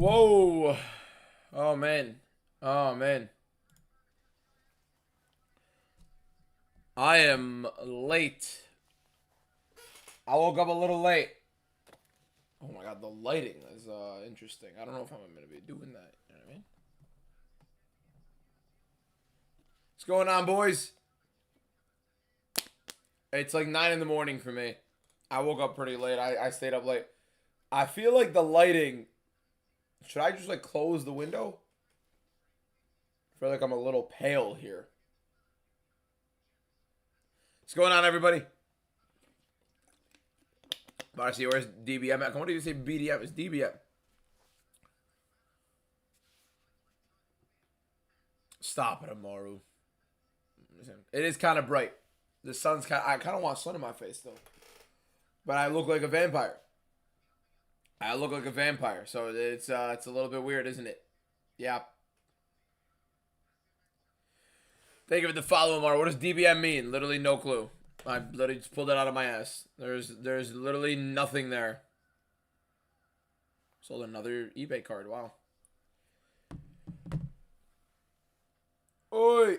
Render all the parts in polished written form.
Whoa. Oh, man. Oh, man. I am late. I woke up a little late. Oh, my God. The lighting is interesting. I don't know if I'm going to be doing that. You know what I mean? What's going on, boys? It's like 9 in the morning for me. I woke up pretty late. I stayed up late. I feel like the lighting... Should I just, like, close the window? I feel like I'm a little pale here. What's going on, everybody? Marcy, where's DBM at? Come on, do you say BDM? It's DBM. Stop it, Amaru. It is kind of bright. The sun's kind of... I kind of want sun in my face, though. But I look like a vampire. I look like a vampire, so it's a little bit weird, isn't it? Yeah. Thank you for the follow, Amar. What does DBM mean? Literally no clue. I literally just pulled it out of my ass. There's literally nothing there. Sold another eBay card. Wow. Oi.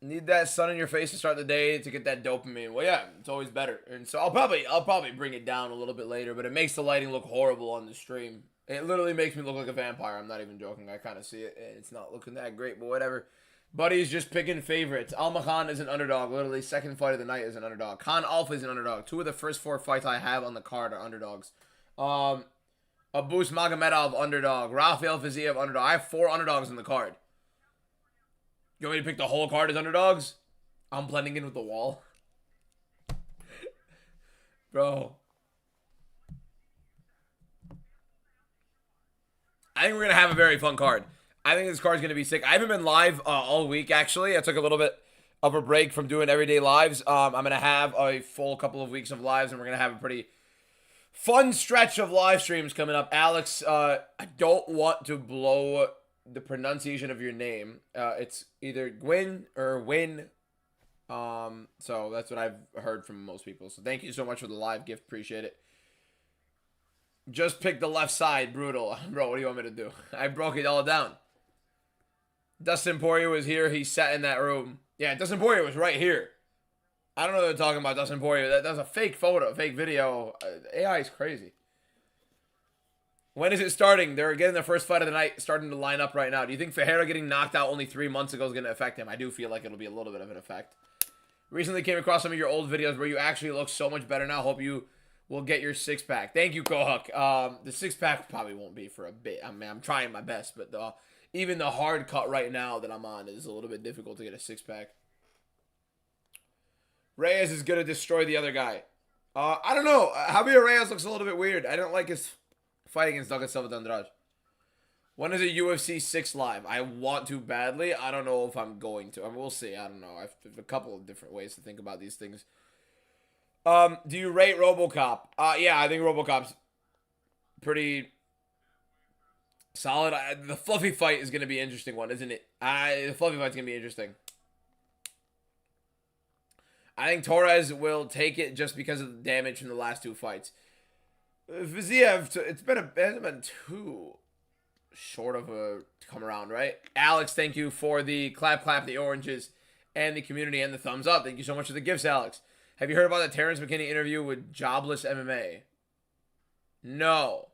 Need that sun in your face to start the day to get that dopamine. Well, yeah, it's always better. And so I'll probably bring it down a little bit later, but it makes the lighting look horrible on the stream. It literally makes me look like a vampire. I'm not even joking. I kind of see it. It's not looking that great, but whatever. Buddy's just picking favorites. Alma Khan is an underdog. Literally, second fight of the night is an underdog. Khan Alpha is an underdog. 2 of the first 4 fights I have on the card are underdogs. Abus Magomedov, underdog. Rafael Fiziev, underdog. I have 4 underdogs in the card. You want me to pick the whole card as underdogs? I'm blending in with the wall. Bro. I think we're going to have a very fun card. I think this card's going to be sick. I haven't been live all week, actually. I took a little bit of a break from doing everyday lives. I'm going to have a full couple of weeks of lives, and we're going to have a pretty fun stretch of live streams coming up. Alex, I don't want to blow the pronunciation of your name. It's either Gwyn or Win. So that's what I've heard from most people. So thank you so much for the live gift. Appreciate it. Just pick the left side. Brutal. Bro, what do you want me to do? I broke it all down. Dustin Poirier was here. He sat in that room. Yeah, Dustin Poirier was right here. I don't know what they're talking about, Dustin Poirier. That's a fake photo, fake video. AI is crazy. When is it starting? They're getting the first fight of the night starting to line up right now. Do you think Ferreira getting knocked out only 3 months ago is going to affect him? I do feel like it'll be a little bit of an effect. Recently came across some of your old videos where you actually look so much better now. Hope you will get your 6-pack. Thank you, Kohuk. The 6-pack probably won't be for a bit. I mean, I'm trying my best, but even the hard cut right now that I'm on is a little bit difficult to get a 6-pack. Reyes is going to destroy the other guy. I don't know. Javier Reyes looks a little bit weird. I don't like his fight against Douglas Silva de Andrade. When is a UFC 6 live? I want to badly. I don't know if I'm going to. I mean, we'll see. I don't know. I have a couple of different ways to think about these things. Do you rate RoboCop? Yeah, I think RoboCop's pretty solid. The Fluffy fight is going to be an interesting one, isn't it? The Fluffy fight's going to be interesting. I think Torres will take it just because of the damage from the last 2 fights. Viziev, it hasn't been too short of a come around, right? Alex, thank you for the clap, the oranges, and the community, and the thumbs up. Thank you so much for the gifts, Alex. Have you heard about the Terrence McKinney interview with Jobless MMA? No.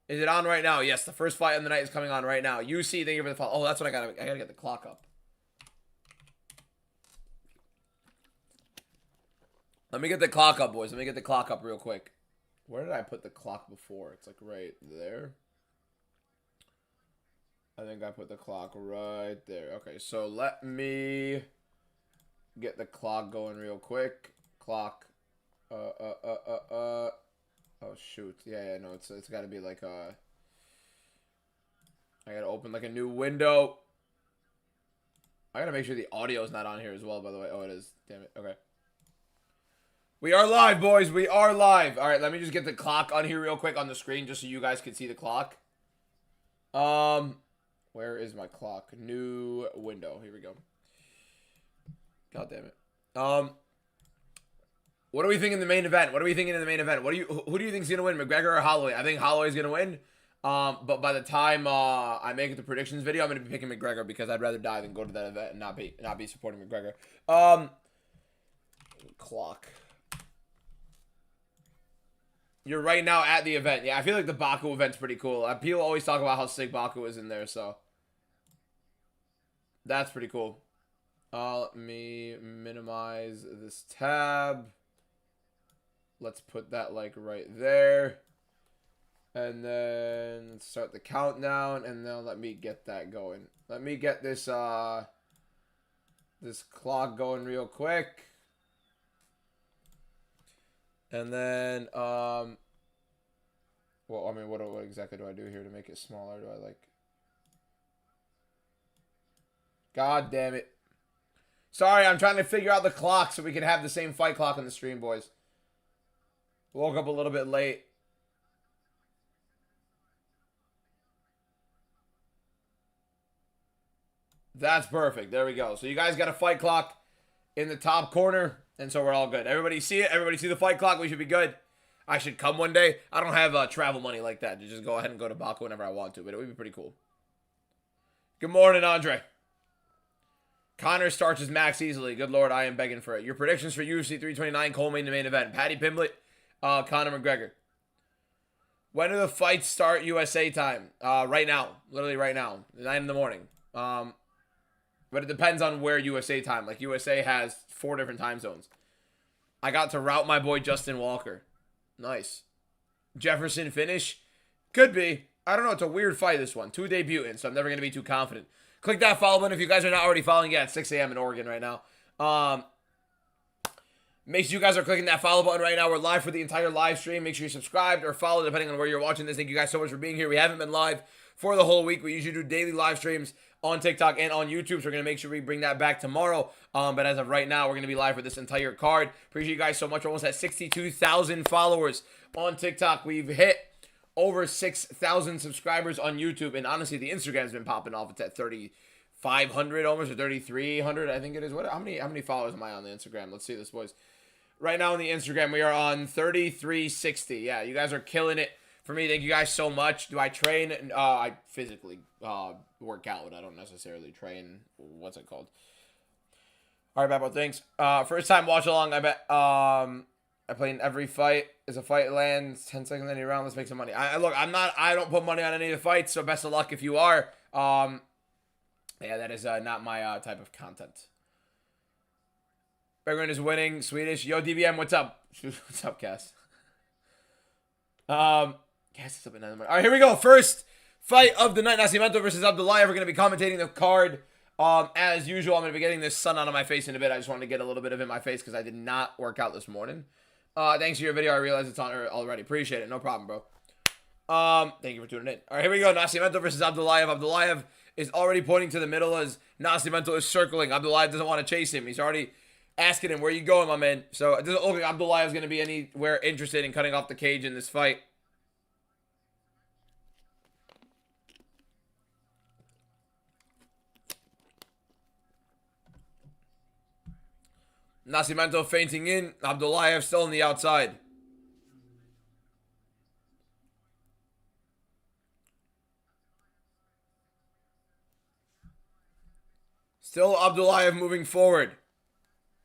Is it on right now? Yes, the first fight of the night is coming on right now. UC, thank you for the follow. Oh, that's what I gotta get the clock up. Let me get the clock up, boys. Let me get the clock up real quick. Where did I put the clock before? It's like right there. I think I put the clock right there. Okay, so let me get the clock going real quick. Clock. Oh shoot. Yeah, no, it's got to be like I got to open like a new window. I got to make sure the audio is not on here as well, by the way. Oh, it is. Damn it. Okay. We are live, boys. We are live. All right, let me just get the clock on here real quick on the screen just so you guys can see the clock. Where is my clock? New window. Here we go. God damn it. What are we thinking in the main event? Who do you think is going to win, McGregor or Holloway? I think Holloway's going to win. But by the time I make it the predictions video, I'm gonna be picking McGregor because I'd rather die than go to that event and not be supporting McGregor. Clock. You're right now at the event. Yeah, I feel like the Baku event's pretty cool. People always talk about how sick Baku is in there, so that's pretty cool. Let me minimize this tab. Let's put that like right there. And then start the countdown, and then let me get that going. Let me get this this clock going real quick. And then well, I mean, what exactly do I do here to make it smaller? Do I like? God damn it. Sorry, I'm trying to figure out the clock so we can have the same fight clock on the stream, boys. Woke up a little bit late. That's perfect. There we go. So you guys got a fight clock in the top corner, and so we're all good. Everybody see it? Everybody see the fight clock? We should be good. I should come one day. I don't have travel money like that to just go ahead and go to Baku whenever I want to, but it would be pretty cool. Good morning, Andre. Connor starts his max easily. Good Lord, I am begging for it. Your predictions for UFC 329, co-main the main event. Patty Pimblett, Conor McGregor. When do the fights start USA time? Right now. Literally right now. 9 in the morning. But it depends on where USA time. Like, USA has 4 different time zones. I got to route my boy Justin Walker. Nice. Jefferson finish? Could be. I don't know. It's a weird fight, this one. 2 debutants, so I'm never going to be too confident. Click that follow button if you guys are not already following. Yeah, it's 6 a.m. in Oregon right now. Make sure you guys are clicking that follow button right now. We're live for the entire live stream. Make sure you're subscribed or follow depending on where you're watching this. Thank you guys so much for being here. We haven't been live for the whole week. We usually do daily live streams on TikTok and on YouTube, so we're going to make sure we bring that back tomorrow. But as of right now, we're going to be live for this entire card. Appreciate you guys so much. We're almost at 62,000 followers on TikTok. We've hit over 6,000 subscribers on YouTube, and honestly, the Instagram's been popping off. It's at 3,500 almost, or 3,300, I think it is. How many followers am I on the Instagram? Let's see this, boys. Right now on the Instagram, we are on 3,360. Yeah, you guys are killing it. For me, thank you guys so much. Do I train? I physically work out. I don't necessarily train. What's it called? All right, Babo, thanks. First time watch along. I bet. I play in every fight. Is a fight lands 10 seconds any round? Let's make some money. Look, I don't put money on any of the fights, so best of luck if you are. Yeah, that is not my type of content. Berggren is winning. Swedish. Yo, DBM, what's up? What's up, Cass? Cass is up at 9 in the morning. All right, here we go. First fight of the night. Nascimento versus Abdullayev. We're going to be commentating the card. As usual, I'm going to be getting this sun out of my face in a bit. I just wanted to get a little bit of it in my face because I did not work out this morning. Thanks for your video. I realize it's on already. Appreciate it. No problem, bro. Thank you for tuning in. All right, here we go. Nascimento versus Abdullayev. Abdullayev is already pointing to the middle as Nascimento is circling. Abdullayev doesn't want to chase him. He's already asking him, where you going, my man? So it doesn't look like Abdullayev is going to be anywhere interested in cutting off the cage in this fight. Nascimento fainting in. Abdullayev still on the outside. Still Abdullayev moving forward.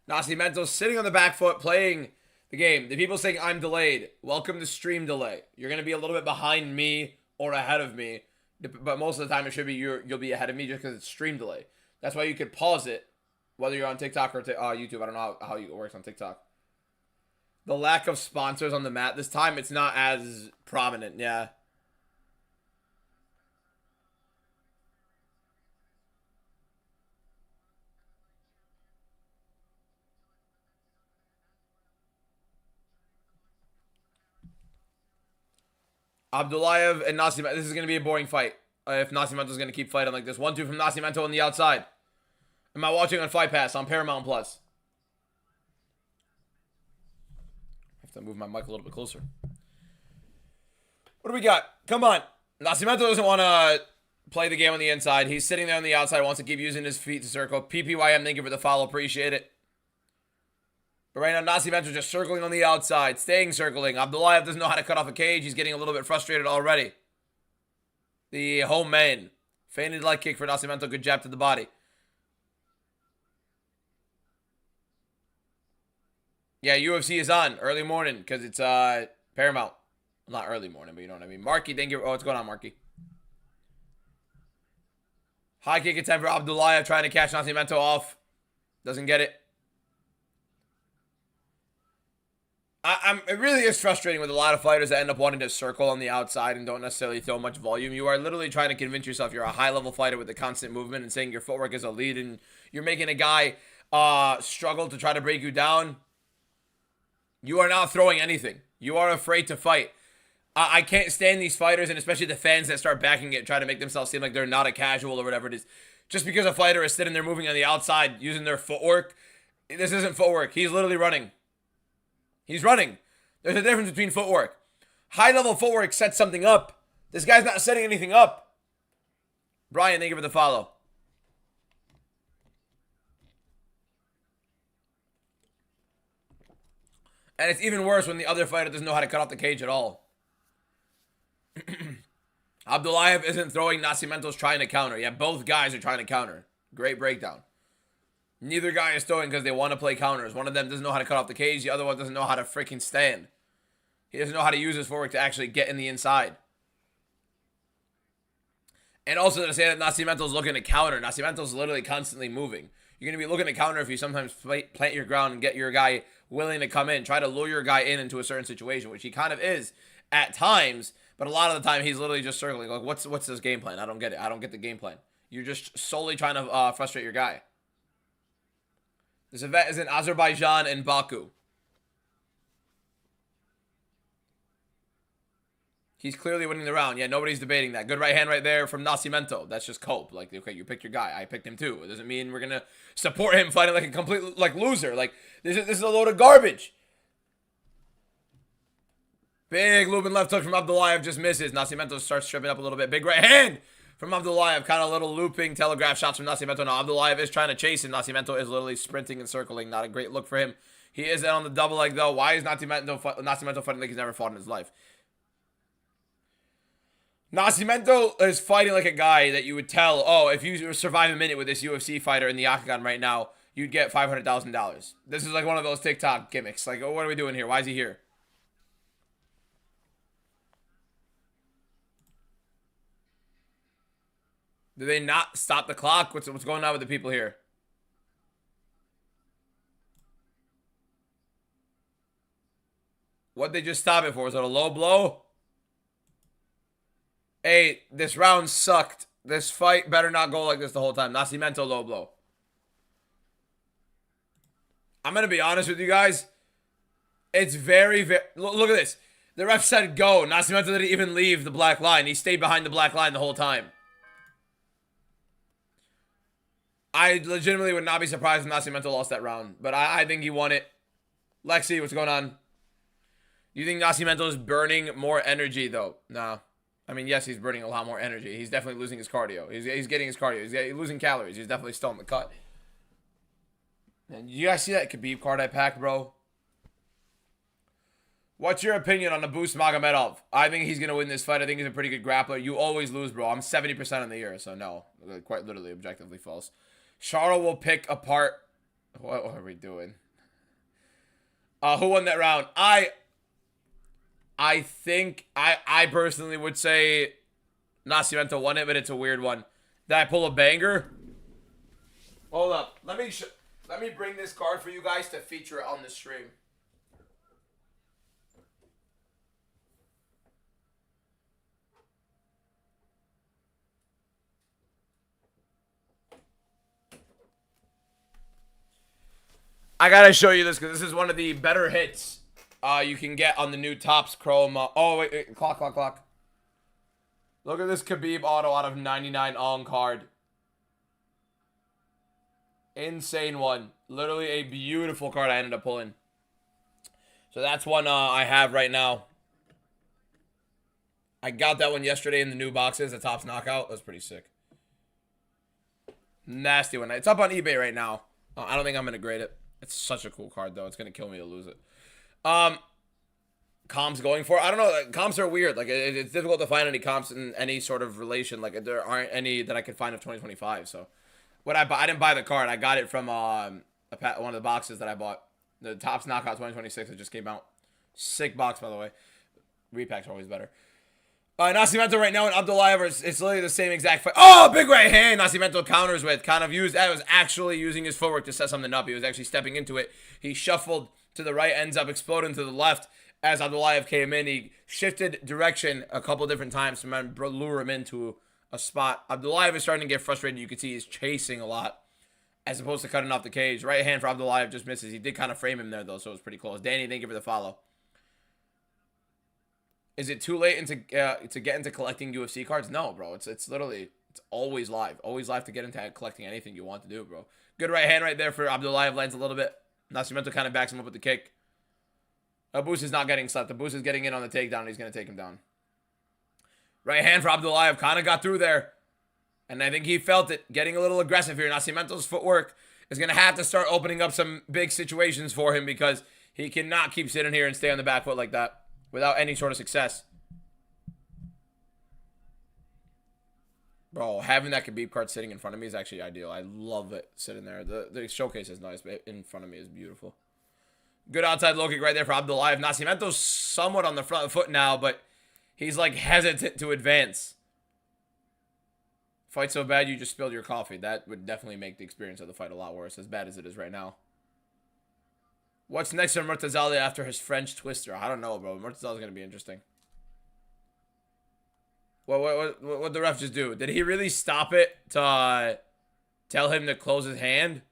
Nascimento sitting on the back foot playing the game. The people saying I'm delayed. Welcome to stream delay. You're going to be a little bit behind me or ahead of me. But most of the time it should be you'll be ahead of me just because it's stream delay. That's why you could pause it. Whether you're on TikTok or YouTube. I don't know how it works on TikTok. The lack of sponsors on the mat this time, it's not as prominent. Yeah. Abdullayev and Nascimento. This is going to be a boring fight. If Nascimento's going to keep fighting like this. 1-2 from Nascimento on the outside. Am I watching on Fight Pass on Paramount Plus? I have to move my mic a little bit closer. What do we got? Come on. Nascimento doesn't want to play the game on the inside. He's sitting there on the outside. Wants to keep using his feet to circle. PPYM, thank you for the follow. Appreciate it. But right now, Nascimento just circling on the outside. Staying circling. Abdullayev doesn't know how to cut off a cage. He's getting a little bit frustrated already. The home main. Feinted leg kick for Nascimento. Good jab to the body. Yeah, UFC is on early morning because it's Paramount. Not early morning, but you know what I mean. Marky, thank you. Oh, what's going on, Marky? High kick attempt for Abdullayev trying to catch Nascimento off. Doesn't get it. It really is frustrating with a lot of fighters that end up wanting to circle on the outside and don't necessarily throw much volume. You are literally trying to convince yourself you're a high-level fighter with the constant movement and saying your footwork is elite, and you're making a guy struggle to try to break you down. You are not throwing anything. You are afraid to fight. I can't stand these fighters, and especially the fans that start backing it, try to make themselves seem like they're not a casual or whatever it is. Just because a fighter is sitting there moving on the outside using their footwork, this isn't footwork. He's literally running. He's running. There's a difference between footwork. High-level footwork sets something up. This guy's not setting anything up. Brian, thank you for the follow. And it's even worse when the other fighter doesn't know how to cut off the cage at all. Abdullayev isn't throwing. Nascimento's trying to counter. Yeah, both guys are trying to counter. Great breakdown. Neither guy is throwing because they want to play counters. One of them doesn't know how to cut off the cage. The other one doesn't know how to freaking stand. He doesn't know how to use his footwork to actually get in the inside. And also to say that Nascimento's looking to counter. Nascimento's literally constantly moving. You're going to be looking to counter if you sometimes plant your ground and get your guy willing to come in. Try to lure your guy into a certain situation, which he kind of is at times. But a lot of the time, he's literally just circling. Like, what's this game plan? I don't get it. I don't get the game plan. You're just solely trying to frustrate your guy. This event is in Azerbaijan and Baku. He's clearly winning the round. Yeah, nobody's debating that. Good right hand right there from Nascimento. That's just cope. Like, okay, you picked your guy. I picked him too. It doesn't mean we're going to support him fighting like a complete loser. Like, this is a load of garbage. Big looping left hook from Abdullayev just misses. Nascimento starts tripping up a little bit. Big right hand from Abdullayev. Kind of little looping telegraph shots from Nascimento. Now Abdullayev is trying to chase him. Nascimento is literally sprinting and circling. Not a great look for him. He is on the double leg though. Why is Nascimento fighting like he's never fought in his life? Nascimento is fighting like a guy that you would tell, oh, if you survive a minute with this UFC fighter in the octagon right now, you'd get $500,000. This is like one of those TikTok gimmicks. Like, oh, what are we doing here? Why is he here? Do they not stop the clock? What's going on with the people here? What'd they just stop it for? Was it a low blow? Hey, this round sucked. This fight better not go like this the whole time. Nascimento low blow. I'm going to be honest with you guys. It's very... Look at this. The ref said go. Nascimento didn't even leave the black line. He stayed behind the black line the whole time. I legitimately would not be surprised if Nascimento lost that round. But I think he won it. Lexi, what's going on? You think Nascimento is burning more energy, though? No. I mean, yes, he's burning a lot more energy. He's definitely losing his cardio. He's getting his cardio. He's losing calories. He's definitely still in the cut. And you guys see that Khabib card I packed, bro? What's your opinion on Abus Magomedov? I think he's going to win this fight. I think he's a pretty good grappler. You always lose, bro. I'm 70% on the year, so no. Quite literally, objectively false. Charles will pick apart... What are we doing? Who won that round? I think I personally would say Nascimento won it, but it's a weird one. Did I pull a banger? Hold up. Let me bring this card for you guys to feature it on the stream. I gotta show you this because this is one of the better hits you can get on the new Topps Chrome. Oh, wait. Clock. Look at this Khabib auto out of 99 on card. Insane one. Literally a beautiful card I ended up pulling. So that's one I have right now. I got that one yesterday in the new boxes. The Topps Knockout. That was pretty sick. Nasty one. It's up on eBay right now. I don't think I'm going to grade it. It's such a cool card, though. It's going to kill me to lose it. comps going for. I don't know. Like, comps are weird. Like it's difficult to find any comps in any sort of relation. Like there aren't any that I could find of 2025. So what I didn't buy the card. I got it from one of the boxes that I bought. The Topps Knockout 2026 that just came out. Sick box, by the way. Repacks are always better. Nascimento right now and Abdullayev, it's literally the same exact fight. Oh, big right hand. Nascimento counters with. Kind of used that. Was actually using his footwork to set something up. He was actually stepping into it. He shuffled to the right, ends up exploding to the left. As Abdullayev came in, he shifted direction a couple different times to lure him into a spot. Abdullayev is starting to get frustrated. You can see he's chasing a lot as opposed to cutting off the cage. Right hand for Abdullayev just misses. He did kind of frame him there, though, so it was pretty close. Danny, thank you for the follow. Is it too late to get into collecting UFC cards? No, bro. It's literally, it's always live. Always live to get into collecting anything you want to do, bro. Good right hand right there for Abdullayev. Lands a little bit. Nascimento kind of backs him up with the kick. Abus is not getting slapped. Abus is getting in on the takedown, and he's going to take him down. Right hand for Abdullayev. Kind of got through there. And I think he felt it. Getting a little aggressive here. Nascimento's footwork is going to have to start opening up some big situations for him because he cannot keep sitting here and stay on the back foot like that without any sort of success. Bro, having that Khabib card sitting in front of me is actually ideal. I love it sitting there. The showcase is nice, but in front of me is beautiful. Good outside low kick right there for Abdullayev. Nascimento's somewhat on the front foot now, but he's like hesitant to advance. Fight so bad you just spilled your coffee. That would definitely make the experience of the fight a lot worse, as bad as it is right now. What's next for Murtazali after his French twister? I don't know, bro. Murtazali's going to be interesting. What the ref just do? Did he really stop it to tell him to close his hand?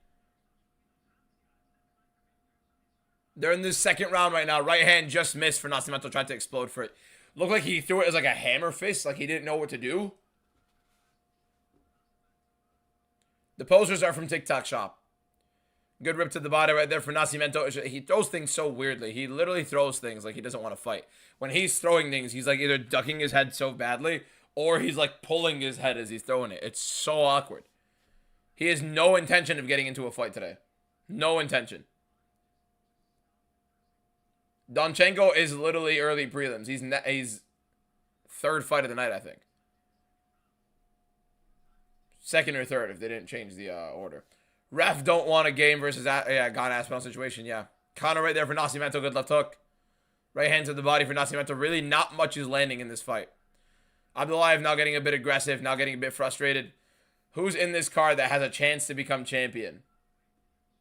They're in this second round right now. Right hand just missed for Nascimento. Tried to explode for it. Looked like he threw it as like a hammer fist. Like he didn't know what to do. The posters are from TikTok Shop. Good rip to the body right there for Nascimento. He throws things so weirdly. He literally throws things like he doesn't want to fight. When he's throwing things, he's like either ducking his head so badly or he's like pulling his head as he's throwing it. It's so awkward. He has no intention of getting into a fight today. No intention. Donchenko is literally early prelims. He's third fight of the night, I think. Second or third if they didn't change the order. Ref don't want a game versus Gon Aspinall situation. Yeah. Connor right there for Nascimento. Good left hook. Right hand to the body for Nascimento. Really not much is landing in this fight. Abdullayev now getting a bit aggressive. Now getting a bit frustrated. Who's in this card that has a chance to become champion?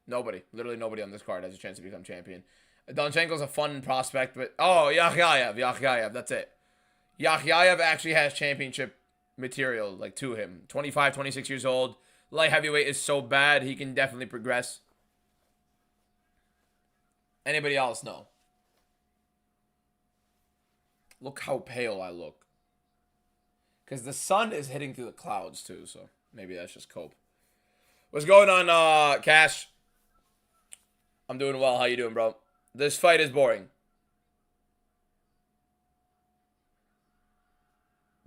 Nobody. Literally nobody on this card has a chance to become champion. Donchenko's a fun prospect, but... Oh, Yakhyayev. That's it. Yakhyayev actually has championship material, like, to him. 25, 26 years old. Light heavyweight is so bad, he can definitely progress. Anybody else? No. Look how pale I look. Because the sun is hitting through the clouds, too, so maybe that's just cope. What's going on, Cash? I'm doing well. How you doing, bro? This fight is boring.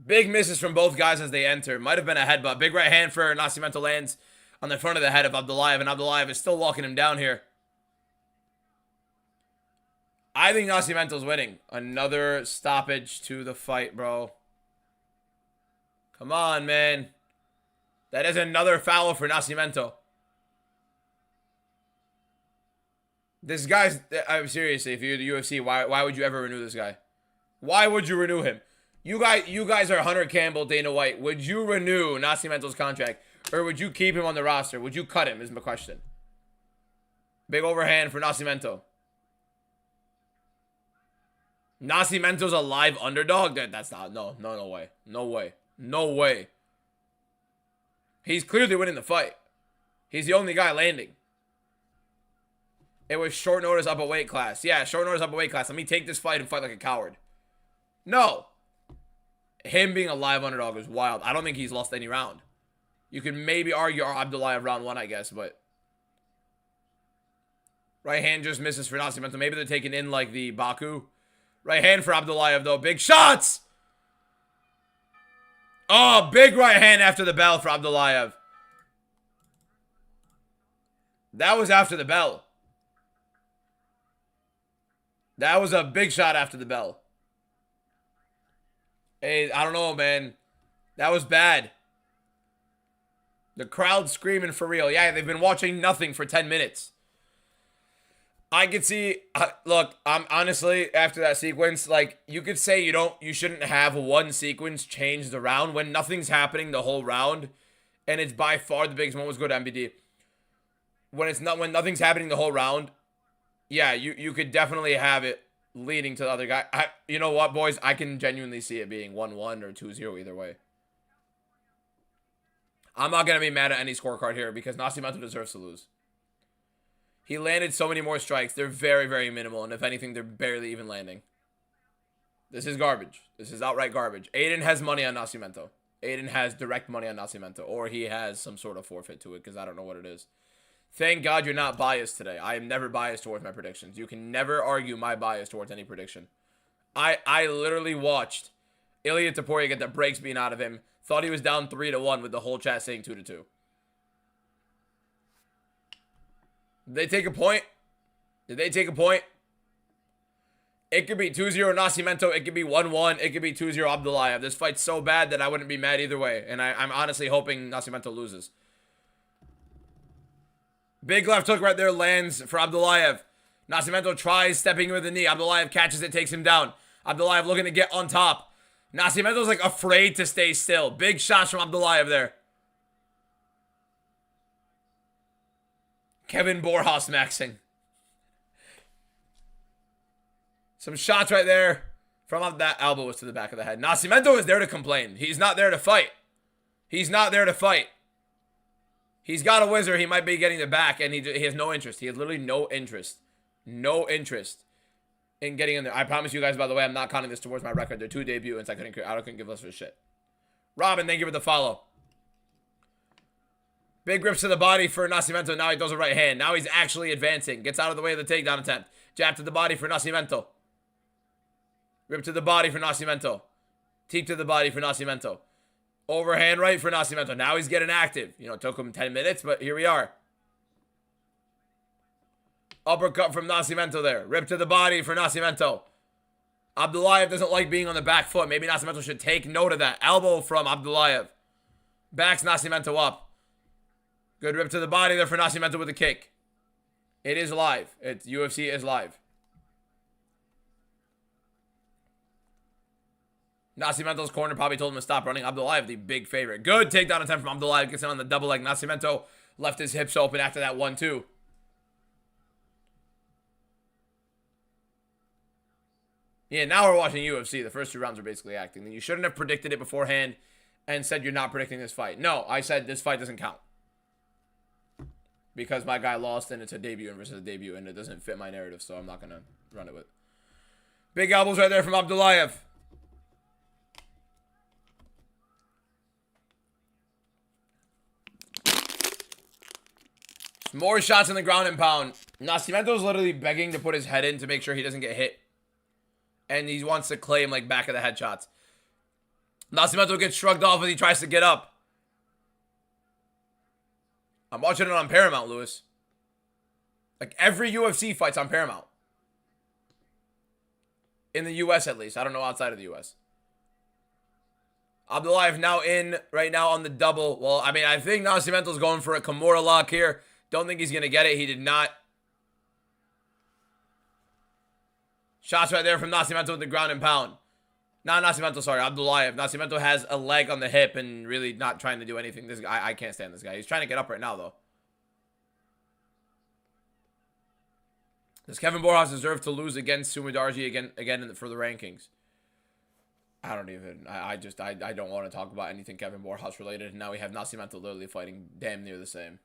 Big misses from both guys as they enter. Might have been a headbutt. Big right hand for Nascimento lands on the front of the head of Abdullayev, and Abdullayev is still walking him down here. I think Nascimento's winning. Another stoppage to the fight, bro. Come on, man. That is another foul for Nascimento. This guy's... I'm seriously, if you're the UFC, why would you ever renew this guy? Why would you renew him? You guys are Hunter Campbell, Dana White. Would you renew Nascimento's contract? Or would you keep him on the roster? Would you cut him is my question. Big overhand for Nascimento. Nascimento's a live underdog? That's not... No way. No way. No way. He's clearly winning the fight. He's the only guy landing. It was short notice up a weight class. Yeah, short notice up a weight class. Let me take this fight and fight like a coward. No. Him being a live underdog is wild. I don't think he's lost any round. You can maybe argue Abdullayev round one, I guess, but... Right hand just misses for Nascimento. Maybe they're taking in like the Baku. Right hand for Abdullayev, though. Big shots! Oh, big right hand after the bell for Abdullayev. That was after the bell. That was a big shot after the bell. Hey, I don't know, man. That was bad. The crowd screaming for real. Yeah, they've been watching nothing for 10 minutes. I could see, look, I'm honestly, after that sequence, like, you could say you shouldn't have one sequence change the round when nothing's happening the whole round, and it's by far the biggest moment. Was good MBD. When nothing's happening the whole round, yeah, you could definitely have it leading to the other guy. You know what, boys? I can genuinely see it being 1-1 or 2-0 either way. I'm not going to be mad at any scorecard here because Nascimento deserves to lose. He landed so many more strikes. They're very, very minimal. And if anything, they're barely even landing. This is garbage. This is outright garbage. Aiden has money on Nascimento. Aiden has direct money on Nascimento. Or he has some sort of forfeit to it because I don't know what it is. Thank God you're not biased today. I am never biased towards my predictions. You can never argue my bias towards any prediction. I literally watched Ilya Taporia get the brakes being out of him. Thought he was down 3-1 with the whole chat saying 2-2. Did they take a point? Did they take a point? It could be 2-0 Nascimento. It could be 1-1. It could be 2-0 Abdullayev. This fight's so bad that I wouldn't be mad either way. And I'm honestly hoping Nascimento loses. Big left hook right there lands for Abdullayev. Nascimento tries stepping with the knee. Abdullayev catches it, takes him down. Abdullayev looking to get on top. Nascimento's like afraid to stay still. Big shots from Abdullayev there. Kevin Borjas maxing. Some shots right there from that elbow was to the back of the head. Nascimento is there to complain. He's not there to fight. He's not there to fight. He's got a whizzer. He might be getting the back, and he has no interest. He has literally no interest. No interest in getting in there. I promise you guys, by the way, I'm not counting this towards my record. They're 2 debutants. I couldn't give less of a shit. Robin, thank you for the follow. Big rips to the body for Nascimento. Now he throws a right hand. Now he's actually advancing. Gets out of the way of the takedown attempt. Jab to the body for Nascimento. Rip to the body for Nascimento. Teep to the body for Nascimento. Overhand right for Nascimento. Now he's getting active. You know, it took him 10 minutes, but here we are. Uppercut from Nascimento there. Rip to the body for Nascimento. Abdullayev doesn't like being on the back foot. Maybe Nascimento should take note of that. Elbow from Abdullayev. Backs Nascimento up. Good rip to the body there for Nascimento with a kick. It is live. UFC is live. Nascimento's corner probably told him to stop running. Abdullayev, the big favorite. Good takedown attempt from Abdullayev. Gets him on the double leg. Nascimento left his hips open after that 1-2. Yeah, now we're watching UFC. The first 2 rounds are basically acting. You shouldn't have predicted it beforehand and said you're not predicting this fight. No, I said this fight doesn't count. Because my guy lost and it's a debut versus a debut and it doesn't fit my narrative, so I'm not going to run it with. Big elbows right there from Abdullayev. More shots in the ground and pound. Nascimento's literally begging to put his head in to make sure he doesn't get hit. And he wants to claim like back of the head shots. Nascimento gets shrugged off as he tries to get up. I'm watching it on Paramount, Lewis. Like every UFC fight's on Paramount. In the US at least. I don't know outside of the US. Abdullayev now in right now on the double. Well, I mean, I think Nascimento's going for a Kimura lock here. Don't think he's going to get it. He did not. Shots right there from Nascimento with the ground and pound. Not Nascimento, sorry. Abdullayev. Nascimento has a leg on the hip and really not trying to do anything. This guy, I can't stand this guy. He's trying to get up right now, though. Does Kevin Borjas deserve to lose against Sumidarji again for the rankings? I don't even. I don't want to talk about anything Kevin Borjas related. And now we have Nascimento literally fighting damn near the same.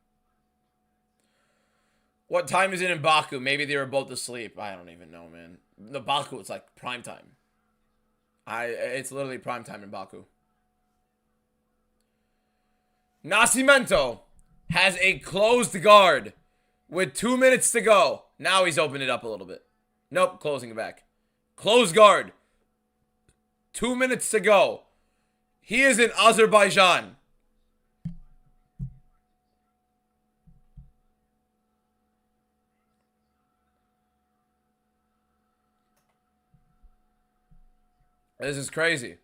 What time is it in Baku? Maybe they were both asleep. I don't even know, man. The Baku, it's like prime time. It's literally prime time in Baku. Nascimento has a closed guard with 2 minutes to go. Now he's opened it up a little bit. Nope, closing it back. Closed guard. 2 minutes to go. He is in Azerbaijan. This is crazy.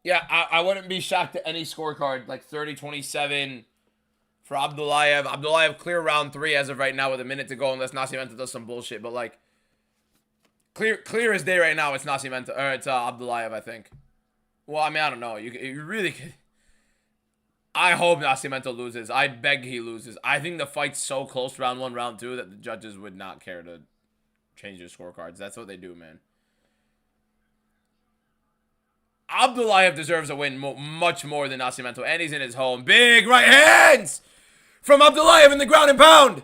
Yeah, I wouldn't be shocked at any scorecard like 30-27 for Abdullayev. Abdullayev clear round 3 as of right now with a minute to go unless Nascimento does some bullshit. But like clear as day right now. It's Nascimento or it's Abdullayev, I think. Well, I mean, I don't know. You really could. I hope Nascimento loses. I beg he loses. I think the fight's so close round 1, round 2 that the judges would not care to change their scorecards. That's what they do, man. Abdullayev deserves a win much more than Nascimento, and he's in his home. Big right hands from Abdullayev in the ground and pound.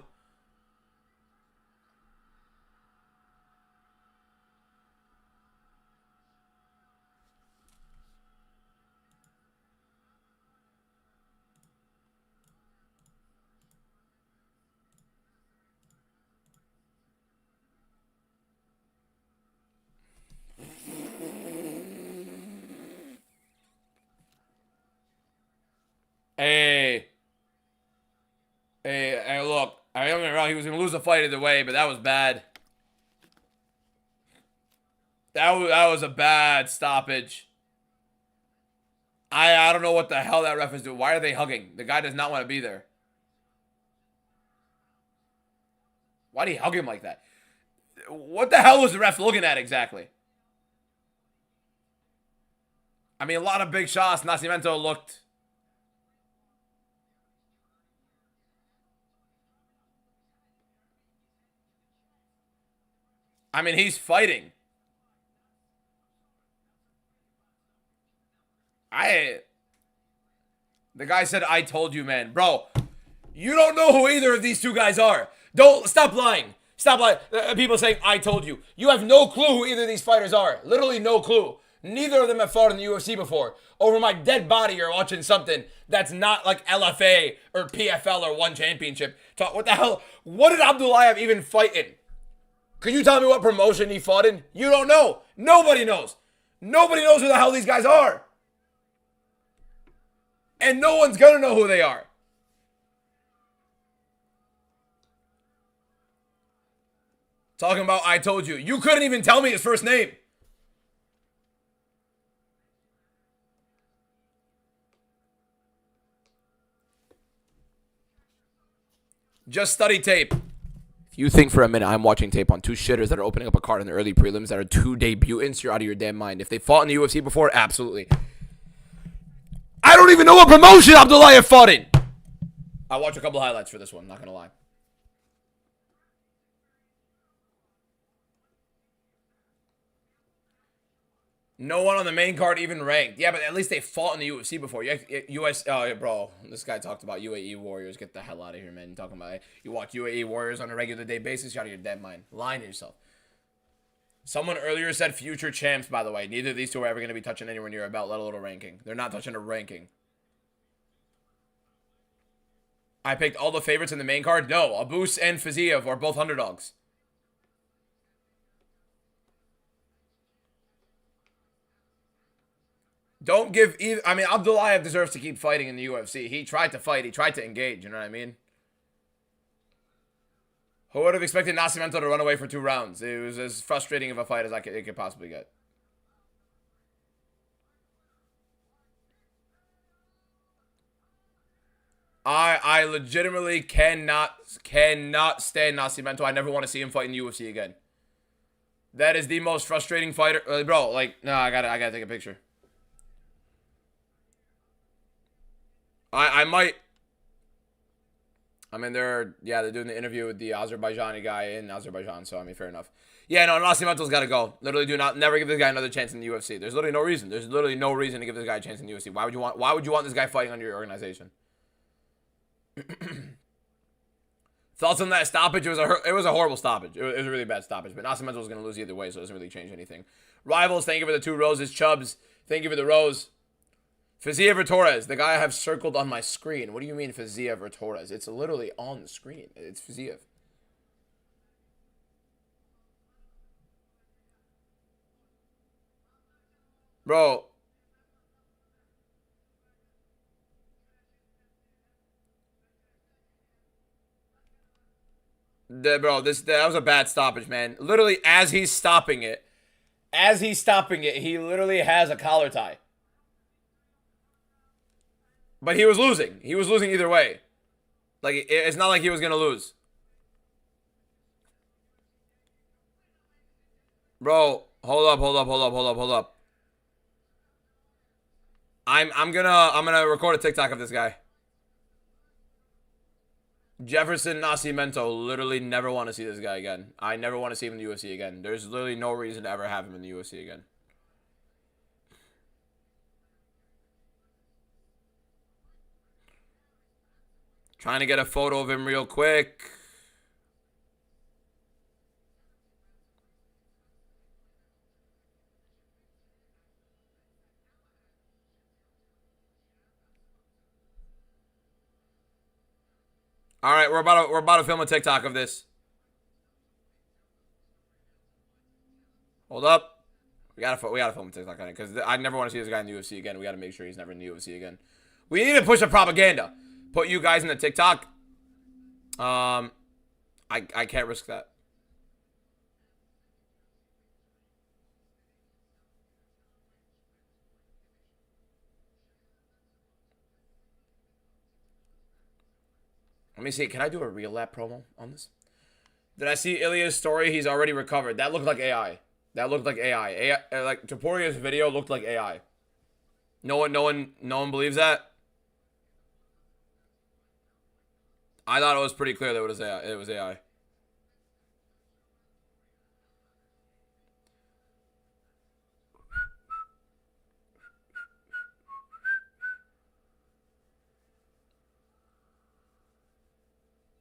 Hey. Hey, look. I don't get me wrong. He was going to lose the fight either way, but that was bad. That was a bad stoppage. I don't know what the hell that ref is doing. Why are they hugging? The guy does not want to be there. Why did he hug him like that? What the hell was the ref looking at exactly? I mean, a lot of big shots. Nascimento looked... I mean, he's fighting. The guy said, I told you, man. Bro, you don't know who either of these two guys are. Stop lying. Stop lying. People saying, I told you. You have no clue who either of these fighters are. Literally no clue. Neither of them have fought in the UFC before. Over my dead body, you're watching something that's not like LFA or PFL or One Championship. What the hell? What did Abdullayev even fight in? Can you tell me what promotion he fought in? You don't know. Nobody knows. Nobody knows who the hell these guys are. And no one's gonna know who they are. Talking about I told you. You couldn't even tell me his first name. Just study tape. If you think for a minute I'm watching tape on two shitters that are opening up a card in the early prelims that are two debutants, you're out of your damn mind. If they fought in the UFC before, absolutely. I don't even know what promotion Abdullayev fought in. I watched a couple highlights for this one, not gonna lie. No one on the main card even ranked. Yeah, but at least they fought in the UFC before. Oh, bro, this guy talked about UAE Warriors. Get the hell out of here, man. You're talking about you watch UAE Warriors on a regular day basis. You're out of your dead mind. Lying to yourself. Someone earlier said future champs, by the way. Neither of these two are ever going to be touching anywhere near a belt, let alone a ranking. They're not touching a ranking. I picked all the favorites in the main card. No, Abus and Fiziev are both underdogs. Don't give either. I mean, Abdullayev deserves to keep fighting in the UFC. He tried to fight. He tried to engage. You know what I mean? Who would have expected Nascimento to run away for 2 rounds? It was as frustrating of a fight as it could possibly get. I legitimately cannot stand Nascimento. I never want to see him fight in the UFC again. That is the most frustrating fighter, bro. Like, no, I gotta take a picture. I might. I mean, they're doing the interview with the Azerbaijani guy in Azerbaijan, so I mean, fair enough. Yeah, no, Nascimento's got to go. Literally, never give this guy another chance in the UFC. There's literally no reason. There's literally no reason to give this guy a chance in the UFC. Why would you want this guy fighting under your organization? Thoughts on that stoppage? It was a horrible stoppage. It was a really bad stoppage. But Nascimento was going to lose either way, so it doesn't really change anything. Rivals, thank you for the 2 roses. Chubbs, thank you for the rose. Fiziev or Torres, the guy I have circled on my screen. What do you mean Fiziev or Torres? It's literally on the screen. It's Fiziev. Bro. Bro, that was a bad stoppage, man. Literally, as he's stopping it, he literally has a collar tie. But he was losing. He was losing either way. Like, it's not like he was gonna lose. Bro, hold up. I'm gonna record a TikTok of this guy. Jefferson Nascimento, literally never want to see this guy again. I never want to see him in the UFC again. There's literally no reason to ever have him in the UFC again. Trying to get a photo of him real quick. All right, we're about to film a TikTok of this. Hold up. We gotta film a TikTok on it because I never want to see this guy in the UFC again. We gotta make sure he's never in the UFC again. We need to push the propaganda. Put you guys in the TikTok. I can't risk that. Let me see. Can I do a real lap promo on this? Did I see Ilya's story? He's already recovered. That looked like AI. That looked like AI. Like Toporia's video looked like AI. No one believes that. I thought it was pretty clear that it was AI. It was AI.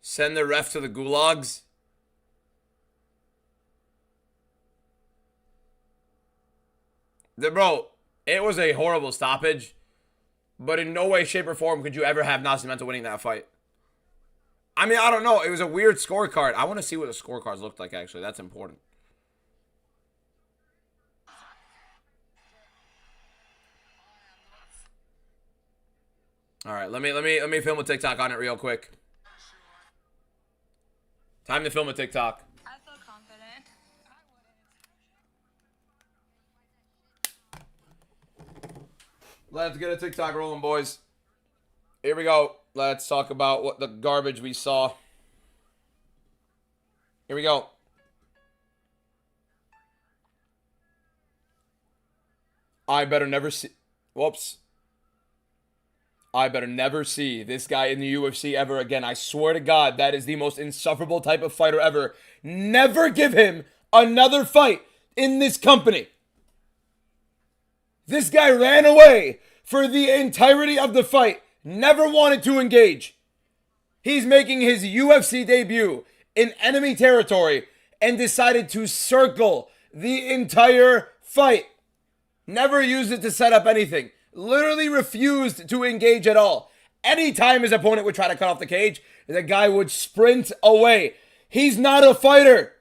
Send the ref to the gulags. Bro, it was a horrible stoppage, but in no way, shape, or form could you ever have Nascimento winning that fight. I mean, I don't know. It was a weird scorecard. I want to see what the scorecards looked like, actually. That's important. All right, let me film a TikTok on it real quick. Time to film a TikTok. I feel confident. Let's get a TikTok rolling, boys. Here we go. Let's talk about what the garbage we saw. Here we go. I better never see... Whoops. I better never see this guy in the UFC ever again. I swear to God, that is the most insufferable type of fighter ever. Never give him another fight in this company. This guy ran away for the entirety of the fight. Never wanted to engage. He's making his UFC debut in enemy territory and decided to circle the entire fight. Never used it to set up anything. Literally refused to engage at all. Anytime his opponent would try to cut off the cage, the guy would sprint away. He's not a fighter.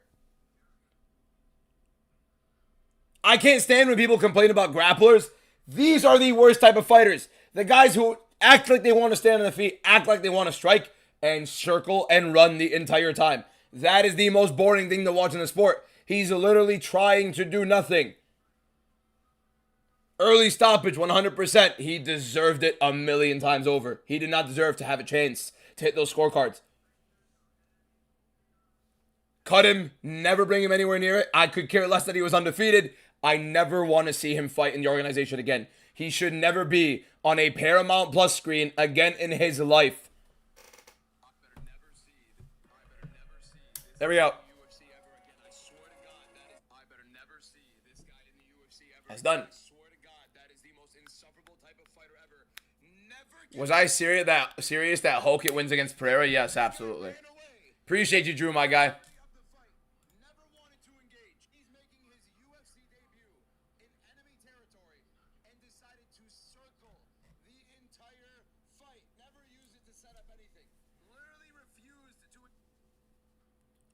I can't stand when people complain about grapplers. These are the worst type of fighters. The guys who act like they want to stand on the feet, act like they want to strike, and circle and run the entire time. That is the most boring thing to watch in the sport. He's literally trying to do nothing. Early stoppage, 100%. He deserved it a million times over. He did not deserve to have a chance to hit those scorecards. Cut him. Never bring him anywhere near it. I could care less that he was undefeated. I never want to see him fight in the organization again. He should never be on a Paramount Plus screen again in his life. There we go. That's done. Was I serious that Hulk wins against Pereira? Yes, absolutely. Appreciate you, Drew, my guy.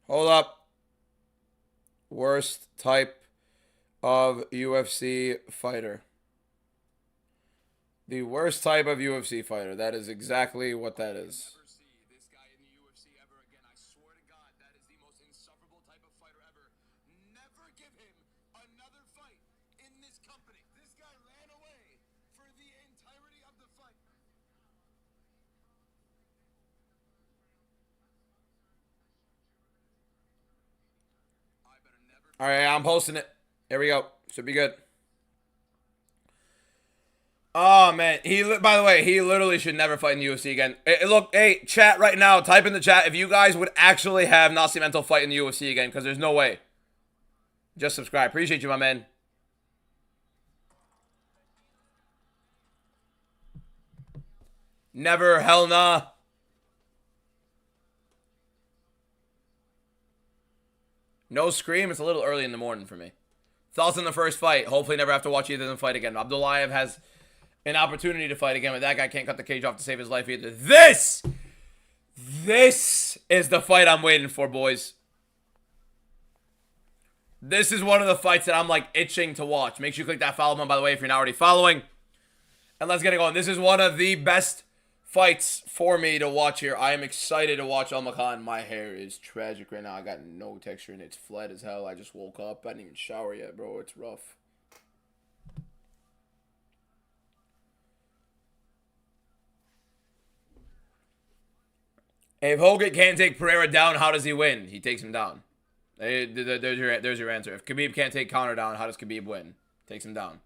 Hold up. Worst type of UFC fighter. The worst type of UFC fighter. That is exactly what that is. All right, I'm posting it. Here we go. Should be good. Oh man, by the way, he literally should never fight in the UFC again. Look, hey, chat right now, type in the chat if you guys would actually have Nascimento fight in the UFC again, because there's no way. Just subscribe. Appreciate you, my man. Never, hell nah. No Scream, it's a little early in the morning for me. Thoughts on the first fight? Hopefully never have to watch either of them fight again. Abdullayev has an opportunity to fight again, but that guy can't cut the cage off to save his life either. This is the fight I'm waiting for, boys. This is one of the fights that I'm like itching to watch. Make sure you click that follow button, by the way, if you're not already following. And let's get it going. This is one of the best fights for me to watch here. I am excited to watch Almakhan. My hair is tragic right now. I got no texture and it's flat as hell. I just woke up. I didn't even shower yet, bro. It's rough. If Hogan can't take Pereira down, how does he win? He takes him down. There's your answer. If Khabib can't take Conor down, how does Khabib win? Takes him down.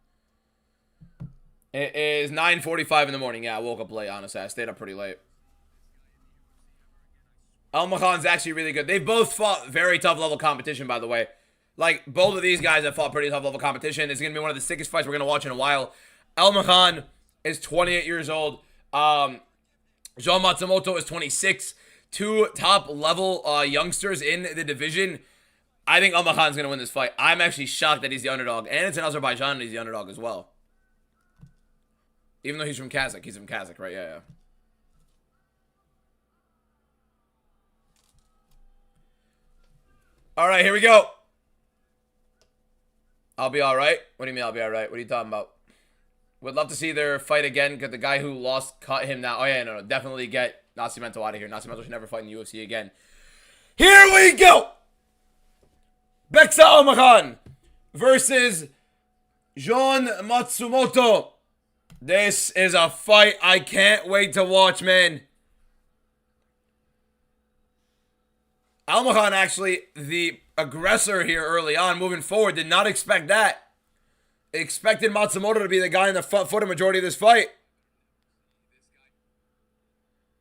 It is 9:45 in the morning. Yeah, I woke up late, honestly. I stayed up pretty late. Almakhan's actually really good. They've both fought very tough level competition, by the way. Like, both of these guys have fought pretty tough level competition. It's going to be one of the sickest fights we're going to watch in a while. Almakhan is 28 years old. Jean Matsumoto is 26. Two top level youngsters in the division. I think Almakhan's going to win this fight. I'm actually shocked that he's the underdog. And it's in Azerbaijan and he's the underdog as well. Even though he's from Kazakh. He's from Kazakh, right? Yeah. All right, here we go. I'll be all right. What do you mean I'll be all right? What are you talking about? Would love to see their fight again because the guy who lost cut him now. Oh, yeah, no. Definitely get Nascimento out of here. Nascimento should never fight in the UFC again. Here we go. Beksa Almakhan versus Jean Matsumoto. This is a fight I can't wait to watch, man. Almakhan actually the aggressor here early on, moving forward. Did not expect that. Expected Matsumoto to be the guy in the front foot a majority of this fight.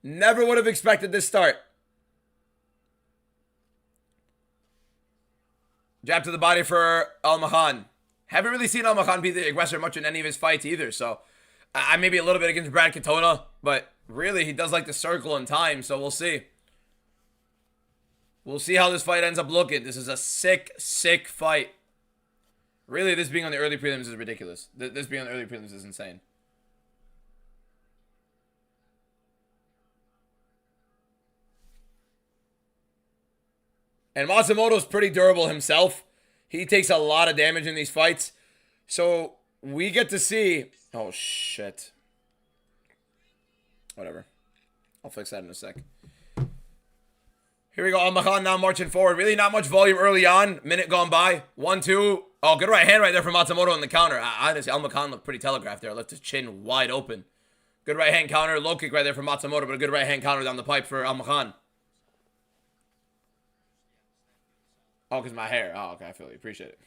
Never would have expected this start. Jab to the body for Almakhan. Haven't really seen Almakhan be the aggressor much in any of his fights either, so I may be a little bit against Brad Katona, but really he does like to circle in time, so we'll see. We'll see how this fight ends up looking. This is a sick, sick fight. Really, this being on the early prelims is ridiculous. This being on the early prelims is insane. And Matsumoto's pretty durable himself. He takes a lot of damage in these fights. So we get to see... Oh, shit. Whatever. I'll fix that in a sec. Here we go. Almakhan now marching forward. Really not much volume early on. Minute gone by. 1, 2. Oh, good right hand right there from Matsumoto on the counter. Honestly, Almakhan looked pretty telegraphed there. Left his chin wide open. Good right hand counter. Low kick right there from Matsumoto, but a good right hand counter down the pipe for Almakhan. Oh, because my hair. Oh, okay. I feel you. Appreciate it.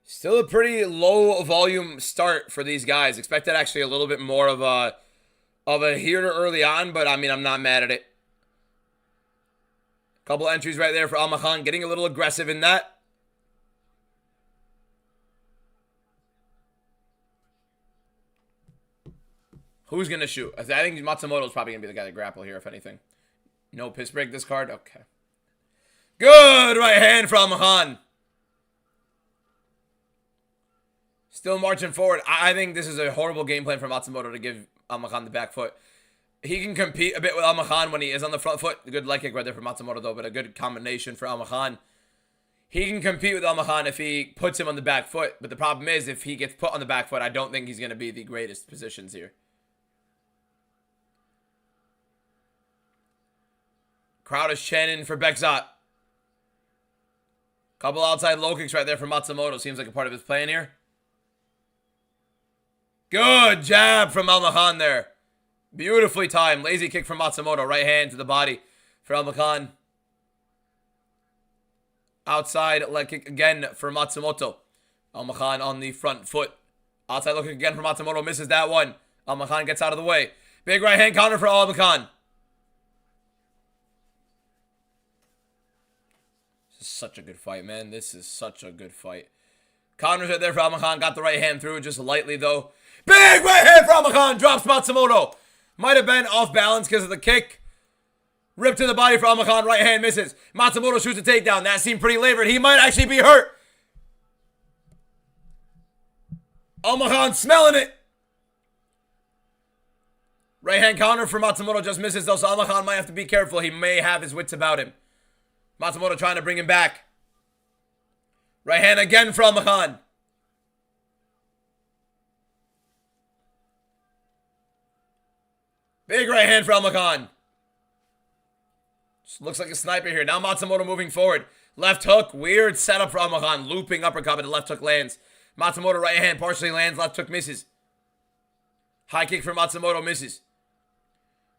Still a pretty low volume start for these guys. Expected actually a little bit more of a heater early on, but I mean, I'm not mad at it. Couple entries right there for Almakhan, getting a little aggressive in that. Who's going to shoot? I think Matsumoto's probably going to be the guy to grapple here, if anything. No piss break this card? Okay. Good right hand from Almakhan. Still marching forward. I think this is a horrible game plan for Matsumoto to give Almakhan the back foot. He can compete a bit with Almakhan when he is on the front foot. A good leg kick right there for Matsumoto, though, but a good combination for Almakhan. He can compete with Almakhan if he puts him on the back foot, but the problem is if he gets put on the back foot, I don't think he's going to be the greatest positions here. Crowd is chanting for Bekzat. Couple outside low kicks right there from Matsumoto. Seems like a part of his plan here. Good jab from Al-Makhan there. Beautifully timed. Lazy kick from Matsumoto. Right hand to the body for Al-Makhan. Outside leg kick again for Matsumoto. Al-Makhan on the front foot. Outside low kick again for Matsumoto. Misses that one. Al-Makhan gets out of the way. Big right hand counter for Al-Makhan. This is such a good fight, man. This is such a good fight. Counters right there for Al-Makhan. Got the right hand through just lightly, though. Big right hand for Al-Makhan. Drops Matsumoto. Might have been off balance because of the kick. Ripped to the body for Al-Makhan. Right hand misses. Matsumoto shoots a takedown. That seemed pretty labored. He might actually be hurt. Al-Makhan smelling it. Right hand counter for Matsumoto just misses though, so Al-Makhan might have to be careful. He may have his wits about him. Matsumoto trying to bring him back. Right hand again for Al-Makhan. Big right hand for Al-Makhan. Looks like a sniper here. Now Matsumoto moving forward. Left hook. Weird setup for Al-Makhan. Looping uppercut, but the left hook lands. Matsumoto right hand partially lands. Left hook misses. High kick for Matsumoto misses.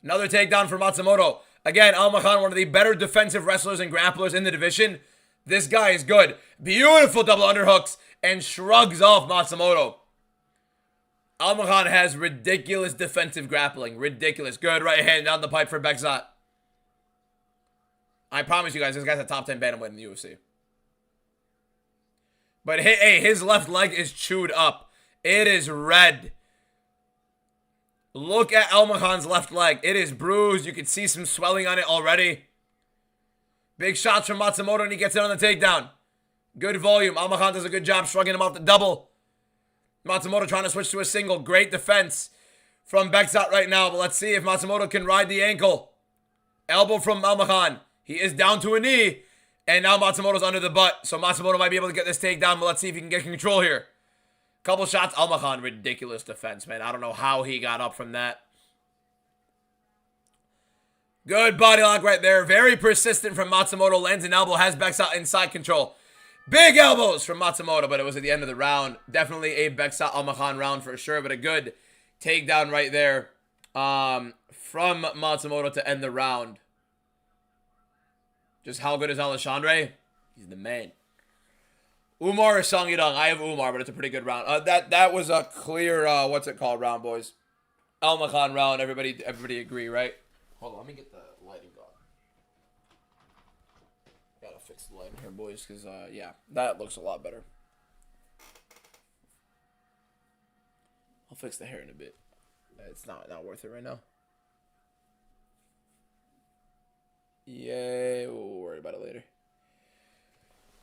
Another takedown for Matsumoto. Again, Al-Makhan, one of the better defensive wrestlers and grapplers in the division. This guy is good. Beautiful double underhooks and shrugs off Matsumoto. Al-Makhan has ridiculous defensive grappling. Ridiculous. Good right hand down the pipe for Bekzat. I promise you guys, this guy's a top 10 bantamweight in the UFC. But hey, his left leg is chewed up. It is red. Look at Al-Makhan's left leg. It is bruised. You can see some swelling on it already. Big shots from Matsumoto, and he gets it on the takedown. Good volume. Al-Makhan does a good job shrugging him off the double. Matsumoto trying to switch to a single. Great defense from Bekzat right now. But let's see if Matsumoto can ride the ankle. Elbow from Al-Makhan. He is down to a knee. And now Matsumoto's under the butt. So Matsumoto might be able to get this takedown. But let's see if he can get control here. Couple shots. Al-Makhan, ridiculous defense, man. I don't know how he got up from that. Good body lock right there. Very persistent from Matsumoto. Lands an elbow. Has Bekzat inside control. Big elbows from Matsumoto, but it was at the end of the round. Definitely a Bekzat Al-Makhan round for sure, but a good takedown right there from Matsumoto to end the round. Just how good is Alexandre? He's the man. Umar or Song Yadong? I have Umar, but it's a pretty good round. That was a clear, what's it called, round, boys? Al-Makhan round. Everybody agree, right? Hold on, let me get the lighting on. Gotta fix the lighting here, boys, because, yeah, that looks a lot better. I'll fix the hair in a bit. It's not worth it right now. Yeah, we'll worry about it later.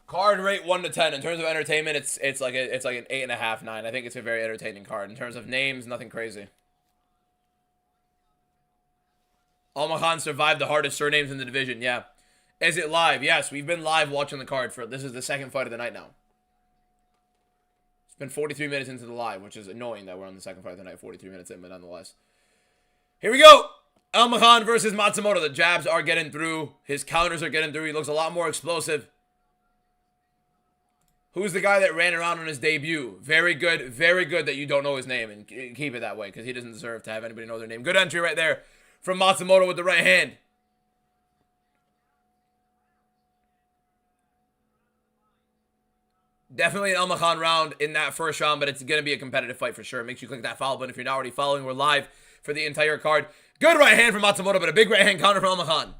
Card rate 1 to 10. In terms of entertainment, it's like an 8.5, 9. I think it's a very entertaining card. In terms of names, nothing crazy. Al-Makhan survived the hardest surnames in the division. Yeah. Is it live? Yes, we've been live watching the card for this is the second fight of the night now. It's been 43 minutes into the live, which is annoying that we're on the second fight of the night, 43 minutes in, but nonetheless. Here we go. Al-Makhan versus Matsumoto. The jabs are getting through. His counters are getting through. He looks a lot more explosive. Who's the guy that ran around on his debut? Very good that you don't know his name, and keep it that way, because he doesn't deserve to have anybody know their name. Good entry right there from Matsumoto with the right hand. Definitely an Al-Makhan round in that first round, but it's going to be a competitive fight for sure. Make sure you click that follow button if you're not already following. We're live for the entire card. Good right hand from Matsumoto, but a big right hand counter from Al-Makhan.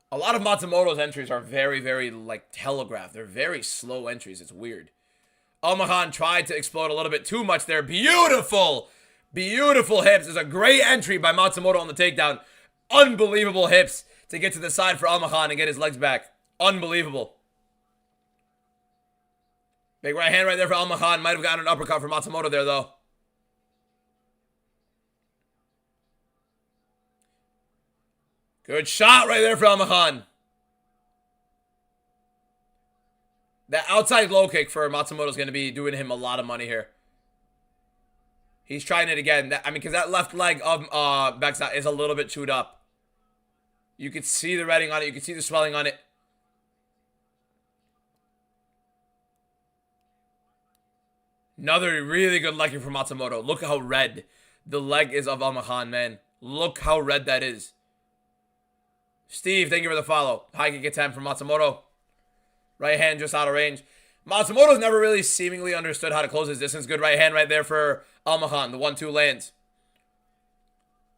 A lot of Matsumoto's entries are very, like, telegraphed. They're very slow entries. It's weird. Al-Makhan tried to explode a little bit too much there. Beautiful hips. It's a great entry by Matsumoto on the takedown. Unbelievable hips to get to the side for Al-Makhan and get his legs back. Unbelievable. Big right hand right there for Al-Makhan. Might have gotten an uppercut for Matsumoto there, though. Good shot right there for Al-Makhan. That outside low kick for Matsumoto is going to be doing him a lot of money here. He's trying it again. I mean, because that left leg of Bekzat is a little bit chewed up. You could see the redding on it. You could see the swelling on it. Another really good leg kick from Matsumoto. Look how red the leg is of Almahan, man. Look how red that is. Steve, thank you for the follow. High kick attempt from Matsumoto. Right hand just out of range. Matsumoto's never really seemingly understood how to close his distance. Good right hand right there for Almahan. The 1-2 lands.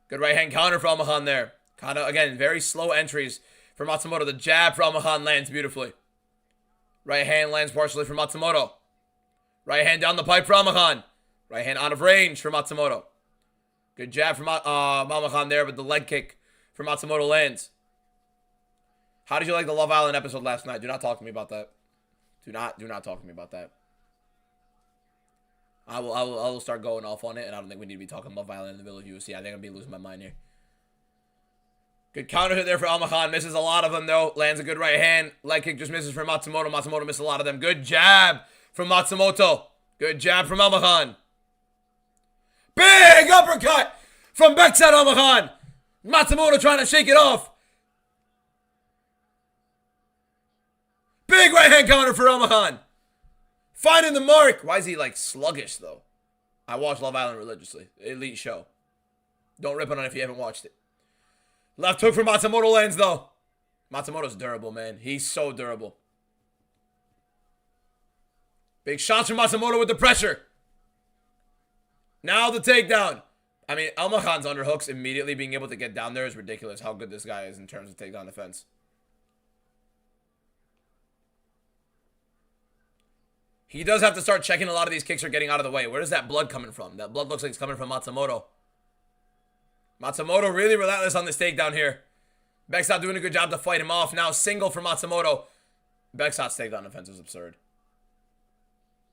Good right hand counter for Almahan there. Kind of, again, very slow entries for Matsumoto. The jab for Almahan lands beautifully. Right hand lands partially for Matsumoto. Right hand down the pipe for Almahan. Right hand out of range for Matsumoto. Good jab from Almahan there, but the leg kick for Matsumoto lands. How did you like the Love Island episode last night? Do not talk to me about that. Do not talk to me about that. I will start going off on it, and I don't think we need to be talking Love Island in the middle of UFC. I think I'm be losing my mind here. Good counter hit there for Almahan. Misses a lot of them, though. Lands a good right hand. Leg kick just misses for Matsumoto. Matsumoto missed a lot of them. Good jab from Matsumoto. Good jab from Almahan. Big uppercut from backside Almahan. Matsumoto trying to shake it off. Big right hand counter for Almahan. Finding the mark. Why is he like sluggish though? I watch Love Island religiously. Elite show. Don't rip on it if you haven't watched it. Left hook for Matsumoto lands though. Matsumoto's durable, man. He's so durable. Big shots from Matsumoto with the pressure. Now the takedown. I mean, Almahan's underhooks immediately being able to get down there is ridiculous how good this guy is in terms of takedown defense. He does have to start checking a lot of these kicks are getting out of the way. Where is that blood coming from? That blood looks like it's coming from Matsumoto. Matsumoto really relentless on this takedown here. Bexot doing a good job to fight him off. Now single for Matsumoto. Bexot's takedown defense is absurd.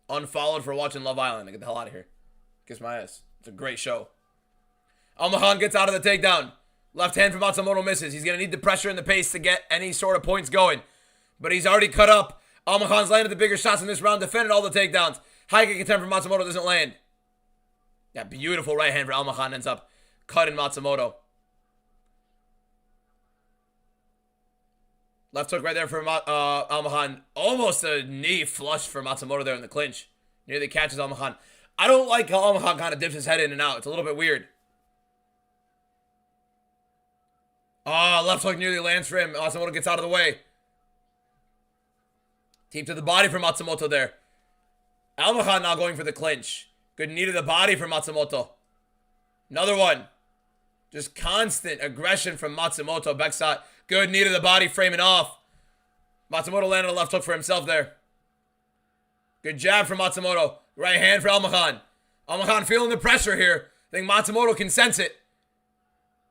Unfollowed for watching Love Island. Get the hell out of here. Kiss my ass. It's a great show. Almahan gets out of the takedown. Left hand for Matsumoto misses. He's going to need the pressure and the pace to get any sort of points going. But he's already cut up. Almahan's landed the bigger shots in this round, defended all the takedowns. High kick attempt for Matsumoto doesn't land. That beautiful right hand for Almahan ends up cutting Matsumoto. Left hook right there for Almahan. Almost a knee flush for Matsumoto there in the clinch. Nearly catches Almahan. I don't like how Almahan kind of dips his head in and out. It's a little bit weird. Oh, left hook nearly lands for him. Matsumoto gets out of the way. Team to the body for Matsumoto there. Almahan now going for the clinch. Good knee to the body for Matsumoto. Another one. Just constant aggression from Matsumoto. Bexot. Good knee to the body, framing off. Matsumoto landed a left hook for himself there. Good jab from Matsumoto. Right hand for Almahan. Almahan feeling the pressure here. I think Matsumoto can sense it.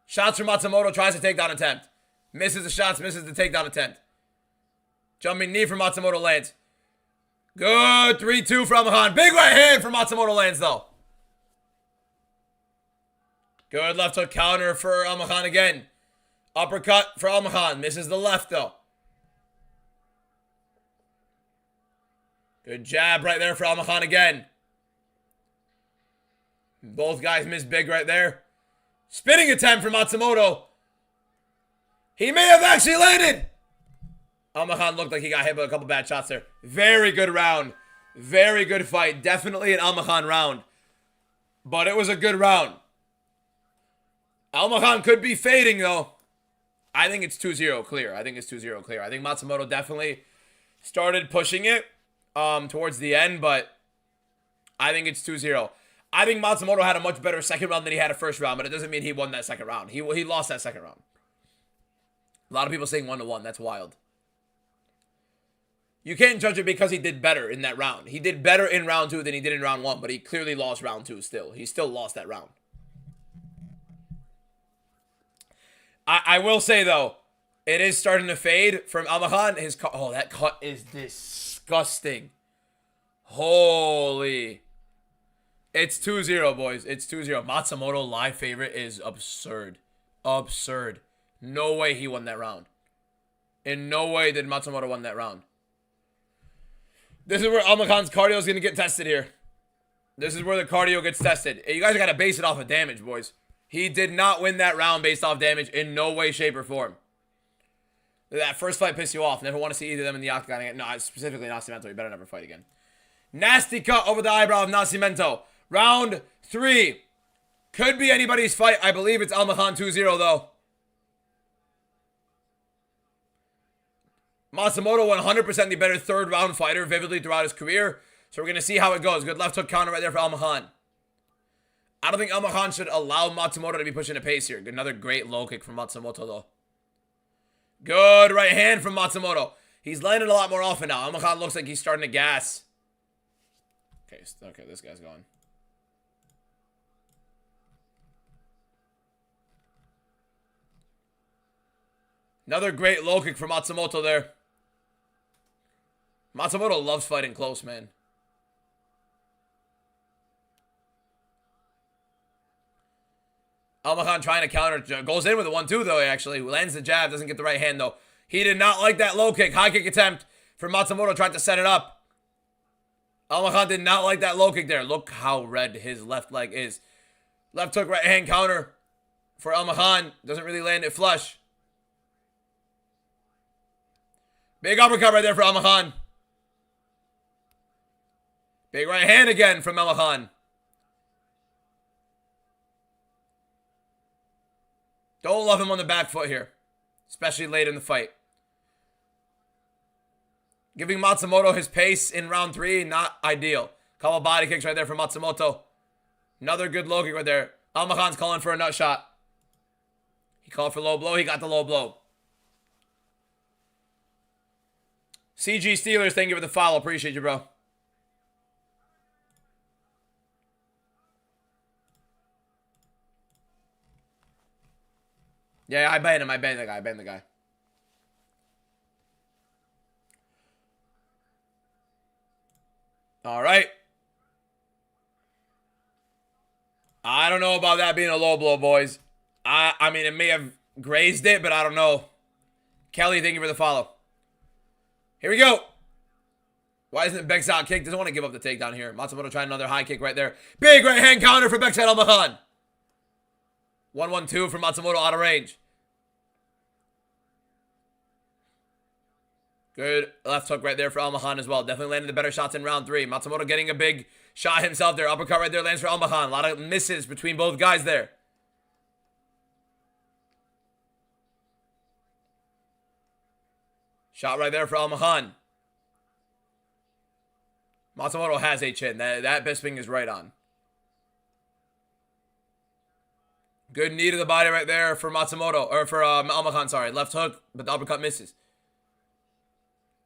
Shots from Matsumoto. Tries a takedown attempt. Misses the shots. Misses the takedown attempt. Jumping knee from Matsumoto lands. Good 3-2 for Almahan. Big right hand for Matsumoto lands though. Good left hook counter for Almahan again. Uppercut for Almahan. Misses the left though. Good jab right there for Almahan again. Both guys miss big right there. Spinning attempt for Matsumoto. He may have actually landed. Almahan looked like he got hit by a couple bad shots there. Very good round. Very good fight. Definitely an Almahan round. But it was a good round. Almahan could be fading though. I think it's 2-0 clear. I think it's 2-0 clear. I think Matsumoto definitely started pushing it towards the end, but I think it's 2-0. I think Matsumoto had a much better second round than he had a first round, but it doesn't mean he won that second round. He lost that second round. A lot of people saying 1-1. That's wild. You can't judge it because he did better in that round. He did better in round 2 than he did in round 1, but he clearly lost round 2 still. He still lost that round. I will say, though, it is starting to fade from Almahan. His cut, oh, that cut is disgusting. Holy. It's 2-0, boys. It's 2-0. Matsumoto live favorite is absurd. Absurd. No way he won that round. In no way did Matsumoto win that round. This is where Almahan's cardio is going to get tested here. This is where the cardio gets tested. You guys got to base it off of damage, boys. He did not win that round based off damage in no way, shape, or form. That first fight pissed you off. Never want to see either of them in the octagon again. No, specifically Nascimento. You better never fight again. Nasty cut over the eyebrow of Nascimento. Round 3. Could be anybody's fight. I believe it's Almahan 2-0 though. Matsumoto 100% the better third round fighter vividly throughout his career. So we're going to see how it goes. Good left hook counter right there for Almahan. I don't think Almahan should allow Matsumoto to be pushing the pace here. Another great low kick from Matsumoto though. Good right hand from Matsumoto. He's landing a lot more often now. Almahan looks like he's starting to gas. Okay, this guy's going. Another great low kick from Matsumoto there. Matsumoto loves fighting close, man. Almahan trying to counter. Goes in with a 1-2, though, actually. Lands the jab. Doesn't get the right hand, though. He did not like that low kick. High kick attempt for Matsumoto. Tried to set it up. Almahan did not like that low kick there. Look how red his left leg is. Left hook, right hand counter for Almahan. Doesn't really land it flush. Big uppercut right there for Almahan. Big right hand again from Almahan. Don't love him on the back foot here, especially late in the fight. Giving Matsumoto his pace in round 3, not ideal. Couple body kicks right there for Matsumoto. Another good low kick right there. Almahan's calling for a nut shot. He called for low blow. He got the low blow. CG Steelers, thank you for the follow. Appreciate you, bro. Yeah, I banned him. I banned the guy. I banned the guy. All right. I don't know about that being a low blow, boys. I mean, it may have grazed it, but I don't know. Kelly, thank you for the follow. Here we go. Why isn't it Beckside kick? Doesn't want to give up the takedown here. Matsumoto trying another high kick right there. Big right hand counter for Beckside Almahan. 1-1-2 from Matsumoto out of range. Good left hook right there for Almahan as well. Definitely landing the better shots in round 3. Matsumoto getting a big shot himself there. Uppercut right there lands for Almahan. A lot of misses between both guys there. Shot right there for Almahan. Matsumoto has a chin. That Bisping is right on. Good knee to the body right there for Matsumoto. Or for Almahan, sorry. Left hook, but the uppercut misses.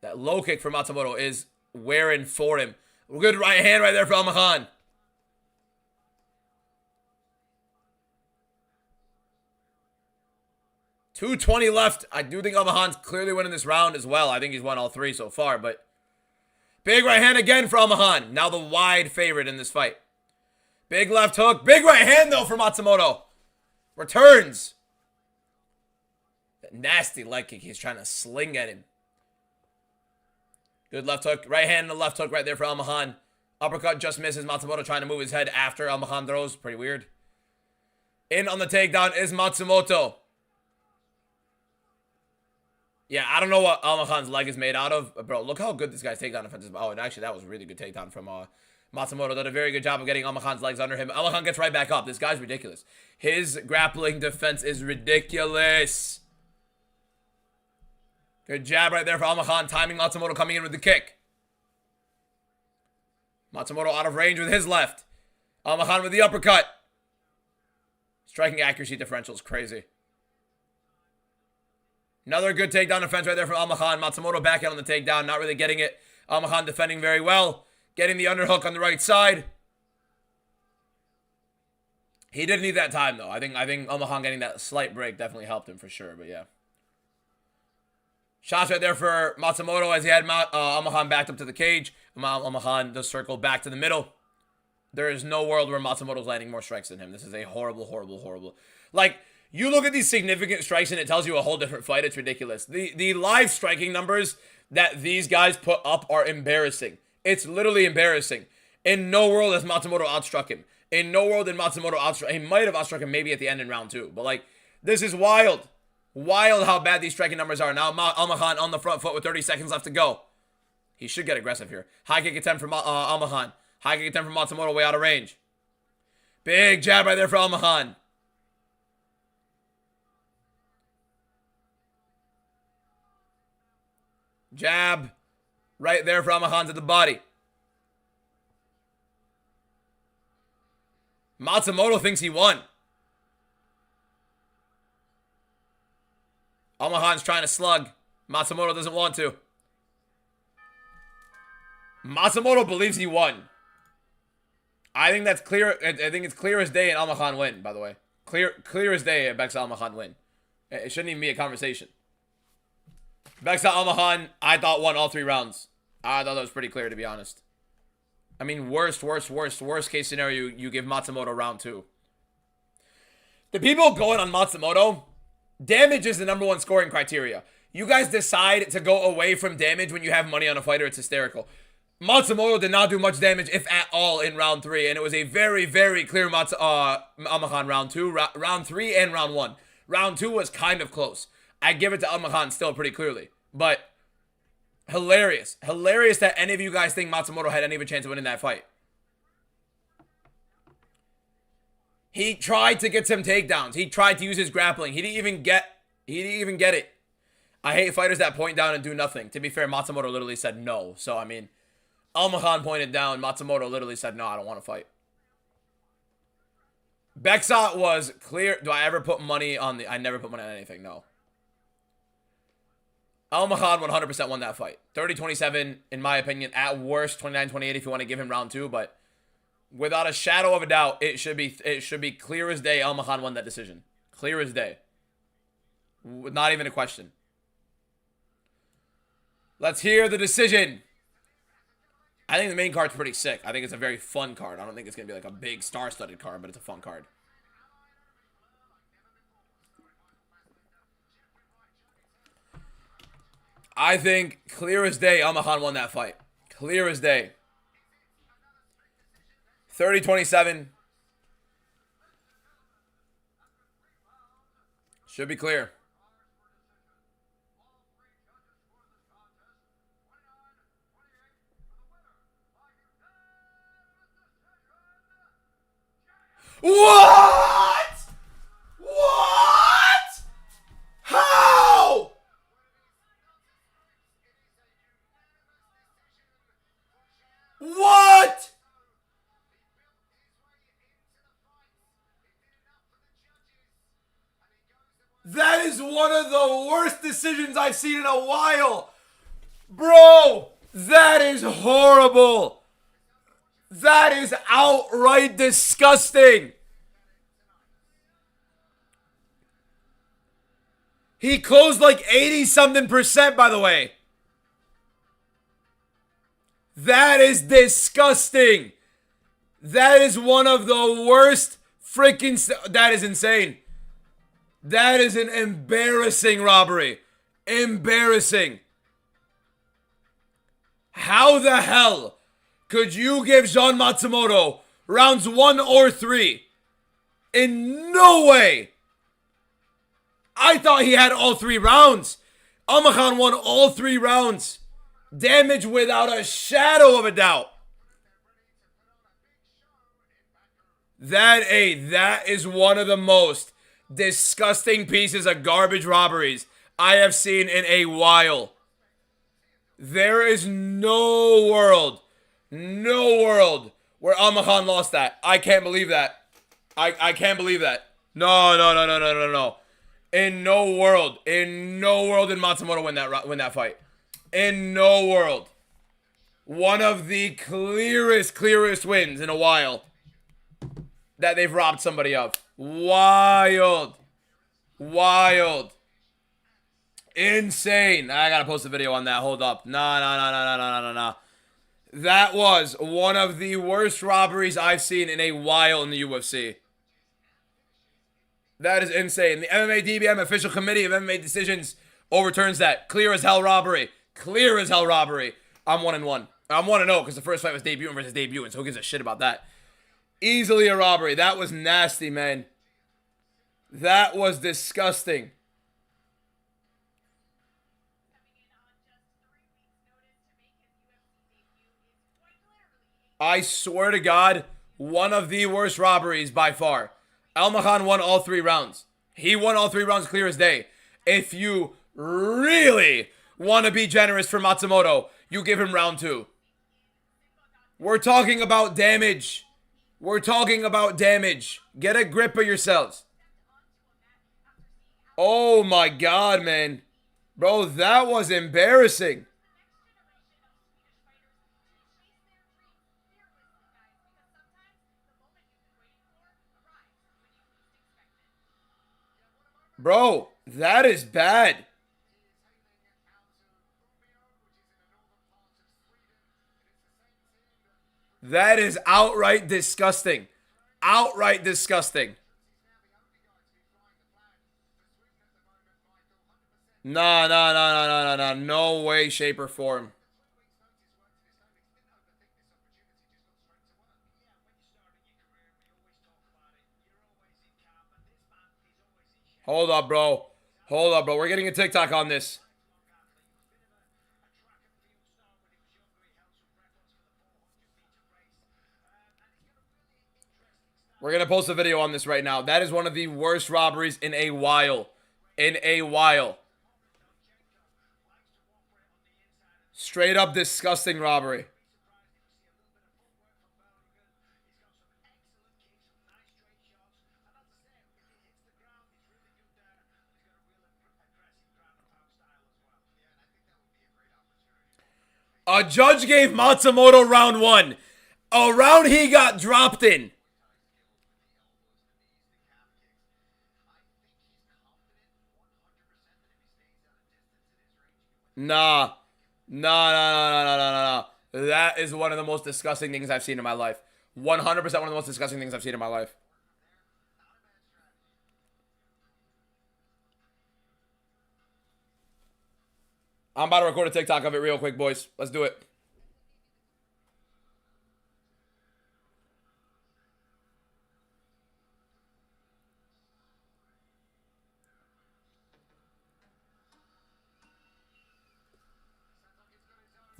That low kick for Matsumoto is wearing for him. Good right hand right there for Almahan. .220 left. I do think Almahan's clearly winning this round as well. I think he's won all 3 so far, but big right hand again for Almahan. Now the wide favorite in this fight. Big left hook. Big right hand, though, for Matsumoto. Returns. That nasty leg kick he's trying to sling at him. Good left hook. Right hand and the left hook right there for Almahan. Uppercut just misses. Matsumoto trying to move his head after Almahan throws. Pretty weird. In on the takedown is Matsumoto. Yeah, I don't know what Almahan's leg is made out of. But bro, look how good this guy's takedown defense is. Oh, and actually, that was a really good takedown from Matsumoto. Did a very good job of getting Almahan's legs under him. Almahan gets right back up. This guy's ridiculous. His grappling defense is ridiculous. Good jab right there for Almahan. Timing Matsumoto coming in with the kick. Matsumoto out of range with his left. Almahan with the uppercut. Striking accuracy differential is crazy. Another good takedown defense right there from Almahan. Matsumoto back in on the takedown. Not really getting it. Almahan defending very well. Getting the underhook on the right side. He did need that time, though. I think Almahan getting that slight break definitely helped him for sure, but yeah. Shots right there for Matsumoto as he had Almahan backed up to the cage. Almahan does circle back to the middle. There is no world where Matsumoto's landing more strikes than him. This is a horrible, horrible, horrible. Like, you look at these significant strikes and it tells you a whole different fight. It's ridiculous. The live striking numbers that these guys put up are embarrassing. It's literally embarrassing. In no world has Matsumoto outstruck him. In no world did Matsumoto outstruck. He might have outstruck him maybe at the end in round 2. But, like, this is wild. Wild how bad these striking numbers are. Now Almahan on the front foot with 30 seconds left to go. He should get aggressive here. High kick attempt from Almahan. High kick attempt from Matsumoto way out of range. Big jab right there for Almahan. Jab right there for Almahan to the body. Matsumoto thinks he won. Almahan's trying to slug. Matsumoto doesn't want to. Matsumoto believes he won. I think that's clear. I think it's clear as day and Almahan win, by the way. Clear as day, Bexa Almahan win. It shouldn't even be a conversation. Bexa Almahan, I thought won all 3 rounds. I thought that was pretty clear, to be honest. I mean, worst case scenario, you give Matsumoto round 2. The people going on Matsumoto, damage is the #1 scoring criteria. You guys decide to go away from damage when you have money on a fighter. It's hysterical. Matsumoto did not do much damage, if at all, in round 3. And it was a very, very clear Almahan round 2, round 3, and round 1. Round 2 was kind of close. I give it to Almahan still pretty clearly. But hilarious. Hilarious that any of you guys think Matsumoto had any of a chance of winning that fight. He tried to get some takedowns. He tried to use his grappling. He didn't even get it. I hate fighters that point down and do nothing. To be fair, Matsumoto literally said no. So, I mean, Almahan pointed down. Matsumoto literally said, no, I don't want to fight. Bexa was clear. Do I ever put money on the... I never put money on anything, no. Almahan 100% won that fight. 30-27, in my opinion. At worst, 29-28 if you want to give him round 2. But without a shadow of a doubt, it should be clear as day Almahan won that decision. Clear as day. Not even a question. Let's hear the decision. I think the main card's pretty sick. I think it's a very fun card. I don't think it's going to be like a big star-studded card, but it's a fun card. I think clear as day, Almahan won that fight. Clear as day. 30-27. Should be clear. What? What? How? What? That is one of the worst decisions I've seen in a while. Bro, that is horrible. That is outright disgusting. He closed like 80-something%, by the way. That is disgusting. That is one of the worst freaking... That is insane. That is an embarrassing robbery. Embarrassing. How the hell could you give Jean Matsumoto rounds 1 or 3? In no way. I thought he had all 3 rounds. Almahan won all 3 rounds. Damage without a shadow of a doubt. That is one of the most disgusting pieces of garbage robberies I have seen in a while. There is no world where Almahan lost that. I can't believe that. I can't believe that. No. In no world did Matsumoto win that fight. In no world. One of the clearest wins in a while that they've robbed somebody of. Wild. Insane. I gotta post a video on that. Hold up. No. That was one of the worst robberies I've seen in a while in the UFC. That is insane. The MMA DBM official committee of MMA decisions overturns that. Clear as hell robbery. Clear as hell robbery. I'm 1-1. I'm 1-0 because the first fight was debuting versus debuting, so who gives a shit about that? Easily a robbery. That was nasty, man. That was disgusting. I swear to God, one of the worst robberies by far. Almakhan won all 3 rounds. He won all 3 rounds clear as day. If you really want to be generous for Matsumoto, you give him round 2. We're talking about damage. We're talking about damage. Get a grip of yourselves. Oh my God, man. Bro, that was embarrassing. Bro, that is bad. That is outright disgusting. Outright disgusting. Nah, nah, nah, nah, nah, nah, nah. No way, shape, or form. Hold up, bro. Hold up, bro. We're getting a TikTok on this. We're going to post a video on this right now. That is one of the worst robberies in a while. In a while. Straight up disgusting robbery. A judge gave Matsumoto round 1. A round he got dropped in. Nah. Nah, nah, nah, nah, nah, nah, nah, nah. That is one of the most disgusting things I've seen in my life. 100% one of the most disgusting things I've seen in my life. I'm about to record a TikTok of it real quick, boys. Let's do it.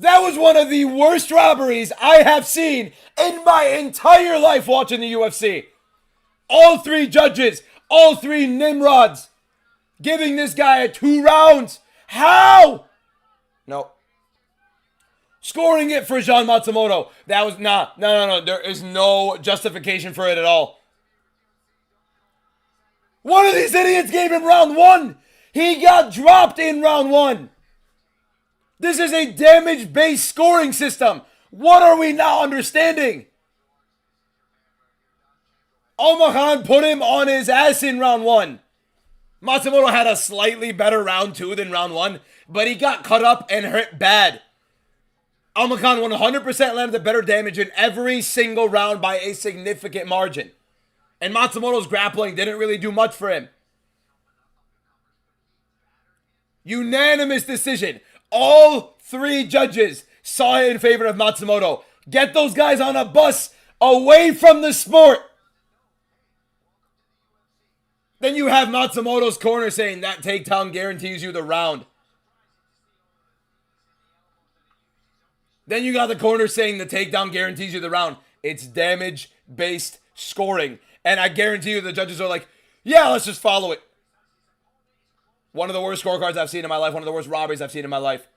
That was one of the worst robberies I have seen in my entire life watching the UFC. All 3 judges, all 3 Nimrods, giving this guy 2 rounds. How? No. Scoring it for Jean Matsumoto. That was nah, no. There is no justification for it at all. One of these idiots gave him round 1. He got dropped in round 1. This is a damage-based scoring system. What are we not understanding? Almakhan put him on his ass in round 1. Matsumoto had a slightly better round 2 than round 1, but he got cut up and hurt bad. Almakhan 100% landed the better damage in every single round by a significant margin. And Matsumoto's grappling didn't really do much for him. Unanimous decision. All 3 judges saw it in favor of Matsumoto. Get those guys on a bus away from the sport. Then you have Matsumoto's corner saying that takedown guarantees you the round. Then you got the corner saying the takedown guarantees you the round. It's damage-based scoring. And I guarantee you the judges are like, yeah, let's just follow it. One of the worst scorecards I've seen in my life. One of the worst robberies I've seen in my life.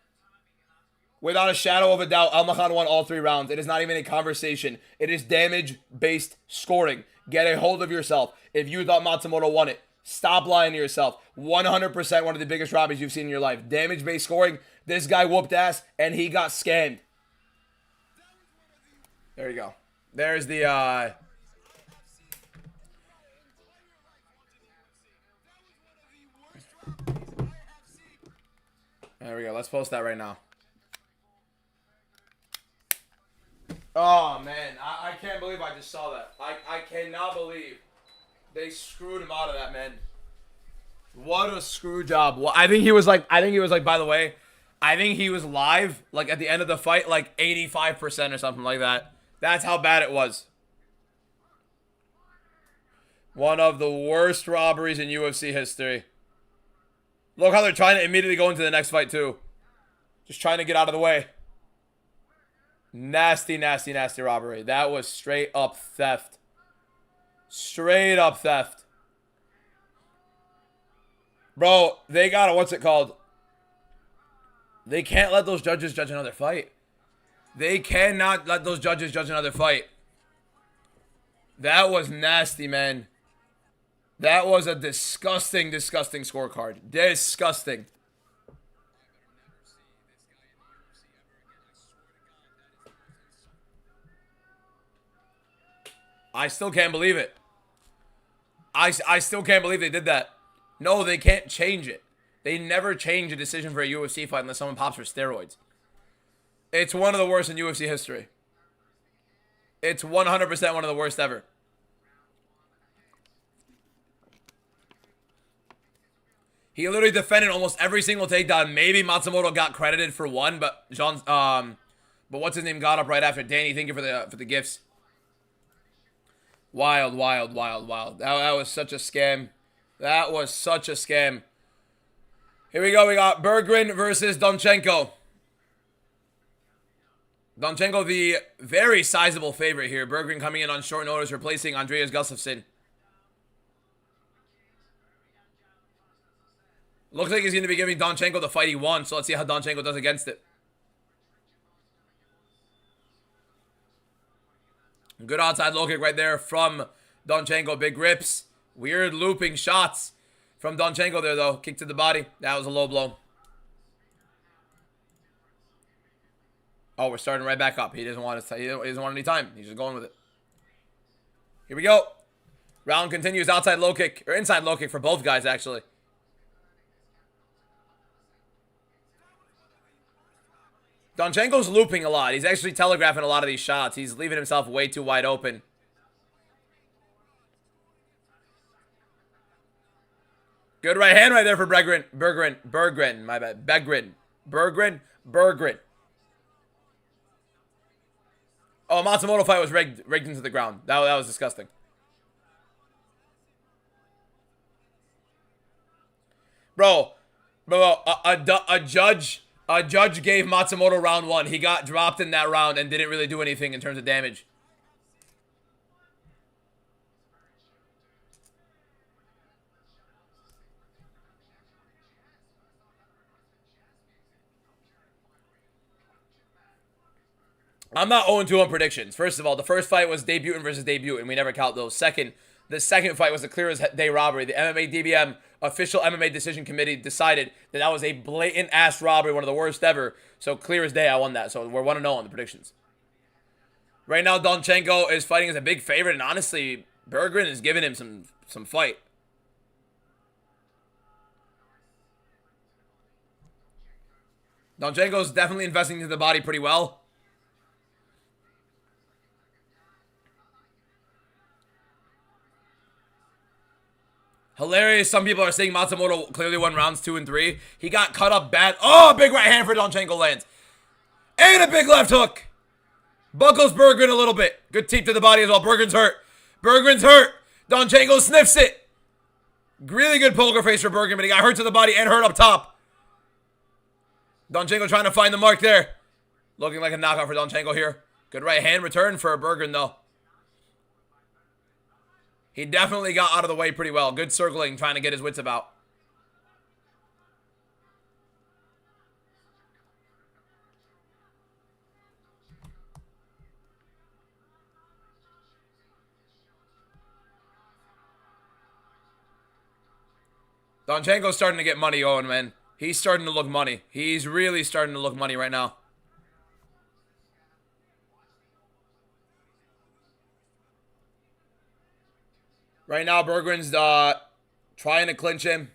Without a shadow of a doubt, Almakhan won all 3 rounds. It is not even a conversation. It is damage-based scoring. Get a hold of yourself. If you thought Matsumoto won it, stop lying to yourself. 100% one of the biggest robberies you've seen in your life. Damage-based scoring. This guy whooped ass, and he got scammed. There you go. There's the, There we go. Let's post that right now. Oh, man. I can't believe I just saw that. I cannot believe they screwed him out of that, man. What a screw job. I think he was like, by the way, I think he was live, like, at the end of the fight, like, 85% or something like that. That's how bad it was. One of the worst robberies in UFC history. Look how they're trying to immediately go into the next fight, too. Just trying to get out of the way. Nasty, nasty, nasty robbery. That was straight up theft. Straight up theft. Bro, they gotta, what's it called? They can't let those judges judge another fight. They cannot let those judges judge another fight. That was nasty, man. That was a disgusting, disgusting scorecard. Disgusting. I still can't believe it. I still can't believe they did that. No, they can't change it. They never change a decision for a UFC fight unless someone pops for steroids. It's one of the worst in UFC history. It's 100% one of the worst ever. He literally defended almost every single takedown. Maybe Matsumoto got credited for one, but but what's his name got up right after. Danny, thank you for the gifts. Wild, wild, wild, wild. That was such a scam. That was such a scam. Here we go. We got Berggren versus Donchenko. Donchenko, the very sizable favorite here. Berggren coming in on short notice, replacing Andreas Gustafsson. Looks like he's going to be giving Donchenko the fight he won, so let's see how Donchenko does against it. Good outside low kick right there from Donchenko. Big rips. Weird looping shots from Donchenko there, though. Kick to the body. That was a low blow. Oh, we're starting right back up. He doesn't want to. He doesn't want any time. He's just going with it. Here we go. Round continues. Outside low kick, or inside low kick for both guys, actually. Donchenko's looping a lot. He's actually telegraphing a lot of these shots. He's leaving himself way too wide open. Good right hand right there for Berggren, my bad. Berggren. Oh, Matsumoto fight was rigged into the ground. That was disgusting. Bro, a judge gave Matsumoto round 1. He got dropped in that round and didn't really do anything in terms of damage. I'm not 0-2 on predictions. First of all, the first fight was debutant versus debutant. We never count those. The second fight was a clear as day robbery. The MMA DBM, official MMA decision committee, decided that was a blatant ass robbery, one of the worst ever. So clear as day, I won that. So we're 1-0 on the predictions. Right now, Donchenko is fighting as a big favorite, and honestly, Berggren is giving him some fight. Donchenko's definitely investing into the body pretty well. Hilarious. Some people are saying Matsumoto clearly won rounds 2 and 3. He got cut up bad. Oh, big right hand for Donchenko lands. And a big left hook. Buckles Berggren a little bit. Good teep to the body as well. Berggren's hurt. Donchenko sniffs it. Really good poker face for Berggren, but he got hurt to the body and hurt up top. Donchenko trying to find the mark there. Looking like a knockout for Donchenko here. Good right hand return for Berggren, though. He definitely got out of the way pretty well. Good circling, trying to get his wits about. Donchenko's starting to get money going, man. He's starting to look money. He's really starting to look money right now. Right now, Berggren's trying to clinch him.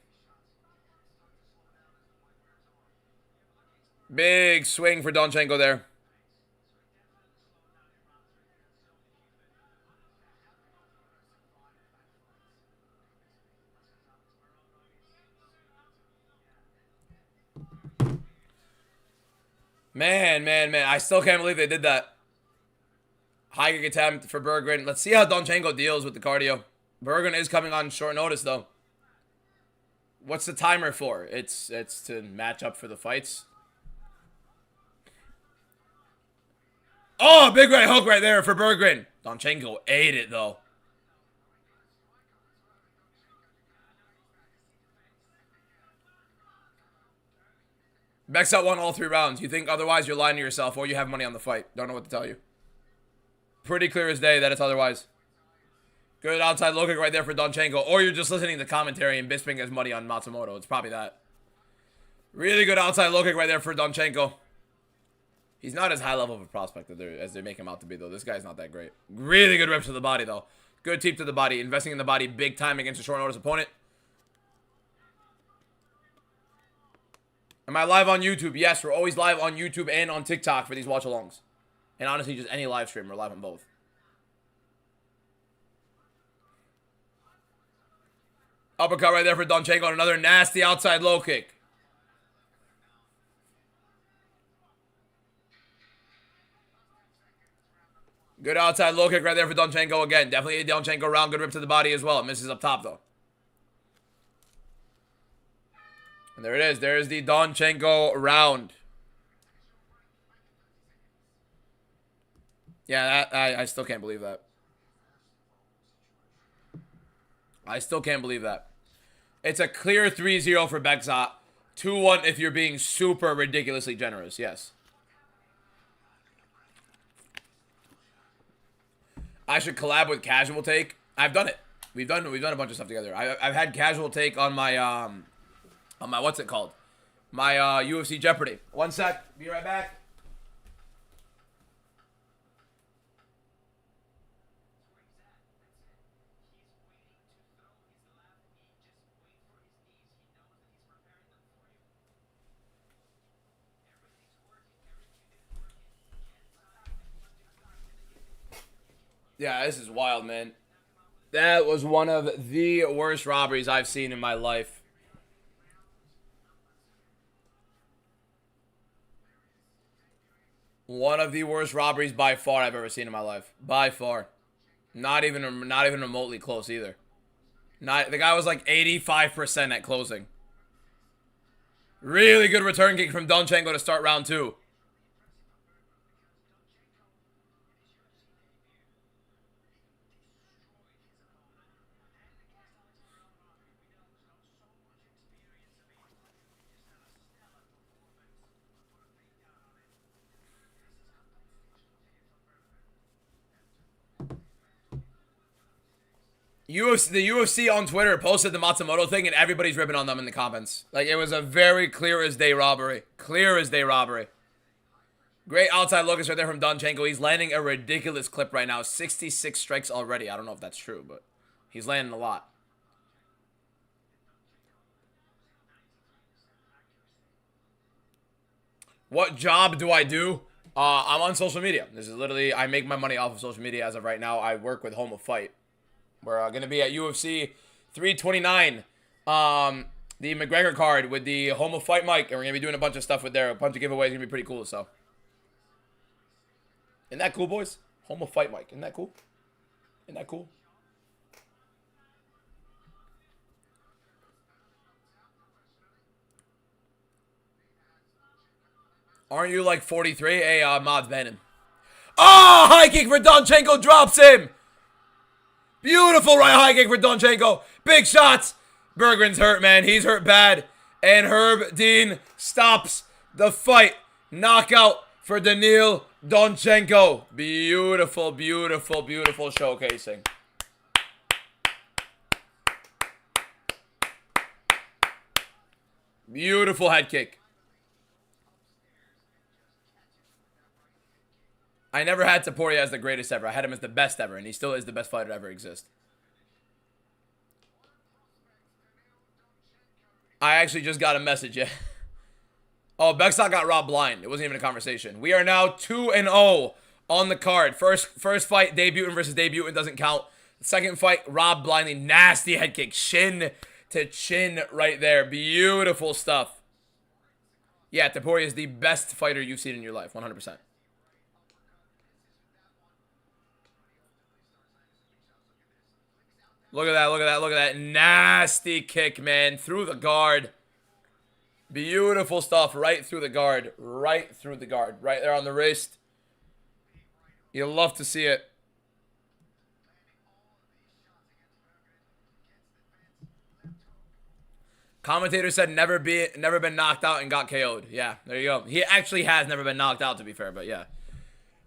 Big swing for Donchenko there. Man. I still can't believe they did that. High kick attempt for Berggren. Let's see how Donchenko deals with the cardio. Berggren is coming on short notice, though. What's the timer for? It's to match up for the fights. Oh, big right hook right there for Berggren. Donchenko ate it, though. Bexat won all 3 rounds. You think otherwise, you're lying to yourself, or you have money on the fight. Don't know what to tell you. Pretty clear as day that it's otherwise. Good outside low kick right there for Donchenko. Or you're just listening to commentary and Bisping has money on Matsumoto. It's probably that. Really good outside low kick right there for Donchenko. He's not as high level of a prospect as they make him out to be, though. This guy's not that great. Really good rips to the body, though. Good teep to the body. Investing in the body big time against a short notice opponent. Am I live on YouTube? Yes, we're always live on YouTube and on TikTok for these watch-alongs. And honestly, just any live stream. We're live on both. Uppercut right there for Donchenko. Another nasty outside low kick. Good outside low kick right there for Donchenko again. Definitely a Donchenko round. Good rip to the body as well. Misses up top, though. And there it is. There's the Donchenko round. Yeah, I still can't believe that. I still can't believe that. It's a clear 3-0 for Bexat. 2-1 if you're being super ridiculously generous. Yes. I should collab with Casual Take. I've done it. We've done a bunch of stuff together. I've had Casual Take on my what's it called? My UFC Jeopardy. One sec. Be right back. Yeah, this is wild, man. That was one of the worst robberies I've seen in my life. One of the worst robberies by far I've ever seen in my life. By far. Not even remotely close either. The guy was like 85% at closing. Really good return kick from Donchenko to start round 2. The UFC on Twitter posted the Matsumoto thing and everybody's ripping on them in the comments. Like, it was a very clear as day robbery. Clear as day robbery. Great outside look right there from Donchenko. He's landing a ridiculous clip right now. 66 strikes already. I don't know if that's true, but he's landing a lot. What job do I do? I'm on social media. This is literally, I make my money off of social media as of right now. I work with Home of Fight. We're going to be at UFC 329, the McGregor card with the Home of Fight mic, and we're going to be doing a bunch of stuff with there. A bunch of giveaways. Going to be pretty cool, so. Isn't that cool, boys? Home of Fight mic. Isn't that cool? Isn't that cool? Aren't you like 43? Hey, Mods Bannon. Oh, high kick for Donchenko. Drops him. Beautiful right high kick for Donchenko. Big shots. Berggren's hurt, man. He's hurt bad. And Herb Dean stops the fight. Knockout for Daniil Donchenko. Beautiful, beautiful, beautiful showcasing. Beautiful head kick. I never had Taporia as the greatest ever. I had him as the best ever, and he still is the best fighter to ever exist. I actually just got a message. Yeah. Oh, Bexat got robbed blind. It wasn't even a conversation. We are now 2-0 on the card. First fight, debutant versus debutant doesn't count. Second fight, robbed blindly. Nasty head kick. Chin to chin right there. Beautiful stuff. Yeah, Taporia is the best fighter you've seen in your life. 100%. Look at that, look at that, look at that. Nasty kick, man. Through the guard. Beautiful stuff. Right through the guard. Right through the guard. Right there on the wrist. You'll love to see it. Commentator said never been knocked out and got KO'd. Yeah, there you go. He actually has never been knocked out, to be fair, but yeah.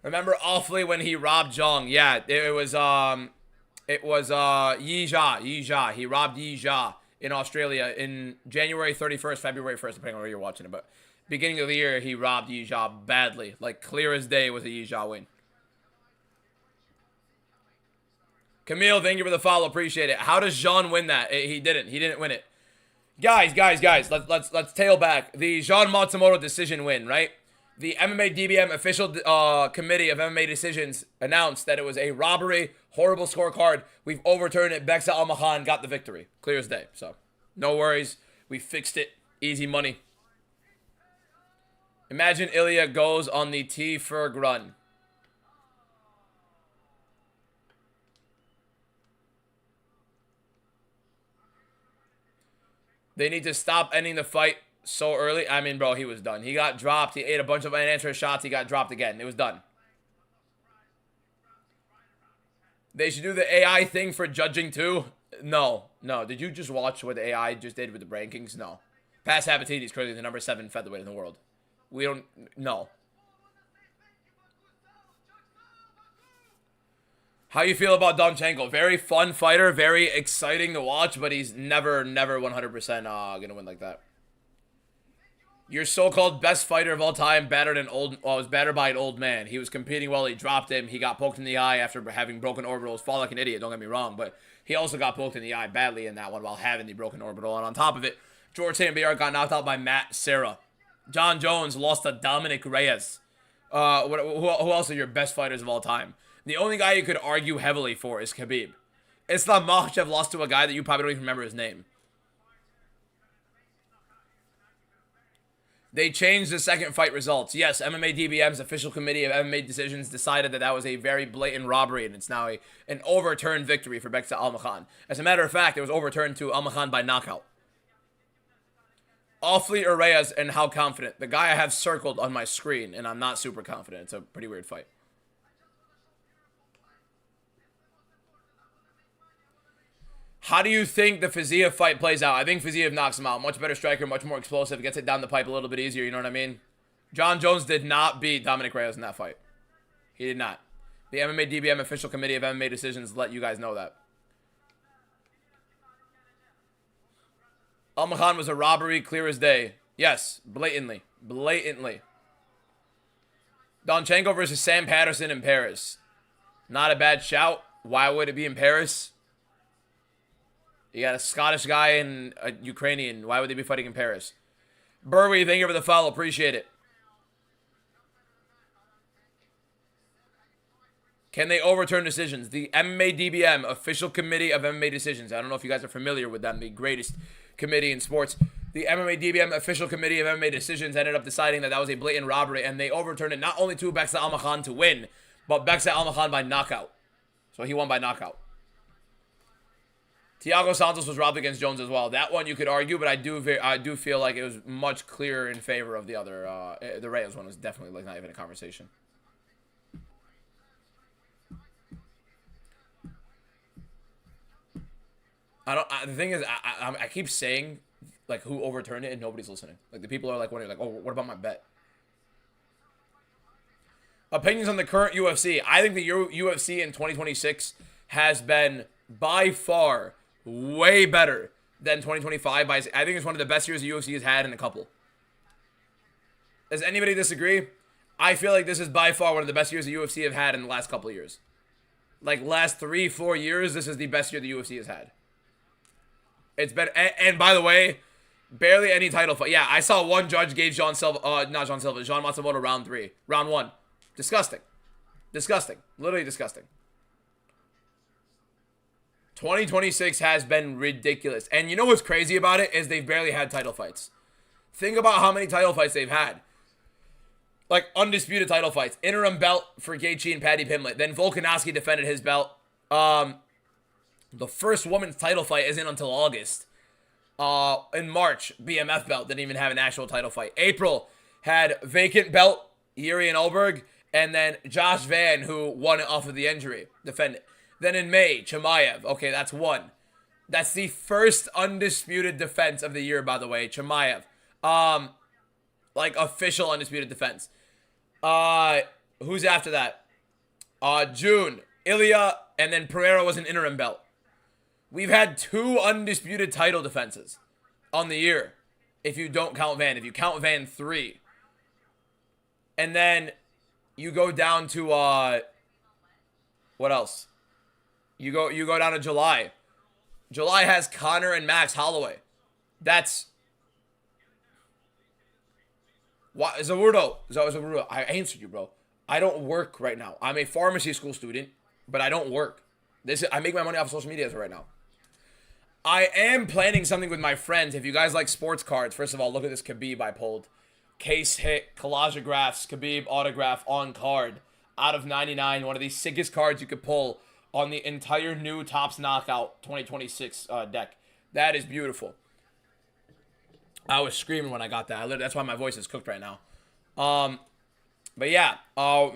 Remember awfully when he robbed Zhang? Yeah, it was Yi Jia. He robbed Yi Jia in Australia in January 31st, February 1st, depending on where you're watching it. But beginning of the year, he robbed Yi Jia badly. Like, clear as day was a Yi Jia win. Camille, thank you for the follow. Appreciate it. How does Jean win that? He didn't. He didn't win it. Guys. Let's tail back. The Jean Matsumoto decision win, right? The MMA DBM official committee of MMA decisions announced that it was a robbery, horrible scorecard. We've overturned it. Beksa Almakhan got the victory. Clear as day. So, no worries. We fixed it. Easy money. Imagine Ilya goes on the T-Ferg run. They need to stop ending the fight so early. I mean, bro, he was done. He got dropped. He ate a bunch of unanswered shots. He got dropped again. It was done. They should do the AI thing for judging too. No. Did you just watch what the AI just did with the rankings? No. Pat Sabatini is currently the number 7 featherweight in the world. We don't. No. How you feel about Donchenko? Very fun fighter, very exciting to watch, but he's never 100% gonna win like that. Your so-called best fighter of all time was battered by an old man. He was competing well, he dropped him, he got poked in the eye after having broken orbitals, fall like an idiot, don't get me wrong, but he also got poked in the eye badly in that one while having the broken orbital, and on top of it, George St. Pierre got knocked out by Matt Serra. John Jones lost to Dominic Reyes. Who else are your best fighters of all time? The only guy you could argue heavily for is Khabib. Islam Makhachev lost to a guy that you probably don't even remember his name. They changed the second fight results. Yes, MMA DBM's official committee of MMA decisions decided that that was a very blatant robbery, and it's now an overturned victory for Beksa Almakhan. As a matter of fact, it was overturned to Almakhan by knockout. Awfully Reyes and how confident. The guy I have circled on my screen, and I'm not super confident. It's a pretty weird fight. How do you think the Fiziev fight plays out? I think Fiziev knocks him out. Much better striker, much more explosive. Gets it down the pipe a little bit easier, you know what I mean? John Jones did not beat Dominic Reyes in that fight. He did not. The MMA DBM official committee of MMA decisions let you guys know that. Almakhan was a robbery, clear as day. Yes, blatantly. Donchenko versus Sam Patterson in Paris. Not a bad shout. Why would it be in Paris? You got a Scottish guy and a Ukrainian. Why would they be fighting in Paris? Burwee, thank you for the follow. Appreciate it. Can they overturn decisions? The MMA DBM, official committee of MMA decisions. I don't know if you guys are familiar with them. The greatest committee in sports. The MMA DBM, official committee of MMA decisions, ended up deciding that that was a blatant robbery, and they overturned it not only to Beksa Almakhan to win, but Beksa Almakhan by knockout. So he won by knockout. Thiago Santos was robbed against Jones as well. That one you could argue, but I do feel like it was much clearer in favor of the other. The Reyes one was definitely like not even a conversation. The thing is, I keep saying like who overturned it and nobody's listening. Like the people are like wondering, like, oh, what about my bet? Opinions on the current UFC. I think the UFC in 2026 has been by far way better than 2025. I think it's one of the best years the UFC has had in a couple. Does anybody disagree? I feel like this is by far one of the best years the UFC have had in the last couple of years. Like last 3-4 years, this is the best year the UFC has had. It's been, and by the way, barely any title fight. Yeah, I saw one judge gave Jean Matsumoto round 1. Disgusting. Literally disgusting. 2026 has been ridiculous. And you know what's crazy about it is they've barely had title fights. Think about how many title fights they've had. Like undisputed title fights. Interim belt for Gaethje and Paddy Pimblett. Then Volkanovski defended his belt. The first women's title fight isn't until August. In March, BMF belt didn't even have an actual title fight. April had vacant belt, Yuri and Olberg. And then Josh Van, who won it off of the injury, defended. Then in May, Chimaev. Okay, that's one. That's the first undisputed defense of the year, by the way. Chimaev. Like official undisputed defense. Who's after that? June. Ilya, and then Pereira was an interim belt. We've had 2 undisputed title defenses on the year. If you don't count Van. If you count Van, 3. And then you go down to what else? You go down to July. July has Connor and Max Holloway. That's what Zarudo. I answered you, bro. I don't work right now. I'm a pharmacy school student, but I don't work. I make my money off social media right now. I am planning something with my friends. If you guys like sports cards, first of all, look at this Khabib I pulled. Case hit, collagographs, Khabib autograph on card. Out of 99, one of the sickest cards you could pull on the entire new Topps Knockout 2026 deck. That is beautiful. I was screaming when I got that. That's why my voice is cooked right now. But yeah,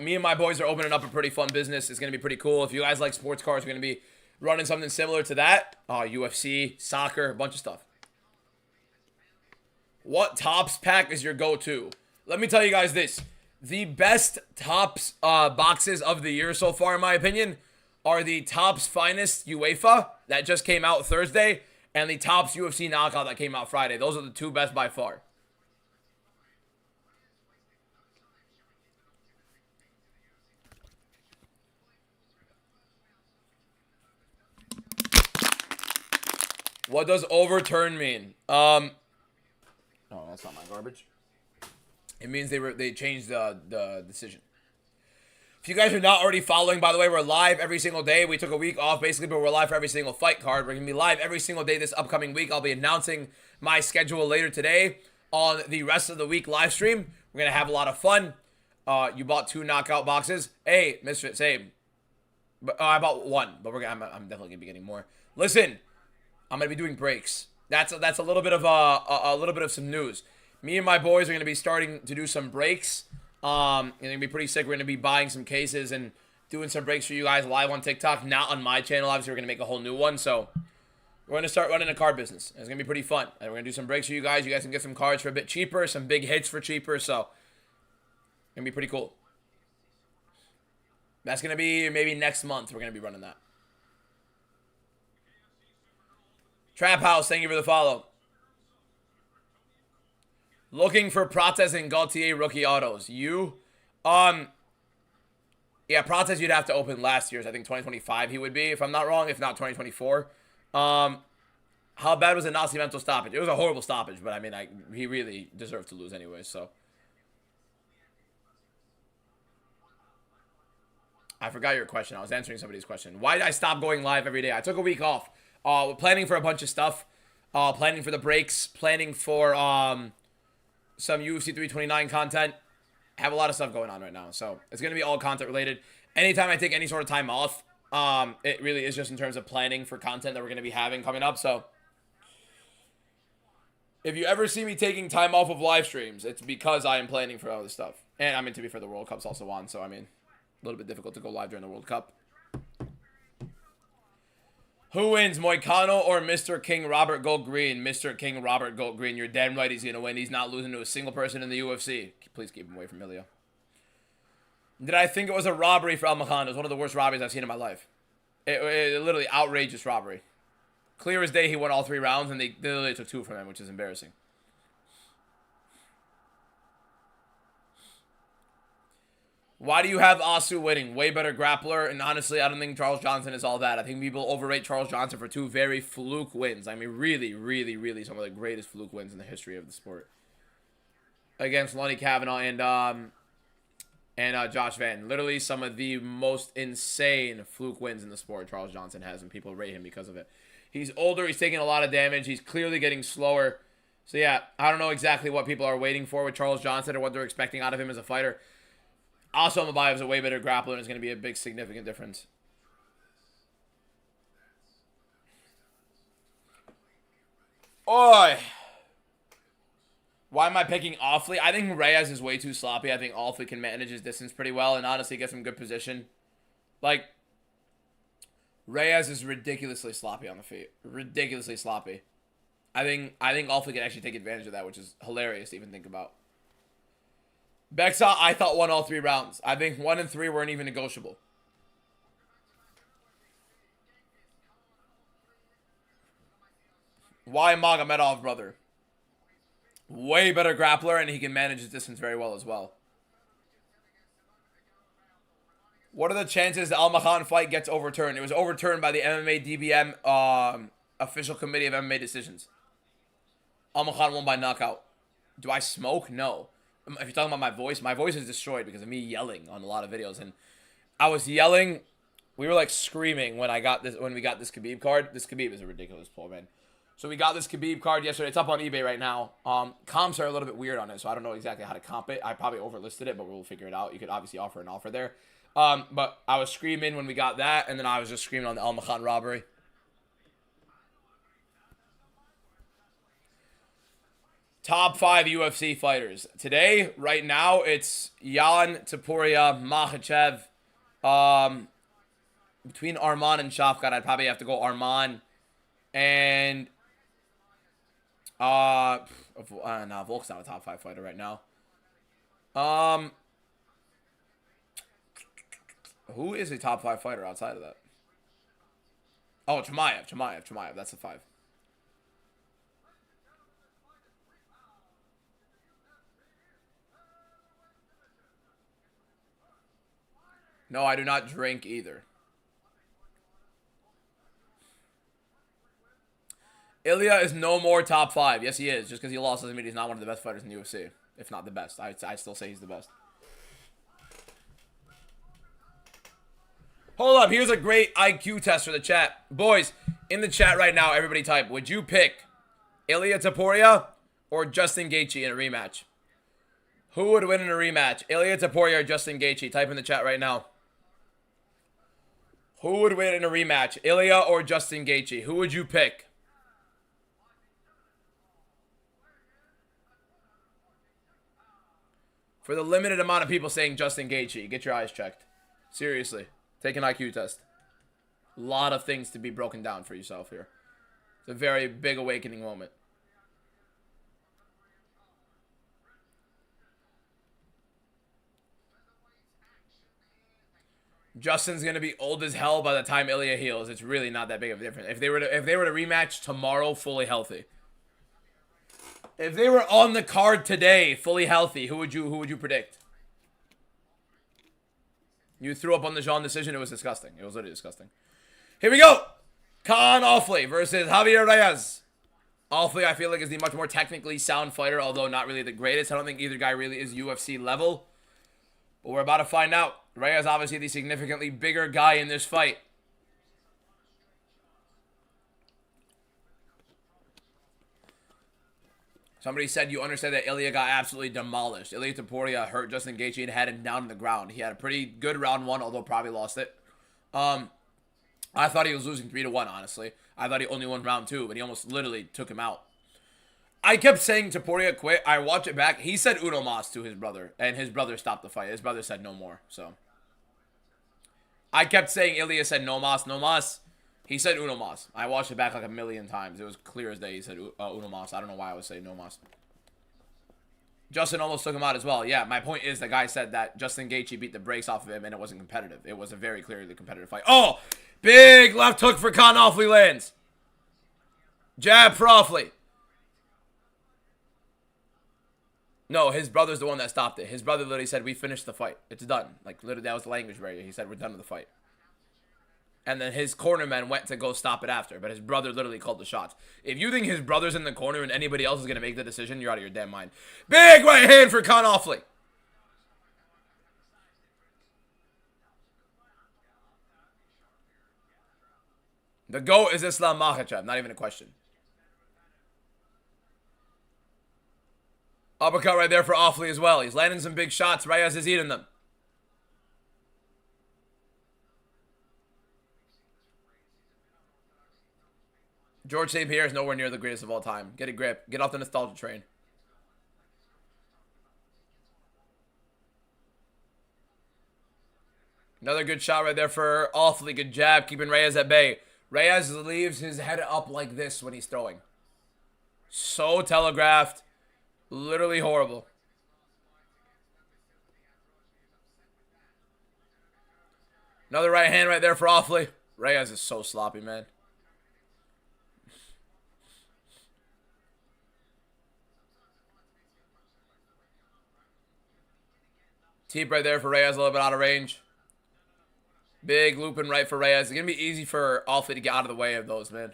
me and my boys are opening up a pretty fun business. It's going to be pretty cool. If you guys like sports cards, we're going to be running something similar to that. UFC, soccer, a bunch of stuff. What Topps pack is your go-to? Let me tell you guys this. The best Topps boxes of the year so far, in my opinion, are the Topps Finest UEFA that just came out Thursday and the Topps UFC Knockout that came out Friday. Those are the 2 best by far. What does overturn mean? Oh, that's not my garbage. It means they changed the decision. If you guys are not already following, by the way, we're live every single day. We took a week off, basically, but we're live for every single fight card. We're going to be live every single day this upcoming week. I'll be announcing my schedule later today on the rest of the week live stream. We're going to have a lot of fun. You bought 2 knockout boxes. Hey, Misfit, same. But I bought 1, but I'm definitely going to be getting more. Listen, I'm going to be doing breaks. That's a little bit of a little bit of some news. Me and my boys are going to be starting to do some breaks. It's going to be pretty sick. We're going to be buying some cases and doing some breaks for you guys live on TikTok. Not on my channel. Obviously, we're going to make a whole new one. So we're going to start running a card business. It's going to be pretty fun. And we're going to do some breaks for you guys. You guys can get some cards for a bit cheaper. Some big hits for cheaper. So it's going to be pretty cool. That's going to be maybe next month. We're going to be running that. Trap House, thank you for the follow. Looking for Prates and Gaultier rookie autos. Yeah, Prates you'd have to open last year's. I think 2025 he would be, if I'm not wrong. If not, 2024. How bad was the Nascimento stoppage? It was a horrible stoppage, but I mean, he really deserved to lose anyway, so. I forgot your question. I was answering somebody's question. Why did I stop going live every day? I took a week off. Planning for a bunch of stuff. Planning for the breaks. Planning for some UFC 329 content. Have a lot of stuff going on right now. So it's going to be all content related. Anytime I take any sort of time off, it really is just in terms of planning for content that we're going to be having coming up. So if you ever see me taking time off of live streams, it's because I am planning for all this stuff. And I mean, to be fair, the World Cup's also on. So, I mean, a little bit difficult to go live during the World Cup. Who wins, Moicano or Mr. King Robert Gold Green? Mr. King Robert Gold Green. You're damn right he's going to win. He's not losing to a single person in the UFC. Please keep him away from Ilya. Did I think it was a robbery for Al-Makhan? It was one of the worst robberies I've seen in my life. It literally outrageous robbery. Clear as day, he won all 3 rounds, and they literally took 2 from him, which is embarrassing. Why do you have Asu winning? Way better grappler, and honestly, I don't think Charles Johnson is all that. I think people overrate Charles Johnson for 2 very fluke wins. I mean, really, really, really some of the greatest fluke wins in the history of the sport. Against Lonnie Kavanaugh and Josh Van. Literally some of the most insane fluke wins in the sport Charles Johnson has, and people rate him because of it. He's older. He's taking a lot of damage. He's clearly getting slower. So, yeah, I don't know exactly what people are waiting for with Charles Johnson or what they're expecting out of him as a fighter. Also, Mabayev is a way better grappler, and it's going to be a big, significant difference. Oi! Why am I picking Awfully? I think Reyes is way too sloppy. I think Awfully can manage his distance pretty well and honestly get some good position. Like, Reyes is ridiculously sloppy on the feet. Ridiculously sloppy. I think Awfully can actually take advantage of that, which is hilarious to even think about. Bexa, I thought won all 3 rounds. I think 1 and 3 weren't even negotiable. Why Magomedov, brother? Way better grappler, and he can manage his distance very well as well. What are the chances the Al-Makhan fight gets overturned? It was overturned by the MMA DBM official committee of MMA decisions. Al-Makhan won by knockout. Do I smoke? No. If you're talking about my voice is destroyed because of me yelling on a lot of videos. And I was yelling. We were like screaming when we got this Khabib card. This Khabib is a ridiculous pull, man. So we got this Khabib card yesterday. It's up on eBay right now. Comps are a little bit weird on it, so I don't know exactly how to comp it. I probably overlisted it, but we'll figure it out. You could obviously offer an offer there. But I was screaming when we got that, and then I was just screaming on the Al-Makhan robbery. Top 5 UFC fighters. Today, right now, it's Yan, Topuria, Makhachev. Between Arman and Shafkat, I'd probably have to go Arman. And no, Volk's not a top 5 fighter right now. Who is a top 5 fighter outside of that? Oh, Chimaev. That's a 5. No, I do not drink either. Ilya is no more top 5. Yes, he is. Just because he lost doesn't mean he's not one of the best fighters in the UFC. If not the best. I still say he's the best. Hold up. Here's a great IQ test for the chat. Boys, in the chat right now, everybody type, would you pick Ilya Topuria or Justin Gaethje in a rematch? Who would win in a rematch? Ilya Topuria or Justin Gaethje? Type in the chat right now. Who would win in a rematch? Ilya or Justin Gaethje? Who would you pick? For the limited amount of people saying Justin Gaethje, get your eyes checked. Seriously. Take an IQ test. A lot of things to be broken down for yourself here. It's a very big awakening moment. Justin's gonna be old as hell by the time Ilya heals. It's really not that big of a difference. If they were to rematch tomorrow, fully healthy. If they were on the card today, fully healthy, who would you predict? You threw up on the Jean decision. It was disgusting. It was literally disgusting. Here we go. Khan Offley versus Javier Reyes. Offley, I feel like, is the much more technically sound fighter, although not really the greatest. I don't think either guy really is UFC level. But we're about to find out. Reyes obviously the significantly bigger guy in this fight. Somebody said you understand that Ilya got absolutely demolished. Ilya Topuria hurt Justin Gaethje and had him down on the ground. He had a pretty good round 1, although probably lost it. I thought he was losing 3-1, honestly. I thought he only won round 2, but he almost literally took him out. I kept saying Topuria quit. I watched it back. He said Uno Mas to his brother, and his brother stopped the fight. His brother said no more, so. I kept saying Ilya said no mas, no mas. He said Uno Mas. I watched it back like a million times. It was clear as day he said Uno Mas. I don't know why I was saying no mas. Justin almost took him out as well. Yeah, my point is the guy said that Justin Gaethje beat the brakes off of him and it wasn't competitive. It was a very clearly competitive fight. Oh! Big left hook for Khan Offley lands. Jab for Offley. No, his brother's the one that stopped it. His brother literally said, we finished the fight. It's done. Like, literally, that was the language barrier. He said, we're done with the fight. And then his cornerman went to go stop it after. But his brother literally called the shots. If you think his brother's in the corner and anybody else is going to make the decision, you're out of your damn mind. Big right hand for Khan Offley. The GOAT is Islam Makhachev. Not even a question. Uppercut right there for Offley as well. He's landing some big shots. Reyes is eating them. George St. Pierre is nowhere near the greatest of all time. Get a grip. Get off the nostalgia train. Another good shot right there for awfully good jab, keeping Reyes at bay. Reyes leaves his head up like this when he's throwing. So telegraphed. Literally horrible. Another right hand right there for awfully. Reyes is so sloppy, man. Teep right there for Reyes, a little bit out of range. Big looping right for Reyes. It's going to be easy for Awfully to get out of the way of those, man.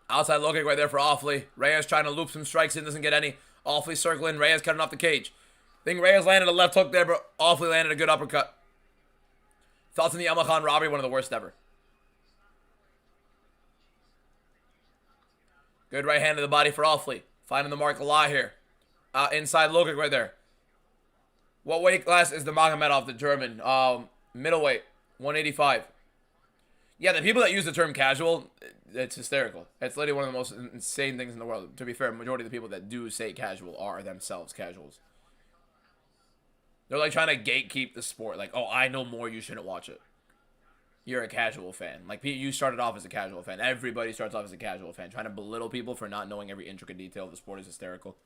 Outside low kick right there for Awfully. Reyes trying to loop some strikes in, doesn't get any. Awfully circling. Reyes cutting off the cage. I think Reyes landed a left hook there, but Awfully landed a good uppercut. Thoughts on the Emma Khan robbery? One of the worst ever. Good right hand to the body for Awfully. Finding the mark a lot here. Inside low kick right there. What weight class is the Magomedov, the German? Middleweight, 185. Yeah, the people that use the term casual, it's hysterical. It's literally one of the most insane things in the world. To be fair, the majority of the people that do say casual are themselves casuals. They're like trying to gatekeep the sport. Like, oh, I know more, you shouldn't watch it. You're a casual fan. Like, you started off as a casual fan. Everybody starts off as a casual fan. Trying to belittle people for not knowing every intricate detail of the sport is hysterical.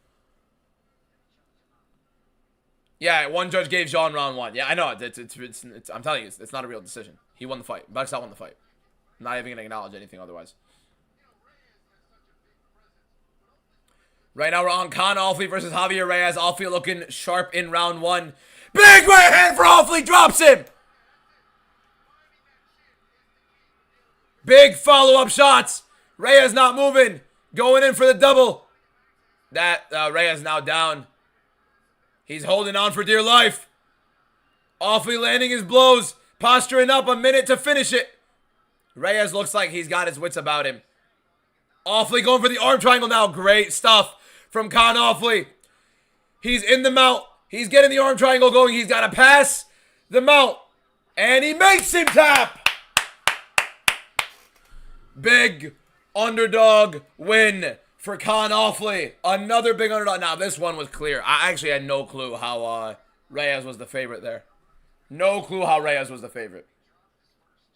Yeah, one judge gave Jean round one. Yeah, I know. It's I'm telling you, it's not a real decision. He won the fight. Buckshot won the fight. I'm not even going to acknowledge anything otherwise. Right now we're on Khan Awfully versus Javier Reyes. Awfully looking sharp in round one. Big right hand for Awfully. Drops him. Big follow-up shots. Reyes not moving. Going in for the double. That Reyes now down. He's holding on for dear life. Awfully landing his blows. Posturing up, a minute to finish it. Reyes looks like he's got his wits about him. Awfully going for the arm triangle now. Great stuff from Khan Awfully. He's in the mount. He's getting the arm triangle going. He's got to pass the mount. And he makes him tap. Big underdog win for Khan Awfully. Another big underdog. Now, this one was clear. I actually had no clue how Reyes was the favorite there. No clue how Reyes was the favorite.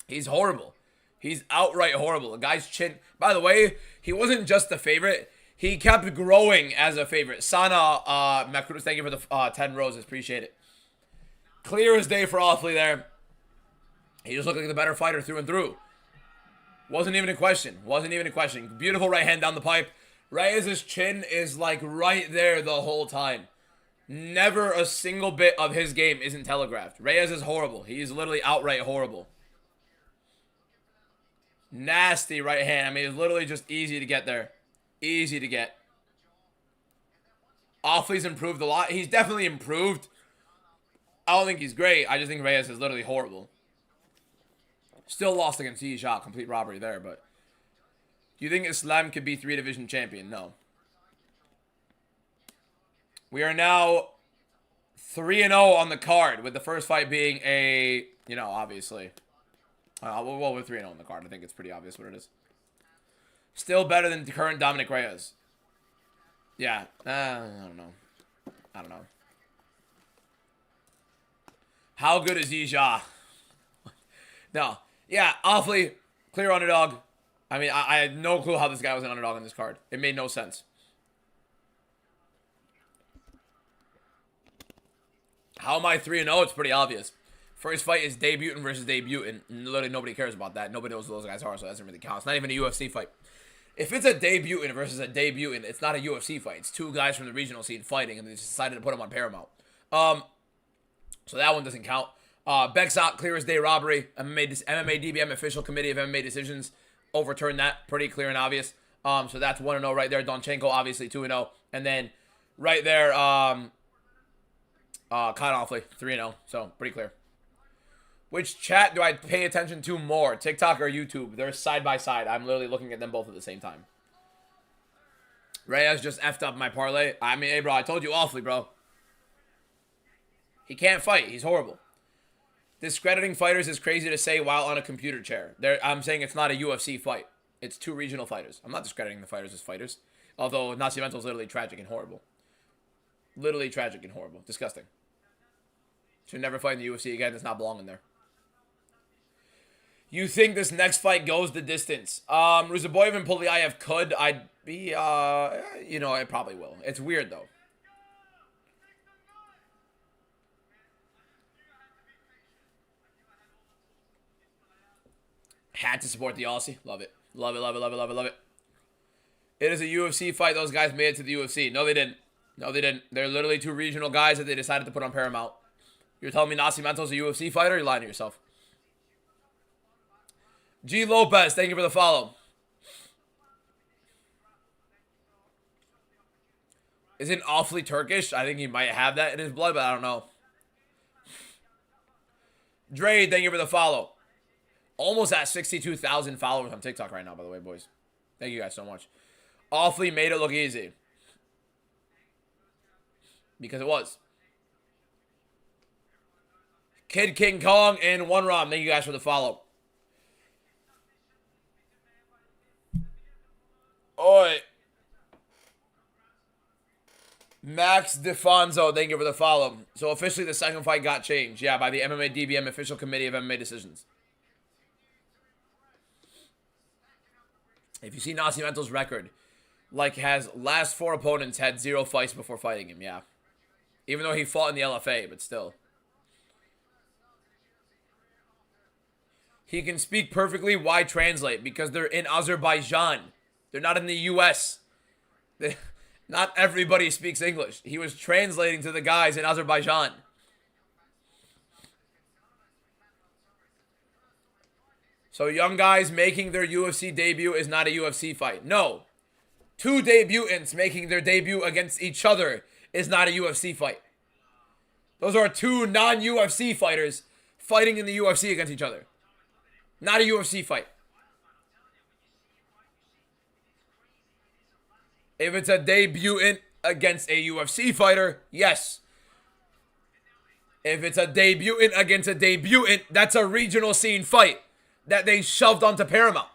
He's horrible. He's outright horrible. The guy's chin... By the way, he wasn't just the favorite. He kept growing as a favorite. Sana Makruz, thank you for the 10 roses. Appreciate it. Clear as day for Awfully there. He just looked like the better fighter through and through. Wasn't even a question. Wasn't even a question. Beautiful right hand down the pipe. Reyes' chin is like right there the whole time. Never a single bit of his game isn't telegraphed. Reyes is horrible. He's literally outright horrible. Nasty right hand. I mean, it's literally just easy to get there. Easy to get. Awfully's improved a lot. He's definitely improved. I don't think he's great. I just think Reyes is literally horrible. Still lost against Yijia. Complete robbery there, but... Do you think Islam could be 3-division champion? No. We are now 3-0 on the card, with the first fight being a... You know, obviously. Well, we're 3-0 on the card. I think it's pretty obvious what it is. Still better than the current Dominic Reyes. Yeah. I don't know. I don't know. How good is Yijia? No. Yeah, Awfully clear underdog. I mean, I had no clue how this guy was an underdog on this card. It made no sense. How am I 3-0? It's pretty obvious. First fight is debutant versus debutant. Literally nobody cares about that. Nobody knows who those guys are, so that doesn't really count. It's not even a UFC fight. If it's a debutant versus a debutant, it's not a UFC fight. It's two guys from the regional scene fighting, and they just decided to put them on Paramount. So that one doesn't count. Bexot, clear as day robbery. MMA DBM official committee of MMA decisions overturned that. Pretty clear and obvious. So that's 1-0 right there. Donchenko, obviously 2-0. And then right there, Khan Awfully, 3-0. So pretty clear. Which chat do I pay attention to more? TikTok or YouTube? They're side by side. I'm literally looking at them both at the same time. Reyes just effed up my parlay. I mean, hey, bro, I told you Awfully, bro. He can't fight. He's horrible. Discrediting fighters is crazy to say while on a computer chair. I'm saying it's not a UFC fight. It's two regional fighters. I'm not discrediting the fighters as fighters. Although Nascimento is literally tragic and horrible. Literally tragic and horrible. Disgusting. Should never fight in the UFC again. Does not belong in there. You think this next fight goes the distance? Ruzaboyev and Puliayev could. I'd be, it probably will. It's weird, though. Had to support the Aussie. Love it. Love it, love it, love it, love it, love it. It is a UFC fight. Those guys made it to the UFC. No, they didn't. No, they didn't. They're literally two regional guys that they decided to put on Paramount. You're telling me Nascimento's a UFC fighter? You're lying to yourself. G. Lopez, thank you for the follow. Isn't awfully Turkish? I think he might have that in his blood, but I don't know. Dre, thank you for the follow. Almost at 62,000 followers on TikTok right now, by the way, boys. Thank you guys so much. Awfully made it look easy. Because it was. Kid King Kong and One Rom, thank you guys for the follow. Oi. Max DeFonso, thank you for the follow. So officially the second fight got changed. Yeah, by the MMA DBM official committee of MMA decisions. If you see Nascimento's record, like has last 4 opponents had 0 fights before fighting him, yeah. Even though he fought in the LFA, but still. He can speak perfectly. Why translate? Because they're in Azerbaijan. They're not in the US. Not everybody speaks English. He was translating to the guys in Azerbaijan. So young guys making their UFC debut is not a UFC fight. No. 2 debutants making their debut against each other is not a UFC fight. Those are 2 non-UFC fighters fighting in the UFC against each other. Not a UFC fight. If it's a debutant against a UFC fighter, yes. If it's a debutant against a debutant, that's a regional scene fight that they shoved onto Paramount.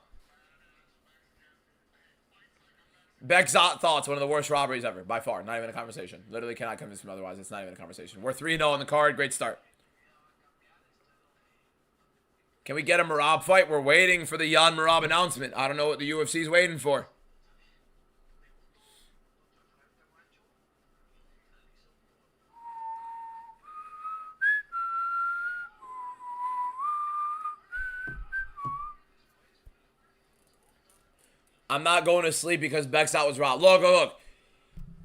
Bexot thoughts, one of the worst robberies ever, by far. Not even a conversation. Literally cannot convince me otherwise. It's not even a conversation. We're 3-0 on the card. Great start. Can we get a Merab fight? We're waiting for the Jan Merab announcement. I don't know what the UFC's waiting for. I'm not going to sleep because Bexot was robbed. Look.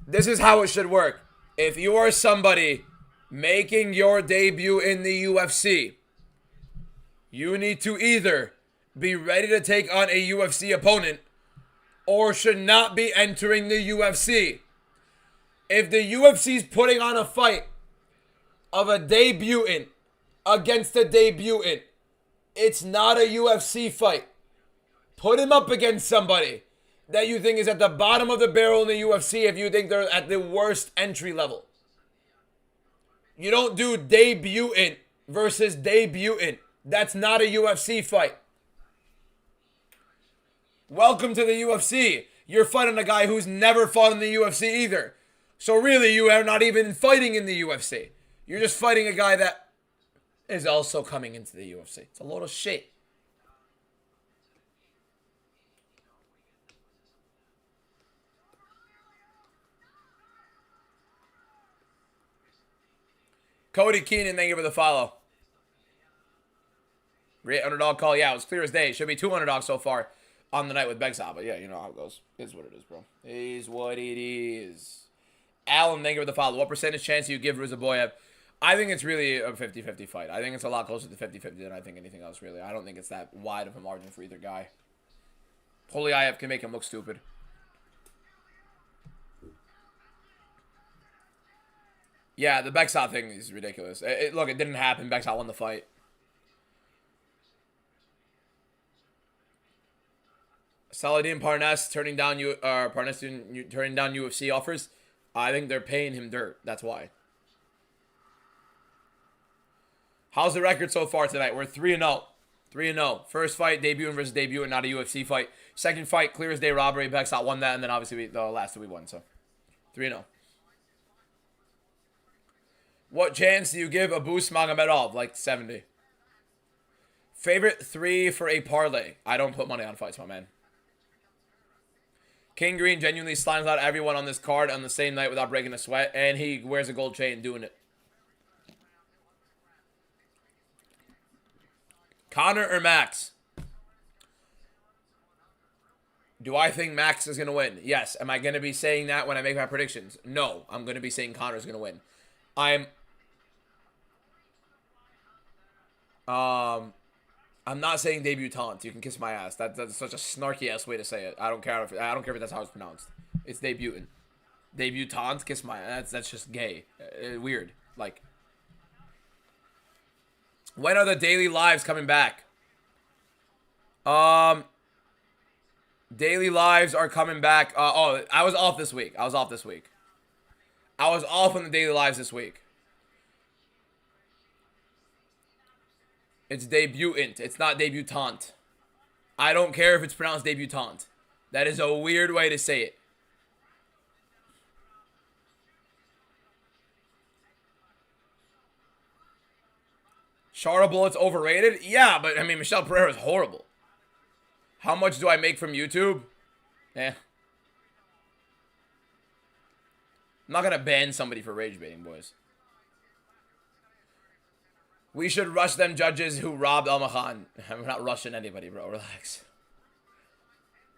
This is how it should work. If you are somebody making your debut in the UFC, you need to either be ready to take on a UFC opponent or should not be entering the UFC. If the UFC's putting on a fight of a debutant against a debutant, it's not a UFC fight. Put him up against somebody that you think is at the bottom of the barrel in the UFC if you think they're at the worst entry level. You don't do debutant versus debutant. That's not a UFC fight. Welcome to the UFC. You're fighting a guy who's never fought in the UFC either. So really, you are not even fighting in the UFC. You're just fighting a guy that is also coming into the UFC. It's a load of shit. Cody Keenan, thank you for the follow. Great underdog call. Yeah, it was clear as day. Should be 2 underdogs so far on the night with Begsaw. But yeah, you know how it goes. It is what it is, bro. It is what it is. Alan, thank you for the follow. What percentage chance do you give Ruzaboyev? I think it's really a 50-50 fight. I think it's a lot closer to 50-50 than I think anything else, really. I don't think it's that wide of a margin for either guy. Puliayev can make him look stupid. Yeah, the Begsaw thing is ridiculous. Look, it didn't happen. Begsaw won the fight. Saladin Parnasse turning down turning down UFC offers. I think they're paying him dirt. That's why. How's the record so far tonight? We're 3-0. 3-0. First fight, debuting versus debutant, not a UFC fight. Second fight, clear as day robbery. Begsaw won that, and then obviously the last two we won. So 3-0. What chance do you give Abu Smagomedov? Like 70. Favorite 3 for a parlay. I don't put money on fights, my man. King Green genuinely slimes out everyone on this card on the same night without breaking a sweat. And he wears a gold chain doing it. Conor or Max? Do I think Max is going to win? Yes. Am I going to be saying that when I make my predictions? No. I'm going to be saying Conor's going to win. I'm not saying debutante. You can kiss my ass. That's such a snarky ass way to say it. I don't care if that's how it's pronounced. It's debutant. Debutante, kiss my ass. That's just gay. Weird. Like, when are the daily lives coming back? Daily lives are coming back. I was off this week. I was off on the daily lives this week. It's debutant. It's not debutante. I don't care if it's pronounced debutante. That is a weird way to say it. Chara Bullet's overrated? Yeah, but I mean, Michelle Pereira is horrible. How much do I make from YouTube? I'm not going to ban somebody for rage baiting, boys. We should rush them judges who robbed Almahan. We're not rushing anybody, bro. Relax.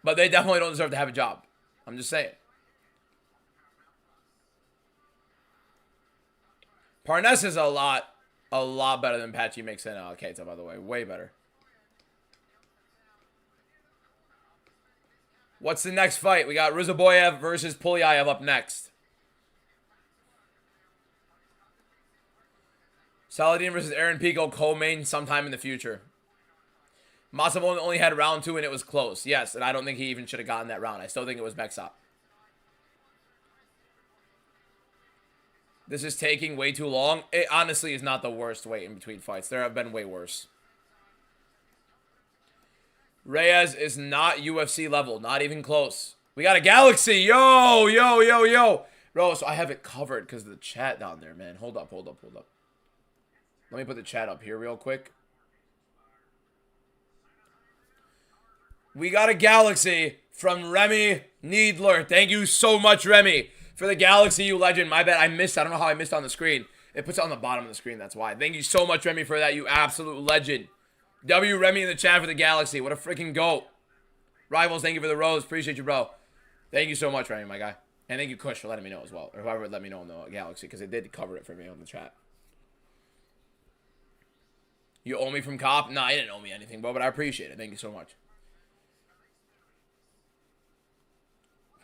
But they definitely don't deserve to have a job. I'm just saying. Parnes is a lot better than Patchy makes in Keita, by the way. Way better. What's the next fight? We got Rizaboyev versus Pulyaev up next. Saladin versus Aaron Pico co-main sometime in the future. Massimo only had round 2 and it was close. Yes, and I don't think he even should have gotten that round. I still think it was Mexop. This is taking way too long. It honestly is not the worst wait in between fights. There have been way worse. Reyes is not UFC level. Not even close. We got a Galaxy. Yo, yo, yo, yo. Bro, so I have it covered because of the chat down there, man. Hold up. Let me put the chat up here real quick. We got a Galaxy from Remy Needler. Thank you so much, Remy, for the Galaxy, you legend. My bad. I missed. I don't know how I missed on the screen. It puts it on the bottom of the screen. That's why. Thank you so much, Remy, for that, you absolute legend. W Remy in the chat for the Galaxy. What a freaking goat. Rivals, thank you for the rose. Appreciate you, bro. Thank you so much, Remy, my guy. And thank you, Kush, for letting me know as well. Or whoever would let me know on the Galaxy, because they did cover it for me on the chat. You owe me from Cop? Nah, I didn't owe me anything, bro, but I appreciate it. Thank you so much.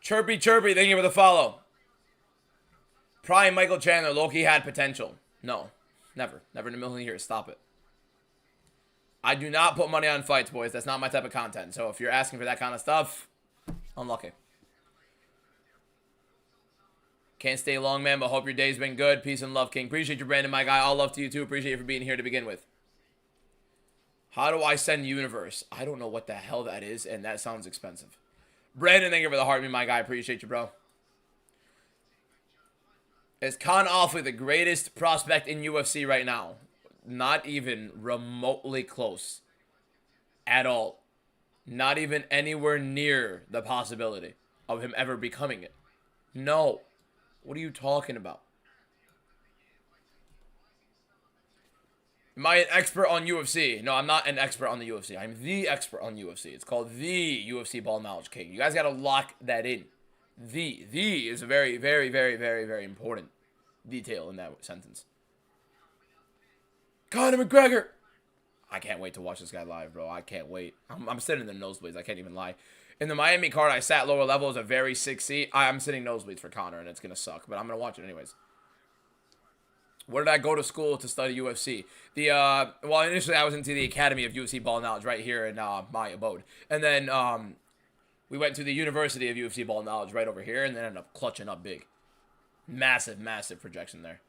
Chirpy, thank you for the follow. Prime Michael Chandler, Loki had potential. No, never. Never in a million years. Stop it. I do not put money on fights, boys. That's not my type of content. So if you're asking for that kind of stuff, unlucky. Can't stay long, man, but hope your day's been good. Peace and love, King. Appreciate you, Brandon, my guy. All love to you, too. Appreciate you for being here to begin with. How do I send Universe? I don't know what the hell that is, and that sounds expensive. Brandon, thank you for the heart, me, my guy. Appreciate you, bro. Is Khan Offley the greatest prospect in UFC right now? Not even remotely close. At all. Not even anywhere near the possibility of him ever becoming it. No. What are you talking about? Am I an expert on UFC? No, I'm not an expert on the UFC. I'm the expert on UFC. It's called the UFC Ball Knowledge King. You guys got to lock that in. The is a very, very, very, very, very important detail in that sentence. Conor McGregor. I can't wait to watch this guy live, bro. I can't wait. I'm sitting in the nosebleeds. I can't even lie. In the Miami card, I sat lower level as a very 6 seat. I'm sitting nosebleeds for Conor, and it's going to suck. But I'm going to watch it anyways. Where did I go to school to study UFC? Well, initially I was into the Academy of UFC Ball Knowledge right here in my abode. And then we went to the University of UFC Ball Knowledge right over here, and then ended up clutching up big. Massive, massive projection there.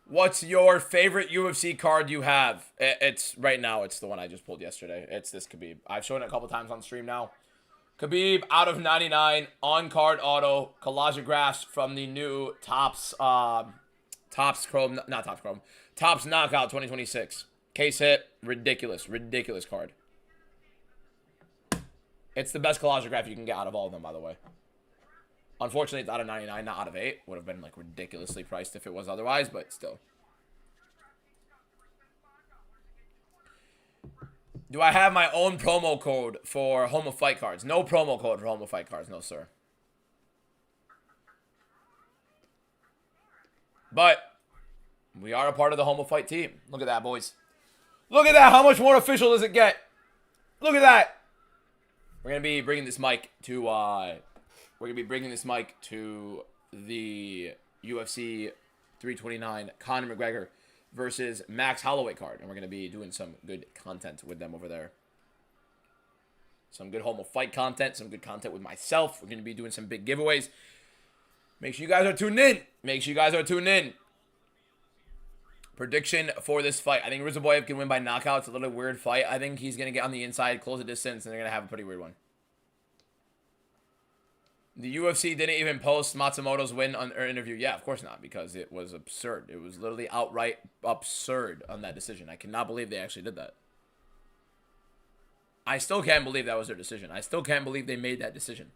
What's your favorite UFC card you have? It's right now. It's the one I just pulled yesterday. It's this Khabib. I've shown it a couple times on stream now. Khabib out of 99 on card auto collagographs from the new Topps Knockout 2026. Case hit, ridiculous card. It's the best collagograph you can get out of all of them, by the way. Unfortunately, it's out of 99, not out of 8. Would have been like ridiculously priced if it was otherwise, but still. Do I have my own promo code for Home of Fight cards? No promo code for Home of Fight cards, no sir. But we are a part of the Home of Fight team. Look at that, boys. Look at that. How much more official does it get? Look at that. We're gonna be bringing this mic to the UFC 329 Conor McGregor versus Max Holloway card, and we're gonna be doing some good content with them over there. Some good Home of Fight content, some good content with myself. We're gonna be doing some big giveaways. Make sure you guys are tuned in. Prediction for this fight. I think Rizaboyev can win by knockout. It's a little weird fight. I think he's going to get on the inside, close the distance, and they're going to have a pretty weird one. The UFC didn't even post Matsumoto's win on their interview. Yeah, of course not, because it was absurd. It was literally outright absurd on that decision. I cannot believe they actually did that. I still can't believe that was their decision. I still can't believe they made that decision.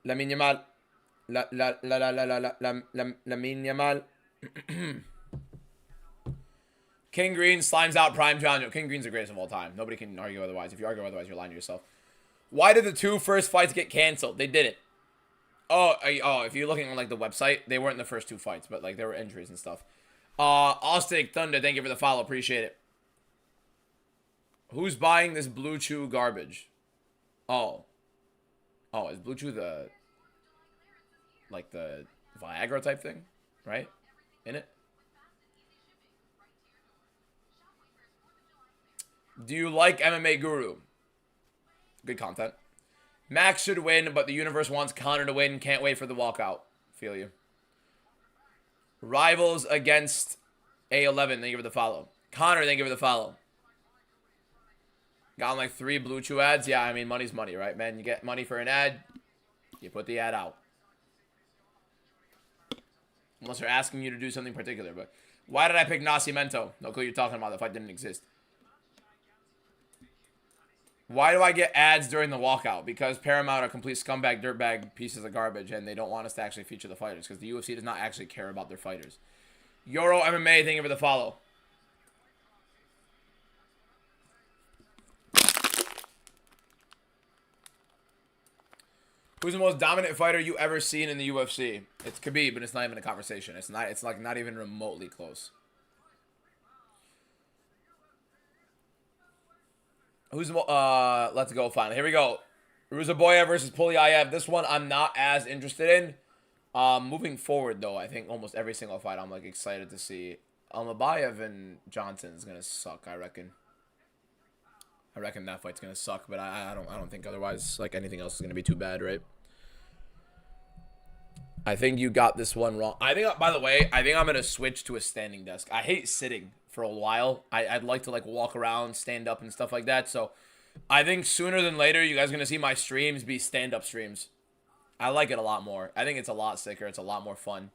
Lamine Yamal. Lamine Yamal. King Green slimes out Prime John. King Green's the greatest of all time. Nobody can argue otherwise. If you argue otherwise, you're lying to yourself. Why did the 2 first fights get canceled? They didn't. Oh, if you're looking on like the website, they weren't the first 2 fights, but like there were injuries and stuff. Austin Thunder, thank you for the follow. Appreciate it. Who's buying this Blue Chew garbage? Oh, is Blue Chew the Viagra type thing, right? In it? Do you like MMA Guru? Good content. Max should win, but the universe wants Conor to win. Can't wait for the walkout. Feel you. Rivals against A11. Thank you for the follow. Conor, thank you for the follow. Got like 3 Blue Chew ads. Yeah, I mean, money's money, right, man? You get money for an ad, you put the ad out. Unless they're asking you to do something particular. But why did I pick Nascimento? No clue you're talking about. The fight didn't exist. Why do I get ads during the walkout? Because Paramount are complete scumbag, dirtbag pieces of garbage, and they don't want us to actually feature the fighters because the UFC does not actually care about their fighters. Euro MMA, thank you for the follow. Who's the most dominant fighter you ever seen in the UFC? It's Khabib, but it's not even a conversation. It's like not even remotely close. Who's the let's go finally. Here we go. Ruzaboya versus Puliayev. This one I'm not as interested in. Moving forward though, I think almost every single fight I'm like excited to see. Almabayev and Johnson is gonna suck, I reckon. I reckon that fight's gonna suck, but I don't think otherwise. Like anything else is gonna be too bad, right? I think you got this one wrong. I think, by the way, I'm gonna switch to a standing desk. I hate sitting for a while. I'd like to like walk around, stand up, and stuff like that. So, I think sooner than later, you guys are gonna see my streams be stand-up streams. I like it a lot more. I think it's a lot sicker. It's a lot more fun.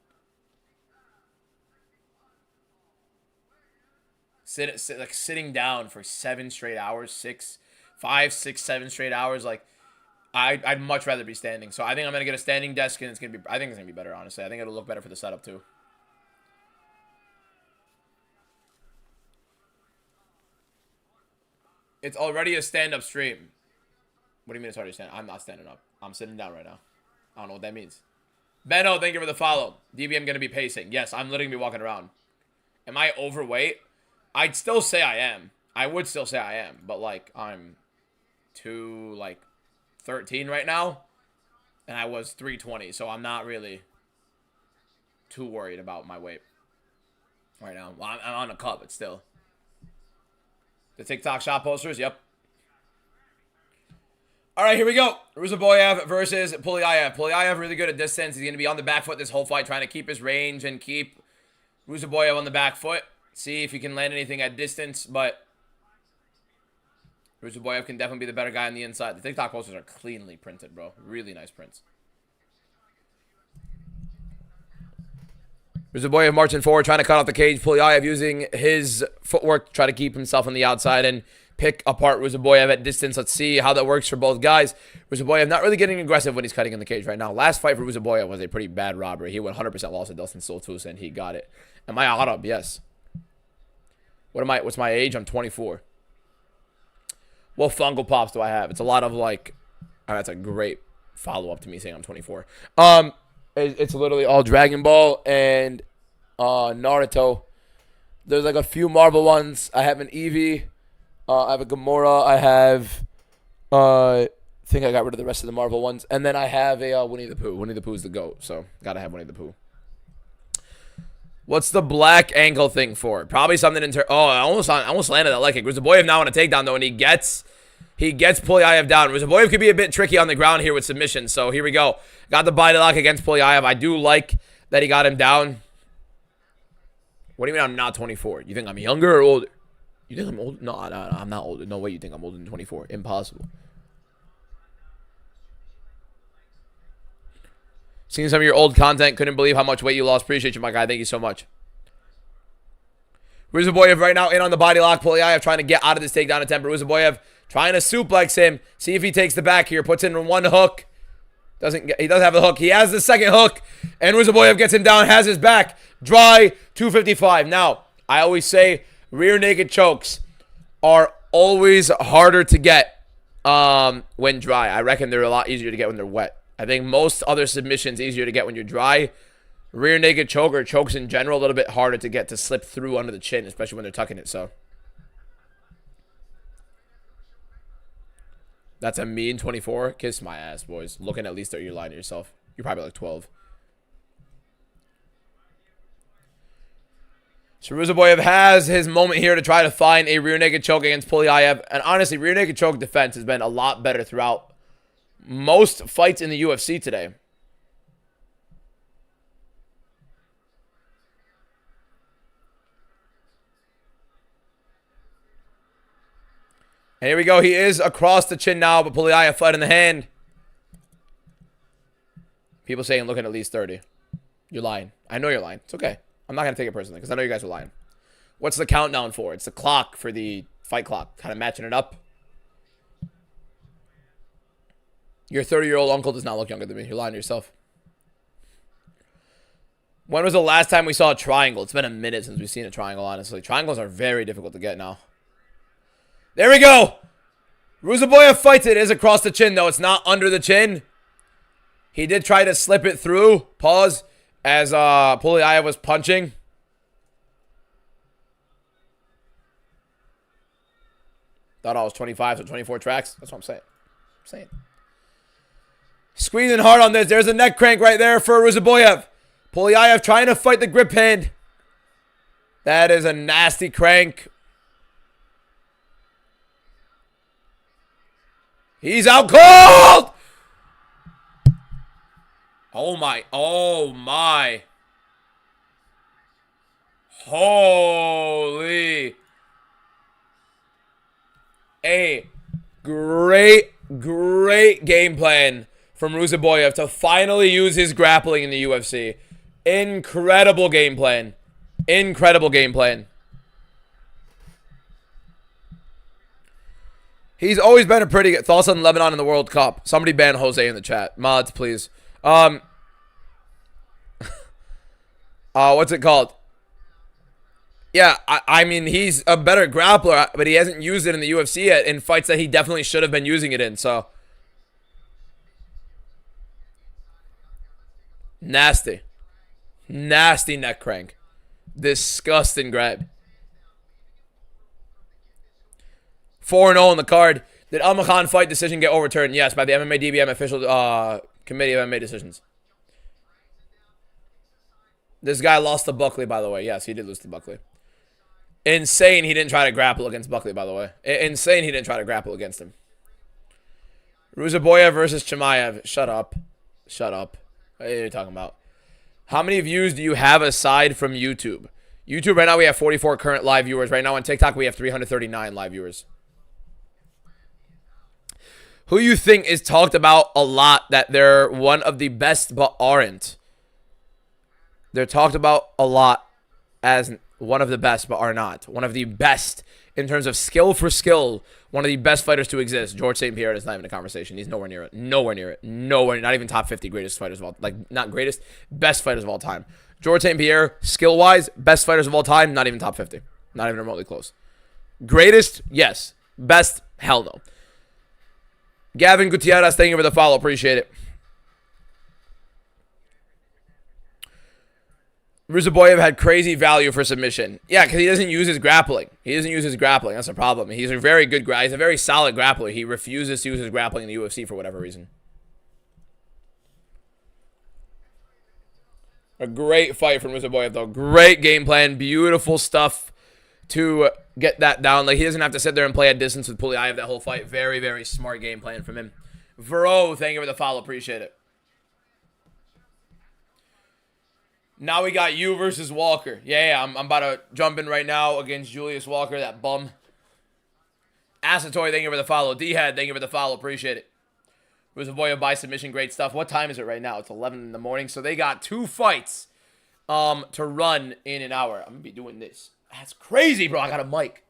Like sitting down for 7 straight hours, 5, 6, 7 straight hours. Like, I'd much rather be standing. So I think I'm gonna get a standing desk, and I think it's gonna be better. Honestly, I think it'll look better for the setup too. It's already a stand-up stream. What do you mean it's already stand? I'm not standing up. I'm sitting down right now. I don't know what that means. Benno, thank you for the follow. DBM gonna be pacing. Yes, I'm literally gonna be walking around. Am I overweight? I'd still say I am. I would still say I am, but like I'm 213 right now, and I was 320, so I'm not really too worried about my weight right now. Well, I'm on a cut, but still. The TikTok shop posters, yep. All right, here we go. Ruziboyev versus Puliayev. Puliayev really good at distance. He's going to be on the back foot this whole fight, trying to keep his range and keep Ruziboyev on the back foot. See if he can land anything at distance, but Ruziboyev can definitely be the better guy on the inside. The TikTok posters are cleanly printed, bro. Really nice prints. Ruziboyev marching forward, trying to cut off the cage. Puliayev using his footwork to try to keep himself on the outside and pick apart Ruziboyev at distance. Let's see how that works for both guys. Ruziboyev not really getting aggressive when he's cutting in the cage right now. Last fight for Ruziboyev was a pretty bad robbery. He 100% lost to Dustin Stoltzfus, and he got it. Am I out of? Yes. What's my age? I'm 24. What fungal pops do I have? It's a lot of like, oh, that's a great follow-up to me saying I'm 24. It's literally all Dragon Ball and Naruto. There's like a few Marvel ones. I have an Eevee. I have a Gamora. I have, I think I got rid of the rest of the Marvel ones. And then I have a Winnie the Pooh. Winnie the Pooh's the GOAT, so gotta have Winnie the Pooh. What's the black ankle thing for? Probably something in oh, I almost landed that leg kick. Ruziboyev now on a takedown though, and he gets Puliayev down. Ruziboyev could be a bit tricky on the ground here with submissions. So here we go. Got the body lock against Puliayev. I do like that he got him down. What do you mean I'm not 24? You think I'm younger or older? You think I'm old? No, I'm not older. No way you think I'm older than 24. Impossible. Seeing some of your old content. Couldn't believe how much weight you lost. Appreciate you, my guy. Thank you so much. Ruziboyev right now in on the body lock. Puliayev trying to get out of this takedown attempt. Ruziboyev trying to suplex him. See if he takes the back here. Puts in one hook. He doesn't have the hook. He has the second hook. And Ruziboyev gets him down. Has his back. Dry. 255. Now, I always say rear naked chokes are always harder to get when dry. I reckon they're a lot easier to get when they're wet. I think most other submissions easier to get when you're dry. Rear naked choke or chokes in general a little bit harder to get to slip through under the chin, especially when they're tucking it. So that's a mean 24. Kiss my ass, boys. Looking at least 30, you're lying to yourself. You're probably like 12. So Ruziboyev has his moment here to try to find a rear naked choke against Puliayev. And honestly, rear naked choke defense has been a lot better throughout most fights in the UFC today. And here we go. He is across the chin now, but Puliayev flat in the hand. People saying looking at least 30. You're lying. I know you're lying. It's okay. I'm not going to take it personally because I know you guys are lying. What's the countdown for? It's the clock for the fight clock. Kind of matching it up. Your 30-year-old uncle does not look younger than me. You're lying to yourself. When was the last time we saw a triangle? It's been a minute since we've seen a triangle, honestly. Triangles are very difficult to get now. There we go. Ruziboyev fights it. It is across the chin, though. It's not under the chin. He did try to slip it through. Pause. As Puliayev was punching. Thought I was 25, so 24 tracks. That's what I'm saying. Squeezing hard on this. There's a neck crank right there for Ruziboyev. Puliayev trying to fight the grip hand. That is a nasty crank. He's out cold! Oh my. Oh my. Holy. A great game plan from Ruziboyev to finally use his grappling in the UFC. Incredible game plan. Incredible game plan. He's always been a pretty good... Thoughts on Lebanon in the World Cup. Somebody ban Jose in the chat. Mods, please. What's it called? Yeah, I mean, he's a better grappler, but he hasn't used it in the UFC yet in fights that he definitely should have been using it in, so... Nasty. Nasty neck crank. Disgusting grab. 4-0 on the card. Did Al Makhan fight decision get overturned? Yes, by the MMA DBM official committee of MMA decisions. This guy lost to Buckley, by the way. Yes, he did lose to Buckley. Insane he didn't try to grapple against Buckley, by the way. Insane he didn't try to grapple against him. Ruzaboyev versus Chimaev. Shut up. Shut up. What are you talking about? How many views do you have aside from YouTube? YouTube right now we have 44 current live viewers. Right now on TikTok we have 339 live viewers. Who you think is talked about a lot that they're one of the best but aren't? They're talked about a lot as one of the best but are not. One of the best in terms of skill for skill. One of the best fighters to exist. George St. Pierre is not even a conversation. He's nowhere near it. Nowhere near it. Nowhere. Not even top 50 greatest fighters of all. Like, not greatest. Best fighters of all time. George St. Pierre, skill-wise, best fighters of all time. Not even top 50. Not even remotely close. Greatest? Yes. Best? Hell no. Gavin Gutierrez, thank you for the follow. Appreciate it. Ruzaboyev had crazy value for submission. Yeah, because he doesn't use his grappling. He doesn't use his grappling. That's a problem. He's a very good guy. He's a very solid grappler. He refuses to use his grappling in the UFC for whatever reason. A great fight from Ruzaboyev, though. Great game plan. Beautiful stuff to get that down. Like, he doesn't have to sit there and play at distance with Puliayev that whole fight. Very, very smart game plan from him. Vero, thank you for the follow. Appreciate it. Now we got you versus Walker. Yeah, I'm about to jump in right now against Julius Walker, that bum. Asatoy, thank you for the follow. D-Head, thank you for the follow. Appreciate it. Ruzaboyev by submission, great stuff. What time is it right now? It's 11 in the morning. So they got 2 fights to run in an hour. I'm going to be doing this. That's crazy, bro. I got a mic.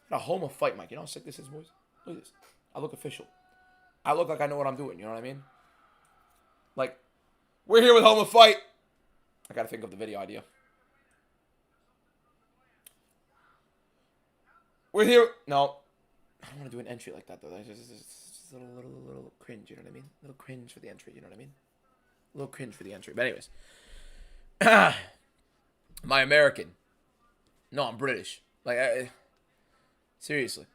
I got a home of fight mic. You know how sick this is, boys? Look at this. I look official. I look like I know what I'm doing. You know what I mean? Like, we're here with home of fight. I gotta think of the video idea. We're here. No, I don't want to do an entry like that though. That's just a little cringe. You know what I mean? A little cringe for the entry. You know what I mean? A little cringe for the entry. But anyways, my American. No, I'm British. Like, seriously.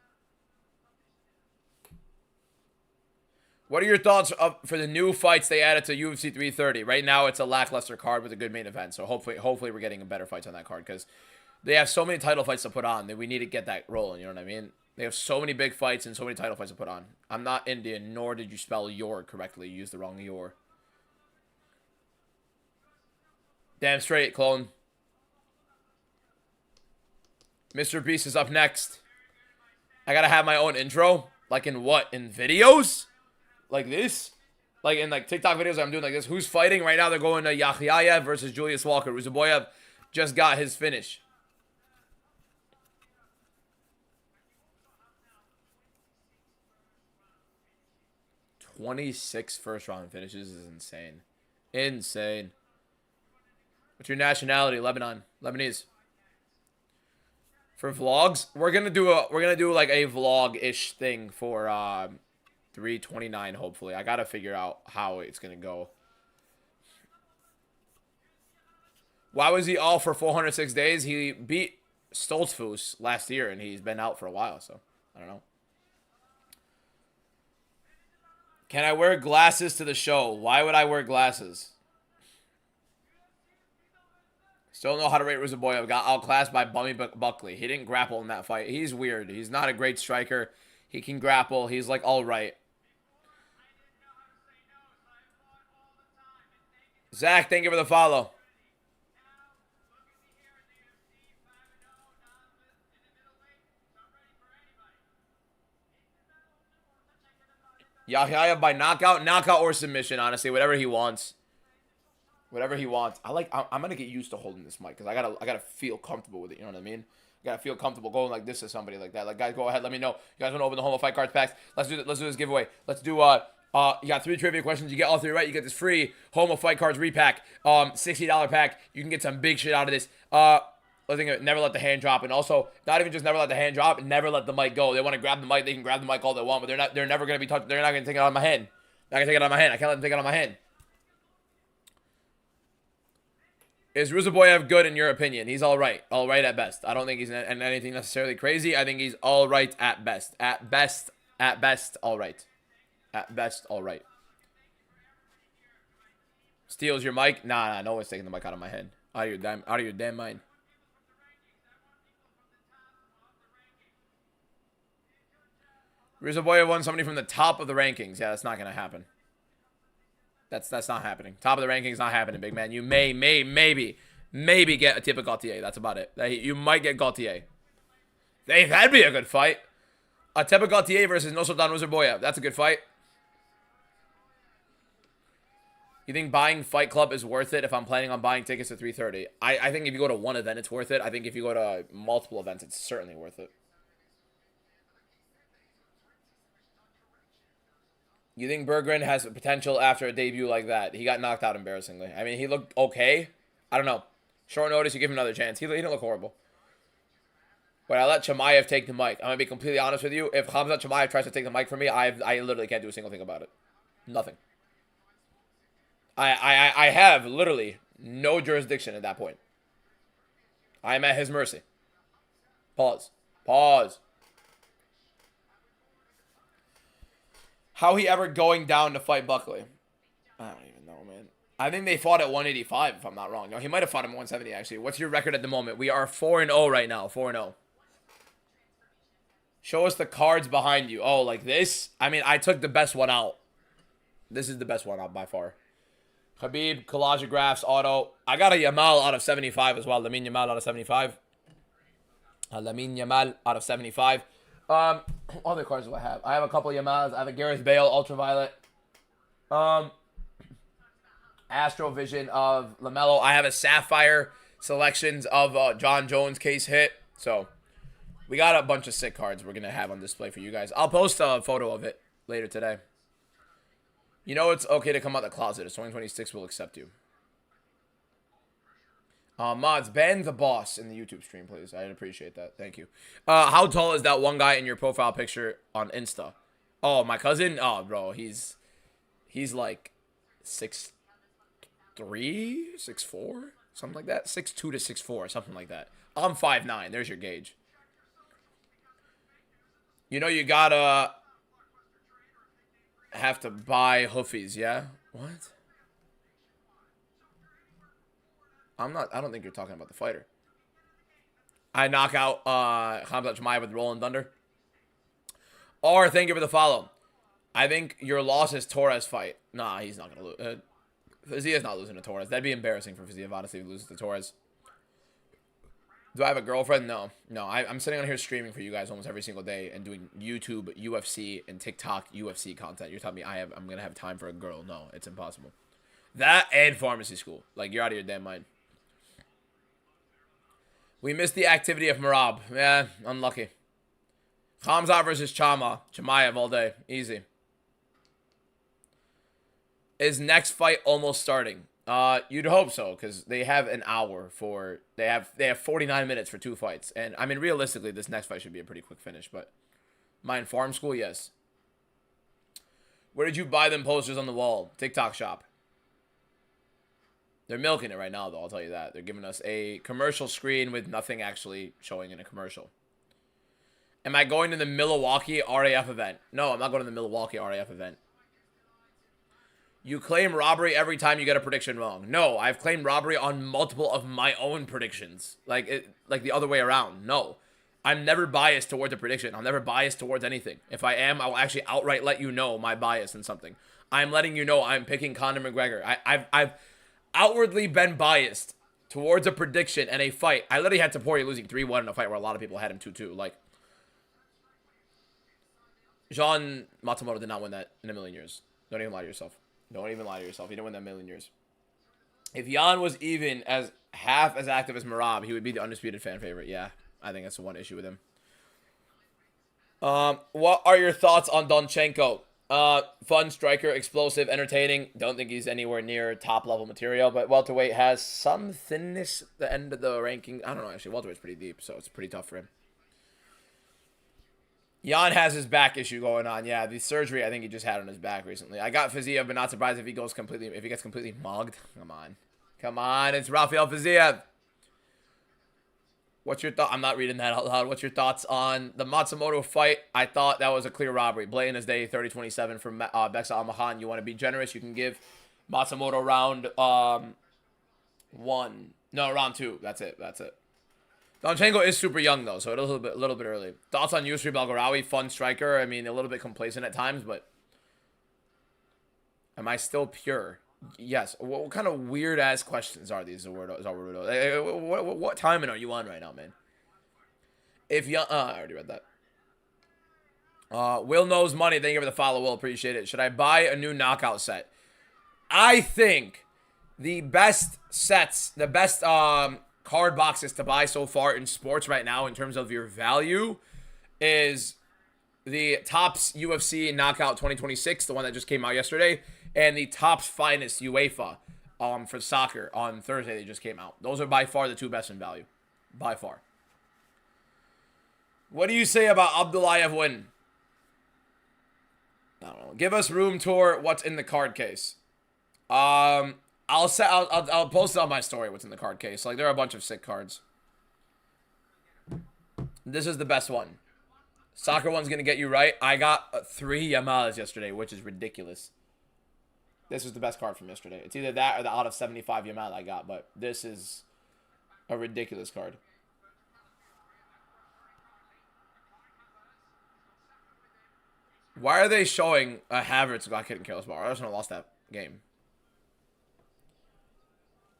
What are your thoughts for the new fights they added to UFC 330? Right now, it's a lackluster card with a good main event. So hopefully we're getting better fights on that card because they have so many title fights to put on that we need to get that rolling. You know what I mean? They have so many big fights and so many title fights to put on. I'm not Indian, nor did you spell your correctly. You used the wrong your. Damn straight, clone. Mr. Beast is up next. I gotta have my own intro. Like in what? In videos? Like this? Like in like TikTok videos I'm doing like this. Who's fighting? Right now they're going to Yakhyayev versus Julius Walker. Ruzaboyev just got his finish. 26 first round finishes is insane. Insane. What's your nationality? Lebanon. Lebanese. For vlogs, we're gonna do like a vlog-ish thing for 329, hopefully. I gotta figure out how it's gonna go. Why was he all for 406 days? He beat Stoltzfus last year, and he's been out for a while, so I don't know. Can I wear glasses to the show? Why would I wear glasses? Still don't know how to rate Ruzaboyev. Got outclassed by Bummy Buckley. He didn't grapple in that fight. He's weird. He's not a great striker. He can grapple. He's like all right. Zach, thank you for the follow. Yakhyayev by knockout or submission, honestly. Whatever he wants. Whatever he wants. I'm going to get used to holding this mic because I gotta feel comfortable with it. You know what I mean? I got to feel comfortable going like this to somebody like that. Like, guys, go ahead. Let me know. You guys want to open the Home of Fight Cards packs? Let's do this giveaway. Let's do, you got 3 trivia questions. You get all 3 right. You get this free Home of Fight Cards repack. $60 pack. You can get some big shit out of this. Let's think of it. Never let the hand drop. And also, not even just never let the hand drop, never let the mic go. They want to grab the mic. They can grab the mic all they want, but they're never going to be touched. They're not going to take it out of my hand. Not going to take it out of my hand. I can't let them take it out of my hand. Is Ruzaboyev good in your opinion? He's all right. All right at best. I don't think he's in anything necessarily crazy. I think he's all right at best. At best, all right. At best, all right. Steals your mic? Nah, no one's taking the mic out of my head. Out of your damn mind. Rizzoboya won somebody from the top of the rankings. Yeah, that's not going to happen. That's not happening. Top of the rankings not happening, big man. You maybe get a tip of Gaultier. That's about it. You might get Gaultier. That'd be a good fight. A tip of Gaultier versus Nosothan Rizzoboya. That's a good fight. You think buying Fight Club is worth it if I'm planning on buying tickets at 3:30? I think if you go to one event, it's worth it. I think if you go to multiple events, it's certainly worth it. You think Berggren has potential after a debut like that? He got knocked out embarrassingly. I mean, he looked okay. I don't know. Short notice, you give him another chance. He didn't look horrible. But I let Chimaev take the mic. I'm going to be completely honest with you. If Khamzat Chimaev tries to take the mic from me, I literally can't do a single thing about it. Nothing. I have literally no jurisdiction at that point. I am at his mercy. Pause. How he ever going down to fight Buckley? I don't even know, man. I think they fought at 185, if I'm not wrong. No, he might have fought him at 170, actually. What's your record at the moment? We are 4-0 right now. 4-0. Show us the cards behind you. Oh, like this? I mean, I took the best one out. This is the best one out by far. Khabib, Collageographs, auto. I got a Yamal out of 75 as well. Lamine Yamal out of 75. Lamine Yamal out of 75. Other cards do I have? I have a couple of Yamals. I have a Gareth Bale, Ultraviolet. Astrovision of LaMelo. I have a Sapphire selections of John Jones case hit. So, we got a bunch of sick cards we're going to have on display for you guys. I'll post a photo of it later today. You know it's okay to come out the closet. It's 2026. We'll accept you. Mods, ban the boss in the YouTube stream, please. I'd appreciate that. Thank you. How tall is that one guy in your profile picture on Insta? Oh, my cousin? Oh, bro, he's like 6'3", 6'4", something like that. 6'2" to 6'4", something like that. I'm 5'9". There's your gauge. You know you gotta have to buy hoofies, yeah? What? I don't think you're talking about the fighter. I knock out Khamzat Chimaev with Rolling Thunder. Or thank you for the follow. I think your loss is Torres fight. Nah, he's not going to lose. Fizia's not losing to Torres. That'd be embarrassing for Fizia, honestly, if he loses to Torres. Do I have a girlfriend? No. I'm sitting on here streaming for you guys almost every single day and doing YouTube, UFC, and TikTok UFC content. You're telling me I'm going to have time for a girl? No, it's impossible. That and pharmacy school. Like, you're out of your damn mind. We missed the activity of Marab. Yeah, unlucky. Khamzat versus Chimaev all day. Easy. Is next fight almost starting? You'd hope so, because they have an hour for... They have 49 minutes for 2 fights. And, I mean, realistically, this next fight should be a pretty quick finish, but... Mine farm school? Yes. Where did you buy them posters on the wall? TikTok shop. They're milking it right now, though, I'll tell you that. They're giving us a commercial screen with nothing actually showing in a commercial. Am I going to the Milwaukee RAF event? No, I'm not going to the Milwaukee RAF event. You claim robbery every time you get a prediction wrong. No, I've claimed robbery on multiple of my own predictions. Like the other way around. No. I'm never biased towards a prediction. I'm never biased towards anything. If I am, I'll actually outright let you know my bias in something. I'm letting you know I'm picking Conor McGregor. I've outwardly been biased towards a prediction and a fight. I literally had Topuria losing 3-1 in a fight where a lot of people had him 2-2. Like, Jean Matsumoto did not win that in a million years. Don't even lie to yourself. Don't even lie to yourself. He didn't win that in a million years. If Jan was even as half as active as Merab, he would be the undisputed fan favorite. Yeah, I think that's the one issue with him. What are your thoughts on Donchenko? Fun striker, explosive, entertaining. Don't think he's anywhere near top level material, but welterweight has some thinness at the end of the ranking. I don't know, actually. Welterweight's pretty deep, so it's pretty tough for him. Jan has his back issue going on. Yeah, the surgery I think he just had on his back recently. I got Fiziev, but not surprised if he gets completely mugged. Come on, it's Rafael Fiziev. What's your thought? I'm not reading that out loud. What's your thoughts on the Matsumoto fight? I thought that was a clear robbery. Blatant as day, 30-27 from Bexa Almahan. You want to be generous, you can give Matsumoto round 1. No, round 2. That's it. Donchenko is super young though, so it is a little bit early. Thoughts on Yusri Belgarawi? Fun striker. I mean, a little bit complacent at times, but am I still pure? Yes. What kind of weird ass questions are these? What timing are you on right now, man? If you, I already read that. Will knows money. Thank you for the follow. Will, appreciate it. Should I buy a new knockout set? I think the best sets, the best card boxes to buy so far in sports right now in terms of your value is the Topps UFC Knockout 2026, the one that just came out yesterday, and the Topps Finest UEFA for soccer on Thursday. They just came out. Those are by far the two best in value. By far. What do you say about Abdullayev win? I don't know. Give us room tour. What's in the card case? I'll post it on my story. What's in the card case? Like there are a bunch of sick cards. This is the best one. Soccer one's gonna get you right. I got 3 Yamadas yesterday, which is ridiculous. This was the best card from yesterday. It's either that or the out of 75 Yamada I got, but this is a ridiculous card. Why are they showing a Havertz got kicked in careless ball? Arsenal lost that game.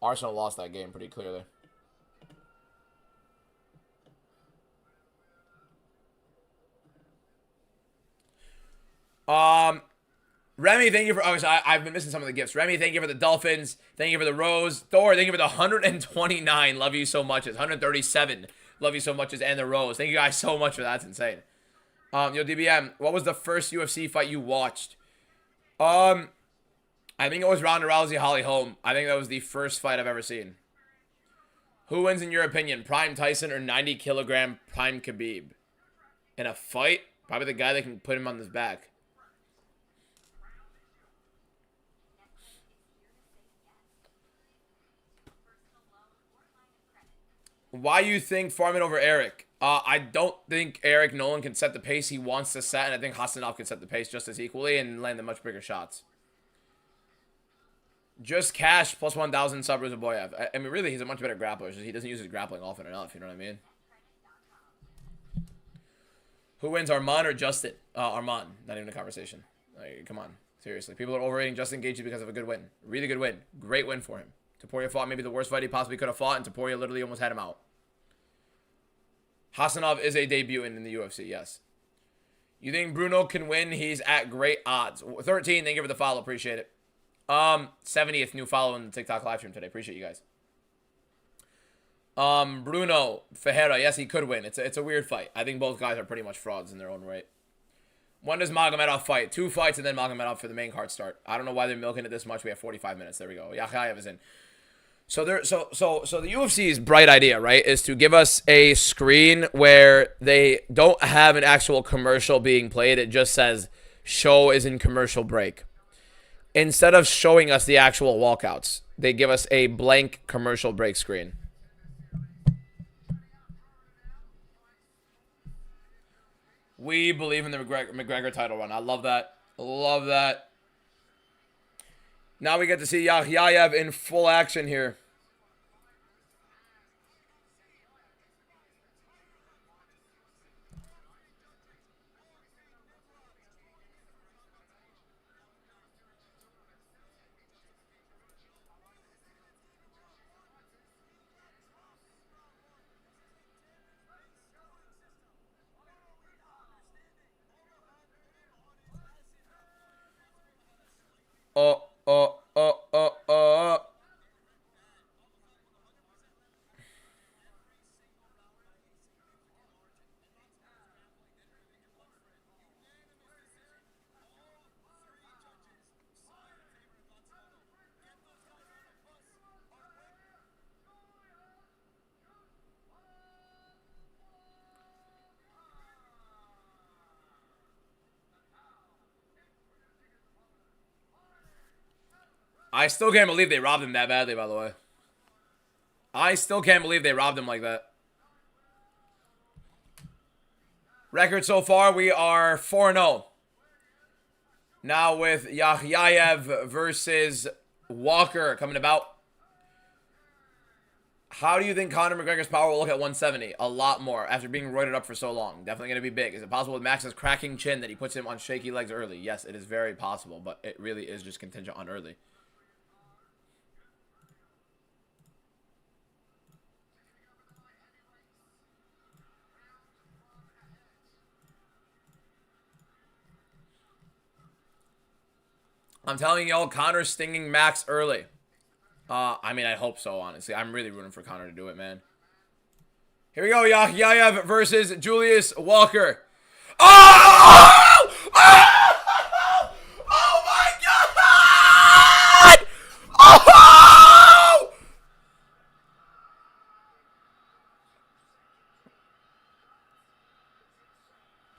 Arsenal lost that game pretty clearly. Remy, thank you for... Oh, I've been missing some of the gifts. Remy, thank you for the Dolphins. Thank you for the Rose. Thor, thank you for the 129. Love you so much. It's 137. Love you so much. And the Rose. Thank you guys so much for that. That's insane. Yo, DBM, what was the first UFC fight you watched? I think it was Ronda Rousey, Holly Holm. I think that was the first fight I've ever seen. Who wins in your opinion? Prime Tyson or 90 kilogram Prime Khabib? In a fight? Probably the guy that can put him on his back. Why you think Foreman over Eric? I don't think Eric Nolan can set the pace he wants to set, and I think Hassanov can set the pace just as equally and land the much bigger shots. Just cash plus 1,000 subbers of Boyev. I mean, really, he's a much better grappler. He doesn't use his grappling often enough, you know what I mean? Who wins, Armand or Justin? Armand. Not even a conversation. Like, come on. Seriously. People are overrating Justin Gaethje because of a good win. Really good win. Great win for him. Topuria fought maybe the worst fight he possibly could have fought, and Topuria literally almost had him out. Hassanov is a debutant in the UFC, yes. You think Bruno can win? He's at great odds. 13, thank you for the follow. Appreciate it. 70th new follow in the TikTok live stream today. Appreciate you guys. Bruno Ferreira, yes, he could win. It's a weird fight. I think both guys are pretty much frauds in their own right. When does Magomedov fight? 2 fights and then Magomedov for the main card start. I don't know why they're milking it this much. We have 45 minutes. There we go. Yakhayev is in. So the UFC's bright idea, right, is to give us a screen where they don't have an actual commercial being played. It just says show is in commercial break. Instead of showing us the actual walkouts, they give us a blank commercial break screen. We believe in the McGregor title run. I love that. Love that. Now we get to see Yakhayev in full action here. I still can't believe they robbed him that badly, by the way. I still can't believe they robbed him like that. Record so far, we are 4-0. Now with Yakhayev versus Walker coming about. How do you think Conor McGregor's power will look at 170? A lot more after being roided up for so long. Definitely going to be big. Is it possible with Max's cracking chin that he puts him on shaky legs early? Yes, it is very possible, but it really is just contingent on early. I'm telling y'all, Conor's stinging Max early. I mean, I hope so, honestly. I'm really rooting for Conor to do it, man. Here we go, Yayayev versus Julius Walker. Oh! Oh! Oh my God! Oh!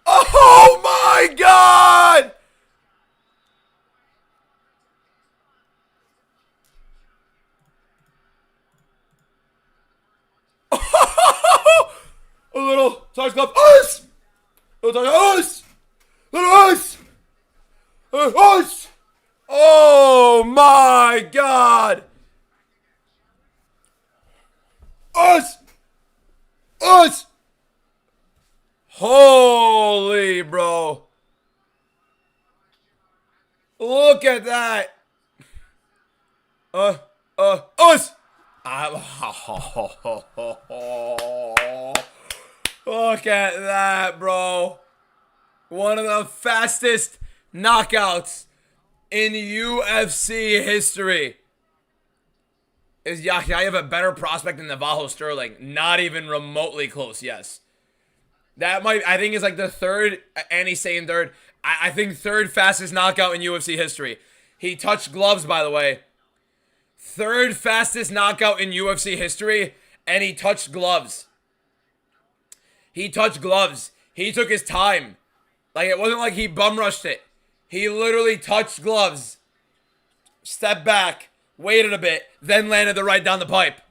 Oh my God! A little touch glove. Us! Little touch. Us! Little us! Us! Oh my God! Us! Us! Holy bro. Look at that. Us! Look at that, bro. One of the fastest knockouts in UFC history. Is Yakhyayev a better prospect than Navajo Sterling? Not even remotely close, yes. That might, I think, is like the third, and he's saying third. I think third fastest knockout in UFC history. He touched gloves, by the way. Third fastest knockout in UFC history, and he touched gloves. He touched gloves. He took his time. Like, it wasn't like he bum rushed it. He literally touched gloves, stepped back, waited a bit, then landed the right down the pipe.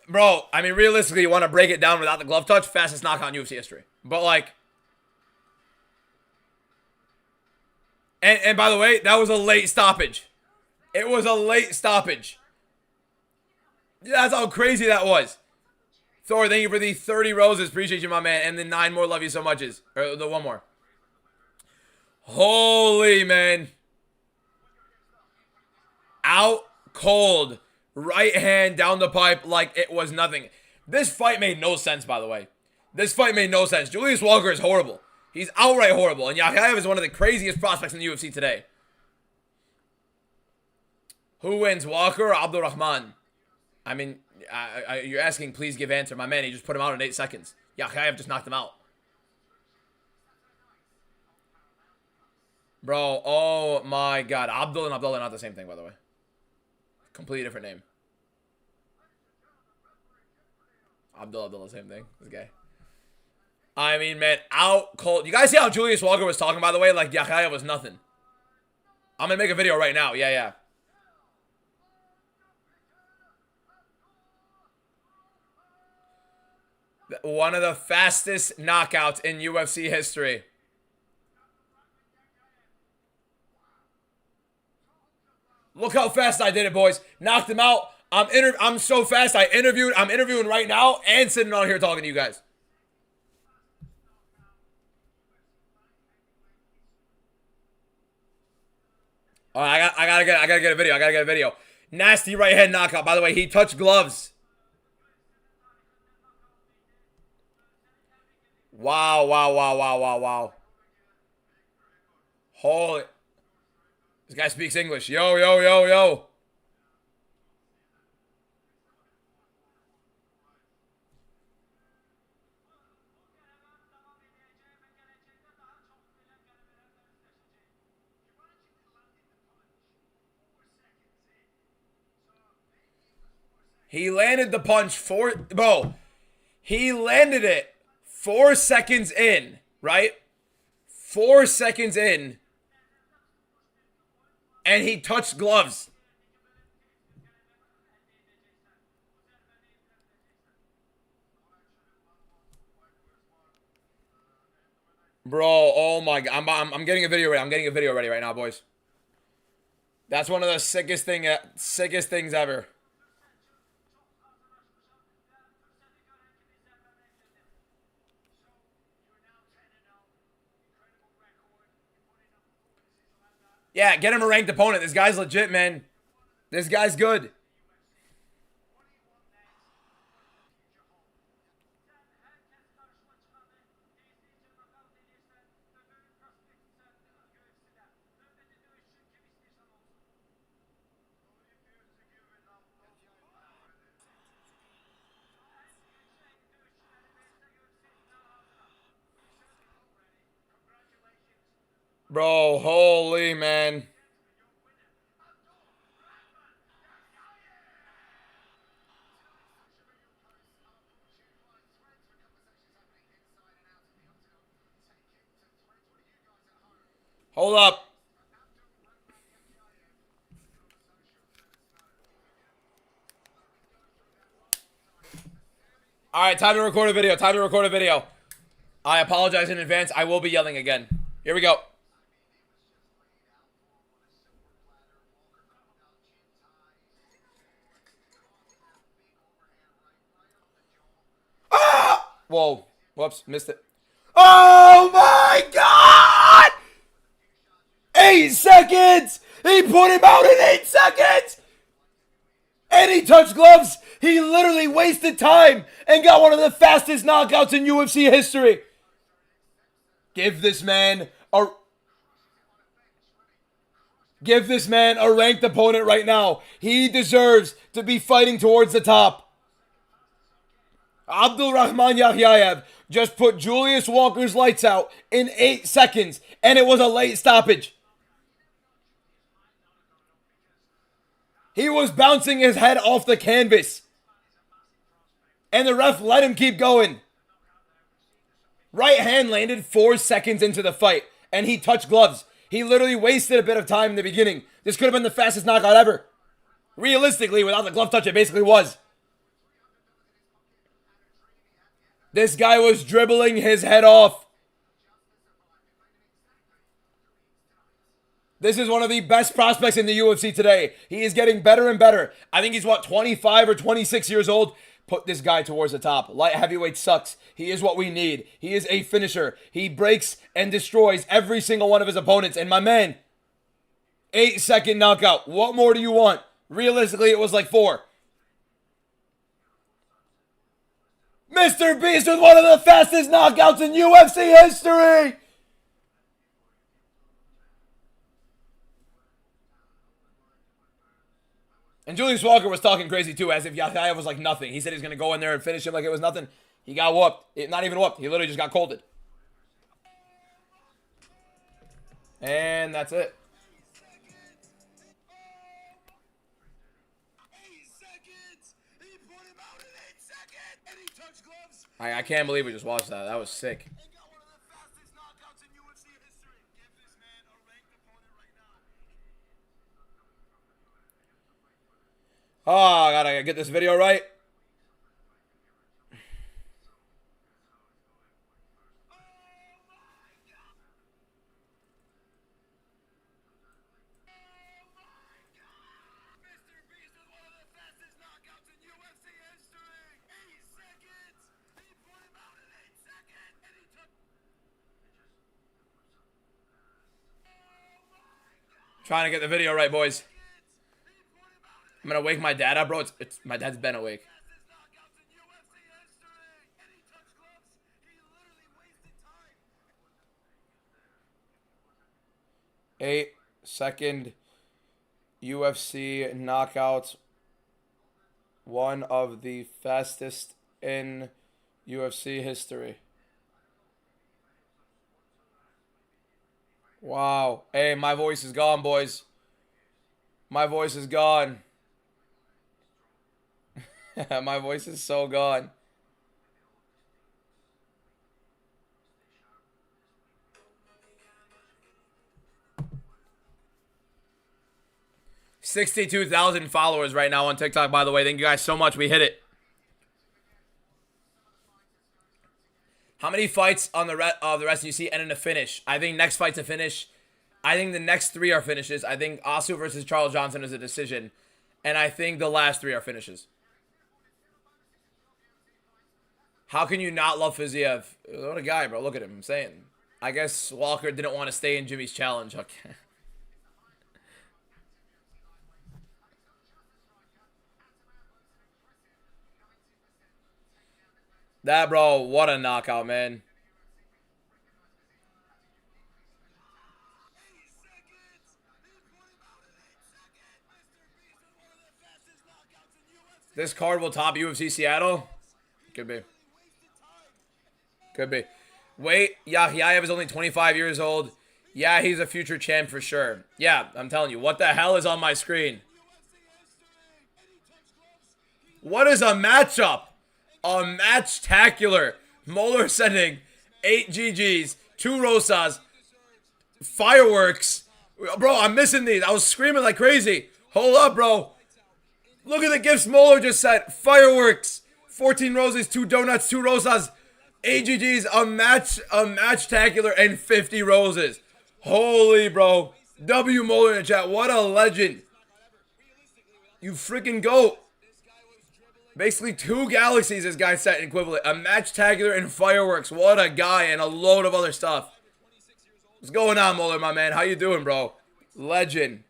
Bro, I mean, realistically, you want to break it down without the glove touch, fastest knockout in UFC history. But, like, and by the way, that was a late stoppage. It was a late stoppage. That's how crazy that was. Thor, thank you for the 30 roses. Appreciate you, my man. And the 9 more. Love you so much. Or the 1 more. Holy, man. Out cold. Right hand down the pipe like it was nothing. This fight made no sense, by the way. This fight made no sense. Julius Walker is horrible. He's outright horrible. And Yakhyayev is one of the craziest prospects in the UFC today. Who wins, Walker or Abdurrahman? I mean, you're asking, please give answer. My man, he just put him out in 8 seconds. Yakhyayev just knocked him out. Bro, oh my God. Abdul and Abdullah are not the same thing, by the way. Completely different name. Abdullah, same thing. This guy. I mean, man, out cold. You guys see how Julius Walker was talking, by the way? Like, Yakhyayev was nothing. I'm going to make a video right now. Yeah. One of the fastest knockouts in UFC history. Look how fast I did it, boys. Knocked him out. I'm so fast. I'm interviewing right now and sitting on here talking to you guys. All right, I gotta get a video. Nasty right hand knockout. By the way, he touched gloves. Wow. Holy. This guy speaks English. Yo. He landed the punch he landed it 4 seconds in, right? 4 seconds in. And he touched gloves. Bro, oh my God. I'm getting a video ready. I'm getting a video ready right now, boys. That's one of the sickest things ever. Yeah, get him a ranked opponent. This guy's legit, man. This guy's good. Bro, holy man. Hold up. All right, time to record a video. Time to record a video. I apologize in advance. I will be yelling again. Here we go. Ah! Whoa. Whoops. Missed it. Oh my God! 8 seconds! He put him out in 8 seconds! And he touched gloves. He literally wasted time and got one of the fastest knockouts in UFC history. Give this man a ranked opponent right now. He deserves to be fighting towards the top. Abdulrahman Yahyaev just put Julius Walker's lights out in 8 seconds, and it was a late stoppage. He was bouncing his head off the canvas, and the ref let him keep going. Right hand landed 4 seconds into the fight, and he touched gloves. He literally wasted a bit of time in the beginning. This could have been the fastest knockout ever. Realistically, without the glove touch, it basically was. This guy was dribbling his head off. This is one of the best prospects in the UFC today. He is getting better and better. I think he's, 25 or 26 years old? Put this guy towards the top. Light heavyweight sucks. He is what we need. He is a finisher. He breaks and destroys every single one of his opponents. And my man, 8-second knockout. What more do you want? Realistically, it was like 4. Mr. Beast with one of the fastest knockouts in UFC history! And Julius Walker was talking crazy too, as if Yahyaev was like nothing. He said he's going to go in there and finish him like it was nothing. He got whooped. Not even whooped. He literally just got colded. And that's it. I can't believe we just watched that. That was sick. Oh, I gotta get this video right. Trying to get the video right, boys. I'm gonna wake my dad up, bro. It's my dad's been awake. Eight-second UFC knockout. One of the fastest in UFC history. Wow. Hey, my voice is gone, boys. My voice is gone. My voice is so gone. $62,000 followers right now on TikTok, by the way. Thank you guys so much. We hit it. How many fights on the rest you see ending a finish? I think next fight's a finish. I think the next 3 are finishes. I think Asu versus Charles Johnson is a decision. And I think the last 3 are finishes. How can you not love Fiziev? What a guy, bro. Look at him. I'm saying. I guess Walker didn't want to stay in Jimmy's challenge. Okay. That, bro, what a knockout, man. This card will top UFC Seattle? Could be. Could be. Wait, Yahiayev is only 25 years old. Yeah, he's a future champ for sure. Yeah, I'm telling you. What the hell is on my screen? What is a matchup? A match-tacular. Moeller sending 8 GGs, 2 Rosas, fireworks. Bro, I'm missing these. I was screaming like crazy. Hold up, bro. Look at the gifts Moeller just sent. Fireworks. 14 roses, 2 donuts, 2 Rosas, 8 GGs, a match-tacular, and 50 roses. Holy, bro. W Moeller in the chat. What a legend. You freaking GOAT. Basically 2 galaxies this guy set equivalent. A match-tacular and fireworks. What a guy, and a load of other stuff. What's going on, Moeller, my man? How you doing, bro? Legend.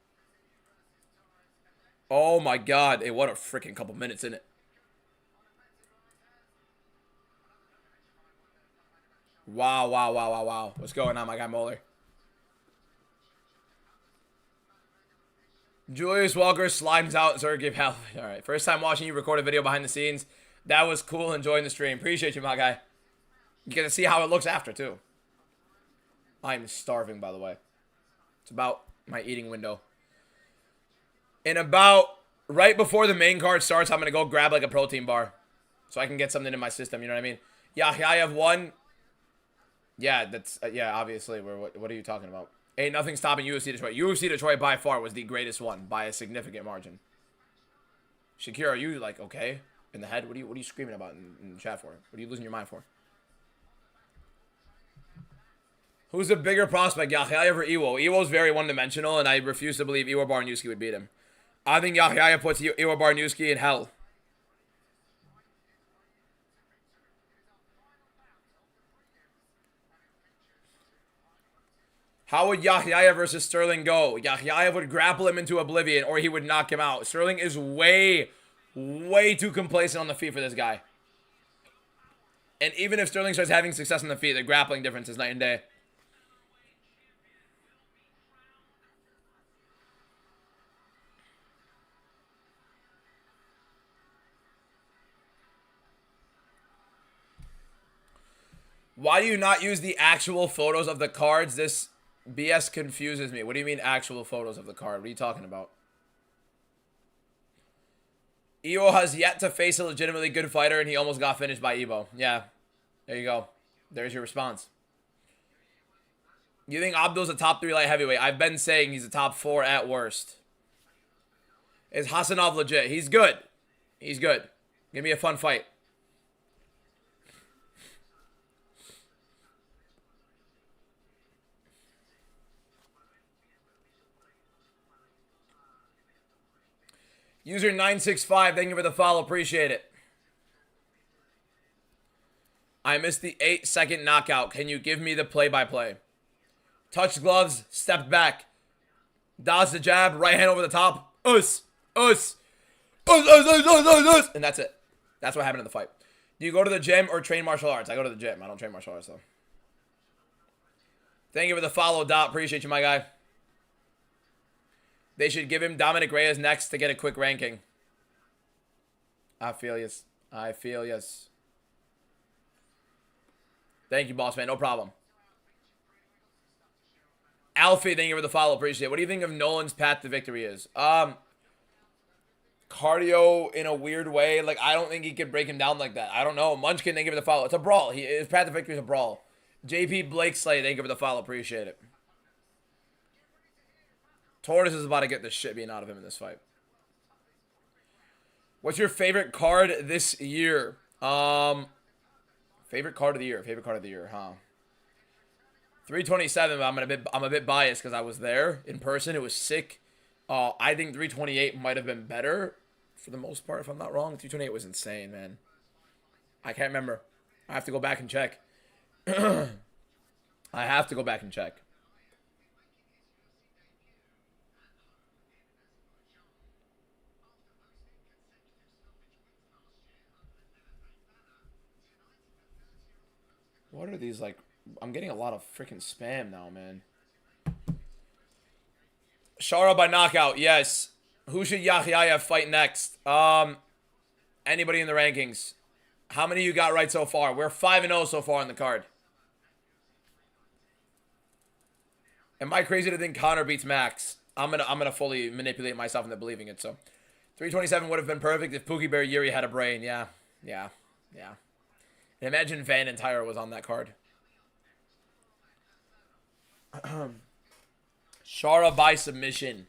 Oh, my God. Hey, what a freaking couple minutes in it. Wow, wow, wow, wow, wow. What's going on, my guy Moeller? Julius Walker slimes out. Sergey Pavlovich. All right. First time watching you record a video behind the scenes. That was cool. Enjoying the stream. Appreciate you, my guy. You get to see how it looks after, too. I'm starving, by the way. It's about my eating window. In about right before the main card starts, I'm going to go grab like a protein bar. So I can get something in my system. You know what I mean? Yeah, I have one. Yeah, that's, yeah, obviously. What are you talking about? Ain't nothing stopping UFC Detroit. UFC Detroit by far was the greatest one by a significant margin. Shakir, are you like okay in the head? What are you screaming about in the chat for? What are you losing your mind for? Who's the bigger prospect, Yahiayev or Iwo? Iwo's very one-dimensional, and I refuse to believe Iwo Barniewski would beat him. I think Yahiayev puts Iwo Barniewski in hell. How would Yahiayev versus Sterling go? Yahiayev would grapple him into oblivion, or he would knock him out. Sterling is way, way too complacent on the feet for this guy. And even if Sterling starts having success on the feet, the grappling difference is night and day. Why do you not use the actual photos of the cards? This BS confuses me. What do you mean actual photos of the card? What are you talking about? Iwo has yet to face a legitimately good fighter, and he almost got finished by Iwo. Yeah. There you go. There's your response. You think Abdul's a top 3 light heavyweight? I've been saying he's a top 4 at worst. Is Hasanov legit? He's good. He's good. Give me a fun fight. User 965, thank you for the follow. Appreciate it. I missed the 8-second knockout. Can you give me the play-by-play? Touch gloves, stepped back. Dodge the jab, right hand over the top. Us. And that's it. That's what happened in the fight. Do you go to the gym or train martial arts? I go to the gym. I don't train martial arts, though. Thank you for the follow, Dot. Appreciate you, my guy. They should give him Dominic Reyes next to get a quick ranking. I feel yes. I feel yes. Thank you, boss man. No problem. Alfie, thank you for the follow. Appreciate it. What do you think of Nolan's path to victory is? Cardio in a weird way. Like, I don't think he could break him down like that. I don't know. Munchkin, thank you for the follow. It's a brawl. His path to victory is a brawl. JP Blake Slay, thank you for the follow. Appreciate it. Torres is about to get the shit being out of him in this fight. What's your favorite card this year? Favorite card of the year. Favorite card of the year, huh? 327, but I'm a bit biased because I was there in person. It was sick. I think 328 might have been better for the most part, if I'm not wrong. 328 was insane, man. I can't remember. I have to go back and check. I have to go back and check. What are these, like... I'm getting a lot of freaking spam now, man. Shara by knockout, yes. Who should Yahya fight next? Anybody in the rankings? How many you got right so far? We're 5-0 so far on the card. Am I crazy to think Connor beats Max? I'm gonna fully manipulate myself into believing it. So, 327 would have been perfect if Pookie Bear Yuri had a brain. Yeah. And imagine Van and Tyra was on that card. Shara by submission.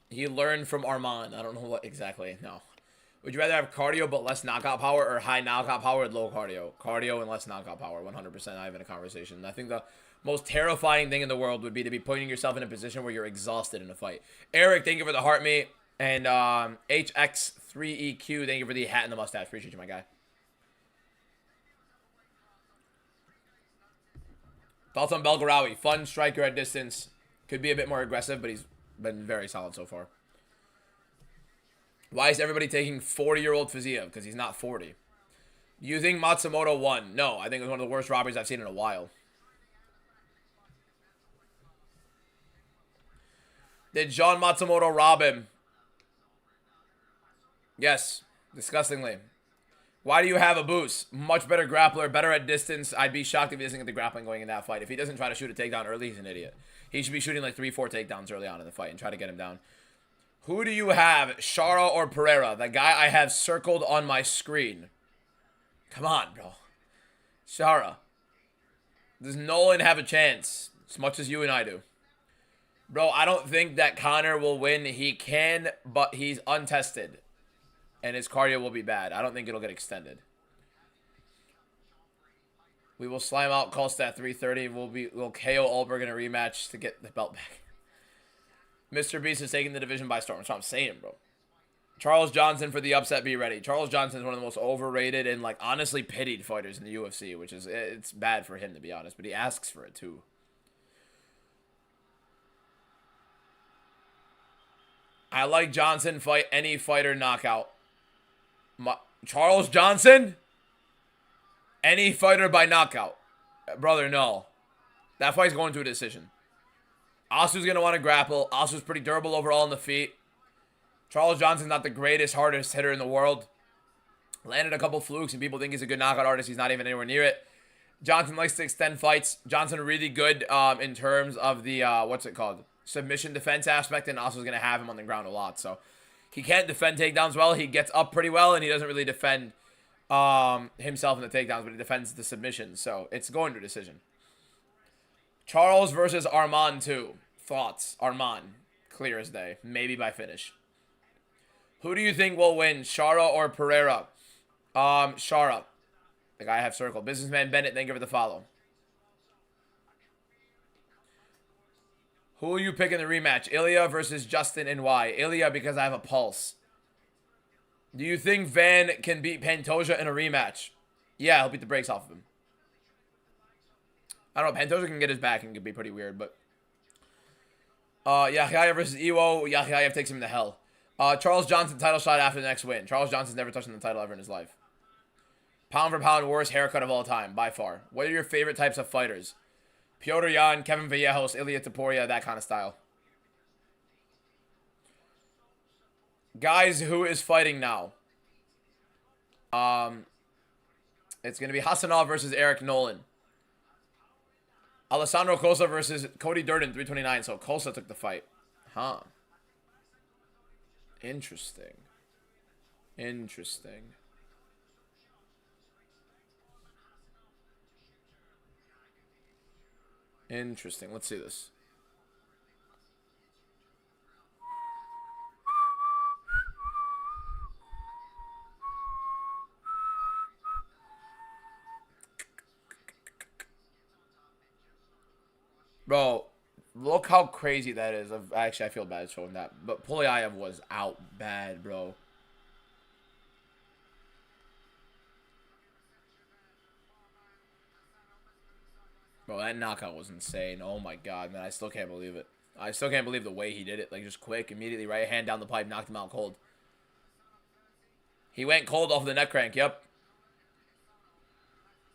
He learned from Arman. I don't know what exactly. No. Would you rather have cardio but less knockout power, or high knockout power with low cardio? Cardio and less knockout power. 100%. I have in a conversation. I think the most terrifying thing in the world would be to be putting yourself in a position where you're exhausted in a fight. Eric, thank you for the heart mate. And HX3EQ, thank you for the hat and the mustache. Appreciate you, my guy. Thoughts on Belgarawi? Fun striker at distance. Could be a bit more aggressive, but he's been very solid so far. Why is everybody taking 40-year-old Fiziev? Because he's not 40. Do you think Matsumoto won? No, I think it was one of the worst robberies I've seen in a while. Did John Matsumoto rob him? Yes, disgustingly. Why do you have a boost? Much better grappler, better at distance. I'd be shocked if he doesn't get the grappling going in that fight. If he doesn't try to shoot a takedown early, he's an idiot. He should be shooting like 3-4 takedowns early on in the fight and try to get him down. Who do you have, Shara or Pereira? The guy I have circled on my screen. Come on, bro. Shara. Does Nolan have a chance? As much as you and I do. Bro, I don't think that Connor will win. He can, but he's untested. And his cardio will be bad. I don't think it'll get extended. We will slime out Kolstad 330. We'll KO Ulberg in a rematch to get the belt back. Mr. Beast is taking the division by storm. That's what I'm saying, bro. Charles Johnson for the upset. Be ready. Charles Johnson is one of the most overrated and, like, honestly pitied fighters in the UFC, which is, it's bad for him, to be honest. But he asks for it, too. I like Johnson fight any fighter knockout. Charles Johnson? Any fighter by knockout. Brother, no. That fight's going to a decision. Asu's going to want to grapple. Asu's pretty durable overall on the feet. Charles Johnson's not the greatest, hardest hitter in the world. Landed a couple flukes, and people think he's a good knockout artist. He's not even anywhere near it. Johnson likes to extend fights. Johnson really good in terms of the, what's it called? Submission defense aspect, and Asu's going to have him on the ground a lot. So he can't defend takedowns well. He gets up pretty well, and he doesn't really defend himself in the takedowns, but he defends the submissions. So it's going to a decision. Charles versus Arman 2. Thoughts? Arman. Clear as day. Maybe by finish. Who do you think will win? Shara or Pereira? Shara. The guy I have circled. Businessman Bennett, thank you for the follow. Who will you pick in the rematch? Ilya versus Justin, and why? Ilya because I have a pulse. Do you think Van can beat Pantoja in a rematch? Yeah, he'll beat the brakes off of him. I don't know. Pantoja can get his back and could be pretty weird, but... Yahya versus Iwo. Yahya takes him to hell. Charles Johnson title shot after the next win. Charles Johnson's never touched the title ever in his life. Pound for pound, worst haircut of all time, by far. What are your favorite types of fighters? Piotr Yan, Kevin Vallejos, Ilya Taporia, that kind of style. Guys, who is fighting now? It's going to be Hassanov versus Eric Nolan. Alessandro Costa versus Cody Durden, 329. So Costa took the fight. Huh. Interesting. Interesting. Interesting. Let's see this. Bro, look how crazy that is. Actually, I feel bad showing that. But Polyaev was out bad, bro. Bro, that knockout was insane. Oh my god, man. I still can't believe it. I still can't believe the way he did it. Like, just quick, immediately, right hand down the pipe, knocked him out cold. He went cold off the neck crank, yep.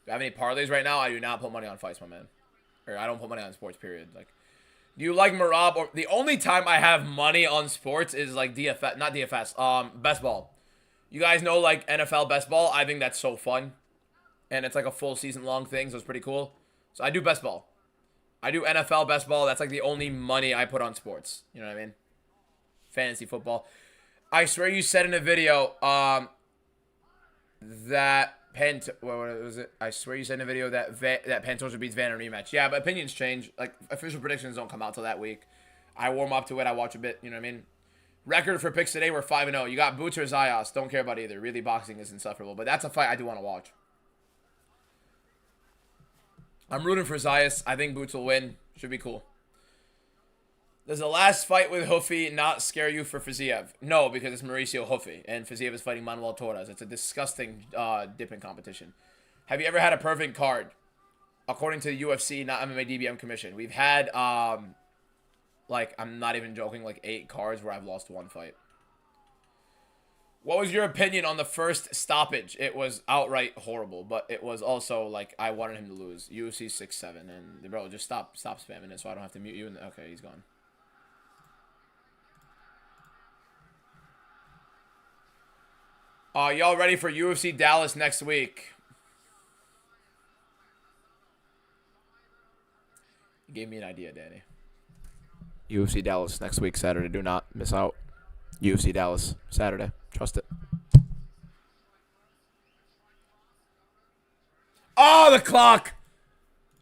Do I have any parlays right now? I do not put money on fights, my man. Or I don't put money on sports, period. Like, do you like Marab? Or the only time I have money on sports is like DFS, not DFS, best ball. You guys know like NFL best ball? I think that's so fun. And it's like a full season long thing, so it's pretty cool. So I do best ball. I do NFL best ball. That's like the only money I put on sports. You know what I mean? Fantasy football. I swear you said in a video, that what was it? I swear you said in a video that that Pantoja beats Van in a rematch. Yeah, but opinions change. Like, official predictions don't come out till that week. I warm up to it. I watch a bit. You know what I mean? Record for picks today, we're 5-0. You got Boots or Zayas. Don't care about either. Really, boxing is insufferable. But that's a fight I do want to watch. I'm rooting for Zayas. I think Boots will win. Should be cool. Does the last fight with Huffy not scare you for Fiziev? No, because it's Mauricio Huffy, and Fiziev is fighting Manuel Torres. It's a disgusting dipping competition. Have you ever had a perfect card? According to the UFC, not MMA DBM Commission, we've had, like, I'm not even joking, like 8 cards where I've lost one fight. What was your opinion on the first stoppage? It was outright horrible, but it was also, like, I wanted him to lose. UFC 6-7, and, bro, just stop spamming it so I don't have to mute you. Okay, he's gone. Y'all ready for UFC Dallas next week? You gave me an idea, Danny. UFC Dallas next week, Saturday. Do not miss out. UFC Dallas, Saturday. Trust it. Oh, the clock!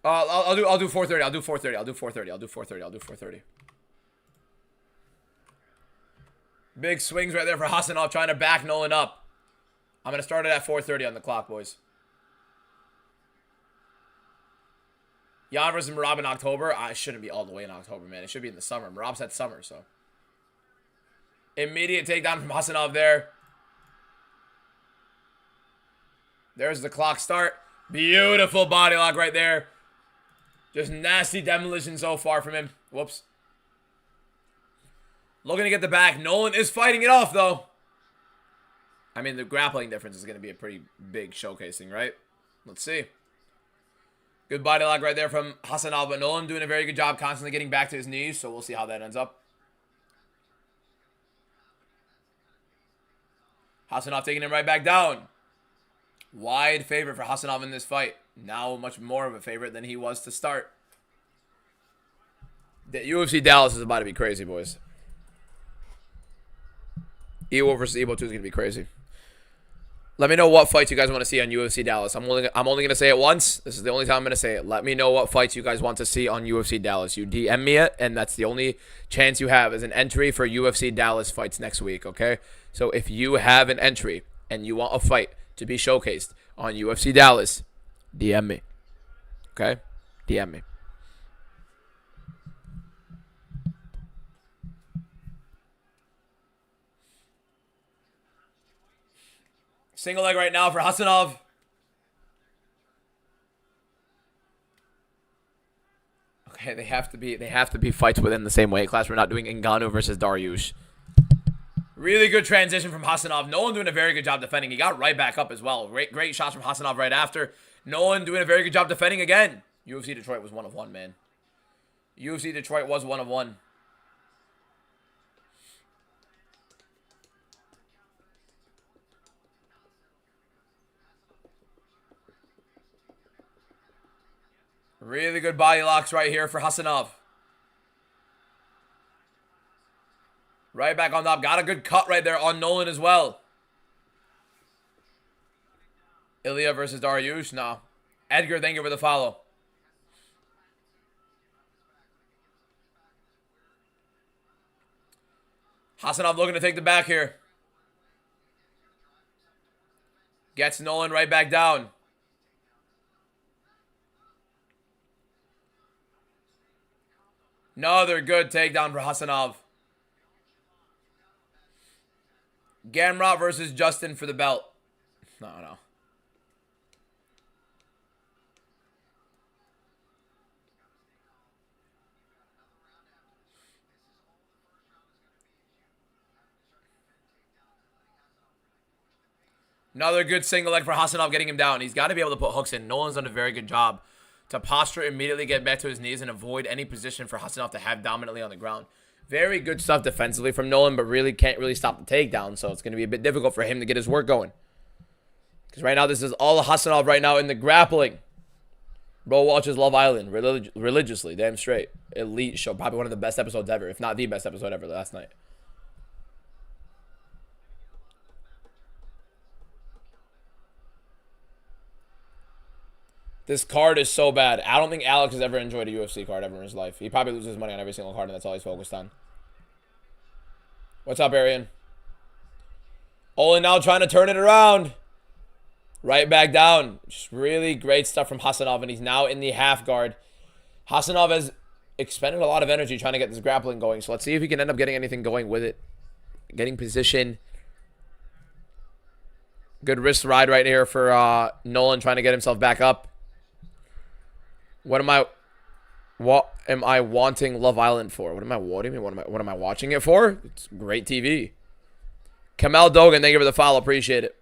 I'll do 4:30. I'll do 4:30. I'll do 4:30. I'll do 4:30. I'll do 4:30. Big swings right there for Hassanov trying to back Nolan up. I'm going to start it at 4:30 on the clock, boys. Jan versus Merab in October. I shouldn't be all the way in October, man. It should be in the summer. Merab's had summer, so. Immediate takedown from Hassanov there. There's the clock start. Beautiful body lock right there. Just nasty demolition so far from him. Whoops. Looking to get the back. Nolan is fighting it off, though. I mean, the grappling difference is going to be a pretty big showcasing, right? Let's see. Good body lock right there from Hassanov, but Nolan doing a very good job constantly getting back to his knees, so we'll see how that ends up. Hassanov taking him right back down. Wide favorite for Hassanov in this fight. Now much more of a favorite than he was to start. The UFC Dallas is about to be crazy, boys. Ewo versus Evo 2 is going to be crazy. Let me know what fights you guys want to see on UFC Dallas. I'm only going to say it once. This is the only time I'm going to say it. Let me know what fights you guys want to see on UFC Dallas. You DM me it, and that's the only chance you have is an entry for UFC Dallas fights next week, okay? So if you have an entry and you want a fight to be showcased on UFC Dallas, DM me, okay? DM me. Single leg right now for Hassanov. Okay, they have to be fights within the same weight class. We're not doing Ngannou versus Dariush. Really good transition from Hassanov. Nolan doing a very good job defending. He got right back up as well. Great shots from Hassanov right after. Nolan doing a very good job defending again. UFC Detroit was 1 of 1, man. UFC Detroit was 1 of 1. Really good body locks right here for Hassanov. Right back on top. Got a good cut right there on Nolan as well. Ilya versus Dariush? No. Edgar, thank you for the follow. Hassanov looking to take the back here. Gets Nolan right back down. Another good takedown for Hassanov. Gamrot versus Justin for the belt. No. Another good single leg for Hasanov, getting him down. He's got to be able to put hooks in. Nolan's done a very good job to posture, immediately get back to his knees, and avoid any position for Hasanov to have dominantly on the ground. Very good stuff defensively from Nolan, but really can't really stop the takedown, so it's going to be a bit difficult for him to get his work going. Because right now, this is all Hasanov right now in the grappling. Bro watches Love Island religiously, damn straight. Elite show, probably one of the best episodes ever, if not the best episode ever last night. This card is so bad. I don't think Alex has ever enjoyed a UFC card ever in his life. He probably loses money on every single card, and that's all he's focused on. What's up, Arian? Olin now trying to turn it around. Right back down. Just really great stuff from Hasanov, and he's now in the half guard. Hasanov has expended a lot of energy trying to get this grappling going, so let's see if he can end up getting anything going with it. Getting position. Good wrist ride right here for Nolan, trying to get himself back up. What am I wanting Love Island for? What am I watching it for? It's great TV. Kamel Dogan, thank you for the follow. Appreciate it.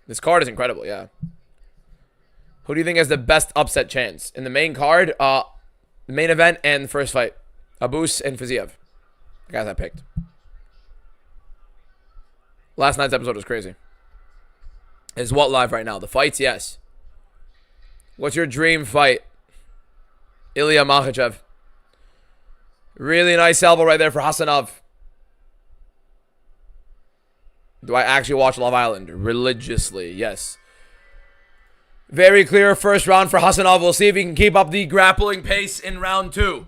This card is incredible, yeah. Who do you think has the best upset chance? In the main card, main event and the first fight. Abus and Fiziev. The guys I picked. Last night's episode was crazy. Is what live right now? The fights, yes. What's your dream fight? Ilya Makhachev. Really nice elbow right there for Hasanov. Do I actually watch Love Island? Religiously, yes. Very clear first round for Hasanov. We'll see if he can keep up the grappling pace in round 2.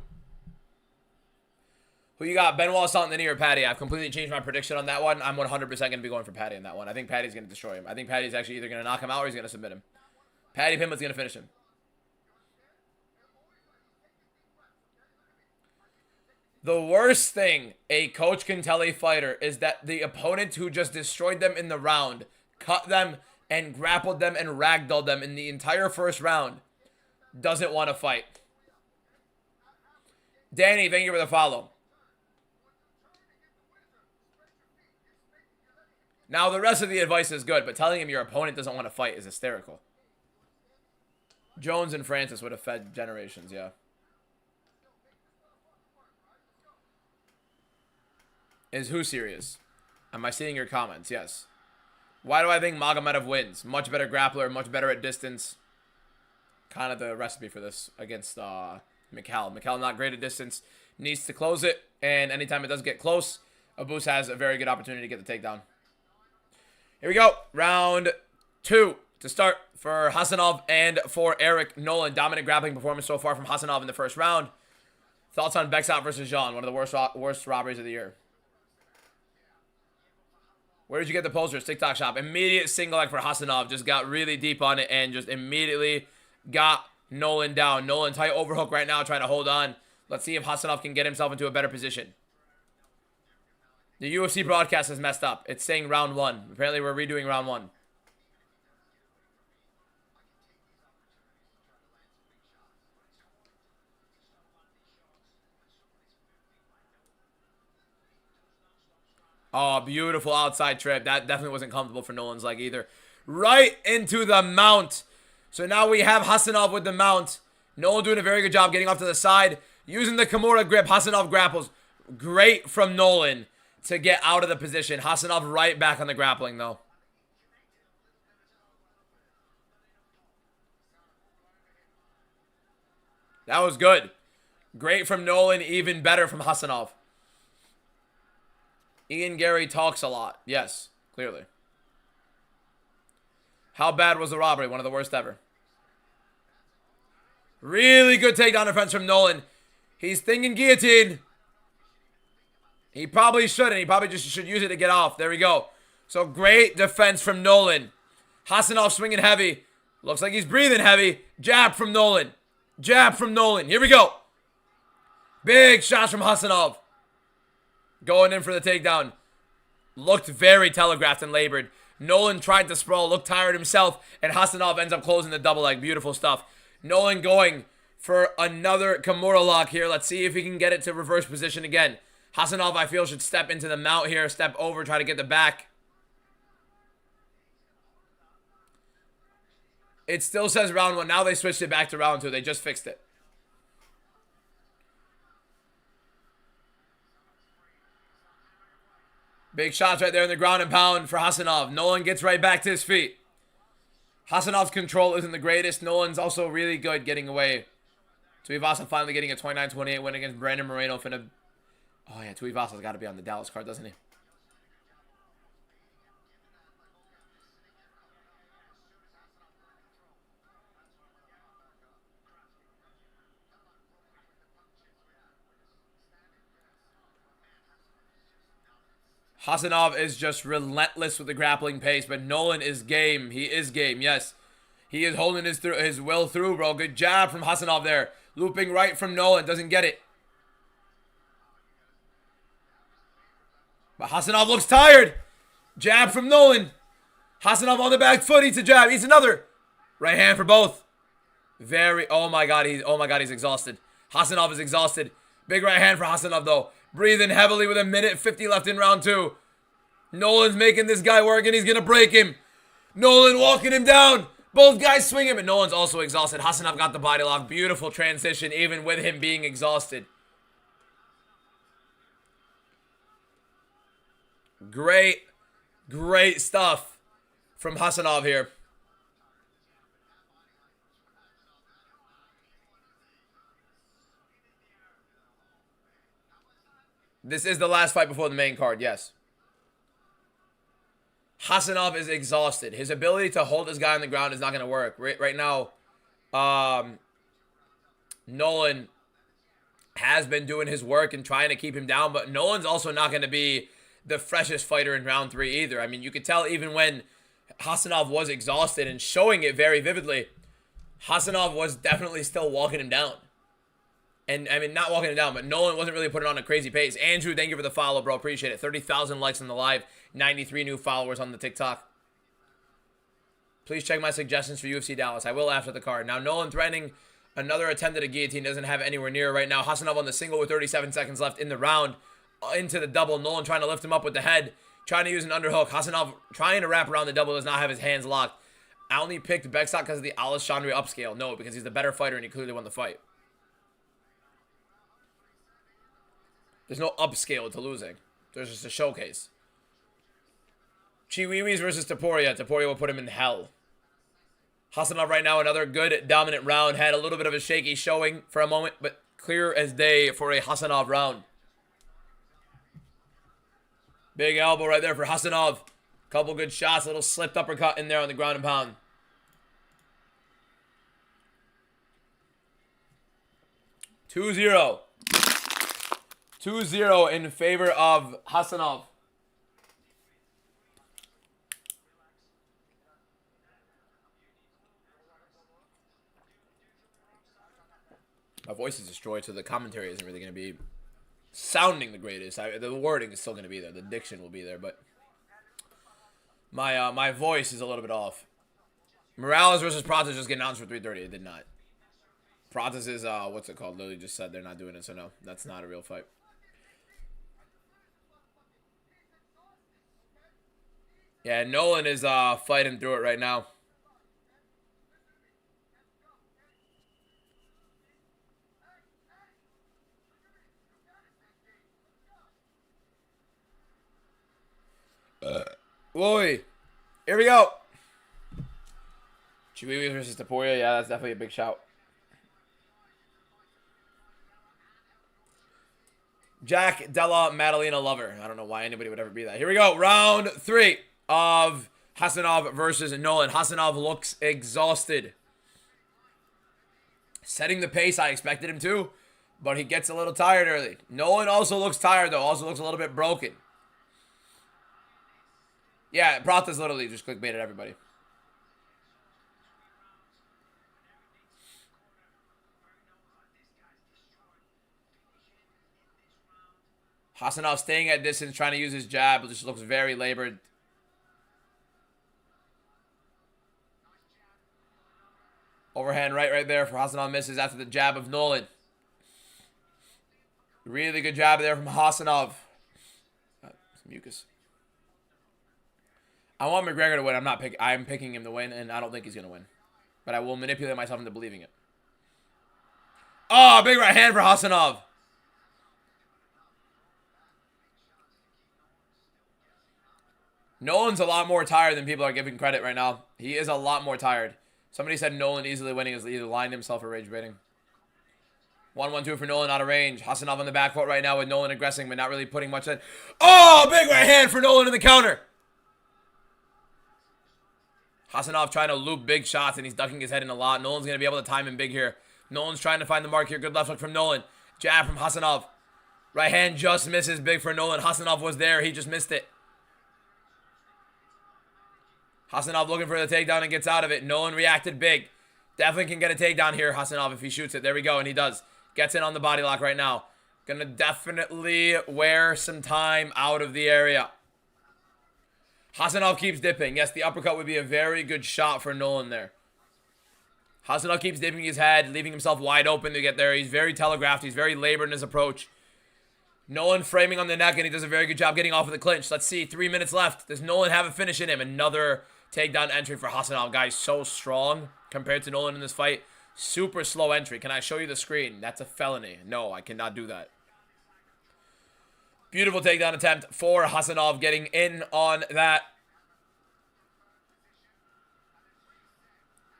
Who you got? Benoit Saint-Denis or Patty? I've completely changed my prediction on that one. I'm 100% going to be going for Patty in that one. I think Patty's going to destroy him. I think Patty's actually either going to knock him out or he's going to submit him. Patty Pimblett's going to finish him. The worst thing a coach can tell a fighter is that the opponent who just destroyed them in the round, cut them and grappled them and ragdolled them in the entire first round, doesn't want to fight. Danny, thank you for the follow. Now, the rest of the advice is good, but telling him your opponent doesn't want to fight is hysterical. Jones and Francis would have fed generations, yeah. Is who serious? Am I seeing your comments? Yes. Why do I think Magomedov wins? Much better grappler, much better at distance. Kind of the recipe for this against Mikhail. Mikhail not great at distance. Needs to close it. And anytime it does get close, Abus has a very good opportunity to get the takedown. Here we go. Round 2 to start for Hasanov and for Eric Nolan. Dominant grappling performance so far from Hasanov in the first round. Thoughts on Bexot versus Jean? One of the worst robberies of the year. Where did you get the posters? TikTok shop. Immediate single leg for Hasanov. Just got really deep on it and just immediately got Nolan down. Nolan tight overhook right now, trying to hold on. Let's see if Hasanov can get himself into a better position. The UFC broadcast is messed up. It's saying round 1. Apparently we're redoing round 1. Oh, beautiful outside trip. That definitely wasn't comfortable for Nolan's leg either. Right into the mount. So now we have Hasanov with the mount. Nolan doing a very good job getting off to the side. Using the Kimura grip. Hasanov grapples. Great from Nolan to get out of the position. Hasanov right back on the grappling though. That was good. Great from Nolan. Even better from Hasanov. Ian Gary talks a lot. Yes, clearly. How bad was the robbery? One of the worst ever. Really good takedown defense from Nolan. He's thinking guillotine. He probably shouldn't. He probably just should use it to get off. There we go. So great defense from Nolan. Hasanov swinging heavy. Looks like he's breathing heavy. Jab from Nolan. Jab from Nolan. Here we go. Big shots from Hasanov. Going in for the takedown. Looked very telegraphed and labored. Nolan tried to sprawl, looked tired himself, and Hasanov ends up closing the double leg. Beautiful stuff. Nolan going for another Kimura lock here. Let's see if he can get it to reverse position again. Hasanov, I feel, should step into the mount here, step over, try to get the back. It still says round 1. Now they switched it back to round 2. They just fixed it. Big shots right there in the ground and pound for Hasanov. Nolan gets right back to his feet. Hasanov's control isn't the greatest. Nolan's also really good getting away. Tuivasa finally getting a 29-28 win against Brandon Moreno. Oh, yeah, Tuivasa's got to be on the Dallas card, doesn't he? Hasanov is just relentless with the grappling pace, but Nolan is game. He is game, yes. He is holding his will through, bro. Good jab from Hasanov there. Looping right from Nolan. Doesn't get it. But Hasanov looks tired. Jab from Nolan. Hasanov on the back foot. Eats a jab. Eats another. Right hand for both. Oh my god, he's exhausted. Hasanov is exhausted. Big right hand for Hasanov, though. Breathing heavily with 1:50 left in round 2. Nolan's making this guy work, and he's going to break him. Nolan walking him down. Both guys swinging, but Nolan's also exhausted. Hasanov got the body lock. Beautiful transition, even with him being exhausted. Great stuff from Hasanov here. This is the last fight before the main card, yes. Hasanov is exhausted. His ability to hold this guy on the ground is not going to work. Right now, Nolan has been doing his work and trying to keep him down, but Nolan's also not going to be the freshest fighter in round 3 either. I mean, you could tell even when Hasanov was exhausted and showing it very vividly, Hasanov was definitely still walking him down. And, I mean, not walking him down, but Nolan wasn't really putting on a crazy pace. Andrew, thank you for the follow, bro. Appreciate it. 30,000 likes on the live. 93 new followers on the TikTok. Please check my suggestions for UFC Dallas. I will after the card. Now, Nolan threatening another attempt at a guillotine. Doesn't have anywhere near right now. Hasanov on the single with 37 seconds left in the round. Into the double. Nolan trying to lift him up with the head. Trying to use an underhook. Hasanov trying to wrap around the double. Does not have his hands locked. I only picked Beksak because of the Alexandre upscale. No, because he's the better fighter and he clearly won the fight. There's no upscale to losing. There's just a showcase. Chiwiwis versus Taporia. Taporia will put him in hell. Hasanov right now, another good dominant round. Had a little bit of a shaky showing for a moment, but clear as day for a Hasanov round. Big elbow right there for Hasanov. Couple good shots. A little slipped uppercut in there on the ground and pound. (2-0). 2-0 in favor of Hasanov. My voice is destroyed, so the commentary isn't really going to be sounding the greatest. The wording is still going to be there. The diction will be there, but my voice is a little bit off. Morales versus Prates just get announced for 3:30. It did not. Prates is, what's it called? Literally just said they're not doing it, so no. That's not a real fight. Yeah, Nolan is fighting through it right now. Whoa, here we go. Chiwiwis versus Taporia. Yeah, that's definitely a big shout. Jack Della Madalena Lover. I don't know why anybody would ever be that. Here we go. Round 3 of Hasanov versus Nolan. Hasanov looks exhausted. Setting the pace, I expected him to, but he gets a little tired early. Nolan also looks tired, though. Also looks a little bit broken. Yeah, Prates literally just clickbaited everybody. Hasanov staying at distance, trying to use his jab, but just looks very labored. Overhand right there for Hasanov, misses after the jab of Nolan. Really good jab there from Hasanov. Some mucus. I want McGregor to win. I'm picking him to win, and I don't think he's gonna win. but I will manipulate myself into believing it. Oh, big right hand for Hasanov. Nolan's a lot more tired than people are giving credit right now. He is a lot more tired. Somebody said Nolan easily winning is either lying to himself or rage baiting. 1-1-2 for Nolan out of range. Hasanov on the back foot right now with Nolan aggressing, but not really putting much in. Oh, big right hand for Nolan in the counter. Hasanov trying to loop big shots, and he's ducking his head in a lot. Nolan's going to be able to time him big here. Nolan's trying to find the mark here. Good left hook from Nolan. Jab from Hasanov. Right hand just misses big for Nolan. Hasanov was there. He just missed it. Hasanov looking for the takedown and gets out of it. Nolan reacted big. Definitely can get a takedown here, Hasanov, if he shoots it. There we go, and he does. Gets in on the body lock right now. Gonna definitely wear some time out of the area. Hasanov keeps dipping. Yes, the uppercut would be a very good shot for Nolan there. Hasanov keeps dipping his head, leaving himself wide open to get there. He's very telegraphed. He's very labored in his approach. Nolan framing on the neck, and he does a very good job getting off of the clinch. Let's see. 3 minutes left. Does Nolan have a finish in him? Another takedown entry for Hasanov. Guys, so strong compared to Nolan in this fight. Super slow entry. Can I show you the screen? That's a felony. No, I cannot do that. Beautiful takedown attempt for Hasanov, getting in on that.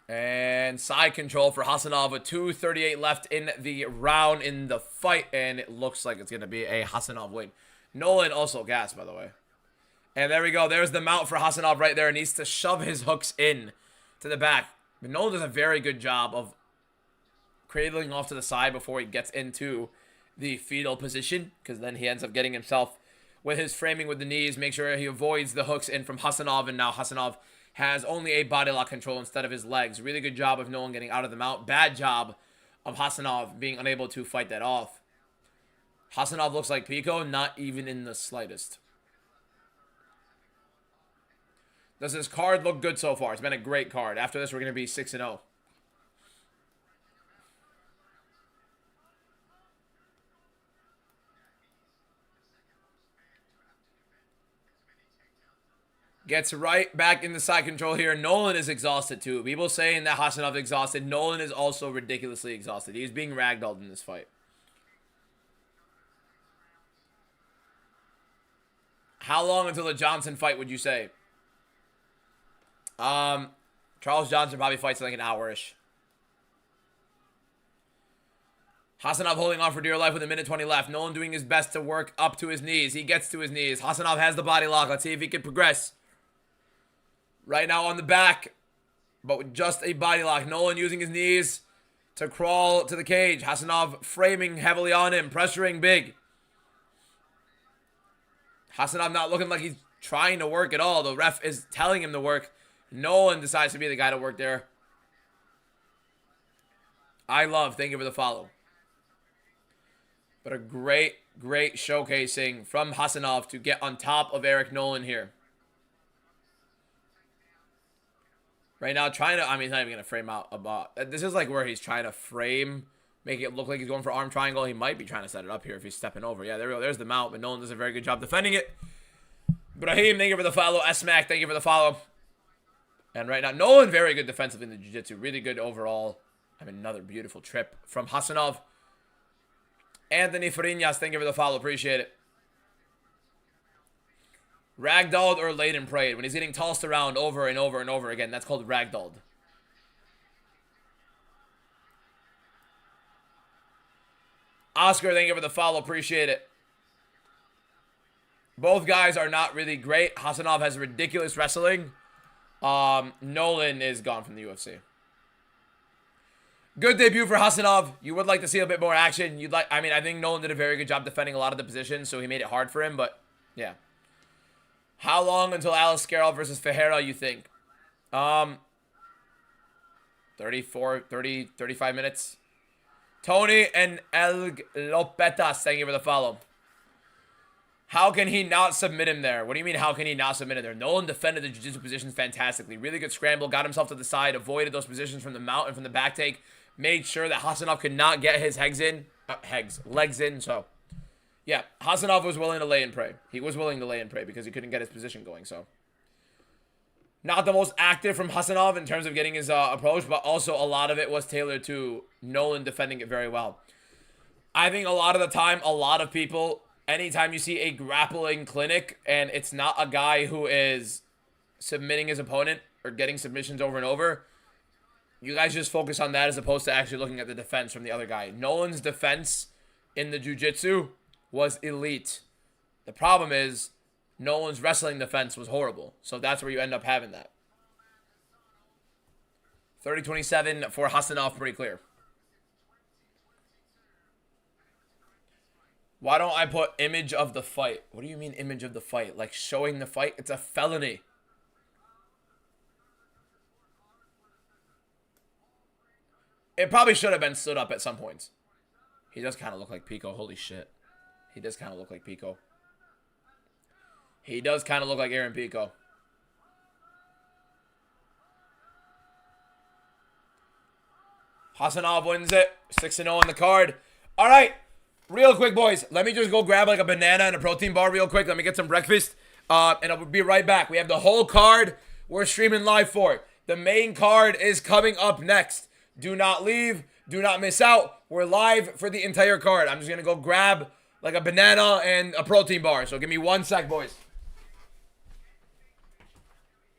And side control for Hasanov with 2:38 left in the round in the fight. And it looks like it's going to be a Hasanov win. Nolan also gassed, by the way. And there we go. There's the mount for Hasanov right there. He needs to shove his hooks in to the back. But Nolan does a very good job of cradling off to the side before he gets into the fetal position, because then he ends up getting himself with his framing with the knees. Make sure he avoids the hooks in from Hasanov, and now Hasanov has only a body lock control instead of his legs. Really good job of Nolan getting out of the mount. Bad job of Hasanov being unable to fight that off. Hasanov looks like Pico, not even in the slightest. Does this card look good so far? It's been a great card. After this, we're going to be 6-0. Gets right back in the side control here. Nolan is exhausted too. People saying that Hasanov is exhausted. Nolan is also ridiculously exhausted. He's being ragdolled in this fight. How long until the Johnson fight would you say? Charles Johnson probably fights in like an hour-ish. Hasanov holding on for dear life with 1:20 left. Nolan doing his best to work up to his knees. He gets to his knees. Hasanov has the body lock. Let's see if he can progress. Right now on the back, but with just a body lock. Nolan using his knees to crawl to the cage. Hasanov framing heavily on him, pressuring big. Hasanov not looking like he's trying to work at all. The ref is telling him to work. Nolan decides to be the guy to work there. Thank you for the follow. But a great showcasing from Hasanov to get on top of Eric Nolan here. Right now, he's not even going to frame out about. This is like where he's trying to frame, make it look like he's going for arm triangle. He might be trying to set it up here if he's stepping over. Yeah, there we go. There's the mount, but Nolan does a very good job defending it. Brahim, thank you for the follow. S-Mac, thank you for the follow. And right now, Nolan very good defensively in the jiu-jitsu. Really good overall. Another beautiful trip from Hasanov. Anthony Farinas, thank you for the follow. Appreciate it. Ragdolled or laid and prayed. When he's getting tossed around over and over and over again, that's called ragdolled. Oscar, thank you for the follow. Appreciate it. Both guys are not really great. Hasanov has ridiculous wrestling. Nolan is gone from the UFC. Good debut for Hasanov. You would like to see a bit more action. I think Nolan did a very good job defending a lot of the positions, so he made it hard for him, but yeah. How long until Alice Scarrow versus Ferreira, you think? 35 minutes. Tony and El Lopetas, thank you for the follow. How can he not submit him there? What do you mean, how can he not submit him there? Nolan defended the jiu-jitsu positions fantastically. Really good scramble. Got himself to the side. Avoided those positions from the mount and from the back take. Made sure that Hasanov could not get his legs in. So, yeah, Hasanov was willing to lay and pray. He was willing to lay and pray because he couldn't get his position going, so. Not the most active from Hasanov in terms of getting his approach, but also a lot of it was tailored to Nolan defending it very well. I think a lot of the time, a lot of people, anytime you see a grappling clinic and it's not a guy who is submitting his opponent or getting submissions over and over, you guys just focus on that as opposed to actually looking at the defense from the other guy. Nolan's defense in the jiu-jitsu was elite. The problem is Nolan's wrestling defense was horrible. So that's where you end up having that. 30-27 for Hasanov, pretty clear. Why don't I put image of the fight? What do you mean image of the fight? Like showing the fight? It's a felony. It probably should have been stood up at some points. He does kind of look like Pico. Holy shit. He does kind of look like Pico. He does kind of look like Aaron Pico. Hasanov wins it. 6-0 on the card. All right. Real quick, boys. Let me just go grab like a banana and a protein bar real quick. Let me get some breakfast. And I'll be right back. We have the whole card we're streaming live for. The main card is coming up next. Do not leave. Do not miss out. We're live for the entire card. I'm just going to go grab like a banana and a protein bar. So give me 1 sec, boys.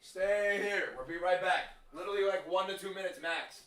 Stay here. We'll be right back. Literally like 1 to 2 minutes max.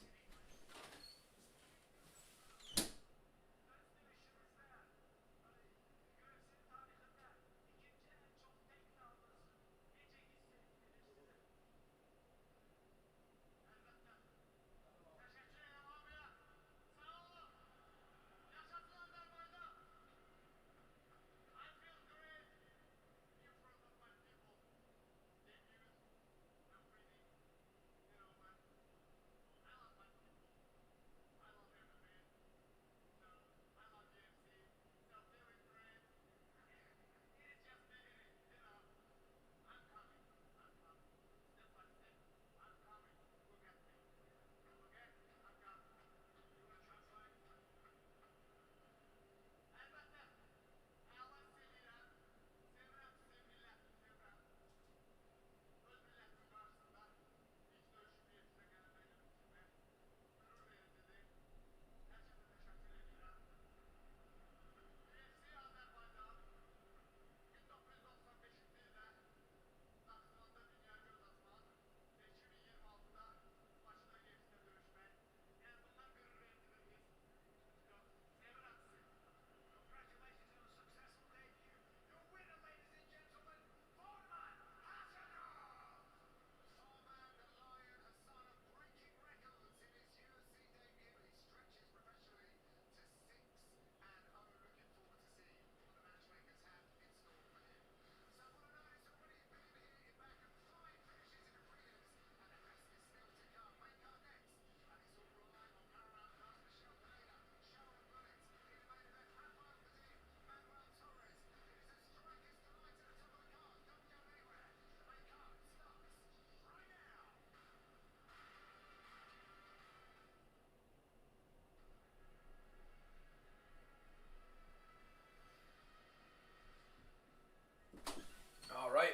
All right.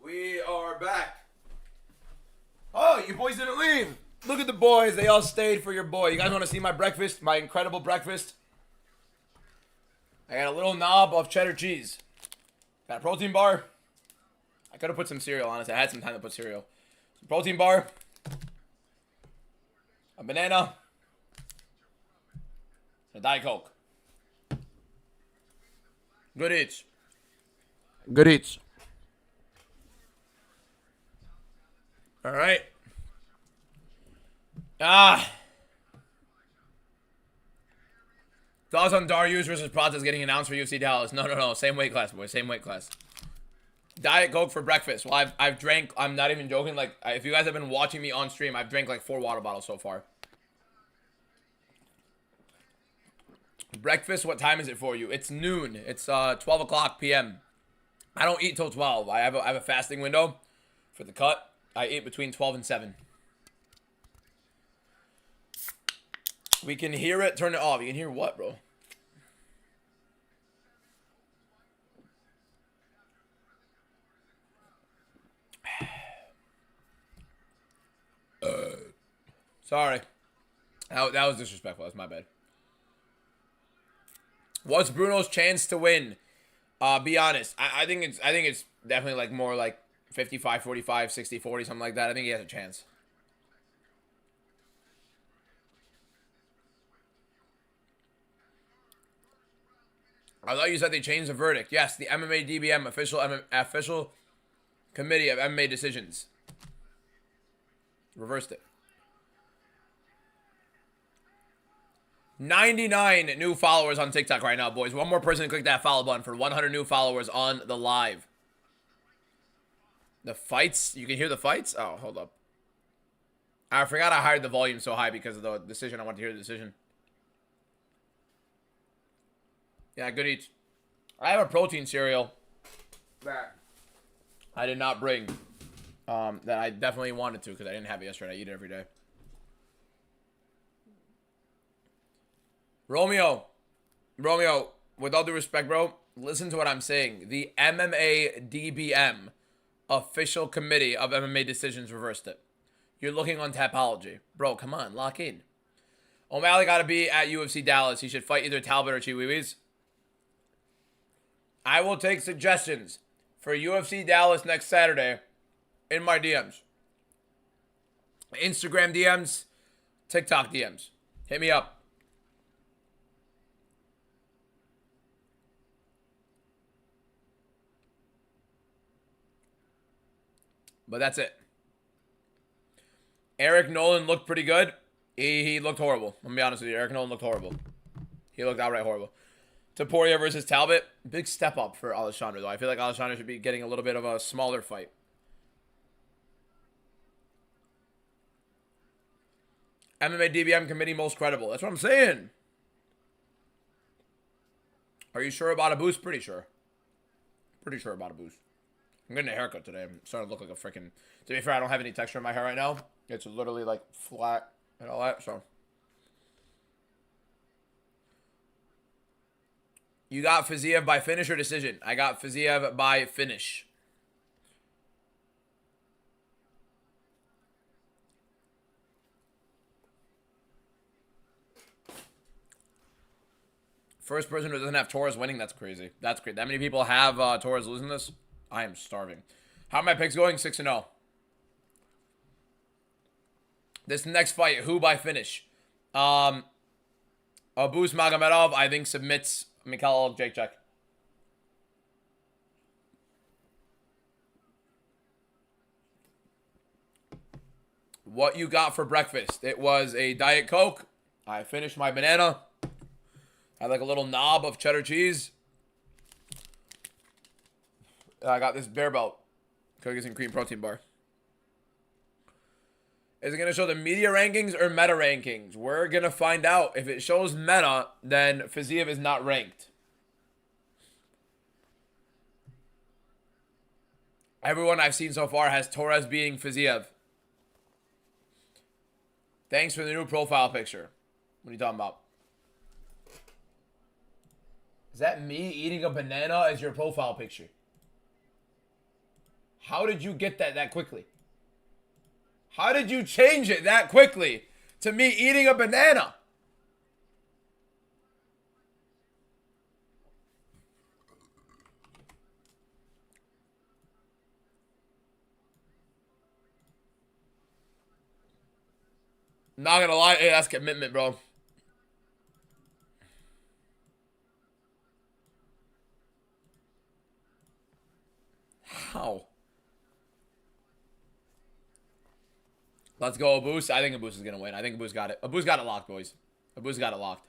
We are back. Oh, you boys didn't leave. Look at the boys. They all stayed for your boy. You guys want to see my breakfast? My incredible breakfast? I got a little knob of cheddar cheese. Got a protein bar. I could have put some cereal, honestly. I had some time to put cereal. Some protein bar. A banana. A Diet Coke. Good eats. Good eats. All right. Thoughts on Darius versus Pratas getting announced for UFC Dallas? No. Same weight class, boys. Same weight class. Diet Coke for breakfast. Well, I've drank. I'm not even joking. Like, if you guys have been watching me on stream, I've drank like 4 water bottles so far. Breakfast, what time is it for you? It's noon. It's 12 o'clock p.m. I don't eat till 12. I have a fasting window for the cut. I eat between 12 and 7. We can hear it. Turn it off. You can hear what, bro? Sorry. That was disrespectful. That's my bad. What's Bruno's chance to win? Be honest. I think it's definitely like more like 55-45, 60-40, something like that. I think he has a chance. I thought you said they changed the verdict. Yes, the MMA DBM official committee of MMA decisions reversed it. 99 new followers on TikTok right now, boys. One more person to click that follow button for 100 new followers on the live. The fights? You can hear the fights? Oh, hold up. I forgot I hired the volume so high because of the decision. I want to hear the decision. Yeah, good eats. I have a protein cereal that I did not bring. That I definitely wanted to because I didn't have it yesterday. I eat it every day. Romeo, with all due respect, bro, listen to what I'm saying. The MMA DBM official committee of MMA decisions reversed it. You're looking on Tapology. Bro, come on, lock in. O'Malley got to be at UFC Dallas. He should fight either Talbot or Chiwiwis. I will take suggestions for UFC Dallas next Saturday in my DMs. Instagram DMs, TikTok DMs. Hit me up. But that's it. Eric Nolan looked pretty good. He looked horrible. I'm going to be honest with you. Eric Nolan looked horrible. He looked outright horrible. Taporia versus Talbot. Big step up for Alexander, though. I feel like Alexander should be getting a little bit of a smaller fight. MMA DBM committee most credible. That's what I'm saying. Are you sure about a boost? Pretty sure. Pretty sure about a boost. I'm getting a haircut today. I'm starting to look like a freaking... To be fair, I don't have any texture in my hair right now. It's literally like flat and all that, so... You got Fiziev by finish or decision? I got Fiziev by finish. First person who doesn't have Torres winning, that's crazy. That's crazy. That many people have Torres losing this? I am starving. How are my picks going? 6-0. This next fight, who by finish? Abus Magomedov, I think, submits Mikhail Jacek. What you got for breakfast? It was a Diet Coke. I finished my banana. I had like a little knob of cheddar cheese. I got this Bear Belt cookies and cream protein bar. Is it going to show the media rankings or meta rankings? We're going to find out. If it shows meta, then Fiziev is not ranked. Everyone I've seen so far has Torres beating Fiziev. Thanks for the new profile picture. What are you talking about? Is that me eating a banana as your profile picture? How did you get that quickly? How did you change it that quickly to me eating a banana? Not gonna lie, hey, that's commitment, bro. How? Let's go, Abus. I think Abus is gonna win. I think Abus got it. Abus got it locked, boys. Abus got it locked.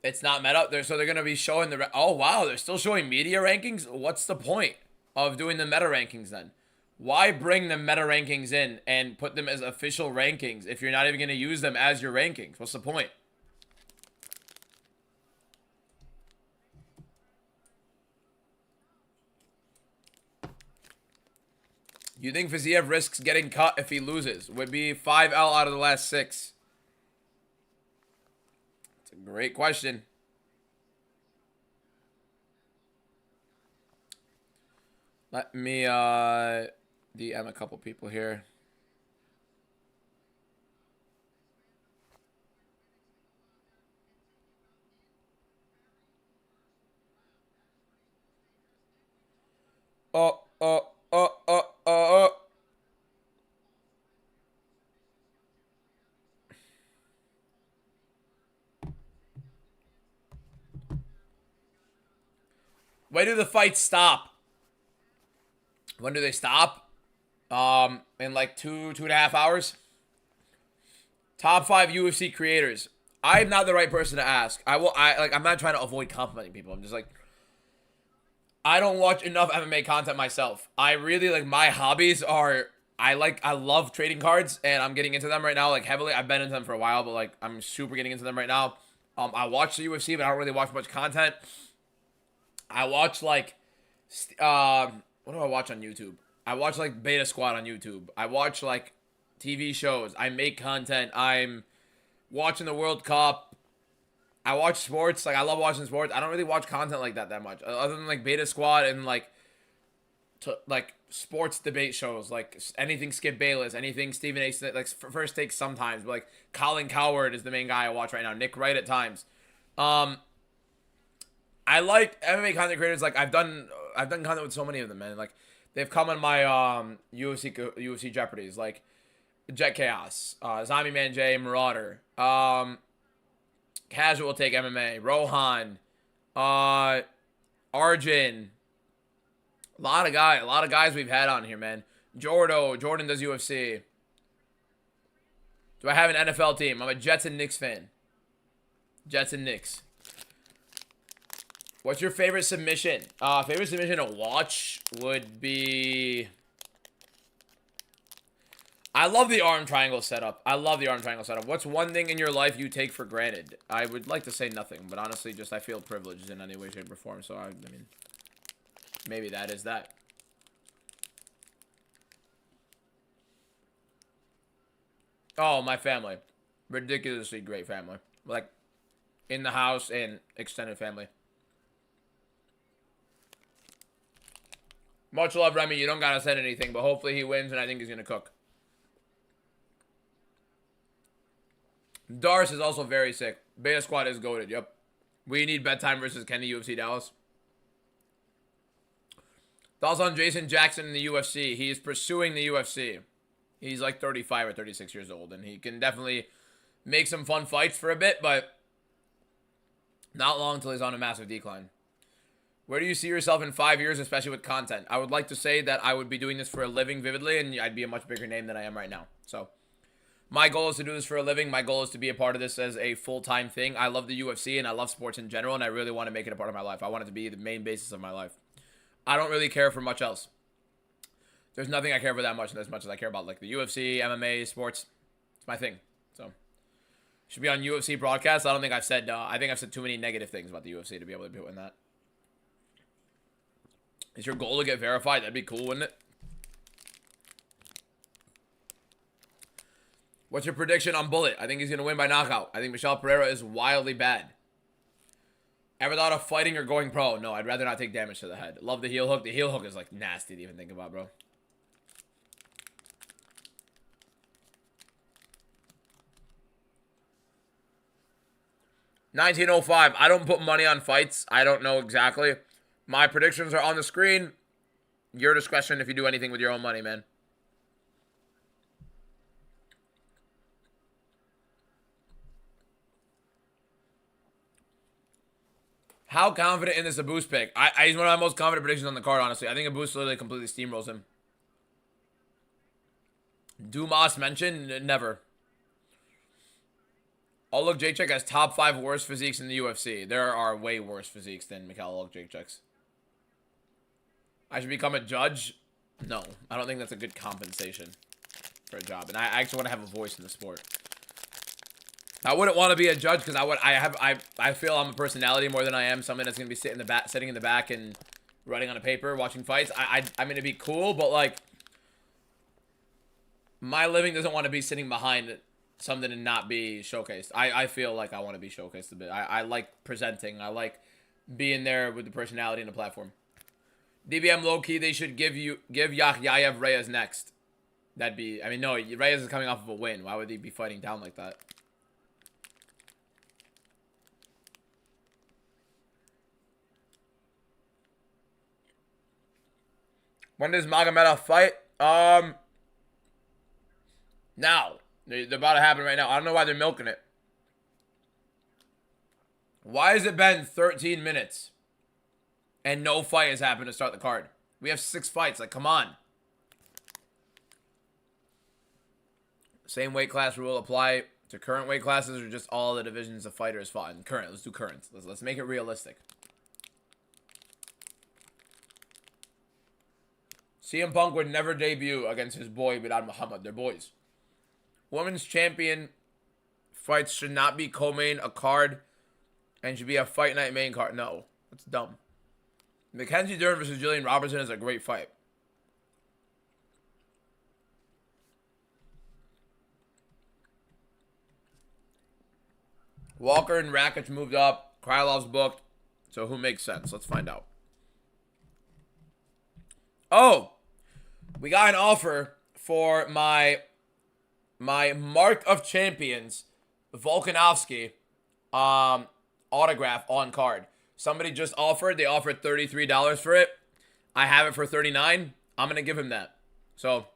It's not meta. So they're gonna be showing the. Oh wow, they're still showing media rankings. What's the point of doing the meta rankings then? Why bring the meta rankings in and put them as official rankings if you're not even gonna use them as your rankings? What's the point? You think Fiziev risks getting cut if he loses? Would be 5L out of the last 6. It's a great question. Let me DM a couple people here. Oh, oh, oh, oh, oh, oh. When do the fights stop? When do they stop? In like 2.5 hours. Top 5 UFC creators. I'm not the right person to ask. I'm not trying to avoid complimenting people. I'm just like, I don't watch enough MMA content myself. I really like my hobbies are I love trading cards and I'm getting into them right now like heavily. I've been into them for a while, but like I'm super getting into them right now. I watch the UFC, but I don't really watch much content. I watch like what do I watch on YouTube? I watch like Beta Squad on YouTube. I watch like TV shows. I make content. I'm watching the World Cup. I watch sports. Like I love watching sports. I don't really watch content like that much, other than like Beta Squad and like sports debate shows, like anything Skip Bayless, anything Stephen A. Smith, like First Take sometimes. But like Colin Cowherd is the main guy I watch right now. Nick Wright at times. I like MMA content creators. Like I've done content with so many of them, man. Like they've come on my UFC Jeopardies, like Jet Chaos, Zombie Man J, Marauder, Casual Take MMA, Rohan, Arjun. A lot of guys we've had on here, man. Jordan does UFC. Do I have an NFL team? I'm a Jets and Knicks fan. Jets and Knicks. What's your favorite submission? Favorite submission to watch would be... I love the arm triangle setup. What's one thing in your life you take for granted? I would like to say nothing, but honestly, just I feel privileged in any way, shape, or form. So, I mean, maybe that is that. Oh, my family. Ridiculously great family. Like, in the house and extended family. Much love, Remy. You don't gotta say anything, but hopefully he wins, and I think he's gonna cook. Darce is also very sick. Beta Squad is goated. Yep. We need bedtime versus Kenny UFC Dallas. Thoughts on Jason Jackson in the UFC? He is pursuing the UFC. He's like 35 or 36 years old, and he can definitely make some fun fights for a bit, but not long until he's on a massive decline. Where do you see yourself in 5 years, especially with content? I would like to say that I would be doing this for a living vividly, and I'd be a much bigger name than I am right now. So, my goal is to do this for a living. My goal is to be a part of this as a full-time thing. I love the UFC, and I love sports in general, and I really want to make it a part of my life. I want it to be the main basis of my life. I don't really care for much else. There's nothing I care for that much, as much as I care about like the UFC, MMA, sports. It's my thing. So, should be on UFC broadcast. I don't think I've said. I think I've said too many negative things about the UFC to be able to be in that. Is your goal to get verified? That'd be cool, wouldn't it? What's your prediction on Bullet? I think he's gonna win by knockout. I think Michel Pereira is wildly bad. Ever thought of fighting or going pro? No, I'd rather not take damage to the head. Love the heel hook. The heel hook is like nasty to even think about, bro. $19.05. I don't put money on fights. I don't know exactly. My predictions are on the screen. Your discretion if you do anything with your own money, man. How confident in this Abus pick? He's one of my most confident predictions on the card, honestly. I think Abus literally completely steamrolls him. Dumas mentioned? Never. Olug has top 5 worst physiques in the UFC. There are way worse physiques than Mikhail Olug. I should become a judge? No. I don't think that's a good compensation for a job. And I actually want to have a voice in the sport. I wouldn't want to be a judge because I feel I'm a personality more than I am something that's gonna be sitting in the back and writing on a paper, watching fights. I'm gonna be cool, but like my living doesn't want to be sitting behind something and not be showcased. I feel like I want to be showcased a bit. I like presenting. I like being there with the personality and the platform. DBM low key, they should give Yakhyayev Reyes next. That'd be, I mean, no, Reyes is coming off of a win. Why would he be fighting down like that? When does Magomedov fight? Now. They're about to happen right now. I don't know why they're milking it. Why has it been 13 minutes and no fight has happened to start the card? We have 6 fights. Like, come on. Same weight class rule apply to current weight classes or just all the divisions of fighters fought in current? Let's do current. Let's make it realistic. CM Punk would never debut against his boy Bilal Muhammad. They're boys. Women's champion fights should not be co-main a card and should be a fight night main card. No, that's dumb. Mackenzie Dern versus Jillian Robertson is a great fight. Walker and Rakic moved up. Krylov's booked. So who makes sense? Let's find out. Oh, we got an offer for my Mark of Champions Volkanovski autograph on card. Somebody just offered. They offered $33 for it. I have it for $39. I'm going to give him that. So,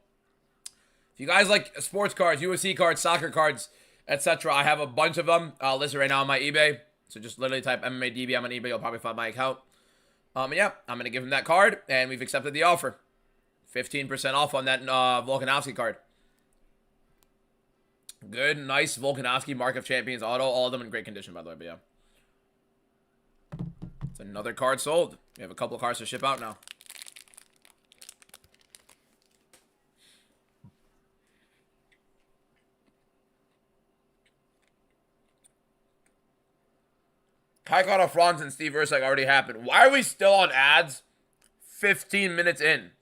if you guys like sports cards, UFC cards, soccer cards, etc., I have a bunch of them listed right now on my eBay. So, just literally type MMA I'm on eBay. You'll probably find my account. Yeah, I'm going to give him that card, and we've accepted the offer. 15% off on that Volkanovski card. Good, nice Volkanovski Mark of Champions auto. All of them in great condition, by the way, but yeah. It's another card sold. We have a couple of cards to ship out now. Kaikara Franz and Steve Ursak already happened. Why are we still on ads 15 minutes in?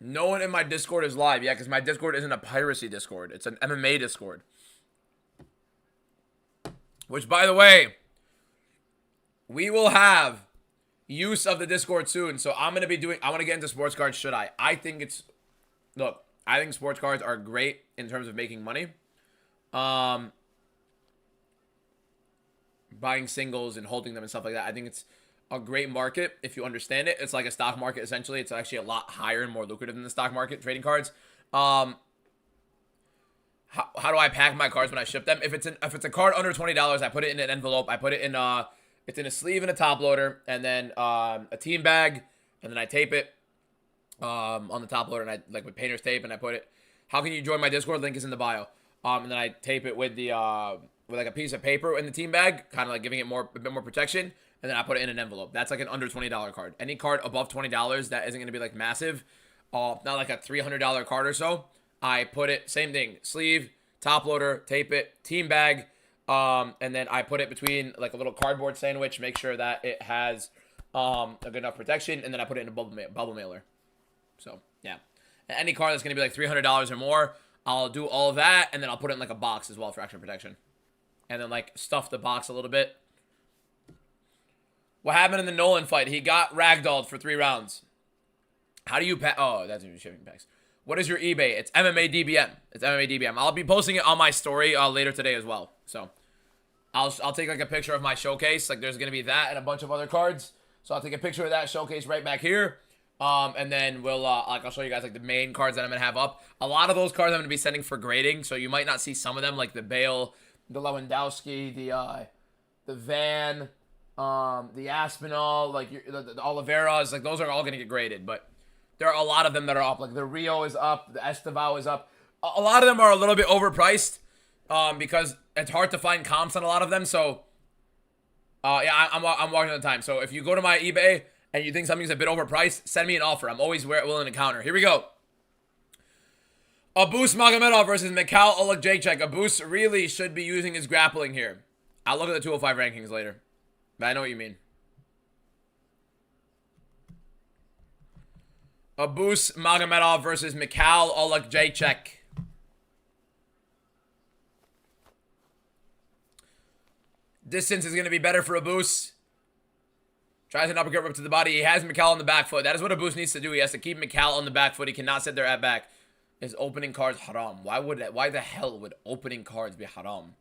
No one in my Discord is live. Yeah, because my Discord isn't a piracy Discord. It's an MMA Discord. Which, by the way, we will have use of the Discord soon. So I'm going to be doing... I want to get into sports cards, should I? I think it's... Look, I think sports cards are great in terms of making money. Buying singles and holding them and stuff like that. I think it's a great market if you understand it. It's like a stock market, essentially. It's actually a lot higher and more lucrative than the stock market, trading cards. How do I pack my cards when I ship them? If it's a card under $20, I put it in an envelope. I put it in it's in a sleeve and a top loader, and then a team bag, and then I tape it on the top loader, and I like with painter's tape, and I put it. How can you join my Discord? Link is in the bio. And then I tape it with the with like a piece of paper in the team bag, kind of like giving it a bit more protection. And then I put it in an envelope. That's like an under $20 card. Any card above $20 that isn't going to be like massive, not like a $300 card or so, I put it, same thing, sleeve, top loader, tape it, team bag, and then I put it between like a little cardboard sandwich, make sure that it has a good enough protection, and then I put it in a bubble mailer. So, yeah. And any card that's going to be like $300 or more, I'll do all of that, and then I'll put it in like a box as well for extra protection. And then like stuff the box a little bit. What happened in the Nolan fight? He got ragdolled for 3 rounds. How do you pack? Oh, that's your shipping packs. What is your eBay? It's MMA DBM. It's MMA DBM. I'll be posting it on my story later today as well. So I'll take like a picture of my showcase. Like there's gonna be that and a bunch of other cards. So I'll take a picture of that showcase right back here. And then we'll I'll show you guys like the main cards that I'm gonna have up. A lot of those cards I'm gonna be sending for grading. So you might not see some of them, like the Bale, the Lewandowski, the Van. The Aspinall, like the Oliveira's, like those are all gonna get graded, but there are a lot of them that are up. Like the Rio is up, the Estevao is up. A lot of them are a little bit overpriced, because it's hard to find comps on a lot of them. So, yeah, I'm watching the time. So if you go to my eBay and you think something's a bit overpriced, send me an offer. I'm always willing to counter. Here we go. Abus Magomedov versus Mikhail Oleksiejczuk. Abus really should be using his grappling here. I'll look at the 205 rankings later. But I know what you mean. Abus Magomedov versus Mikhail Oleksiejczuk. Distance is going to be better for Abus. Tries an uppercut up to the body. He has Mikhail on the back foot. That is what Abus needs to do. He has to keep Mikhail on the back foot. He cannot sit there at back. His opening cards haram. Why the hell would opening cards be haram?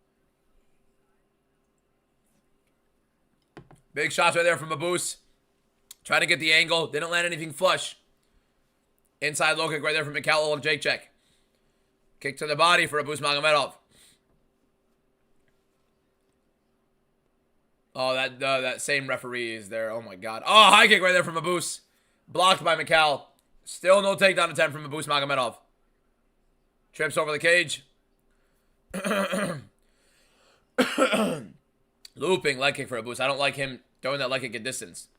Big shots right there from Abus. Trying to get the angle. Didn't land anything flush. Inside low kick right there from Mikhail Jacek. Kick to the body for Abus Magomedov. Oh, that same referee is there. Oh, my God. Oh, high kick right there from Abus. Blocked by Mikhail. Still no takedown attempt from Abus Magomedov. Trips over the cage. Looping leg kick for Abus. I don't like him throwing that leg kick at distance.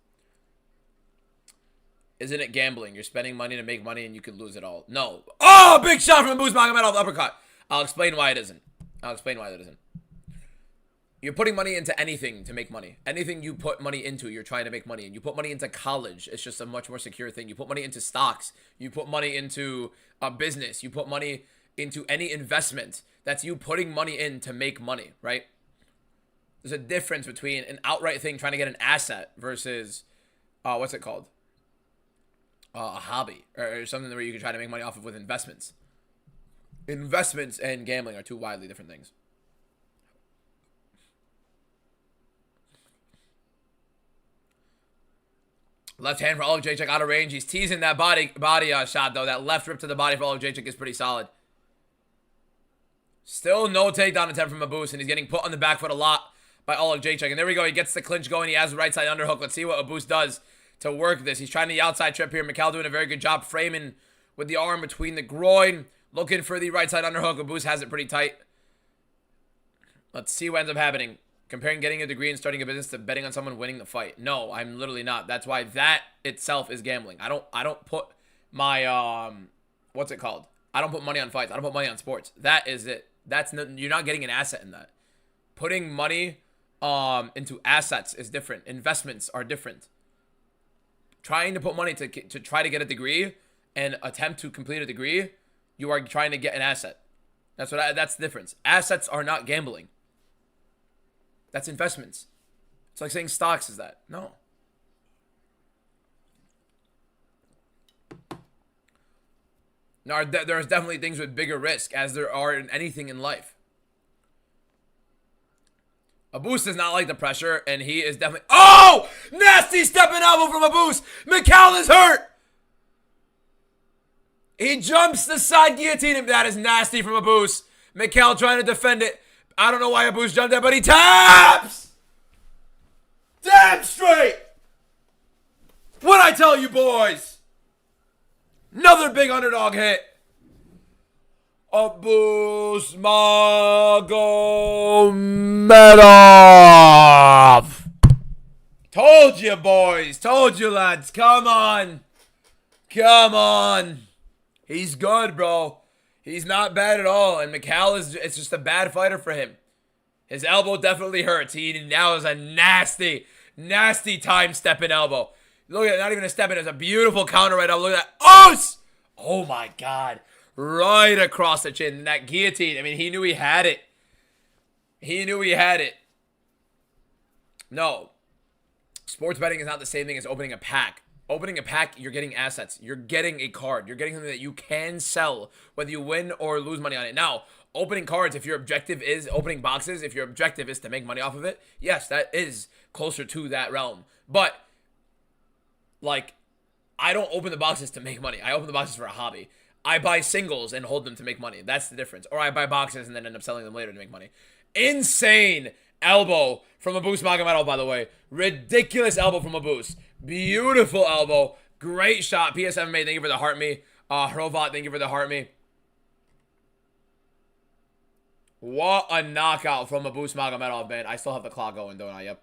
Isn't it gambling? You're spending money to make money and you could lose it all. No. Oh, big shot from Abus Magomedov. Uppercut. I'll explain why it isn't. I'll explain why that isn't. You're putting money into anything to make money. Anything you put money into, you're trying to make money. And you put money into college, it's just a much more secure thing. You put money into stocks. You put money into a business. You put money into any investment. That's you putting money in to make money, right? There's a difference between an outright thing trying to get an asset versus, what's it called? A hobby or something where you can try to make money off of with investments. Investments and gambling are two widely different things. Left hand for Jacek out of range. He's teasing that body shot, though. That left rip to the body for Jacek is pretty solid. Still no takedown attempt from Abus, and he's getting put on the back foot a lot by Jacek. And there we go. He gets the clinch going. He has the right side underhook. Let's see what Abus does to work this. He's trying the outside trip here. Mikhail doing a very good job framing with the arm between the groin. Looking for the right side underhook. Abus has it pretty tight. Let's see what ends up happening. Comparing getting a degree and starting a business to betting on someone winning the fight. No, I'm literally not. That's why that itself is gambling. I don't put my what's it called? I don't put money on fights. I don't put money on sports. That is it. You're not getting an asset in that. Putting money into assets is different. Investments are different. Trying to put money to try to get a degree and attempt to complete a degree, you are trying to get an asset. That's the difference. Assets are not gambling. That's investments. It's like saying stocks is that. No. Now, there's definitely things with bigger risk, as there are in anything in life. Abus does not like the pressure, and he is definitely... Oh! Nasty stepping elbow from Abus! Mikhail is hurt! He jumps the side guillotine him. That is nasty from Abus. Mikhail trying to defend it. I don't know why Abus jumped there, but he taps! Damn straight! What'd I tell you, boys? Another big underdog hit. Abus Magomedov. Told you, boys. Told you, lads. Come on. Come on. He's good, bro. He's not bad at all. And Mikhail it's just a bad fighter for him. His elbow definitely hurts. He now is a nasty, nasty time stepping elbow. Look at it, not even a step in. It's a beautiful counter right now. Look at that. Oh my God. Right across the chin. That guillotine. I mean, he knew he had it. He knew he had it. No. Sports betting is not the same thing as opening a pack. Opening a pack, you're getting assets. You're getting a card. You're getting something that you can sell, whether you win or lose money on it. Now, opening cards, if your objective is opening boxes, if your objective is to make money off of it, yes, that is closer to that realm. But, like, I don't open the boxes to make money. I open the boxes for a hobby. I buy singles and hold them to make money. That's the difference. Or I buy boxes and then end up selling them later to make money. Insane elbow from Abus Magomedov, by the way. Ridiculous elbow from Abus. Beautiful elbow. Great shot. PSM made. Thank you for the heart me. Hrovat, thank you for the heart me. What a knockout from Abus Magomedov, man. I still have the clock going, don't I? Yep.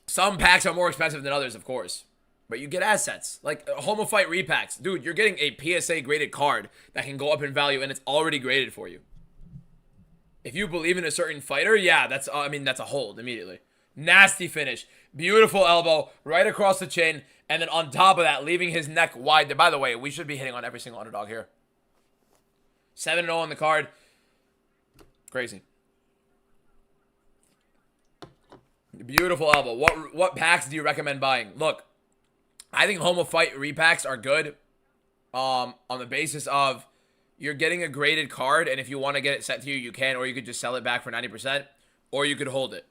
Some packs are more expensive than others, of course. But you get assets. Like Homo Fight repacks. Dude, you're getting a PSA graded card that can go up in value and it's already graded for you. If you believe in a certain fighter, yeah, that's a hold immediately. Nasty finish. Beautiful elbow right across the chin. And then on top of that, leaving his neck wide. By the way, we should be hitting on every single underdog here. 7-0 on the card. Crazy. Beautiful elbow. What packs do you recommend buying? Look, I think Homo Fight repacks are good. On the basis of, you're getting a graded card, and if you want to get it sent to you, you can, or you could just sell it back for 90%, or you could hold it.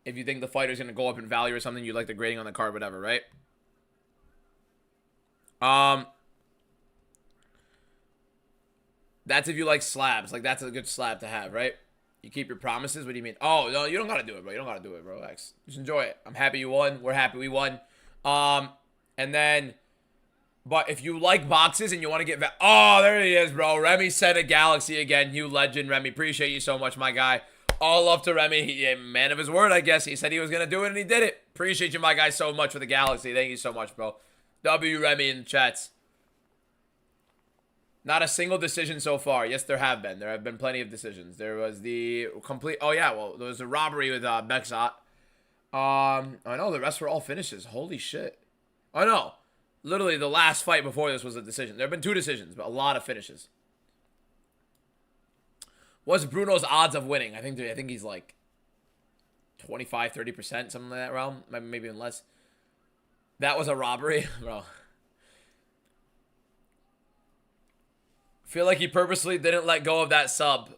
If you think the fighter's going to go up in value or something, you like the grading on the card, whatever, right? That's if you like slabs. Like, that's a good slab to have, right? You keep your promises. What do you mean? Oh, no, you don't got to do it, bro. You don't got to do it, bro. Relax. Just enjoy it. I'm happy you won. We're happy we won. And then, but if you like boxes and you want to get, oh, there he is, bro. Remy sent a galaxy again. You legend, Remy. Appreciate you so much, my guy. All love to Remy. He, man of his word, I guess. He said he was going to do it, and he did it. Appreciate you, my guy, so much for the galaxy. Thank you so much, bro. W Remy in the chats. Not a single decision so far. Yes, there have been. There have been plenty of decisions. There was the complete... Oh, yeah. Well, there was a robbery with Bexot. I know. The rest were all finishes. Holy shit. I know. Literally, the last fight before this was a decision. There have been 2 decisions, but a lot of finishes. What's Bruno's odds of winning? I think he's like 25, 30%, something like that realm. Maybe even less. That was a robbery, bro. Feel like he purposely didn't let go of that sub.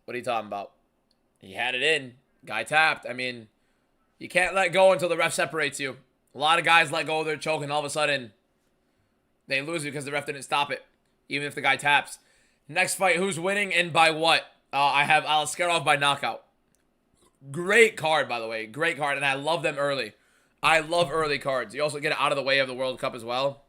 What are you talking about? He had it in. Guy tapped. I mean, you can't let go until the ref separates you. A lot of guys let go of their choke and all of a sudden they lose because the ref didn't stop it. Even if the guy taps. Next fight, who's winning and by what? I have Alaskarov by knockout. Great card, by the way. Great card, and I love them early. I love early cards. You also get it out of the way of the World Cup as well.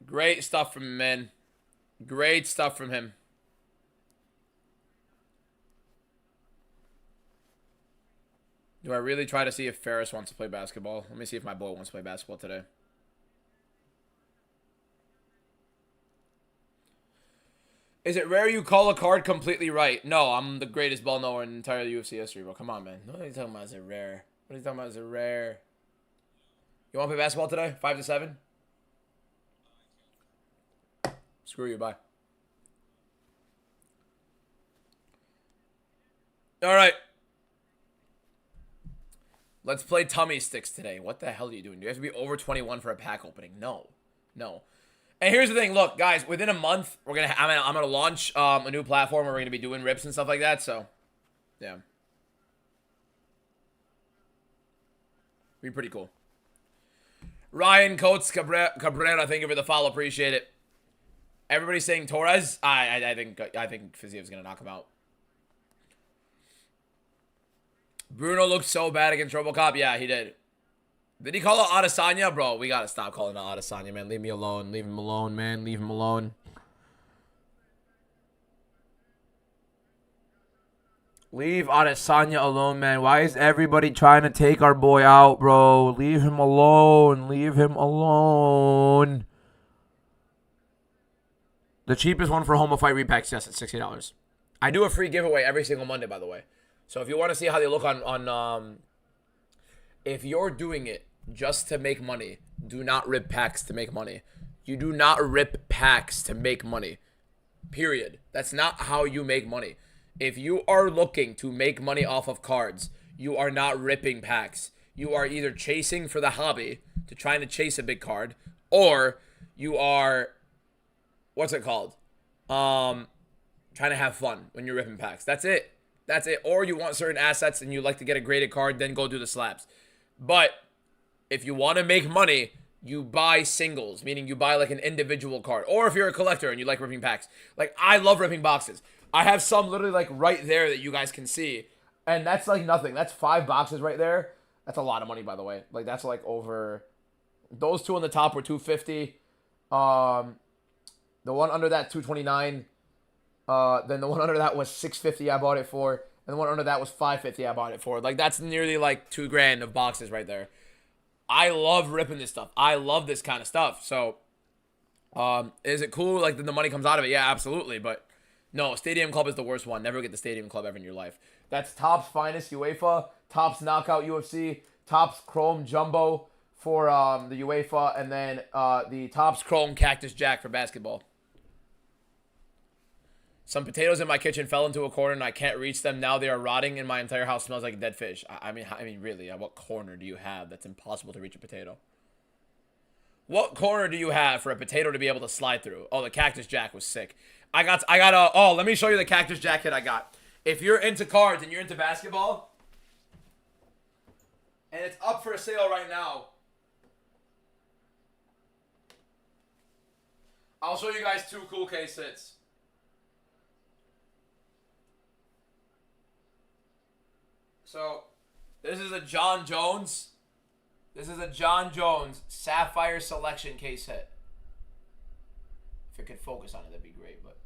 Great stuff from him, man. Great stuff from him. Do I really try to see if Ferris wants to play basketball? Let me see if my boy wants to play basketball today. Is it rare you call a card completely right? No, I'm the greatest ball knower in entire UFC history, bro. Come on, man. What are you talking about? Is it rare? What are you talking about? Is it rare? You want to play basketball today? 5 to 7? Screw you, bye. All right. Let's play tummy sticks today. What the hell are you doing? Do you have to be over 21 for a pack opening? No. No. And here's the thing. Look, guys, within a month, I'm gonna launch a new platform where we're gonna be doing rips and stuff like that. So, yeah. Be pretty cool. Ryan Coates Cabrera, thank you for the follow. Appreciate it. Everybody's saying Torres. I think Fiziev's gonna knock him out. Bruno looked so bad against RoboCop. Yeah, he did. Did he call it Adesanya? Bro, we gotta stop calling it Adesanya, man. Leave me alone. Leave him alone, man. Leave him alone. Leave Adesanya alone, man. Why is everybody trying to take our boy out, bro? Leave him alone. Leave him alone. The cheapest one for Homo Fight repacks, yes, it's $60. I do a free giveaway every single Monday, by the way. So if you want to see how they look on if you're doing it just to make money, do not rip packs to make money. You do not rip packs to make money. Period. That's not how you make money. If you are looking to make money off of cards, you are not ripping packs. You are either chasing for the hobby, to trying to chase a big card, or you are, what's it called? Trying to have fun when you're ripping packs. That's it. That's it. Or you want certain assets and you like to get a graded card, then go do the slabs. But if you want to make money, you buy singles, meaning you buy like an individual card. Or if you're a collector and you like ripping packs. Like, I love ripping boxes. I have some literally like right there that you guys can see. And that's like nothing. That's 5 boxes right there. That's a lot of money, by the way. Like, that's like over... Those 2 on the top were $250. The one under that, $229. Then the one under that was $650 I bought it for. And the one under that was $550 I bought it for. Like, that's nearly like $2,000 of boxes right there. I love ripping this stuff. I love this kind of stuff. So, is it cool? Like, then the money comes out of it? Yeah, absolutely. But, no, Stadium Club is the worst one. Never get the Stadium Club ever in your life. That's Topps Finest UEFA. Topps Knockout UFC, Topps Chrome Jumbo for the UEFA, and then the Topps Chrome Cactus Jack for basketball. Some potatoes in my kitchen fell into a corner and I can't reach them. Now they are rotting and my entire house smells like dead fish. I mean, really, what corner do you have that's impossible to reach a potato? What corner do you have for a potato to be able to slide through? Oh, the Cactus Jack was sick. Let me show you the Cactus Jack hit I got. If you're into cards and you're into basketball, and it's up for sale right now, I'll show you guys 2 cool case hits. So, this is a John Jones. This is a John Jones Sapphire Selection case hit. If it could focus on it, that'd be great. But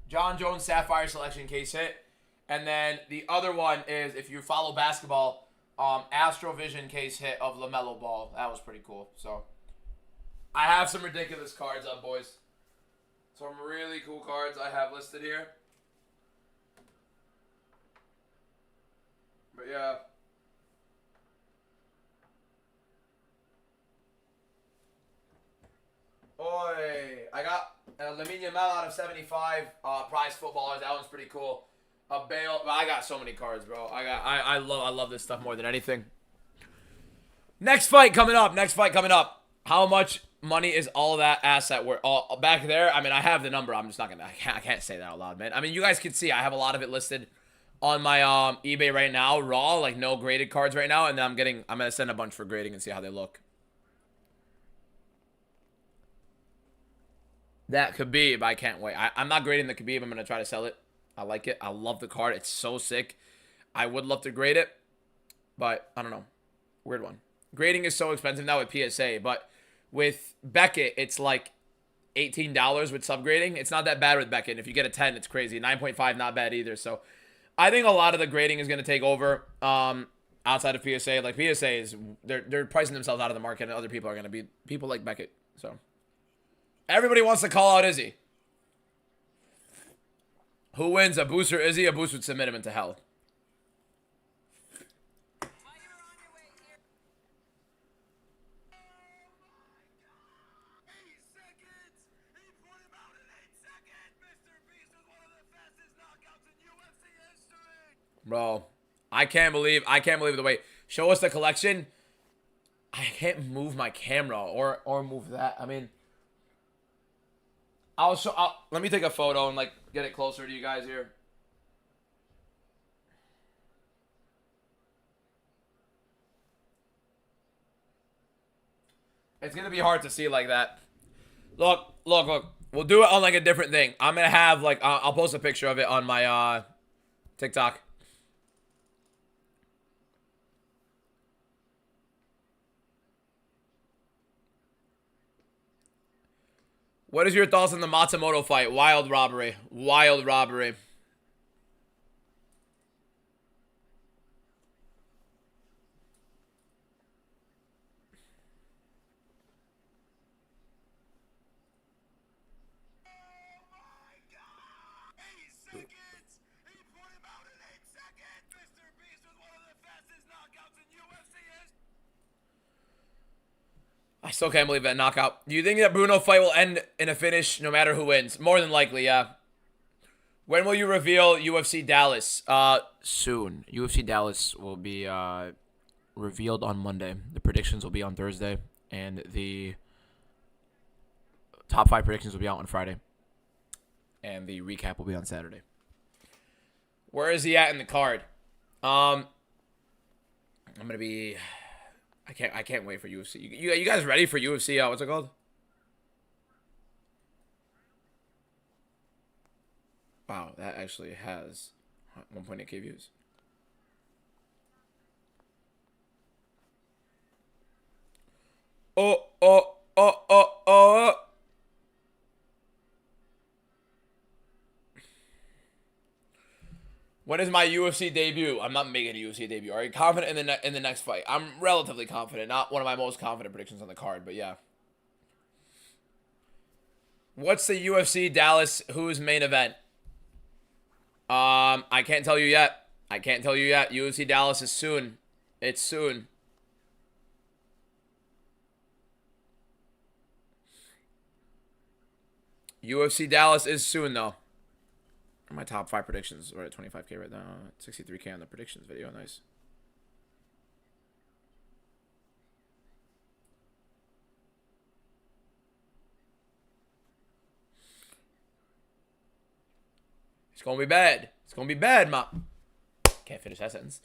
John Jones Sapphire Selection case hit. And then the other one is, if you follow basketball, Astrovision case hit of LaMelo Ball. That was pretty cool. So, I have some ridiculous cards up, boys. Some really cool cards I have listed here. But yeah. Oi, I got Lamine Yamal out of 75 prize footballers. That one's pretty cool. A Bale. I got so many cards, bro. I love this stuff more than anything. Next fight coming up. How much money is all that asset worth? Back there, I mean, I have the number. I'm just not gonna. I can't say that out loud, man. I mean, you guys can see I have a lot of it listed on my eBay right now, raw, like no graded cards right now, and then I'm gonna send a bunch for grading and see how they look. That Khabib, I can't wait. I'm not grading the Khabib. I'm gonna try to sell it. I like it. I love the card. It's so sick. I would love to grade it, but I don't know. Weird one. Grading is so expensive now with PSA, but with Beckett, it's like $18 with subgrading. It's not that bad with Beckett. If you get a 10, it's crazy. 9.5, not bad either. So I think a lot of the grading is going to take over outside of PSA. Like PSA is, they're pricing themselves out of the market, and other people are going to be people like Beckett. So everybody wants to call out Izzy. Who wins, a Boost or Izzy? A Boost would submit him into hell. Bro, I can't believe the way. Show us the collection. I can't move my camera or move that. I mean, let me take a photo and like get it closer to you guys here. It's gonna be hard to see like that. Look. We'll do it on like a different thing. I'm gonna have like I'll post a picture of it on my TikTok. What is your thoughts on the Matsumoto fight? Wild robbery. Wild robbery. I still can't believe that knockout. Do you think that Bruno fight will end in a finish no matter who wins? More than likely, yeah. When will you reveal UFC Dallas? Soon. UFC Dallas will be revealed on Monday. The predictions will be on Thursday. And the top 5 predictions will be out on Friday. And the recap will be on Saturday. Where is he at in the card? I'm going to be... I can't wait for UFC. You guys ready for UFC? What's it called? Wow, that actually has 1.8K views. Oh. When is my UFC debut? I'm not making a UFC debut. Are you confident in the next fight? I'm relatively confident. Not one of my most confident predictions on the card, but yeah. What's the UFC Dallas who's main event? I can't tell you yet. I can't tell you yet. UFC Dallas is soon. It's soon. UFC Dallas is soon, though. My top 5 predictions. We're at 25K right now. 63K on the predictions video. Nice. It's going to be bad. It's going to be bad, ma. Can't finish that sentence.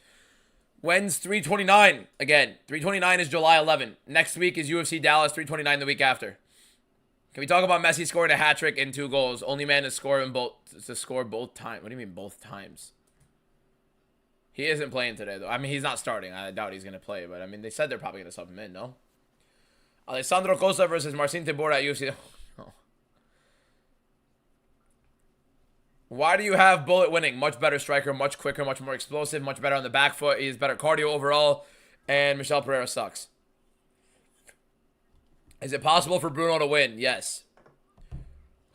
When's 329? Again, 329 is July 11. Next week is UFC Dallas, 329 the week after. Can we talk about Messi scoring a hat trick and 2 goals? Only man to score both times. What do you mean both times? He isn't playing today, though. I mean, he's not starting. I doubt he's going to play, but I mean, they said they're probably going to sub him in, no? Alessandro Costa versus Marcin Tibor at UFC. Oh. Why do you have Bullet winning? Much better striker, much quicker, much more explosive, much better on the back foot. He has better cardio overall, and Michel Pereira sucks. Is it possible for Bruno to win? Yes.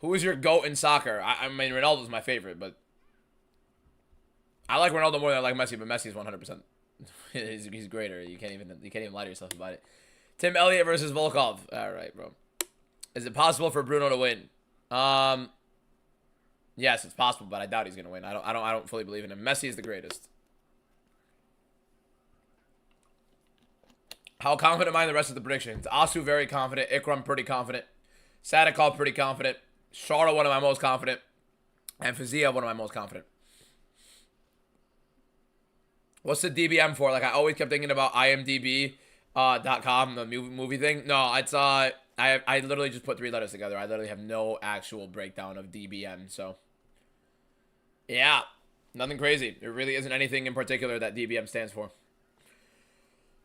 Who is your GOAT in soccer? I mean, Ronaldo's my favorite, but I like Ronaldo more than I like Messi, but Messi's 100%. he's greater. You can't even lie to yourself about it. Tim Elliott versus Volkov. All right, bro. Is it possible for Bruno to win? Yes, it's possible, but I doubt he's gonna win. I don't fully believe in him. Messi is the greatest. How confident am I in the rest of the predictions? Asu very confident. Ikram pretty confident. Sadikov pretty confident. Shara one of my most confident. And Fazia one of my most confident. What's the DBM for? Like I always kept thinking about IMDb.com, the movie thing. No, it's I literally just put 3 letters together. I literally have no actual breakdown of DBM. So yeah, nothing crazy. There really isn't anything in particular that DBM stands for.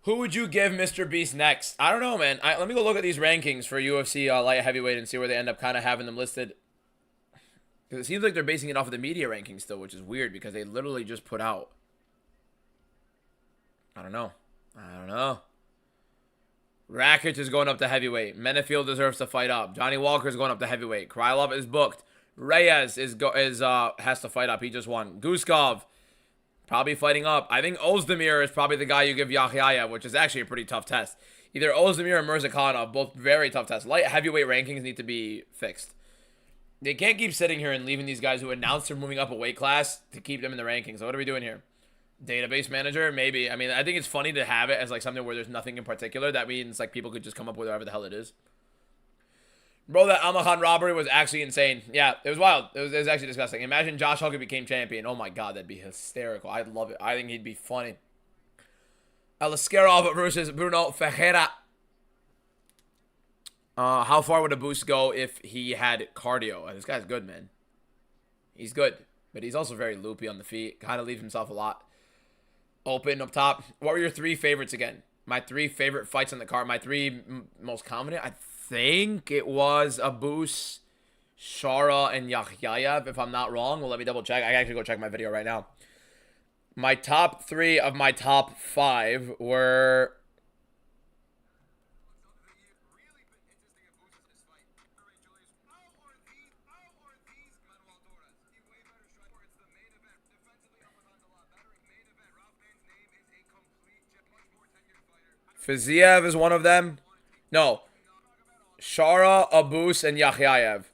Who would you give Mr. Beast next? I don't know, man. Let me go look at these rankings for UFC light heavyweight and see where they end up kind of having them listed. Because it seems like they're basing it off of the media rankings still, which is weird because they literally just put out. I don't know. Rakic is going up to heavyweight. Menefield deserves to fight up. Johnny Walker is going up to heavyweight. Krylov is booked. Reyes has to fight up. He just won. Guskov probably fighting up. I think Ozdemir is probably the guy you give Yakhyayev, which is actually a pretty tough test. Either Ozdemir or Mirzakhanov, both very tough tests. Light heavyweight rankings need to be fixed. They can't keep sitting here and leaving these guys who announced they're moving up a weight class to keep them in the rankings. So what are we doing here? Database manager? Maybe. I mean, I think it's funny to have it as like something where there's nothing in particular. That means like people could just come up with whatever the hell it is. Bro, that Amahan robbery was actually insane. Yeah, it was wild. It was actually disgusting. Imagine Josh Hogan became champion. Oh my god, that'd be hysterical. I'd love it. I think he'd be funny. Alaskarov versus Bruno Ferreira. How far would a boost go if he had cardio? This guy's good, man. He's good. But he's also very loopy on the feet. Kind of leaves himself a lot open up top. What were your 3 favorites again? My 3 favorite fights on the card. My 3 most confident. I think it was Abus, Shara, and Yakhyayev, if I'm not wrong. Well, let me double check. I can actually go check my video right now. My top 3 of my top 5 were... Faziev is one of them. No. Shara, Abus, and Yakhyayev.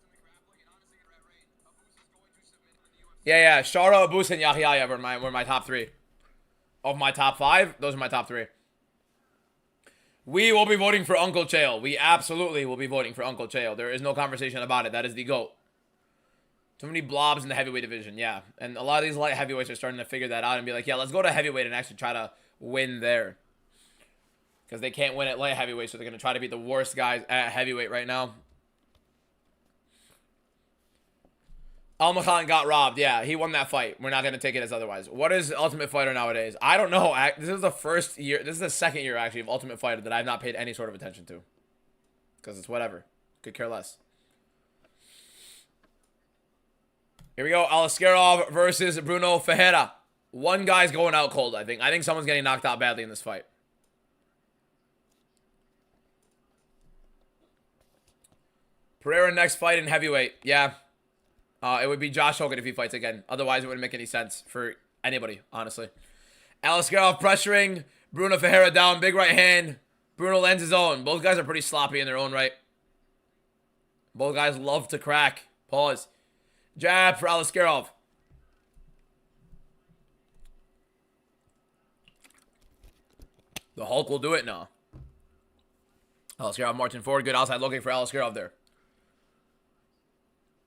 Yeah. Shara, Abus, and Yakhyayev were my top 3. Of my top 5, those are my top 3. We will be voting for Uncle Chael. We absolutely will be voting for Uncle Chael. There is no conversation about it. That is the GOAT. Too many blobs in the heavyweight division, yeah. And a lot of these light heavyweights are starting to figure that out and be like, yeah, let's go to heavyweight and actually try to win there. Because they can't win at light heavyweight, so they're going to try to beat the worst guys at heavyweight right now. Al-Makhan got robbed. Yeah, he won that fight. We're not going to take it as otherwise. What is Ultimate Fighter nowadays? I don't know. This is the first year. This is the second year, actually, of Ultimate Fighter that I've not paid any sort of attention to. Because it's whatever. Could care less. Here we go. Alaskarov versus Bruno Ferreira. One guy's going out cold, I think. I think someone's getting knocked out badly in this fight. Pereira next fight in heavyweight. Yeah. It would be Josh Hogan if he fights again. Otherwise, it wouldn't make any sense for Anybody, honestly. Alaskarov pressuring. Bruno Ferreira down. Big right hand. Bruno lands his own. Both guys are pretty sloppy in their own right. Both guys love to crack. Pause. Jab for Alaskarov. The Hulk will do it now. Alaskarov marching forward. Good outside looking for Alaskarov there.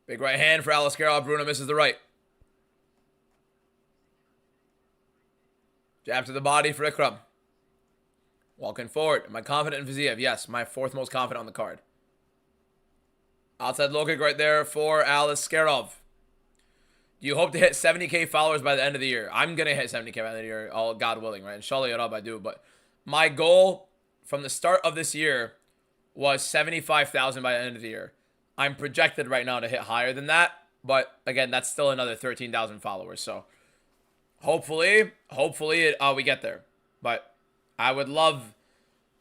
Big right hand for Alaskarov. Bruno misses the right. Jab to the body for Ikram. Walking forward. Am I confident in Fiziev? Yes, my fourth most confident on the card. Outside low kick right there for Alaskarov. Do you hope to hit 70K followers by the end of the year? I'm going to hit 70K by the end of the year, all God willing, right? Inshallah, ya Rab, I do. But my goal from the start of this year was 75,000 by the end of the year. I'm projected right now to hit higher than that. But, again, that's still another 13,000 followers. So, hopefully, we get there. But I would love...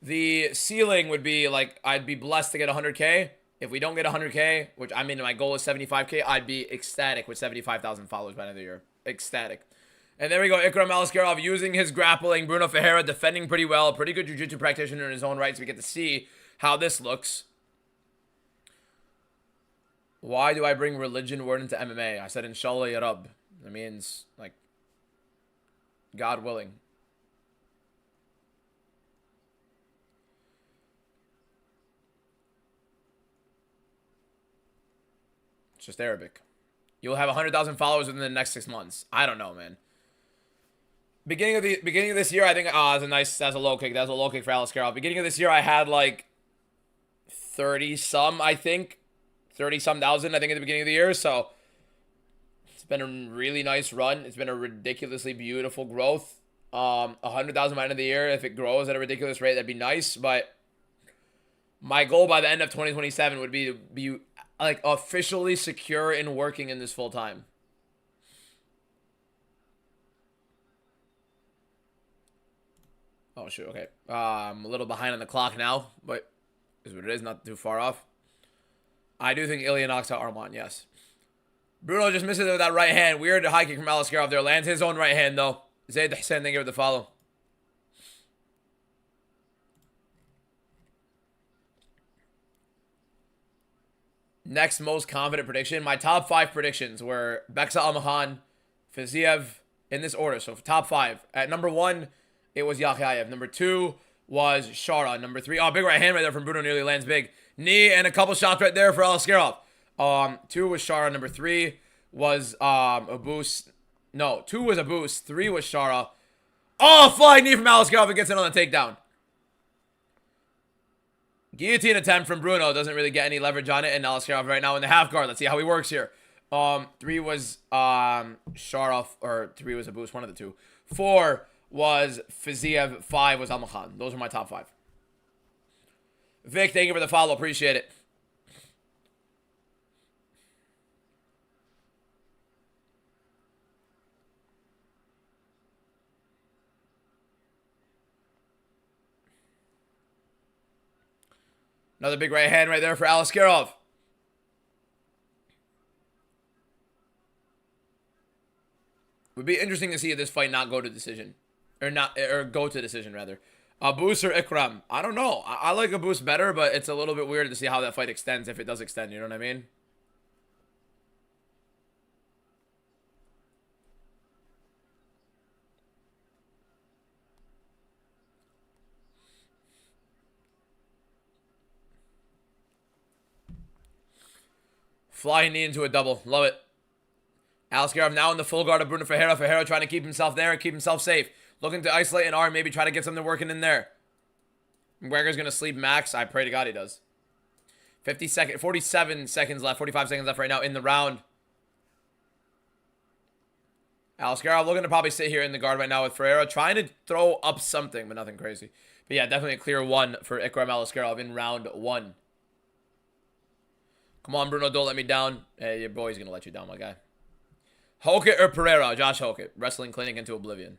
The ceiling would be, like, I'd be blessed to get 100K. If we don't get 100K, which, I mean, my goal is 75K, I'd be ecstatic with 75,000 followers by the end of the year. Ecstatic. And there we go. Ikram Alaskarov using his grappling. Bruno Ferreira defending pretty well. Pretty good jiu-jitsu practitioner in his own right, so we get to see how this looks. Why do I bring religion word into MMA? I said, Inshallah, ya Rab. That means, like, God willing. It's just Arabic. You'll have 100,000 followers within the next 6 months. I don't know, man. Beginning of this year, I think. That's a low kick. That's a low kick for Alaskarov. Beginning of this year, I had like 30-some, I think. 30-some thousand, I think, at the beginning of the year. So it's been a really nice run. It's been a ridiculously beautiful growth. 100,000 by the end of the year. If it grows at a ridiculous rate, that'd be nice. But my goal by the end of 2027 would be to be like officially secure in working in this full time. Oh shoot, okay. I'm a little behind on the clock now, but is what it is, not too far off. I do think Ilya knocks out Arman, yes. Bruno just misses it with that right hand. Weird high kick from Alaskarov there. Lands his own right hand though. Zayd Hussein, thank you for the follow. Next most confident prediction. My top 5 predictions were Beksa Almahan, Fiziev, in this order. So top 5. At number 1, it was Yakhyayev. Number 2 was Shara. Number 3, big right hand right there from Bruno, nearly lands big. Knee and a couple shots right there for Alaskarov. 2 was Shara. Number 3 was a boost. No, 2 was a boost. 3 was Shara. Oh, flying knee from Alaskarov and gets it on the takedown. Guillotine attempt from Bruno. Doesn't really get any leverage on it. And Alaskarov right now in the half guard. Let's see how he works here. 3 was Sharov. Or 3 was a boost. One of the 2. 4 was Fiziev. 5 was Almakhan. Those are my top 5. Vic, thank you for the follow. Appreciate it. Another big right hand right there for Alaskarov. Would be interesting to see if this fight not go to decision. Or go to decision, rather. A boost or Ikram? I don't know. I like a boost better, but it's a little bit weird to see how that fight extends, if it does extend, you know what I mean? Flying knee into a double. Love it. Alaskarov now in the full guard of Bruno Ferreira. Ferreira trying to keep himself there and keep himself safe. Looking to isolate an arm, maybe try to get something working in there. McGregor's going to sleep max. I pray to God he does. 47 seconds left. 45 seconds left right now in the round. Alaskarov looking to probably sit here in the guard right now with Ferreira. Trying to throw up something, but nothing crazy. But yeah, definitely a clear 1 for Ikram Alaskarov in round 1. Come on, Bruno, don't let me down. Hey, your boy's going to let you down, my guy. Hokit or Pereira? Josh Hokit. Wrestling clinic into oblivion.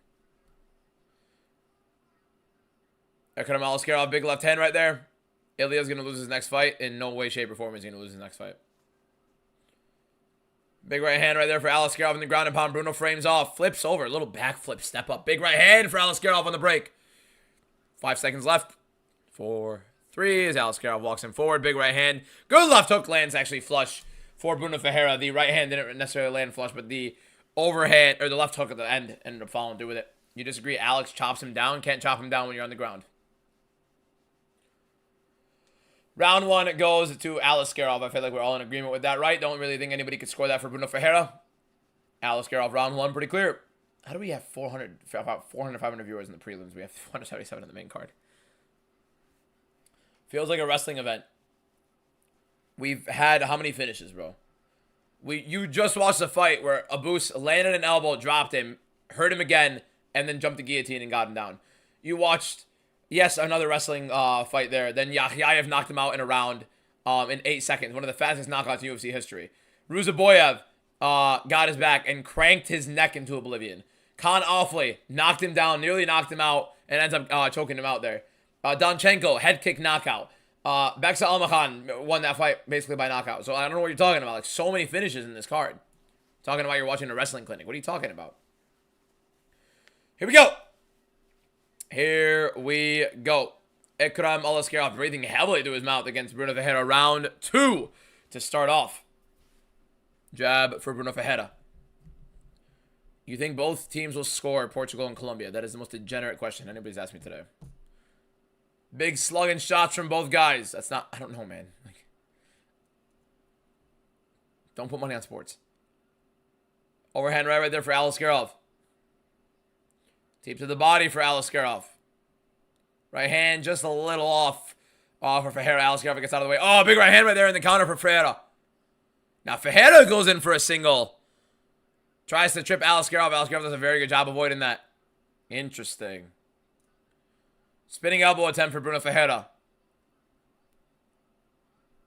Ikram Alaskarov, big left hand right there. Ilya's going to lose his next fight. In no way, shape, or form is he going to lose his next fight. Big right hand right there for Alaskarov on the ground and pound. Bruno frames off. Flips over. A little backflip. Step up. Big right hand for Alaskarov on the break. 5 seconds left. 4, 3 as Alaskarov walks him forward. Big right hand. Good left hook lands actually flush for Bruno Ferreira. The right hand didn't necessarily land flush, but the overhand, or the left hook at the end, ended up following through with it. You disagree? Alex chops him down. Can't chop him down when you're on the ground. Round 1 goes to Alaskarov. I feel like we're all in agreement with that, right? Don't really think anybody could score that for Bruno Ferreira. Alaskarov, round 1, pretty clear. How do we have 400, about 400, 500 viewers in the prelims? We have 477 in the main card. Feels like a wrestling event. We've had how many finishes, bro? You just watched a fight where Abus landed an elbow, dropped him, hurt him again, and then jumped the guillotine and got him down. You watched... Yes, another wrestling fight there. Then Yakhyayev knocked him out in a round in 8 seconds. One of the fastest knockouts in UFC history. Ruzaboyev got his back and cranked his neck into oblivion. Khan Offley knocked him down, nearly knocked him out, and ends up choking him out there. Donchenko, head kick knockout. Beksa Almakhan won that fight basically by knockout. So I don't know what you're talking about. Like, so many finishes in this card. Talking about you're watching a wrestling clinic. What are you talking about? Here we go. Here we go. Ikram Alaskarov breathing heavily through his mouth against Bruno Ferreira. Round 2 to start off. Jab for Bruno Ferreira. You think both teams will score Portugal and Colombia? That is the most degenerate question anybody's asked me today. Big slugging shots from both guys. That's not... I don't know, man. Like, don't put money on sports. Overhand right there for Alaskarov. Deep to the body for Alaskarov. Right hand just a little off for Ferreira. Alaskarov gets out of the way. Oh, big right hand right there in the counter for Ferreira. Now Ferreira goes in for a single. Tries to trip Alaskarov. Alaskarov does a very good job avoiding that. Interesting. Spinning elbow attempt for Bruno Ferreira.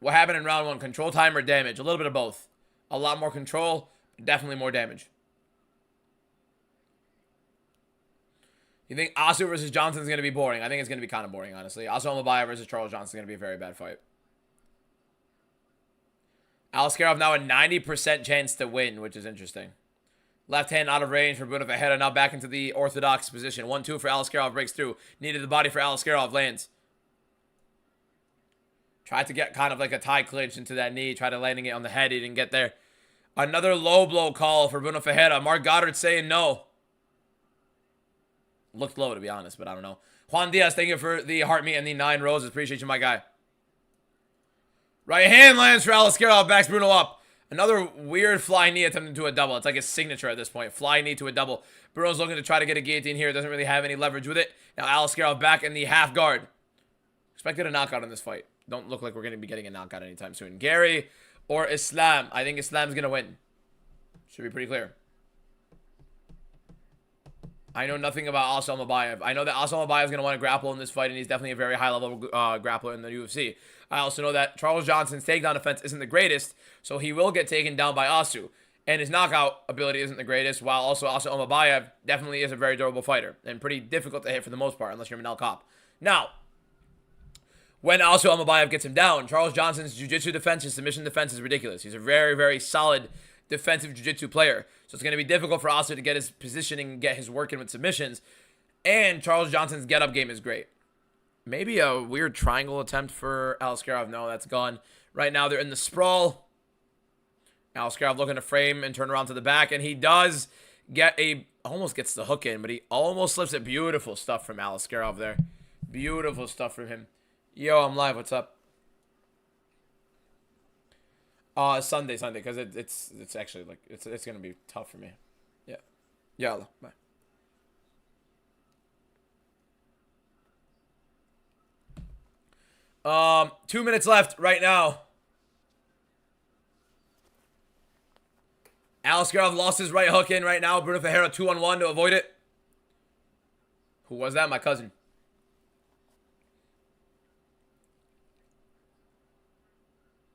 What happened in round 1? Control time or damage? A little bit of both. A lot more control. Definitely more damage. You think Asu versus Johnson is going to be boring? I think it's going to be kind of boring, honestly. Asu Amabaya versus Charles Johnson is going to be a very bad fight. Alaskarov now a 90% chance to win, which is interesting. Left hand out of range for Bruno Ferreira. Now back into the orthodox position. 1-2 for Alaskarov. Breaks through. Needed the body for Alaskarov. Lands. Tried to get kind of like a tie clinch into that knee. Tried to landing it on the head. He didn't get there. Another low blow call for Bruno Ferreira. Mark Goddard saying no. Looked low, to be honest, but I don't know. Juan Diaz, thank you for the heart meat and the 9 roses. Appreciate you, my guy. Right hand lands for Alaskarov. Backs Bruno up. Another weird flying knee attempt to a double. It's like his signature at this point. Flying knee to a double. Bruno's looking to try to get a guillotine here. Doesn't really have any leverage with it. Now Alaskarov back in the half guard. Expected a knockout in this fight. Don't look like we're going to be getting a knockout anytime soon. Gary or Islam. I think Islam's going to win. Should be pretty clear. I know nothing about Asal Mabayev. I know that Asal Mabayev is going to want to grapple in this fight, and he's definitely a very high-level grappler in the UFC. I also know that Charles Johnson's takedown defense isn't the greatest, so he will get taken down by Asu. And his knockout ability isn't the greatest, while also Asal Mabayev definitely is a very durable fighter, and pretty difficult to hit for the most part, unless you're Manel Kopp. Now, when Asal Mabayev gets him down, Charles Johnson's jiu-jitsu defense, his submission defense is ridiculous. He's a very, very solid defensive jiu-jitsu player. So it's going to be difficult for Asu to get his positioning and get his work in with submissions. And Charles Johnson's get-up game is great. Maybe a weird triangle attempt for Alaskarov. No, that's gone. Right now they're in the sprawl. Alaskarov looking to frame and turn around to the back. And he does get almost gets the hook in, but he almost slips it. Beautiful stuff from Alaskarov there. Beautiful stuff from him. Yo, I'm live. What's up? Sunday, because it's actually like it's gonna be tough for me. Yeah, yalla, bye. 2 minutes left right now. Alaskarov lost his right hook in right now. Bruno Ferreira 2-on-1 to avoid it. Who was that? My cousin.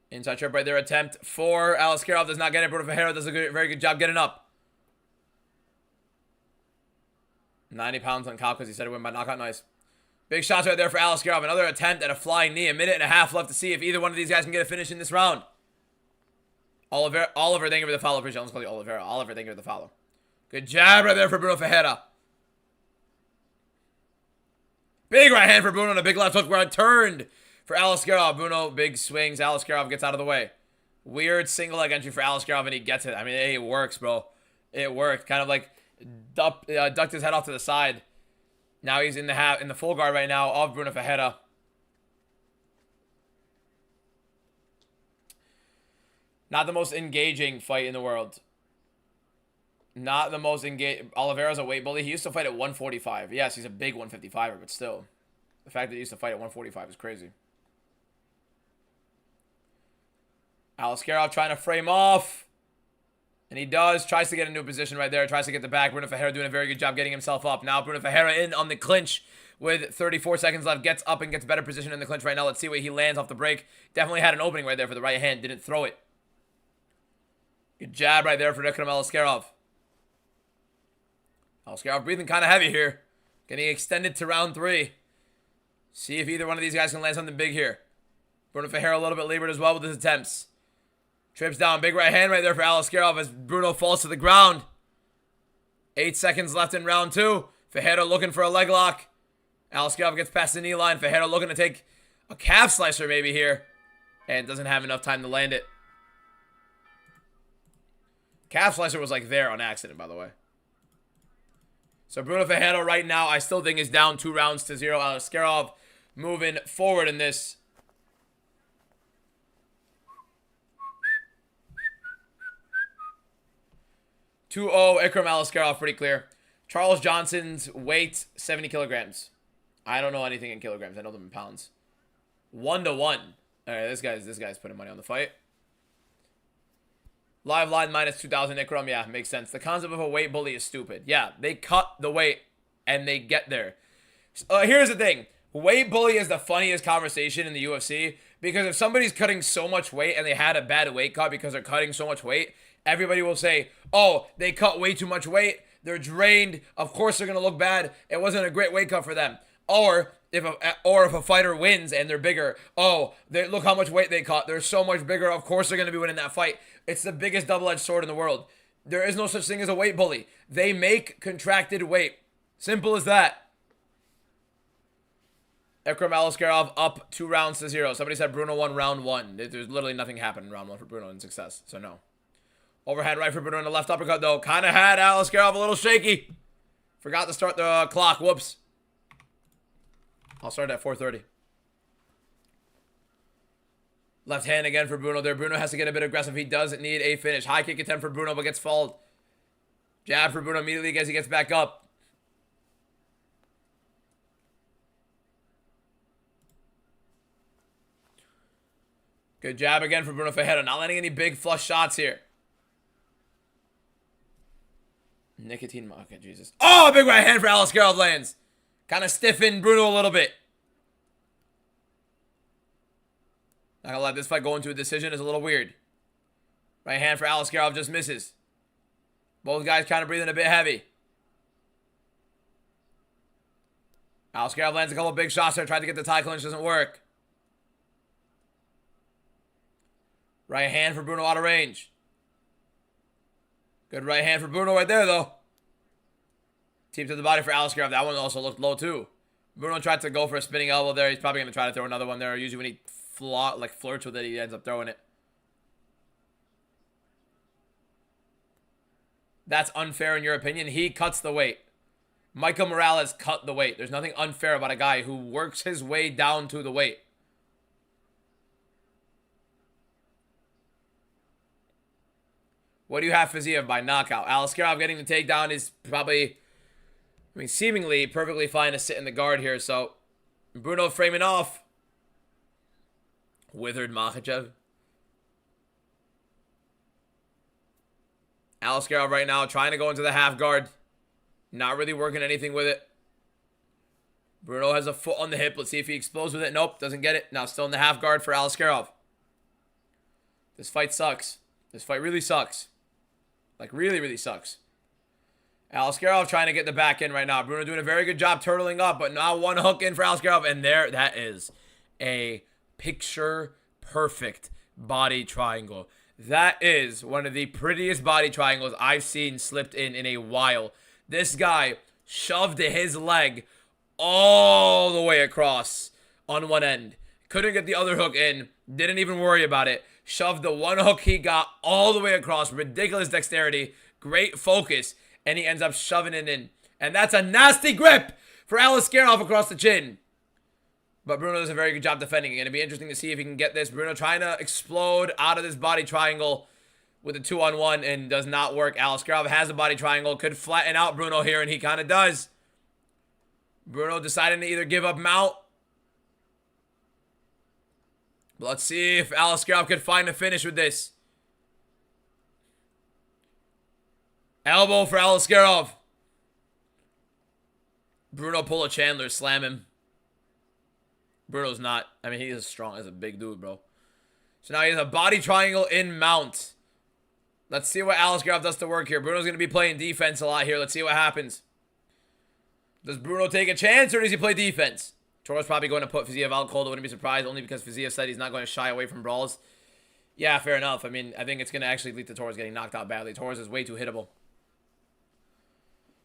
Inside trip right there. Attempt for Alaskarov. Does not get it. Bruno Ferreira does a very good job getting up. 90 pounds on Kyle because he said it went by knockout. Nice. Big shots right there for Alaskarov. Another attempt at a flying knee. A minute and a half left to see if either one of these guys can get a finish in this round. Oliver, thank you for the follow. Appreciate it. Let's call you Oliveira. Oliver, thank you for the follow. Good jab right there for Bruno Ferreira. Big right hand for Bruno and a big left hook where it turned for Alaskarov. Bruno, big swings. Alaskarov gets out of the way. Weird single leg entry for Alaskarov, and he gets it. I mean, it works, bro. It worked. Kind of like ducked his head off to the side. Now he's in the full guard right now of Bruno Ferreira. Not the most engaging fight in the world. Not the most engaging. Oliveira's a weight bully. He used to fight at 145. Yes, he's a big 155er, but still. The fact that he used to fight at 145 is crazy. Alaskarov trying to frame off. And he does. Tries to get into a position right there. Tries to get the back. Bruno Ferreira doing a very good job getting himself up. Now Bruno Ferreira in on the clinch with 34 seconds left. Gets up and gets better position in the clinch right now. Let's see where he lands off the break. Definitely had an opening right there for the right hand. Didn't throw it. Good jab right there for Ikram Alaskarov. Alaskarov breathing kind of heavy here. Getting extended to round 3. See if either one of these guys can land something big here. Bruno Ferreira a little bit labored as well with his attempts. Trips down. Big right hand right there for Alaskarov as Bruno falls to the ground. 8 seconds left in round 2. Ferreira looking for a leg lock. Alaskarov gets past the knee line. Ferreira looking to take a calf slicer maybe here. And doesn't have enough time to land it. Calf slicer was like there on accident, by the way. So Bruno Ferreira right now, I still think is down 2 rounds to 0. Alaskarov moving forward in this. (2-0) Ikram Alaskarov, pretty clear. Charles Johnson's weight, 70 kilograms. I don't know anything in kilograms. I know them in pounds. 1-1. All right, this guy's putting money on the fight. Live line minus 2,000 Ikram. Yeah, makes sense. The concept of a weight bully is stupid. Yeah, they cut the weight and they get there. Here's the thing. Weight bully is the funniest conversation in the UFC because if somebody's cutting so much weight and they had a bad weight cut because they're cutting so much weight, everybody will say, oh, they cut way too much weight. They're drained. Of course they're going to look bad. It wasn't a great weight cut for them. Or if a fighter wins and they're bigger, oh, look how much weight they cut. They're so much bigger. Of course they're going to be winning that fight. It's the biggest double-edged sword in the world. There is no such thing as a weight bully. They make contracted weight. Simple as that. Ikram Alaskarov up 2 rounds to 0. Somebody said Bruno won round 1. There's literally nothing happened in round 1 for Bruno in success. So no. Overhand right for Bruno in the left uppercut though. Kind of had Alaskarov a little shaky. Forgot to start the clock. Whoops. I'll start at 4:30. Left hand again for Bruno there. Bruno has to get a bit aggressive. He doesn't need a finish. High kick attempt for Bruno, but gets fouled. Jab for Bruno immediately as he gets back up. Good jab again for Bruno Ferreira. Not landing any big flush shots here. Nicotine. Okay, Jesus. Oh, big right hand for Alaskarov lands. Kind of stiffened Bruno a little bit. Not gonna let this fight go into a decision. Is a little weird. Right hand for Alaskarov just misses. Both guys kind of breathing a bit heavy. Alaskarov lands a couple big shots there. Tried to get the tie clinch. Doesn't work. Right hand for Bruno out of range. Good right hand for Bruno right there, though. Team to the body for Alaskarov. That one also looked low, too. Bruno tried to go for a spinning elbow there. He's probably going to try to throw another one there. Usually when he flirts with it, he ends up throwing it. That's unfair in your opinion. He cuts the weight. Michael Morales cut the weight. There's nothing unfair about a guy who works his way down to the weight. What do you have Fiziev by knockout? Alaskarov getting the takedown is probably, seemingly perfectly fine to sit in the guard here. So, Bruno framing off. Withered Makhachev. Alaskarov right now trying to go into the half guard. Not really working anything with it. Bruno has a foot on the hip. Let's see if he explodes with it. Nope, doesn't get it. Now still in the half guard for Alaskarov. This fight sucks. This fight really sucks. Like, really, really sucks. Alaskarov trying to get the back in right now. Bruno doing a very good job turtling up, but now one hook in for Alaskarov. And there, that is a picture-perfect body triangle. That is one of the prettiest body triangles I've seen slipped in a while. This guy shoved his leg all the way across on one end. Couldn't get the other hook in. Didn't even worry about it. Shoved the one hook he got all the way across. Ridiculous dexterity. Great focus. And he ends up shoving it in. And that's a nasty grip for Alaskarov across the chin. But Bruno does a very good job defending. It's going to be interesting to see if he can get this. Bruno trying to explode out of this body triangle with a 2-on-1 and does not work. Alaskarov has a body triangle. Could flatten out Bruno here, and he kind of does. Bruno deciding to either give up mount. But let's see if Alaskarov could find a finish with this. Elbow for Alaskarov. Bruno pull a Chandler, slam him. Bruno's not. I mean, he is strong as a big dude, bro. So now he has a body triangle in mount. Let's see what Alaskarov does to work here. Bruno's going to be playing defense a lot here. Let's see what happens. Does Bruno take a chance or does he play defense? Torres probably going to put Fiziev out cold. I wouldn't be surprised, only because Fiziev said he's not going to shy away from brawls. Yeah, fair enough. I mean, I think it's going to actually lead to Torres getting knocked out badly. Torres is way too hittable.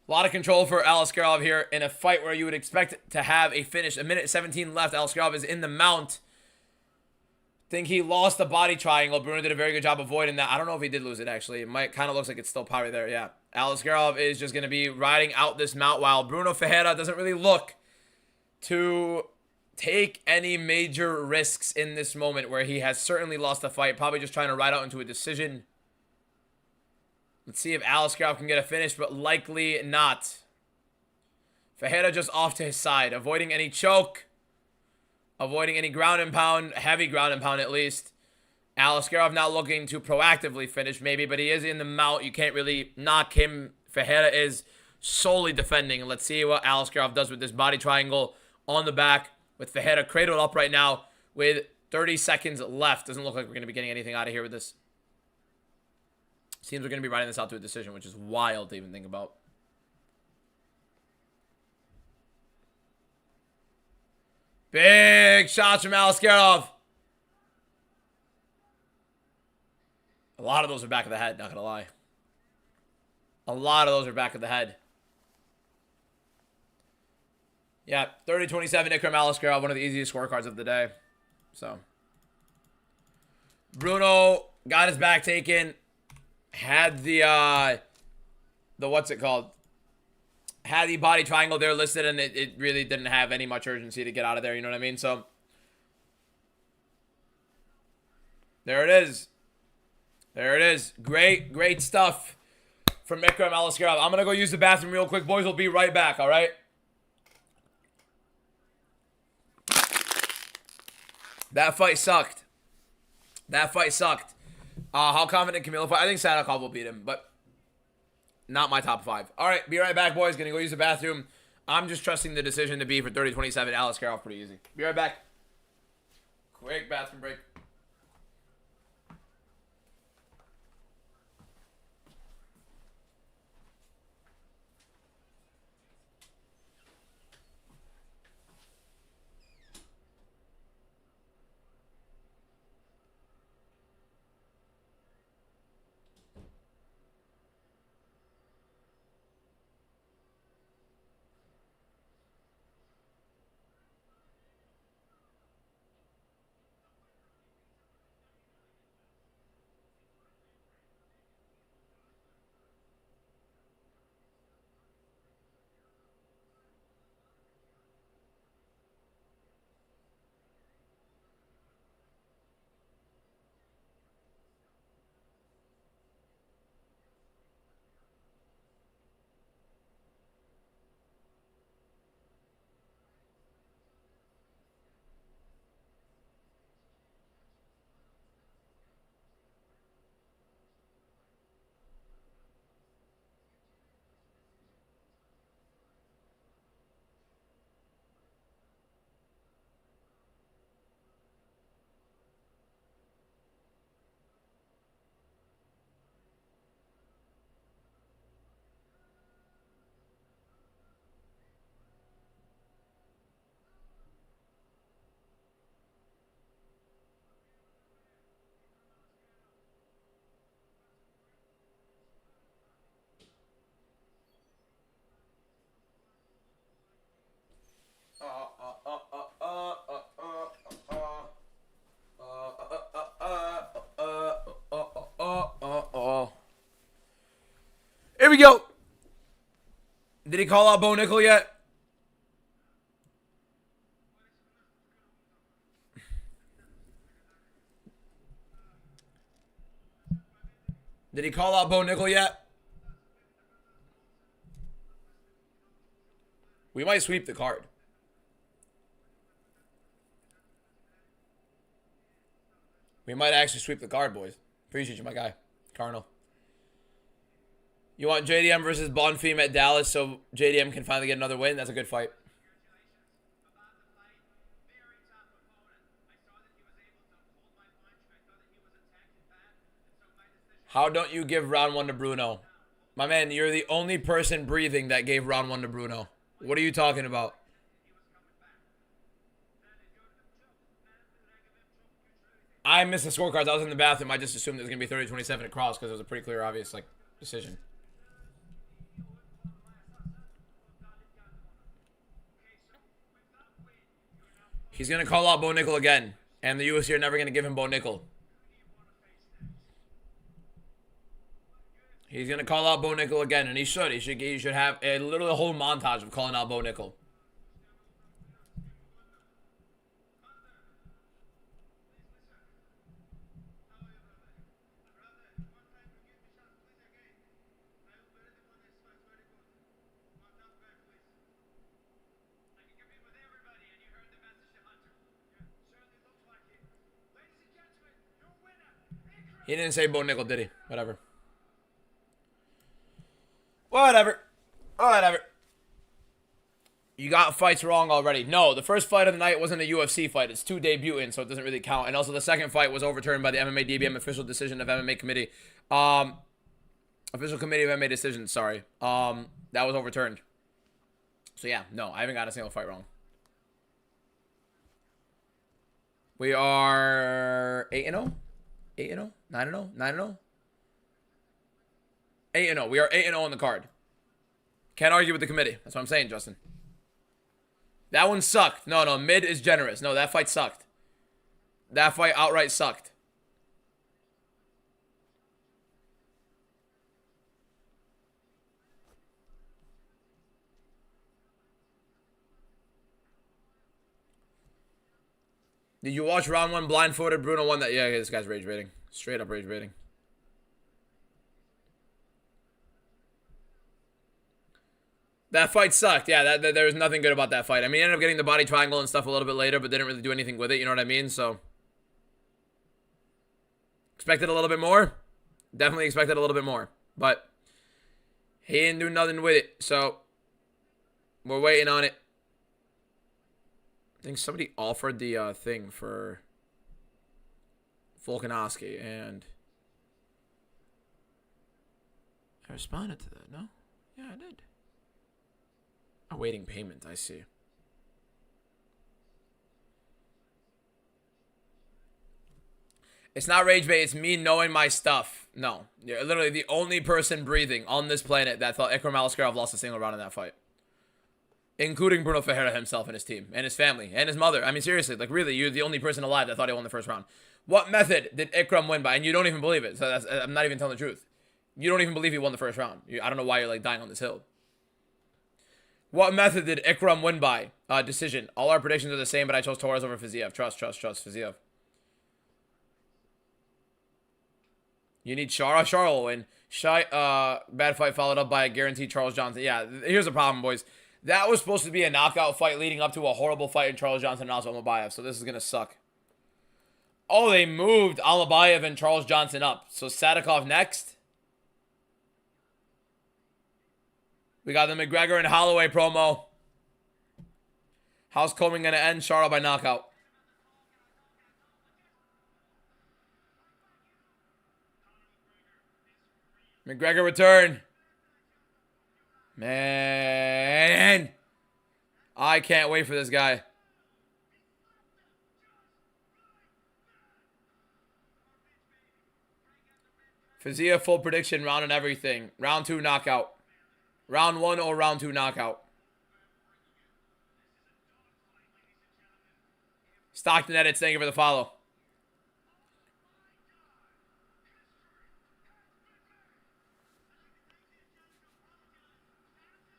A lot of control for Alaskarov here in a fight where you would expect to have a finish. A minute 17 left. Alaskarov is in the mount. Think he lost the body triangle. Bruno did a very good job avoiding that. I don't know if he did lose it, actually. It might kind of looks like it's still probably there. Yeah. Alaskarov is just going to be riding out this mount while Bruno Ferreira doesn't really look to take any major risks in this moment where he has certainly lost the fight. Probably just trying to ride out into a decision. Let's see if Alaskarov can get a finish, but likely not. Ferreira just off to his side, avoiding any choke. Avoiding any ground and pound, heavy ground and pound at least. Alaskarov not looking to proactively finish maybe, but he is in the mount. You can't really knock him. Ferreira is solely defending. And let's see what Alaskarov does with this body triangle on the back with Ferreira cradled up right now with 30 seconds left. Doesn't look like we're going to be getting anything out of here with this. Seems we're going to be riding this out to a decision, which is wild to even think about. Big shots from Alaskarov. A lot of those are back of the head, not going to lie. A lot of those are back of the head. Yeah, 30-27 Ikram Alaskarov, one of the easiest scorecards of the day. So, Bruno got his back taken. Had the what's it called? Had the body triangle there listed, and it really didn't have any much urgency to get out of there, you know what I mean? So, there it is. There it is. Great, great stuff from Ikram Alaskarov. I'm going to go use the bathroom real quick, boys. We'll be right back, all right? That fight sucked. That fight sucked. How confident Camilo fight? I think Sadakov will beat him, but not my top 5. All right, be right back, boys. Gonna go use the bathroom. I'm just trusting the decision to be for 30-27. Alaskarov, pretty easy. Be right back. Quick bathroom break. we go. Did he call out Bo Nickel yet? Did he call out Bo Nickel yet? We might sweep the card. We might actually sweep the card, boys. Appreciate you, my guy. Cardinal. You want JDM versus Bonfim at Dallas so JDM can finally get another win? That's a good fight. How don't you give round 1 to Bruno? My man, you're the only person breathing that gave round 1 to Bruno. What are you talking about? I missed the scorecards. I was in the bathroom. I just assumed it was going to be 30-27 at cross because it was a pretty clear, obvious decision. He's going to call out Bo Nickel again. And the UFC are never going to give him Bo Nickel. He's going to call out Bo Nickel again. And he should. He should have literally a whole montage of calling out Bo Nickel. He didn't say Bo Nickel, did he? Whatever. Whatever. Whatever. You got fights wrong already. No, the first fight of the night wasn't a UFC fight. It's 2 debutants, so it doesn't really count. And also the second fight was overturned by the MMA DBM official decision of MMA committee. Official committee of MMA decision, sorry. That was overturned. So yeah, no, I haven't got a single fight wrong. We are 8-0? 8-0? 9-0? 9-0? 8-0. We are 8-0 on the card. Can't argue with the committee. That's what I'm saying, Justin. That one sucked. No, mid is generous. No, that fight sucked. That fight outright sucked. Did you watch round 1 blindfolded? Bruno won that. Yeah, this guy's rage baiting. Straight up rage baiting. That fight sucked. Yeah, there was nothing good about that fight. I mean, he ended up getting the body triangle and stuff a little bit later, but didn't really do anything with it. You know what I mean? So, expected a little bit more. Definitely expected a little bit more. But he didn't do nothing with it. So, we're waiting on it. I think somebody offered the thing for Volkanovski, and I responded to that. No? Yeah, I did. Awaiting payment, I see. It's not rage bait, it's me knowing my stuff. No. You're literally the only person breathing on this planet that thought Ikram Aliskerov lost a single round in that fight. Including Bruno Ferreira himself and his team, and his family, and his mother. I mean, seriously, like, really, you're the only person alive that thought he won the first round. What method did Ikram win by? And you don't even believe it, so I'm not even telling the truth. You don't even believe he won the first round. I don't know why you're, like, dying on this hill. What method did Ikram win by? Decision. All our predictions are the same, but I chose Torres over Fiziev. Trust, Fiziev. You need Shara. Shara will win. Bad fight followed up by a guaranteed Charles Johnson. Yeah, here's the problem, boys. That was supposed to be a knockout fight leading up to a horrible fight in Charles Johnson and also Almabayev, so this is going to suck. Oh, they moved Almabayev and Charles Johnson up. So Sadikov next. We got the McGregor and Holloway promo. How's Coleman going to end? Charlo by knockout. McGregor return. Man. I can't wait for this guy. Fiziev full prediction, round and everything. Round 2 knockout. Round 1 or round 2 knockout. Stockton edits, thank you for the follow.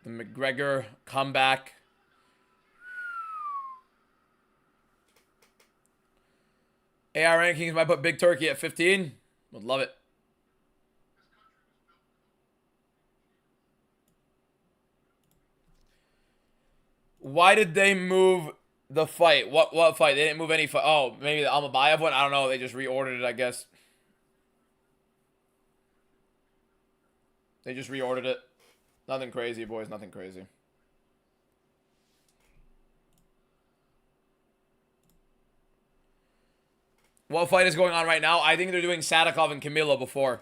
The McGregor comeback. AR rankings might put Big Turkey at 15. Would love it. Why did they move the fight? What fight? They didn't move any fight. Oh, maybe the Almabayev one? I don't know. They just reordered it, I guess. They just reordered it. Nothing crazy, boys. Nothing crazy. What fight is going on right now? I think they're doing Sadikov and Camilo before.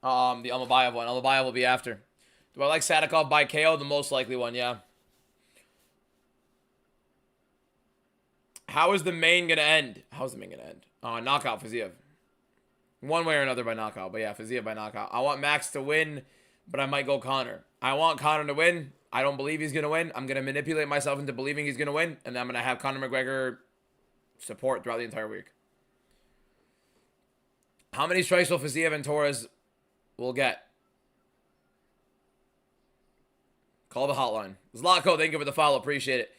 The Almabayev one. Almabayev will be after. Do I like Sadikov by KO? The most likely one, yeah. How is the main going to end? How's the main going to end? Knockout, Fiziev. One way or another by knockout. But yeah, Fiziev by knockout. I want Max to win, but I might go Conor. I want Conor to win. I don't believe he's going to win. I'm going to manipulate myself into believing he's going to win. And then I'm going to have Conor McGregor support throughout the entire week. How many strikes will Fiziev and Torres will get? Call the hotline. Zlatko, thank you for the follow. Appreciate it.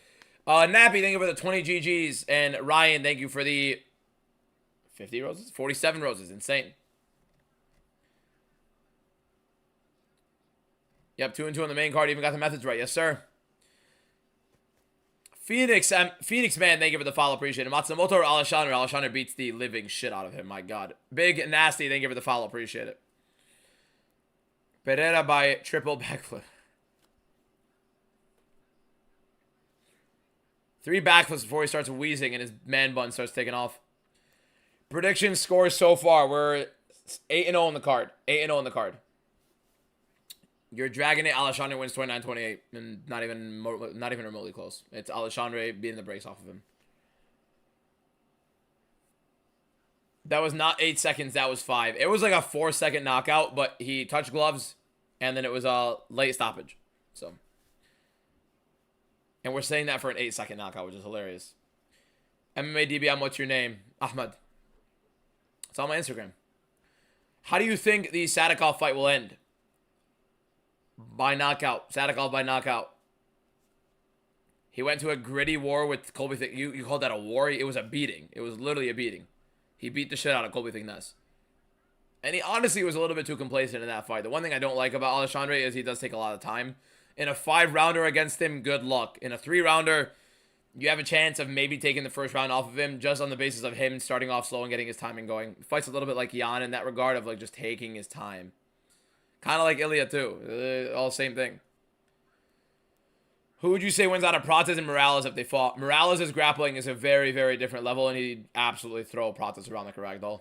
Nappy, thank you for the 20 GGs. And Ryan, thank you for the 50 roses? 47 roses. Insane. Yep, 2-2 on the main card. Even got the methods right. Yes, sir. Phoenix Man, thank you for the follow. Appreciate it. Matsumoto or Alexander? Alexander beats the living shit out of him. My God. Big Nasty, thank you for the follow. Appreciate it. Pereira by triple backflip. 3 backflips before he starts wheezing and his man bun starts taking off. Prediction scores so far. We're 8-0 in the card. 8-0 in the card. You're dragging it. Alexandre wins 29-28. And not even remotely close. It's Alexandre beating the brakes off of him. That was not 8 seconds. That was 5. It was like a 4-second knockout, but he touched gloves. And then it was a late stoppage. So. And we're saying that for an 8-second knockout, which is hilarious. MMA DBM, what's your name? Ahmed. It's on my Instagram. How do you think the Sadikov fight will end? By knockout. Sadikov by knockout. He went to a gritty war with Colby Thick. You called that a war? It was a beating. It was literally a beating. He beat the shit out of Colby Thickness. And he honestly was a little bit too complacent in that fight. The one thing I don't like about Alexandre is he does take a lot of time. In a 5-rounder against him, good luck. In a 3-rounder, you have a chance of maybe taking the first round off of him just on the basis of him starting off slow and getting his timing going. The fight's a little bit like Jan in that regard of like just taking his time. Kind of like Ilya too. All same thing. Who would you say wins out of Prates and Morales if they fought? Morales' grappling is a very, very different level, and he'd absolutely throw Prates around like a ragdoll.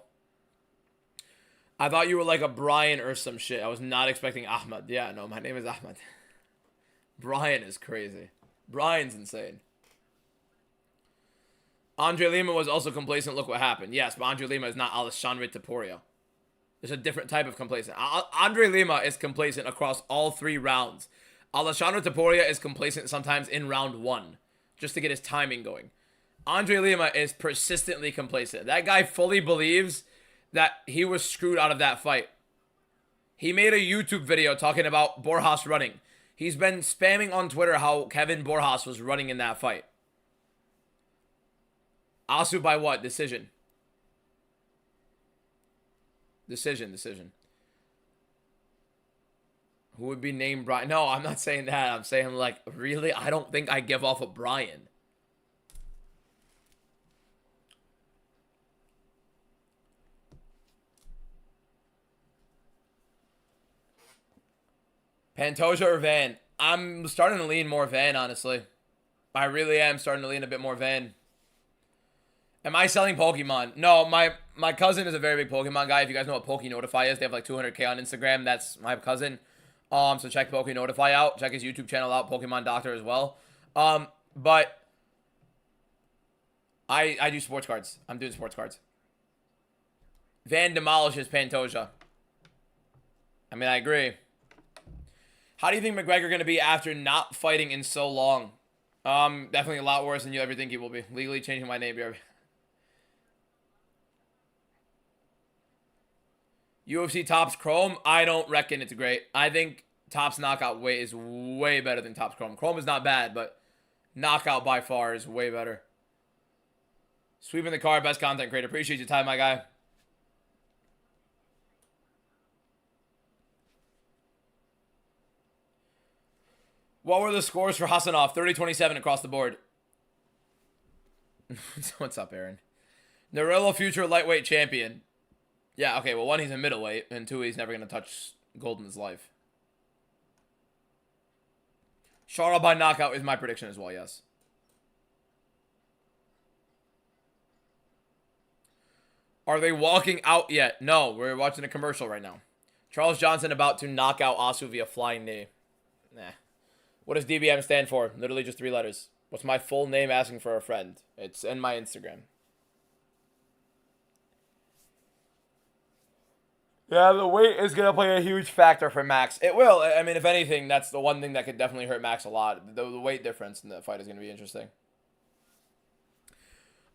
I thought you were like a Brian or some shit. I was not expecting Ahmed. Yeah, no, my name is Ahmed. Brian is crazy. Brian's insane. Andre Lima was also complacent. Look what happened. Yes, but Andre Lima is not Alexandre Topuria. There's a different type of complacent. Andre Lima is complacent across all 3 rounds. Alexandre Topuria is complacent sometimes in round 1, just to get his timing going. Andre Lima is persistently complacent. That guy fully believes that he was screwed out of that fight. He made a YouTube video talking about Borjas running. He's been spamming on Twitter how Kevin Borjas was running in that fight. Asu by what? Decision. Decision. Who would be named Brian? No, I'm not saying that. I'm saying, like, really? I don't think I give off a Brian. Pantoja or Van? I'm starting to lean more Van, honestly. I really am starting to lean a bit more Van. Am I selling Pokemon? No, my cousin is a very big Pokemon guy. If you guys know what Pokenotify is, they have like 200K on Instagram. That's my cousin. So check Pokenotify out. Check his YouTube channel out, Pokemon Doctor as well. But I do sports cards. I'm doing sports cards. Van demolishes Pantoja. I mean, I agree. How do you think McGregor going to be after not fighting in so long? Definitely a lot worse than you ever think he will be. Legally changing my name here. UFC tops Chrome? I don't reckon it's great. I think Top's knockout is way better than Top's Chrome. Chrome is not bad, but knockout by far is way better. Sweeping the card, best content creator. Appreciate your time, my guy. What were the scores for Hasanov? 30-27 across the board. What's up, Aaron? Narello, future lightweight champion. Yeah, okay, well, 1, he's a middleweight, and 2, he's never going to touch gold in his life. Shara by knockout is my prediction as well, yes. Are they walking out yet? No, we're watching a commercial right now. Charles Johnson about to knock out Asu via flying knee. Nah. What does DBM stand for? Literally just 3 letters. What's my full name asking for a friend? It's in my Instagram. Yeah, the weight is going to play a huge factor for Max. It will. I mean, if anything, that's the one thing that could definitely hurt Max a lot. The weight difference in the fight is going to be interesting.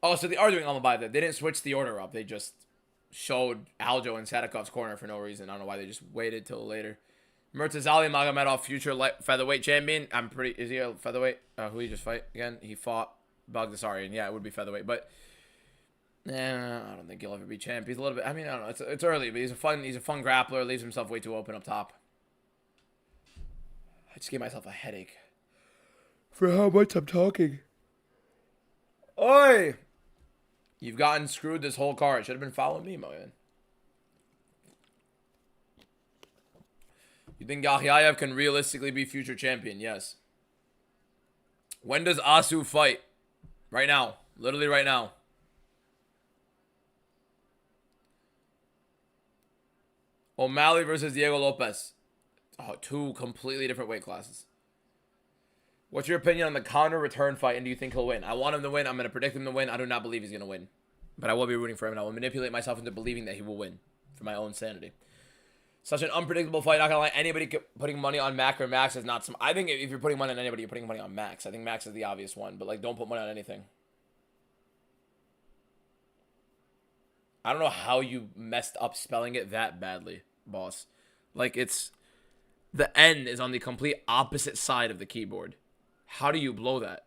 Oh, so they are doing Almabai. They didn't switch the order up. They just showed Aljo in Sadakov's corner for no reason. I don't know why they just waited till later. Murtazali Magomedov, future featherweight champion. I'm pretty... Is he a featherweight? Who he just fight again? He fought Bagdasarian. Yeah, it would be featherweight. But... Nah, I don't think he'll ever be champ. He's a little bit... I mean, I don't know. It's early, but he's a fun grappler. Leaves himself way too open up top. I just gave myself a headache. For how much I'm talking. Oi! You've gotten screwed this whole card. Should have been following me, man. You think Yakhyayev can realistically be future champion? Yes. When does Asu fight? Right now. Literally right now. O'Malley versus Diego Lopez. Oh, 2 completely different weight classes. What's your opinion on the Conor return fight, and do you think he'll win? I want him to win. I'm going to predict him to win. I do not believe he's going to win. But I will be rooting for him, and I will manipulate myself into believing that he will win for my own sanity. Such an unpredictable fight. Not going to lie, anybody putting money on Mac or Max is not some... I think if you're putting money on anybody, you're putting money on Max. I think Max is the obvious one, but, like, don't put money on anything. I don't know how you messed up spelling it that badly, boss. Like, it's... The N is on the complete opposite side of the keyboard. How do you blow that?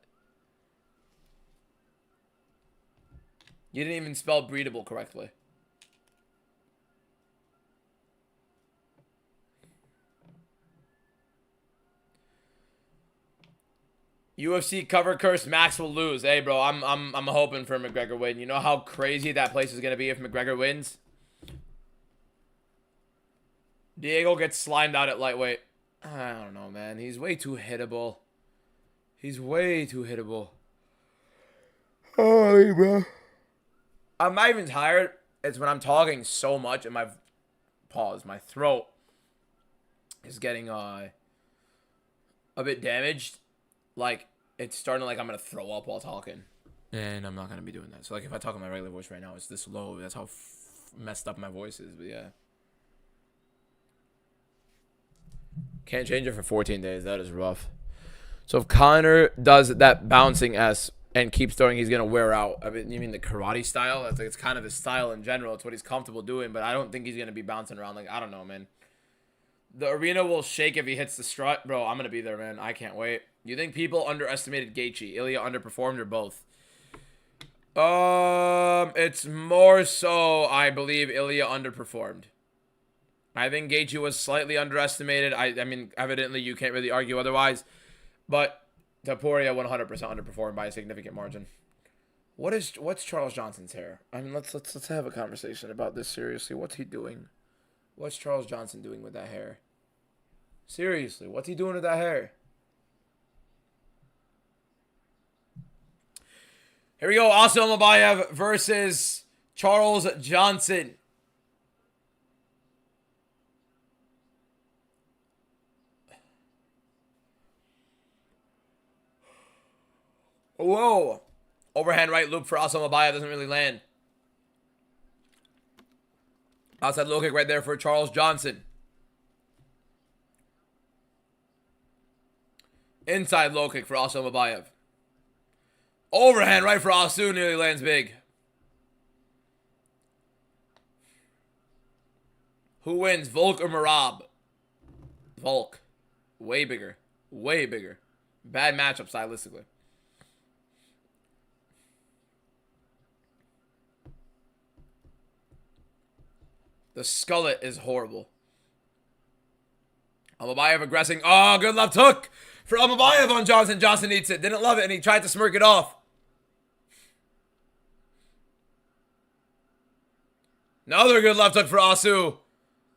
You didn't even spell breedable correctly. UFC cover curse, Max will lose. Hey, bro, I'm hoping for McGregor win. You know how crazy that place is gonna be if McGregor wins? Diego gets slimed out at lightweight. I don't know, man. He's way too hittable. He's way too hittable. Oh, bro. I'm not even tired. It's when I'm talking so much and my throat is getting a bit damaged. Like, it's starting to, like, I'm going to throw up while talking. And I'm not going to be doing that. So, like, if I talk in my regular voice right now, it's this low. That's how messed up my voice is. But, yeah. Can't change it for 14 days. That is rough. So, if Conor does that bouncing S and keeps throwing, he's going to wear out. I mean, you mean the karate style? That's like, it's kind of his style in general. It's what he's comfortable doing. But I don't think he's going to be bouncing around. Like, I don't know, man. The arena will shake if he hits the strut. Bro, I'm going to be there, man. I can't wait. You think people underestimated Gaethje? Ilya underperformed or both? It's more so I believe Ilya underperformed. I think Gaethje was slightly underestimated. I mean, evidently you can't really argue otherwise. But Topuria 100% underperformed by a significant margin. What's Charles Johnson's hair? I mean, let's have a conversation about this seriously. What's he doing? What's Charles Johnson doing with that hair? Seriously, what's he doing with that hair? Here we go. Asil Mabayev versus Charles Johnson. Whoa. Overhand right loop for Asil Mabayev doesn't really land. Outside low kick right there for Charles Johnson. Inside low kick for Asil Mabayev. Overhand right for Asu nearly lands big. Who wins, Volk or Merab? Volk. Way bigger. Way bigger. Bad matchup stylistically. The skullet is horrible. Almabayev aggressing. Oh, good left hook for Almabayev on Johnson. Johnson eats it. Didn't love it, and he tried to smirk it off. Another good left hook for Asu.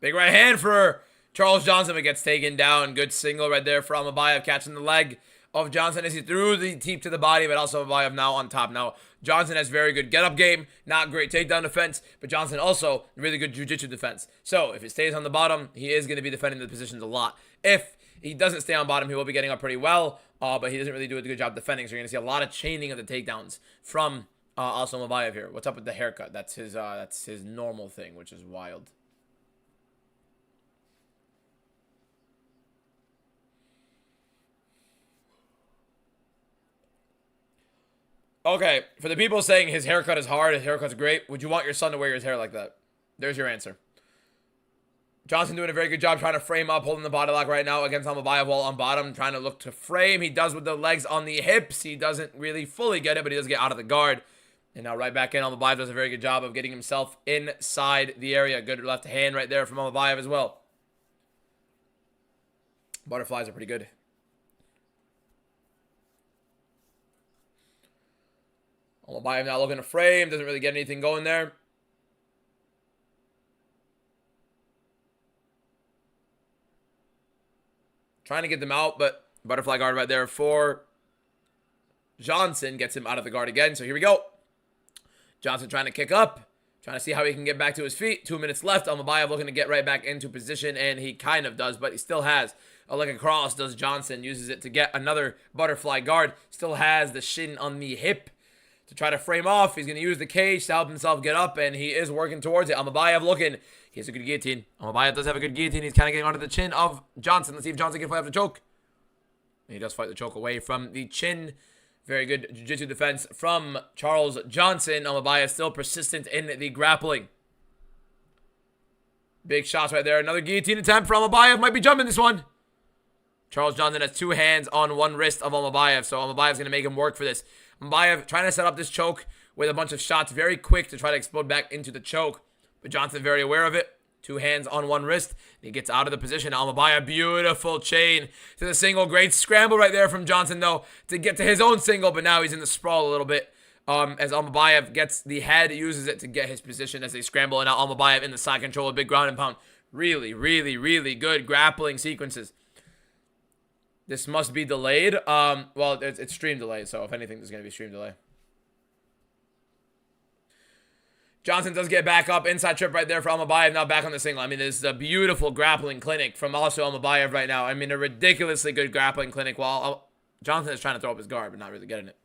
Big right hand for Charles Johnson, but gets taken down. Good single right there for Almabayev, catching the leg of Johnson as he threw the teep to the body, but also Almabayev now on top. Now, Johnson has very good get-up game, not great takedown defense, but Johnson also really good jiu-jitsu defense. So, if he stays on the bottom, he is going to be defending the positions a lot. If he doesn't stay on bottom, he will be getting up pretty well, but he doesn't really do a good job defending, so you're going to see a lot of chaining of the takedowns from also Almabayev here. What's up with the haircut? That's his normal thing, which is wild. Okay, for the people saying his haircut is hard, his haircut's great, would you want your son to wear his hair like that? There's your answer. Johnson doing a very good job trying to frame up, holding the body lock right now against Almabayev while on bottom, trying to look to frame. He does with the legs on the hips. He doesn't really fully get it, but he does get out of the guard. And now right back in, Almabayev does a very good job of getting himself inside the area. Good left hand right there from Almabayev as well. Butterflies are pretty good. Almabayev now looking to frame. Doesn't really get anything going there. Trying to get them out, but butterfly guard right there for Johnson. Gets him out of the guard again. So here we go. Johnson trying to kick up. Trying to see how he can get back to his feet. 2 minutes left. Almabayev looking to get right back into position, and he kind of does, but he still has a leg across. Does Johnson. Uses it to get another butterfly guard. Still has the shin on the hip to try to frame off. He's going to use the cage to help himself get up, and he is working towards it. Almabayev looking. He has a good guillotine. Almabayev does have a good guillotine. He's kind of getting onto the chin of Johnson. Let's see if Johnson can fight off the choke. And he does fight the choke away from the chin. Very good jiu-jitsu defense from Charles Johnson. Almabayev still persistent in the grappling. Big shots right there. Another guillotine attempt for Almabayev. Might be jumping this one. Charles Johnson has 2 hands on 1 wrist of Almabayev, so Almabayev's going to make him work for this. Almabayev trying to set up this choke with a bunch of shots very quick to try to explode back into the choke. But Johnson very aware of it. 2 hands on 1 wrist. He gets out of the position. Almabayev, beautiful chain to the single. Great scramble right there from Johnson, though, to get to his own single. But now he's in the sprawl a little bit. As Almabayev gets the head, uses it to get his position as they scramble. And now Almabayev in the side control, a big ground and pound. Really, really, really good grappling sequences. This must be delayed. Well, it's stream delayed, so if anything, there's going to be stream delay. Johnson does get back up. Inside trip right there for Almabayev. Now back on the single. I mean, this is a beautiful grappling clinic from also Almabayev right now. I mean, a ridiculously good grappling clinic while Johnson is trying to throw up his guard, but not really getting it.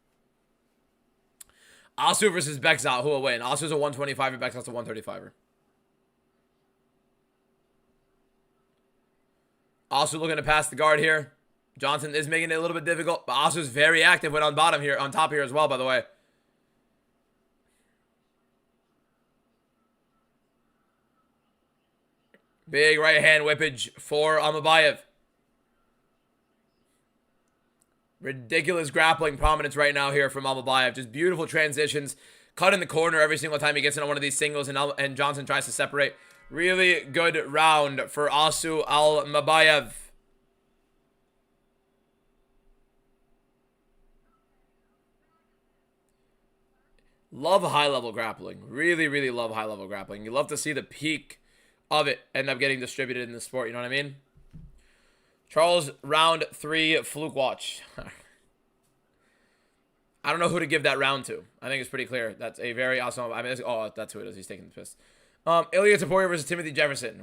Asu versus Bexal. Who will win? Asu's a 125er. Bexal's a 135er. Asu looking to pass the guard here. Johnson is making it a little bit difficult, but Asu's very active when on bottom here, on top here as well, by the way. Big right hand whippage for Almabayev. Ridiculous grappling prominence right now here from Almabayev. Just beautiful transitions. Cut in the corner every single time he gets into one of these singles, and Johnson tries to separate. Really good round for Asu Almabayev. Love high-level grappling. Really, really love high-level grappling. You love to see the peak of it end up getting distributed in the sport, you know what I mean? Charles, round 3, fluke watch. I don't know who to give that round to. I think it's pretty clear. That's a very awesome... I mean, oh, that's who it is. He's taking the piss. Ilya Taporia versus Timothy Jefferson.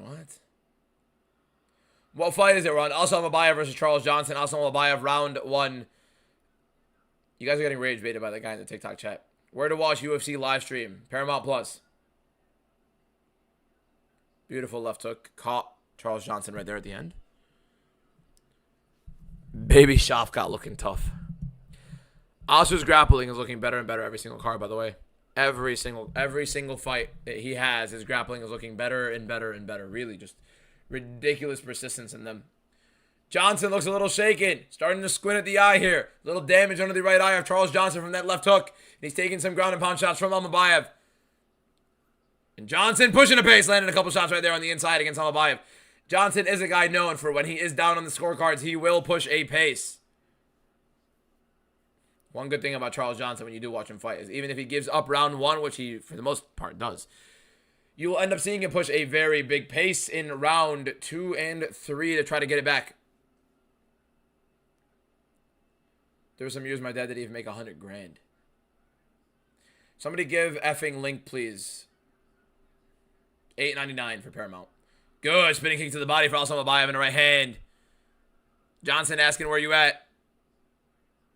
What fight is it, Ron? Also Almabayev versus Charles Johnson. Also Almabayev, round 1. You guys are getting rage baited by the guy in the TikTok chat. Where to watch UFC live stream? Paramount Plus. Beautiful left hook. Caught Charles Johnson right there at the end. Baby Shafkat looking tough. Asu's grappling is looking better and better every single card, by the way. Every single fight that he has, his grappling is looking better and better and better. Really just ridiculous persistence in them. Johnson looks a little shaken. Starting to squint at the eye here. Little damage under the right eye of Charles Johnson from that left hook. And he's taking some ground and pound shots from Almabayev. And Johnson pushing a pace, landing a couple shots right there on the inside against Almabayev. Johnson is a guy known for when he is down on the scorecards, he will push a pace. One good thing about Charles Johnson when you do watch him fight is even if he gives up round one, which he for the most part does, you will end up seeing him push a very big pace in round 2 and 3 to try to get it back. There were some years my dad didn't even make $100 grand. Somebody give effing Link, please. $8.99 for Paramount. Good. Spinning kick to the body for Almabayev in the right hand. Johnson asking where you at.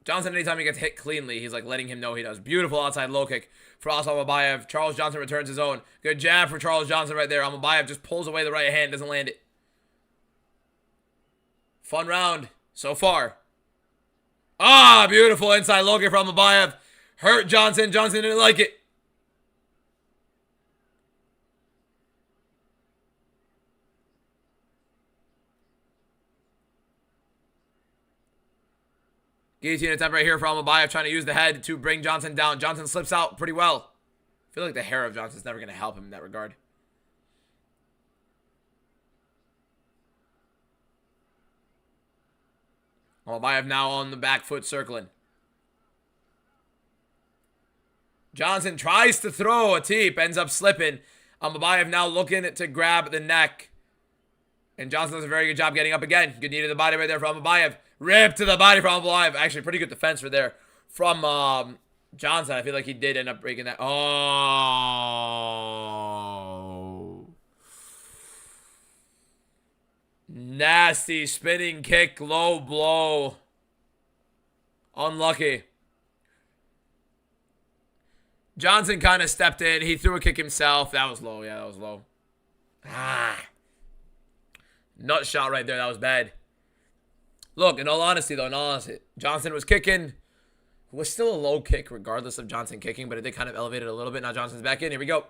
Johnson, anytime he gets hit cleanly, he's like letting him know he does. Beautiful outside low kick for Almabayev. Charles Johnson returns his own. Good jab for Charles Johnson right there. Almabayev just pulls away the right hand, doesn't land it. Fun round so far. Ah, beautiful inside low kick from Almabayev. Hurt Johnson. Johnson didn't like it. Guillotine attempt right here for Almabayev, trying to use the head to bring Johnson down. Johnson slips out pretty well. I feel like the hair of Johnson's never going to help him in that regard. Almabayev now on the back foot circling. Johnson tries to throw a teep, ends up slipping. Almabayev now looking to grab the neck. And Johnson does a very good job getting up again. Good knee to the body right there for Almabayev. Rip to the body from Almabayev. Actually, pretty good defense for there from Johnson. I feel like he did end up breaking that. Oh. Nasty spinning kick, low blow. Unlucky. Johnson kind of stepped in. He threw a kick himself. That was low. Yeah, that was low. Ah. Nut shot right there. That was bad. Look, in all honesty, Johnson was kicking. It was still a low kick regardless of Johnson kicking, but it did kind of elevate it a little bit. Now Johnson's back in. Here we go.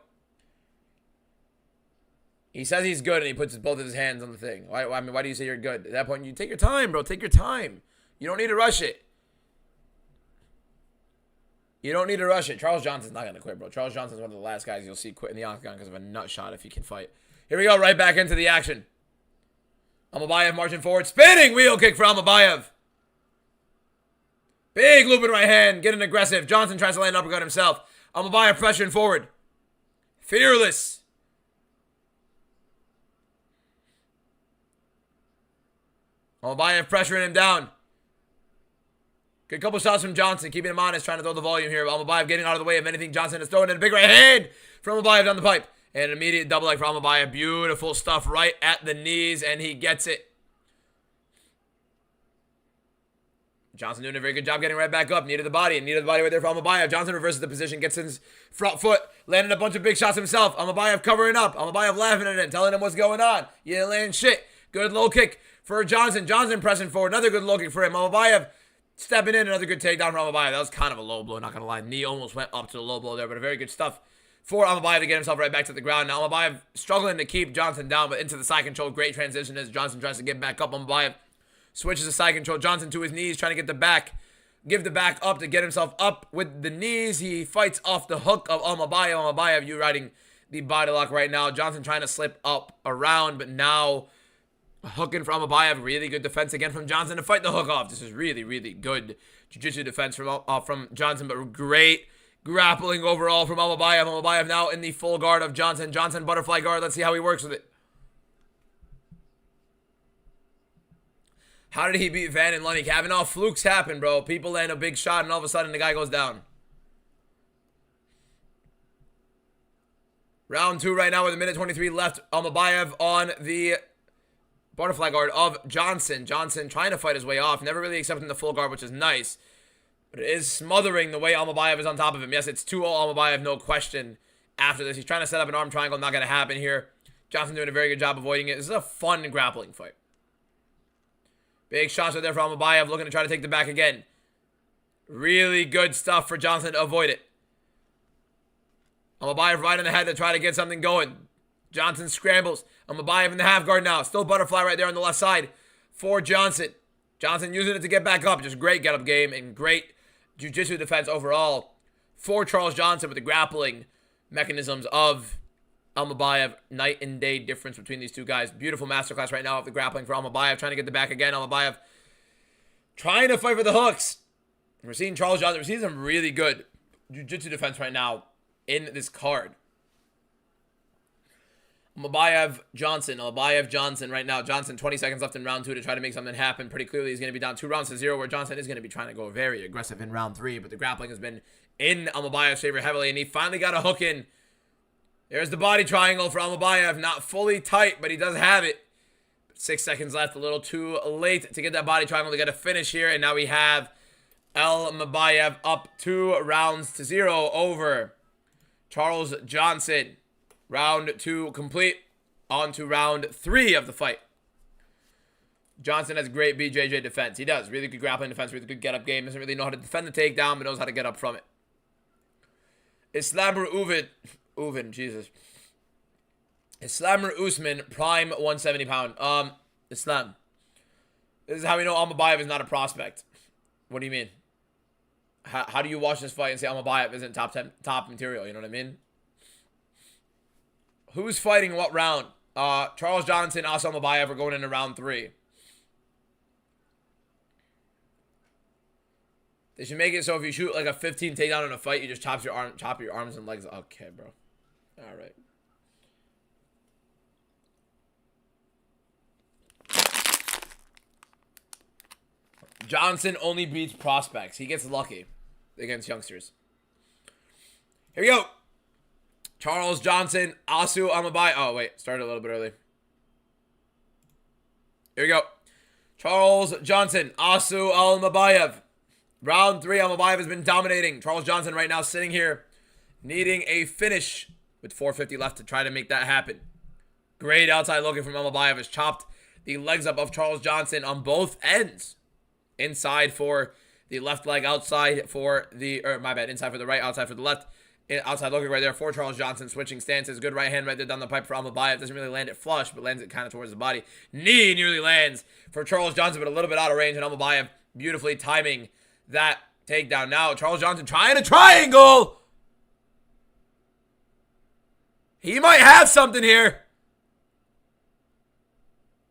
He says he's good, and he puts both of his hands on the thing. Why do you say you're good? At that point, you take your time, bro. Take your time. You don't need to rush it. You don't need to rush it. Charles Johnson's not going to quit, bro. Charles Johnson's one of the last guys you'll see quit in the octagon because of a nut shot if he can fight. Here we go. Right back into the action. Almabayev marching forward. Spinning wheel kick for Almabayev. Big looping right hand. Getting aggressive. Johnson tries to land an uppercut himself. Almabayev pressuring forward. Fearless. Almabayev pressuring him down. Good couple shots from Johnson. Keeping him honest. Trying to throw the volume here. Almabayev getting out of the way of anything Johnson is throwing in. A big right hand from Almabayev down the pipe. And an immediate double leg for Almabayev. Beautiful stuff right at the knees. And he gets it. Johnson doing a very good job getting right back up. Knee to the body. And knee to the body right there for Almabayev. Johnson reverses the position. Gets his front foot. Landing a bunch of big shots himself. Almabayev covering up. Almabayev laughing at it. Telling him what's going on. You didn't land shit. Good low kick for Johnson. Johnson pressing forward. Another good low kick for him. Almabayev stepping in. Another good takedown for Almabayev. That was kind of a low blow. Not going to lie. Knee almost went up to the low blow there. But a very good stuff for Almabayev to get himself right back to the ground. Now Almabayev struggling to keep Johnson down, but into the side control. Great transition as Johnson tries to get back up. Almabayev switches to side control. Johnson to his knees, trying to get the back. Give the back up to get himself up with the knees. He fights off the hook of Almabayev. Almabayev, you riding the body lock right now. Johnson trying to slip up around, but now hooking from Almabayev. Really good defense again from Johnson to fight the hook off. This is really, really good jiu-jitsu defense from Johnson, but great grappling overall from Almabayev. Almabayev now in the full guard of Johnson. Johnson butterfly guard. Let's see how he works with it. How did he beat Van and Lunny Kavanaugh? Flukes happen, bro. People land a big shot, and all of a sudden the guy goes down. Round 2 right now with a minute 23 left. Almabayev on the butterfly guard of Johnson. Johnson trying to fight his way off. Never really accepting the full guard, which is nice. But it is smothering the way Almabayev is on top of him. Yes, it's 2-0 Almabayev, no question. After this, he's trying to set up an arm triangle. Not going to happen here. Johnson doing a very good job avoiding it. This is a fun grappling fight. Big shots right there for Almabayev, looking to try to take the back again. Really good stuff for Johnson to avoid it. Almabayev right in the head to try to get something going. Johnson scrambles. Almabayev in the half guard now. Still butterfly right there on the left side for Johnson. Johnson using it to get back up. Just great get-up game and great jiu-jitsu defense overall for Charles Johnson with the grappling mechanisms of Almabayev. Night and day difference between these two guys. Beautiful masterclass right now of the grappling for Almabayev. Trying to get the back again. Almabayev trying to fight for the hooks. We're seeing Charles Johnson. We're seeing some really good jiu-jitsu defense right now in this card. Almabayev Johnson right now. Johnson 20 seconds left in round 2 to try to make something happen. Pretty clearly he's going to be down 2-0 where Johnson is going to be trying to go very aggressive in round 3, but the grappling has been in Almabayev's favor heavily, and he finally got a hook in. There's the body triangle for Almabayev. Not fully tight, but he does have it. 6 seconds left, a little too late to get that body triangle to get a finish here, and now we have Almabayev up 2-0 over Charles Johnson. Round 2 complete. On to round 3 of the fight. Johnson has great BJJ defense. He does. Really good grappling defense, really good get-up game. Doesn't really know how to defend the takedown, but knows how to get up from it. Islamur Jesus. Islamur Usman, prime 170-pound. Islam. This is how we know Almabayev is not a prospect. What do you mean? How do you watch this fight and say Almabayev isn't top material? You know what I mean? Who's fighting what round? Charles Johnson, Asa Almabayev are going into round 3. They should make it so if you shoot like a 15 takedown in a fight, you just chop your arms and legs. Okay, bro. All right. Johnson only beats prospects. He gets lucky against youngsters. Here we go. Charles Johnson, Asu Almabayev. Oh, wait. Started a little bit early. Here we go. Charles Johnson, Asu Almabayev. Round 3, Almabayev has been dominating. Charles Johnson right now sitting here needing a finish with 4:50 left to try to make that happen. Great outside looking from Almabayev. Has chopped the legs up of Charles Johnson on both ends. Inside for the left leg, outside for the, inside for the right, outside for the left. Outside looking right there for Charles Johnson. Switching stances. Good right hand right there down the pipe for Almabayev. Doesn't really land it flush, but lands it kind of towards the body. Knee nearly lands for Charles Johnson, but a little bit out of range. And Almabayev beautifully timing that takedown. Now, Charles Johnson trying a triangle. He might have something here.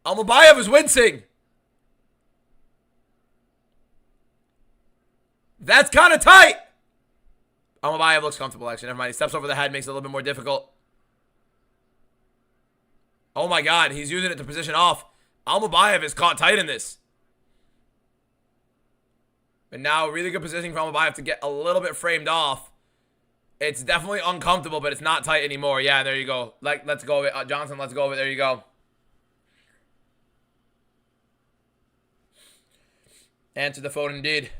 Almabayev is wincing. That's kind of tight. Almabayev looks comfortable, actually. Never mind. He steps over the head, makes it a little bit more difficult. Oh, my God. He's using it to position off. Almabayev is caught tight in this. But now, really good positioning for Almabayev to get a little bit framed off. It's definitely uncomfortable, but it's not tight anymore. Yeah, there you go. Let's go of it. Johnson, let's go of it. There you go. Answer the phone indeed.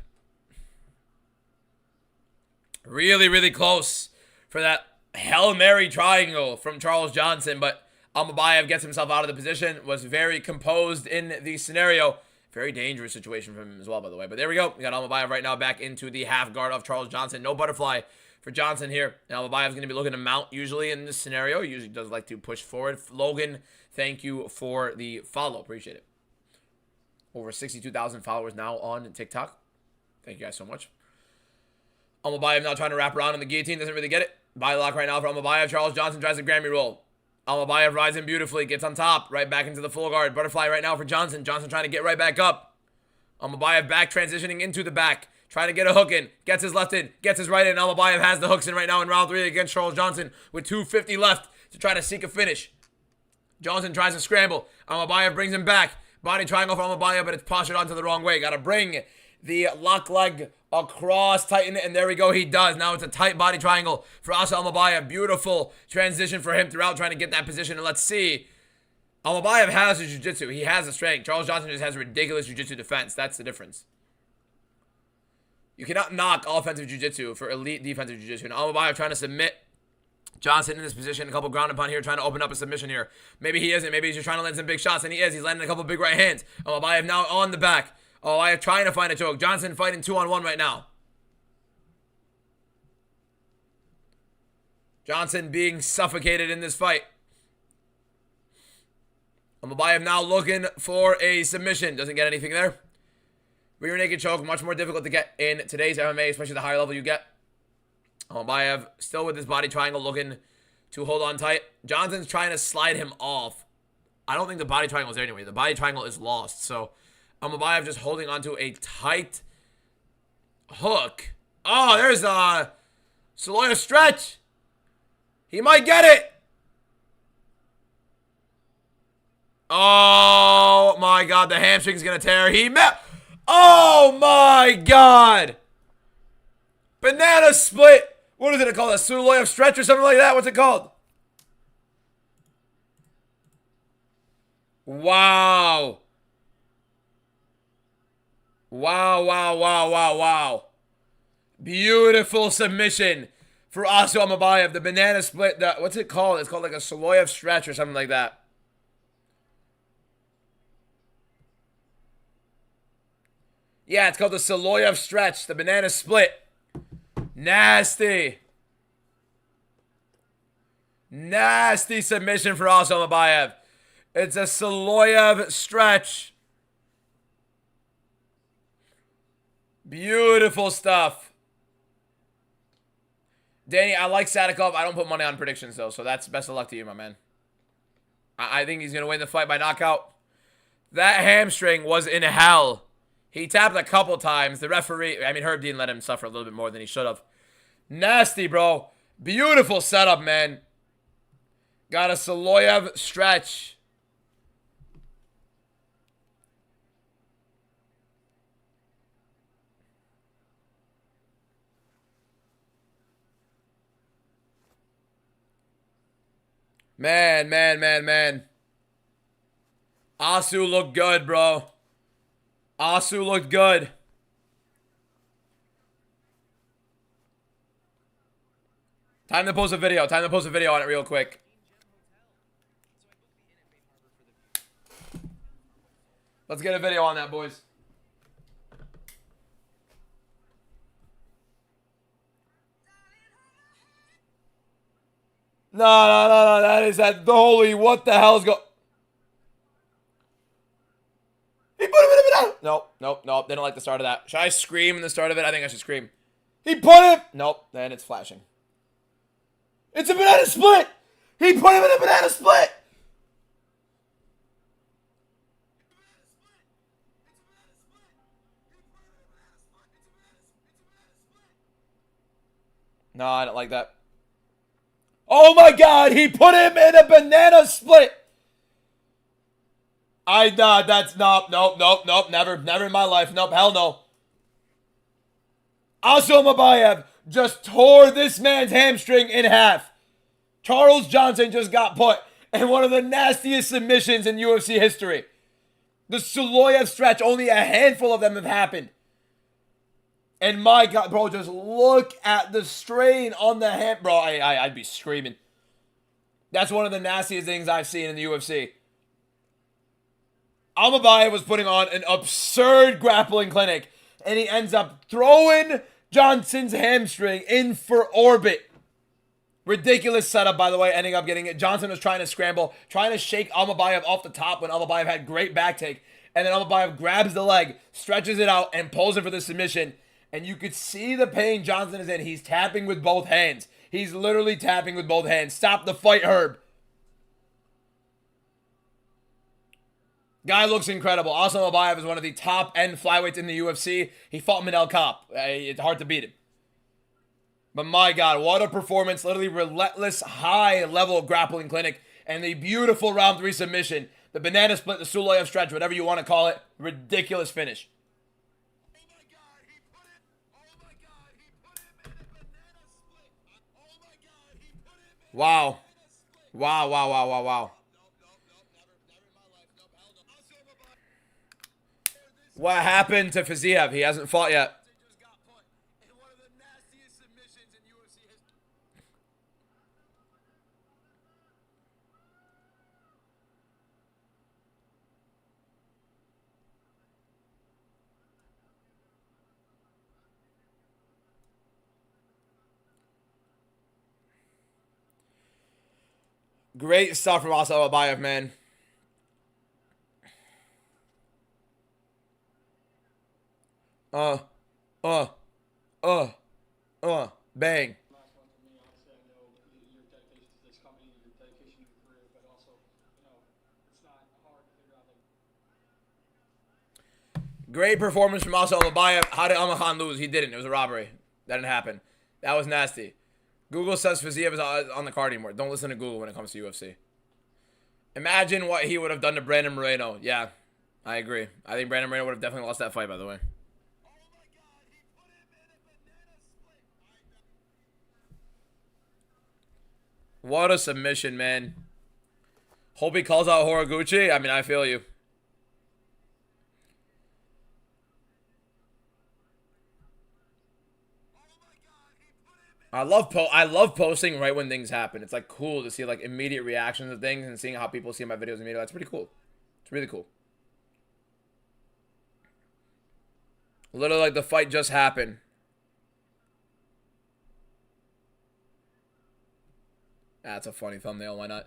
Really, really close for that Hail Mary triangle from Charles Johnson, but Almabayev gets himself out of the position, was very composed in the scenario. Very dangerous situation for him as well, by the way. But there we go. We got Almabayev right now back into the half guard of Charles Johnson. No butterfly for Johnson here. And Almabayev's going to be looking to mount usually in this scenario. He usually does like to push forward. Logan, thank you for the follow. Appreciate it. Over 62,000 followers now on TikTok. Thank you guys so much. Almabayev now trying to wrap around in the guillotine. Doesn't really get it. Body lock right now for Almabayev. Charles Johnson tries a Grammy roll. Almabayev rising beautifully. Gets on top. Right back into the full guard. Butterfly right now for Johnson. Johnson trying to get right back up. Almabayev back transitioning into the back. Trying to get a hook in. Gets his left in. Gets his right in. Almabayev has the hooks in right now in round 3 against Charles Johnson with 2:50 left to try to seek a finish. Johnson tries to scramble. Almabayev brings him back. Body triangle for Almabayev, but it's postured onto the wrong way. Got to bring the lock leg across, tighten it, and there we go. He does. Now it's a tight body triangle for Asa Almabayev. Beautiful transition for him throughout trying to get that position. And let's see. Almabayev has the jiu-jitsu. He has the strength. Charles Johnson just has ridiculous jiu-jitsu defense. That's the difference. You cannot knock offensive jiu-jitsu for elite defensive jiu-jitsu. And Almabayev trying to submit Johnson in this position. A couple ground and pound here, trying to open up a submission here. Maybe he isn't. Maybe he's just trying to land some big shots, and he is. He's landing a couple big right hands. Almabayev now on the back. Almabayev trying to find a choke. Johnson fighting 2-on-1 right now. Johnson being suffocated in this fight. Amabayev now looking for a submission. Doesn't get anything there. Rear naked choke, much more difficult to get in today's MMA, especially the higher level you get. Amabayev still with his body triangle looking to hold on tight. Johnson's trying to slide him off. I don't think the body triangle is there anyway. The body triangle is lost. So Amabayev just holding onto a tight hook. Oh, there's a Saloya stretch. He might get it. Oh my God, the hamstring's gonna tear. He met. Oh my God. Banana split. What is it called? A Saloya stretch or something like that? What's it called? Wow. Wow, wow, wow, wow, wow. Beautiful submission for Asu Amabayev. The banana split. What's it called? It's called like a Saloyev stretch or something like that. Yeah, it's called the Saloyev stretch. The banana split. Nasty. Nasty submission for Asu Amabayev. It's a Saloyev stretch. Beautiful stuff. Danny, I like Sadikov. I don't put money on predictions, though, so that's best of luck to you, my man. I think he's going to win the fight by knockout. That hamstring was in hell. He tapped a couple times. The referee, I mean, Herb Dean let him suffer a little bit more than he should have. Nasty, bro. Beautiful setup, man. Got a Saloyev stretch. Man, man, man, man. Asu looked good, bro. Asu looked good. Time to post a video. Time to post a video on it real quick. Let's get a video on that, boys. No. That is that. Holy, what the hell's go? He put him in a banana. Nope. They don't like the start of that. Should I scream in the start of it? I think I should scream. He put him. Nope. Then it's flashing. It's a banana split. He put him in a banana split. No, I don't like that. Oh my God, he put him in a banana split. That's nope, never in my life. Nope, hell no. Asu Amabayev just tore this man's hamstring in half. Charles Johnson just got put in one of the nastiest submissions in UFC history. The Saloyev stretch, only a handful of them have happened. And my God, bro, just look at the strain on the hand. Bro, I'd be screaming. That's one of the nastiest things I've seen in the UFC. Amabayev was putting on an absurd grappling clinic, and he ends up throwing Johnson's hamstring in for orbit. Ridiculous setup, by the way, ending up getting it. Johnson was trying to scramble, trying to shake Amabayev off the top when Amabayev had great back take. And then Amabayev grabs the leg, stretches it out, and pulls it for the submission. And you could see the pain Johnson is in. He's tapping with both hands. He's literally tapping with both hands. Stop the fight, Herb. Guy looks incredible. Asu Amabayev is one of the top-end flyweights in the UFC. He fought Manel Kopp. It's hard to beat him. But my God, what a performance. Literally relentless, high-level grappling clinic. And the beautiful round 3 submission. The banana split, the Saloyev stretch, whatever you want to call it. Ridiculous finish. Wow. Wow. What happened to Fiziev? He hasn't fought yet. Great stuff from Asu Amabayev, man. Uh, uh, uh, bang. Last one for me. Obviously, I know your dedication to this company, your dedication to your career, but also, it's not hard to figure out like. Great performance from Asa Al-Mabayev. How did Amahan lose? He didn't. It was a robbery. That didn't happen. That was nasty. Google says Fiziev is on the card anymore. Don't listen to Google when it comes to UFC. Imagine what he would have done to Brandon Moreno. Yeah, I agree. I think Brandon Moreno would have definitely lost that fight, by the way. What a submission, man. Hope he calls out Horiguchi. I mean, I feel you. I love posting right when things happen. It's like cool to see like immediate reactions to things and seeing how people see my videos immediately. That's pretty cool. It's really cool. Literally like the fight just happened. That's a funny thumbnail. Why not?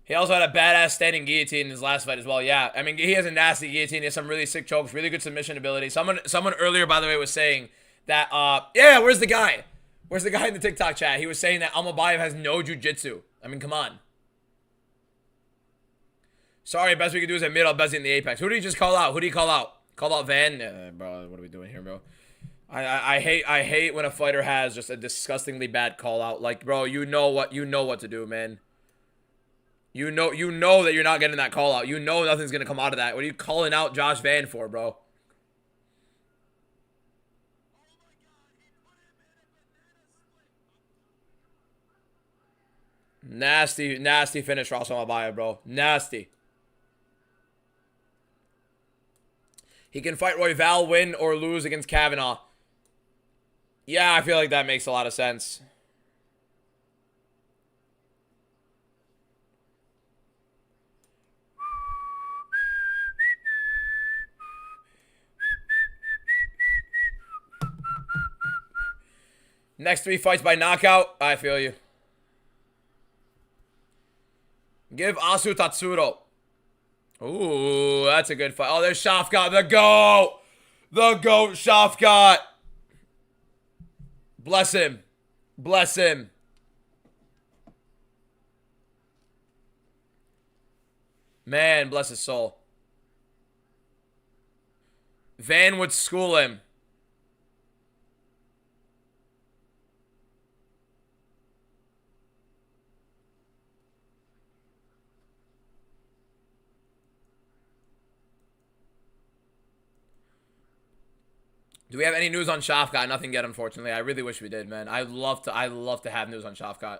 He also had a badass standing guillotine in his last fight as well. Yeah, I mean, he has a nasty guillotine. He has some really sick chokes, really good submission ability. Someone earlier, by the way, was saying that, yeah, where's the guy? Where's the guy in the TikTok chat? He was saying that Almabayev has no jiu-jitsu. I mean, come on. Sorry, best we could do is admit Al-Bezzi in the Apex. Who did he just call out? Who did he call out? Called out Van? Bro, what are we doing here, bro? I hate when a fighter has just a disgustingly bad call out. Like, bro, you know what to do, man. You know that you're not getting that call out. You know nothing's gonna come out of that. What are you calling out Josh Van for, bro? Nasty, nasty finish for Asa Al-Mabayev, bro. Nasty. He can fight Royval, win or lose against Kavanaugh. Yeah, I feel like that makes a lot of sense. Next 3 fights by knockout. I feel you. Give Asu Tatsuro. Ooh, that's a good fight. Oh, there's Shafkat. The GOAT. The GOAT, Shafkat. Bless him. Bless him. Man, bless his soul. Van would school him. Do we have any news on Shafkat? Nothing yet, unfortunately. I really wish we did, man. I'd love to have news on Shafkat.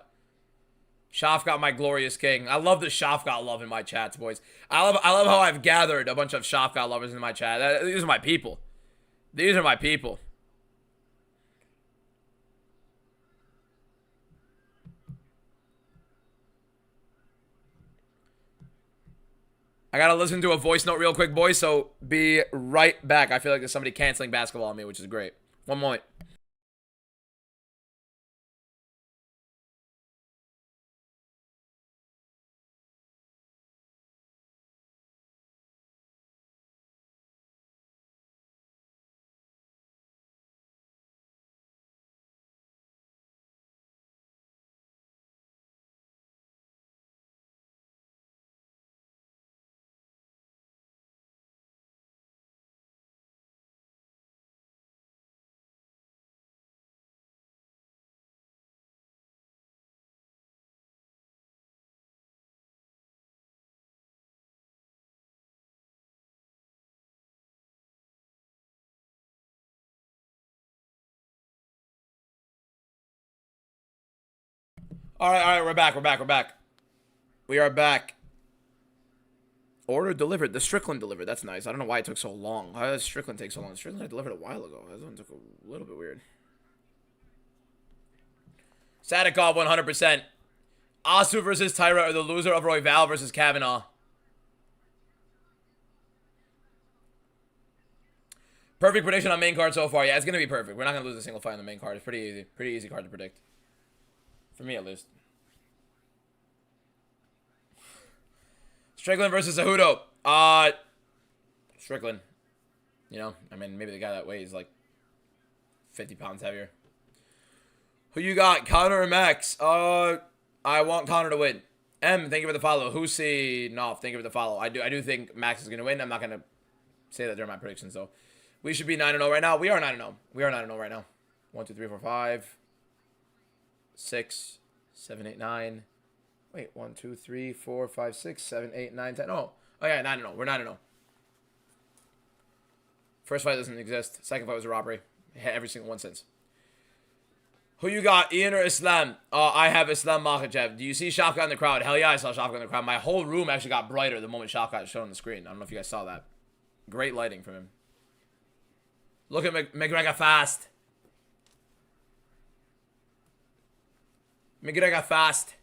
Shafkat, my glorious king. I love the Shafkat love in my chats, boys. I love how I've gathered a bunch of Shafkat lovers in my chat. These are my people. These are my people. I gotta listen to a voice note real quick, boys, so be right back. I feel like there's somebody canceling basketball on me, which is great. One moment. All right, we're back. We are back. Order delivered. The Strickland delivered. That's nice. I don't know why it took so long. Why does Strickland take so long? Strickland had delivered a while ago. That one took a little bit weird. Sadikov 100%. Asu versus Tyra or the loser of Royval versus Kavanaugh. Perfect prediction on main card so far. Yeah, it's going to be perfect. We're not going to lose a single fight on the main card. It's pretty easy. Pretty easy card to predict. For me, at least. Strickland versus Cejudo. Strickland. You know, I mean, maybe the guy that weighs like 50 pounds heavier. Who you got, Connor or Max? I want Connor to win. M, thank you for the follow. Husi, no, thank you for the follow. I do think Max is gonna win. I'm not gonna say that during my predictions though. We should be 9-0 right now. We are 9-0. We are 9-0 right now. 1, 2, 3, 4, 5, 6, 7, 8, 9. Wait, 1, 2, 3, 4, 5, 6, 7, 8, 9, 10. Oh yeah, 9-0. We're 9-0. First fight doesn't exist. Second fight was a robbery. Every single one since. Who you got, Ian or Islam? I have Islam Makhachev. Do you see Shafkat in the crowd? Hell yeah, I saw Shafkat in the crowd. My whole room actually got brighter the moment Shafkat showed on the screen. I don't know if you guys saw that. Great lighting from him. Look at McGregor fast. McGregor fast.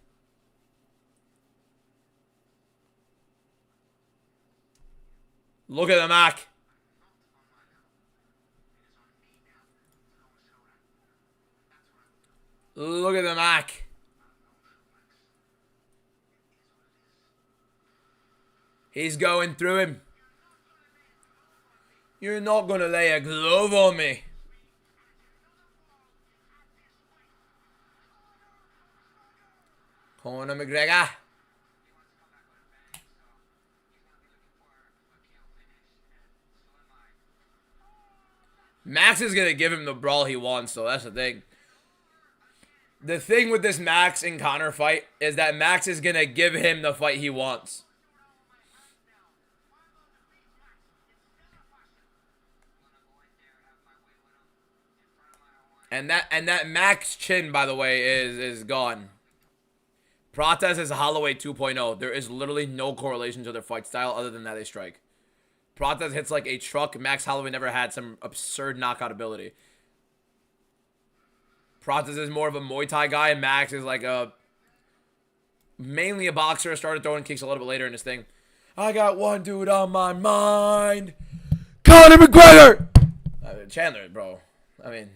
Look at the Mac. Look at the Mac. He's going through him. You're not going to lay a glove on me. Conor McGregor. Max is going to give him the brawl he wants, so that's the thing. The thing with this Max and Conor fight is that Max is going to give him the fight he wants. And that Max chin, by the way, is gone. Prates is Holloway 2.0. There is literally no correlation to their fight style other than that they strike. Prates hits like a truck. Max Holloway never had some absurd knockout ability. Prates is more of a Muay Thai guy. Max is like mainly a boxer. Started throwing kicks a little bit later in this thing. I got one dude on my mind. Conor McGregor! Chandler, bro. I mean...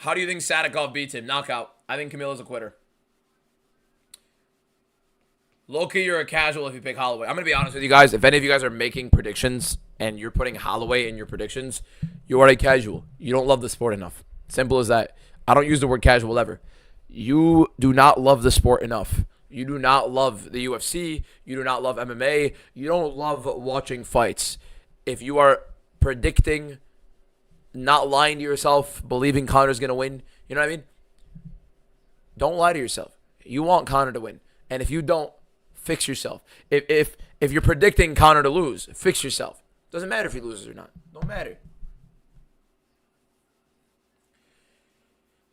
How do you think Sadikov beats him? Knockout. I think Camilo's a quitter. Low-key, you're a casual if you pick Holloway. I'm going to be honest with you guys. If any of you guys are making predictions and you're putting Holloway in your predictions, you are a casual. You don't love the sport enough. Simple as that. I don't use the word casual ever. You do not love the sport enough. You do not love the UFC. You do not love MMA. You don't love watching fights. If you are predicting... not lying to yourself, believing Conor's going to win. You know what I mean? Don't lie to yourself. You want Conor to win. And if you don't, fix yourself. If you're predicting Conor to lose, fix yourself. Doesn't matter if he loses or not. Don't matter.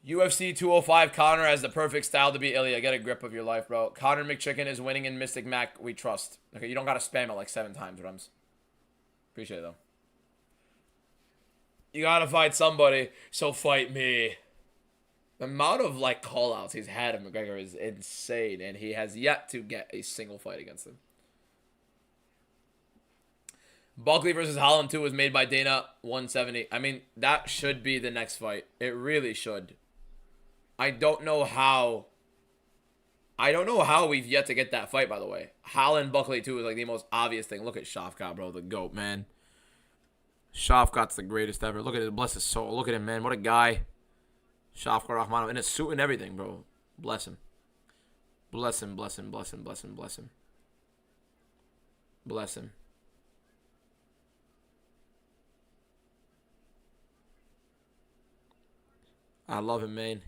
UFC 205, Conor has the perfect style to beat Ilya. Get a grip of your life, bro. Conor McChicken is winning in Mystic Mac. We trust. Okay, you don't got to spam it like 7 times, Rums. Appreciate it, though. You gotta fight somebody, so fight me. The amount of, like, call-outs he's had of McGregor is insane, and he has yet to get a single fight against him. Buckley versus Holland 2 was made by Dana, 170. I mean, that should be the next fight. It really should. I don't know how we've yet to get that fight, by the way. Holland Buckley 2 is, like, the most obvious thing. Look at Shafkat, bro, the GOAT, man. Shafkat's the greatest ever. Look at his bless his soul. Look at him, man. What a guy. Shafkat Rahmanov in a suit and everything, bro. Bless him. Bless him, bless him, bless him, bless him, bless him. Bless him. I love him, man.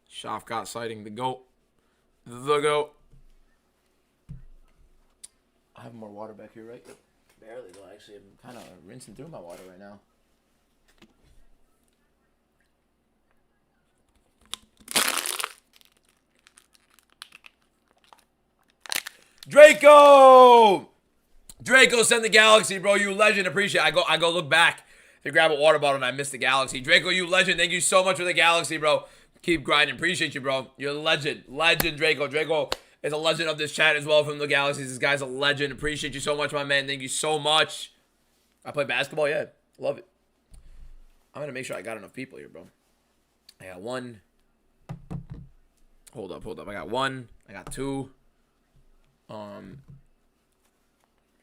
Shafkat sighting the GOAT. The GOAT. I have more water back here, right? Barely, though. Actually, I'm kind of rinsing through my water right now. Draco! Draco, send the galaxy, bro. You legend. Appreciate it. I go look back to grab a water bottle and I missed the galaxy. Draco, you legend. Thank you so much for the galaxy, bro. Keep grinding. Appreciate you, bro. You're a legend. Legend, Draco. Draco is a legend of this chat as well from the Galaxies. This guy's a legend. Appreciate you so much, my man. Thank you so much. I play basketball? Yeah. Love it. I'm going to make sure I got enough people here, bro. I got 1. Hold up. I got 1. I got 2.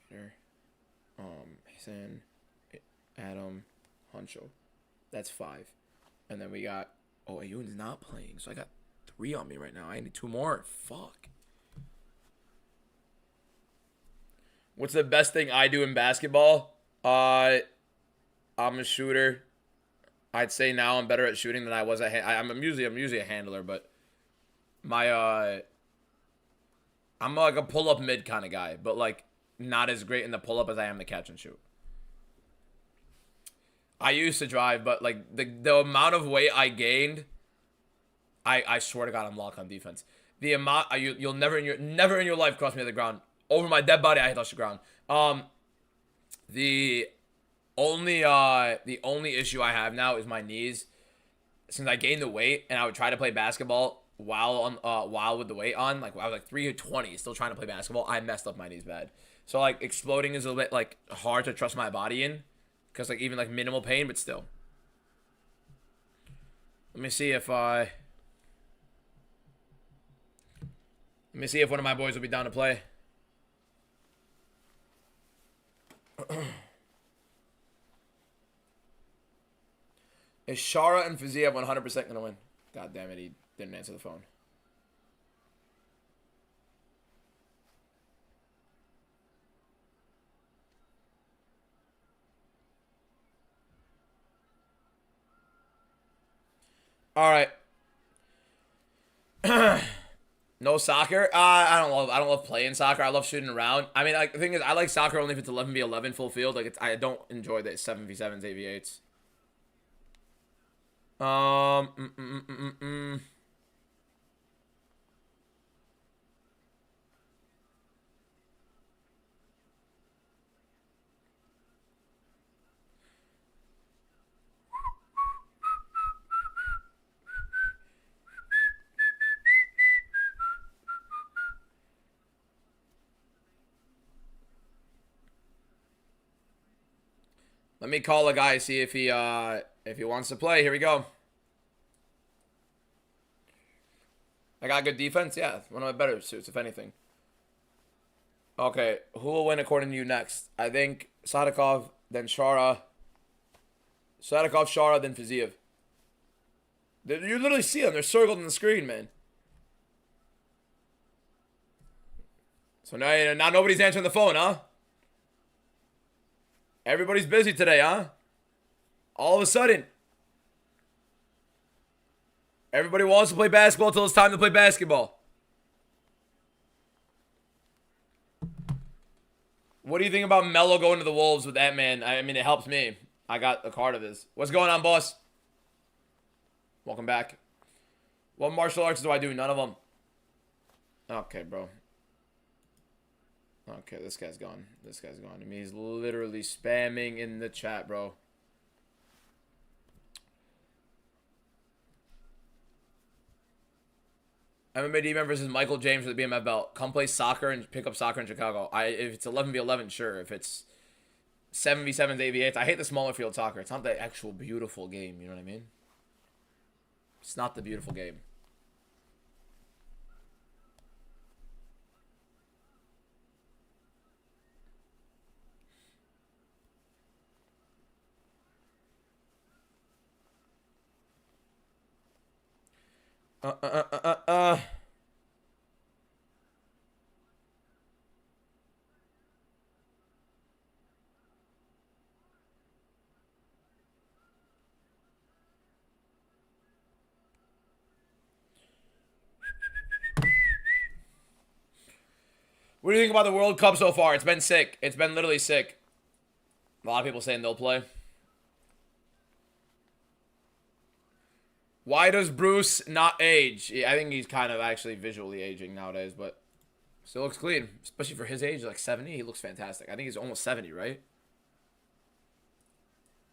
Peter, Hassan, Adam, Huncho. That's 5. And then we got, oh, Ayun's not playing, so I got 3 on me right now. I need 2 more. Fuck. What's the best thing I do in basketball? I'm a shooter. I'd say now I'm better at shooting than I was at. I'm usually a handler, but my I'm like a pull up mid kind of guy, but like not as great in the pull up as I am the catch and shoot. I used to drive, but like the amount of weight I gained, I swear to God, I'm locked on defense. The amount you'll never in your life cross me to the ground. Over my dead body, I touch the ground. The only issue I have now is my knees. Since I gained the weight and I would try to play basketball while with the weight on, like I was like 320, still trying to play basketball. I messed up my knees bad. So like exploding is a little bit like hard to trust my body in, because like even like minimal pain, but still. Let me see if one of my boys will be down to play. Is Shara and Fiziev 100% going to win? God damn it, he didn't answer the phone. All right. No soccer. I don't love playing soccer. I love shooting around. I mean, like the thing is, I like soccer only if it's 11v11 full field. Like I don't enjoy the 7v7s, 8v8s. Let me call a guy, see if he wants to play. Here we go. I got good defense? Yeah, one of my better suits, if anything. Okay, who will win according to you next? I think Sadikov, then Shara. Sadikov, Shara, then Fiziev. You literally see them. They're circled on the screen, man. So now nobody's answering the phone, huh? Everybody's busy today, huh? All of a sudden. Everybody wants to play basketball until it's time to play basketball. What do you think about Melo going to the Wolves with that man? I mean, it helps me. I got a card of his. What's going on, boss? Welcome back. What martial arts do I do? None of them. Okay, bro. Okay, this guy's gone. This guy's gone. I mean, he's literally spamming in the chat, bro. MMA D-Man versus Michael James for the BMF belt. Come play soccer and pick up soccer in Chicago. If it's 11v11, sure. If it's 7v7s, 8v8s, I hate the smaller field soccer. It's not the actual beautiful game, you know what I mean? It's not the beautiful game. What do you think about the World Cup so far? It's been sick. It's been literally sick. A lot of people saying they'll play. Why does Bruce not age? Yeah, I think he's kind of actually visually aging nowadays, but still looks clean. Especially for his age, like 70, he looks fantastic. I think he's almost 70, right?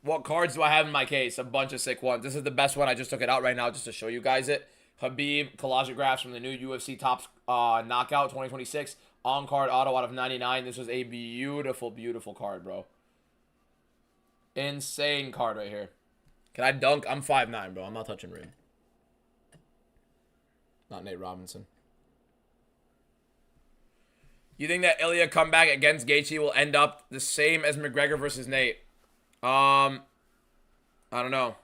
What cards do I have in my case? A bunch of sick ones. This is the best one. I just took it out right now just to show you guys it. Habib collagographs from the new UFC Topps Knockout 2026. On-card auto out of 99. This was a beautiful, beautiful card, bro. Insane card right here. Can I dunk? I'm 5'9", bro. I'm not touching rim. Not Nate Robinson. You think that Ilya comeback against Gaethje will end up the same as McGregor versus Nate? I don't know.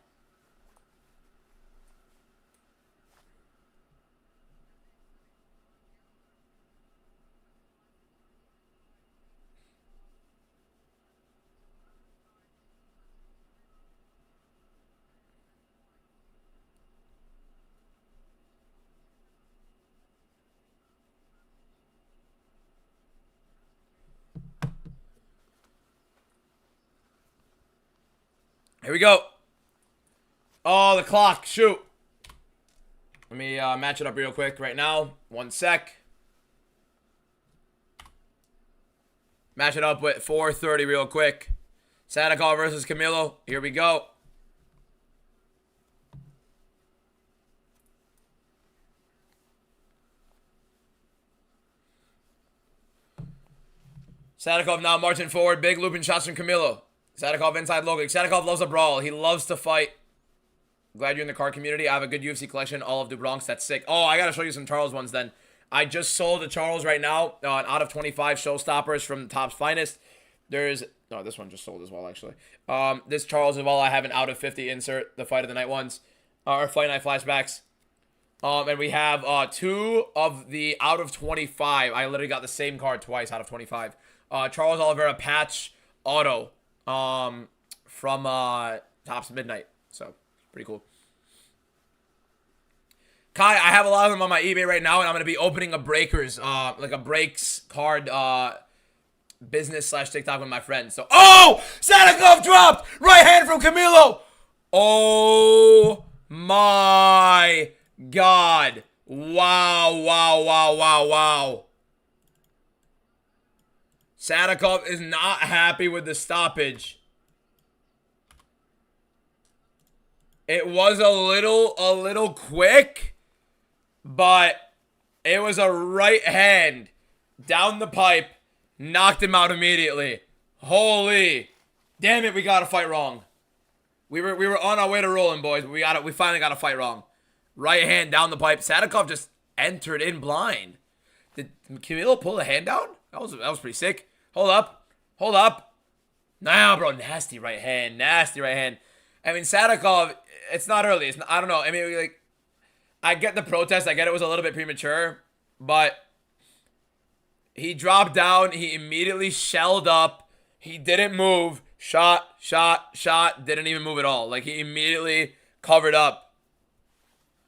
Here we go. Oh, the clock. Shoot. Let me match it up real quick right now. 1 sec. Match it up with 4:30 real quick. Sadikov versus Camilo. Here we go. Sadikov now marching forward. Big looping shots from Camilo. Sadikov inside low kick. Sadikov loves a brawl. He loves to fight. Glad you're in the card community. I have a good UFC collection. All of the Bronx. That's sick. Oh, I got to show you some Charles ones then. I just sold a Charles right now. An out of 25 showstoppers from Top's Finest. There's... No, this one just sold as well, actually. This Charles as well. I have an out of 50 insert. The Fight of the Night ones. Or Fight Night flashbacks. And we have 2 of the out of 25. I literally got the same card twice out of 25. Charles Oliveira patch auto. From Topps Midnight. So, pretty cool. Kai, I have a lot of them on my eBay right now, and I'm going to be opening a Breakers, like a Breaks card, business / TikTok with my friends. So, oh! Sadikov dropped! Right hand from Camilo! Oh my God. Wow, wow, wow, wow, wow. Sadikov is not happy with the stoppage. It was a little quick, but it was a right hand down the pipe, knocked him out immediately. Holy, damn it, we got a fight wrong. We were on our way to rolling, boys, but we finally got a fight wrong. Right hand down the pipe. Sadikov just entered in blind. Did Camilo pull the hand down? That was pretty sick. Hold up. Nah, bro, nasty right hand. I mean, Sadikov, it's not early. I don't know. I mean, like, I get the protest. I get it was a little bit premature, but he dropped down. He immediately shelled up. He didn't move. Shot. Didn't even move at all. Like, he immediately covered up.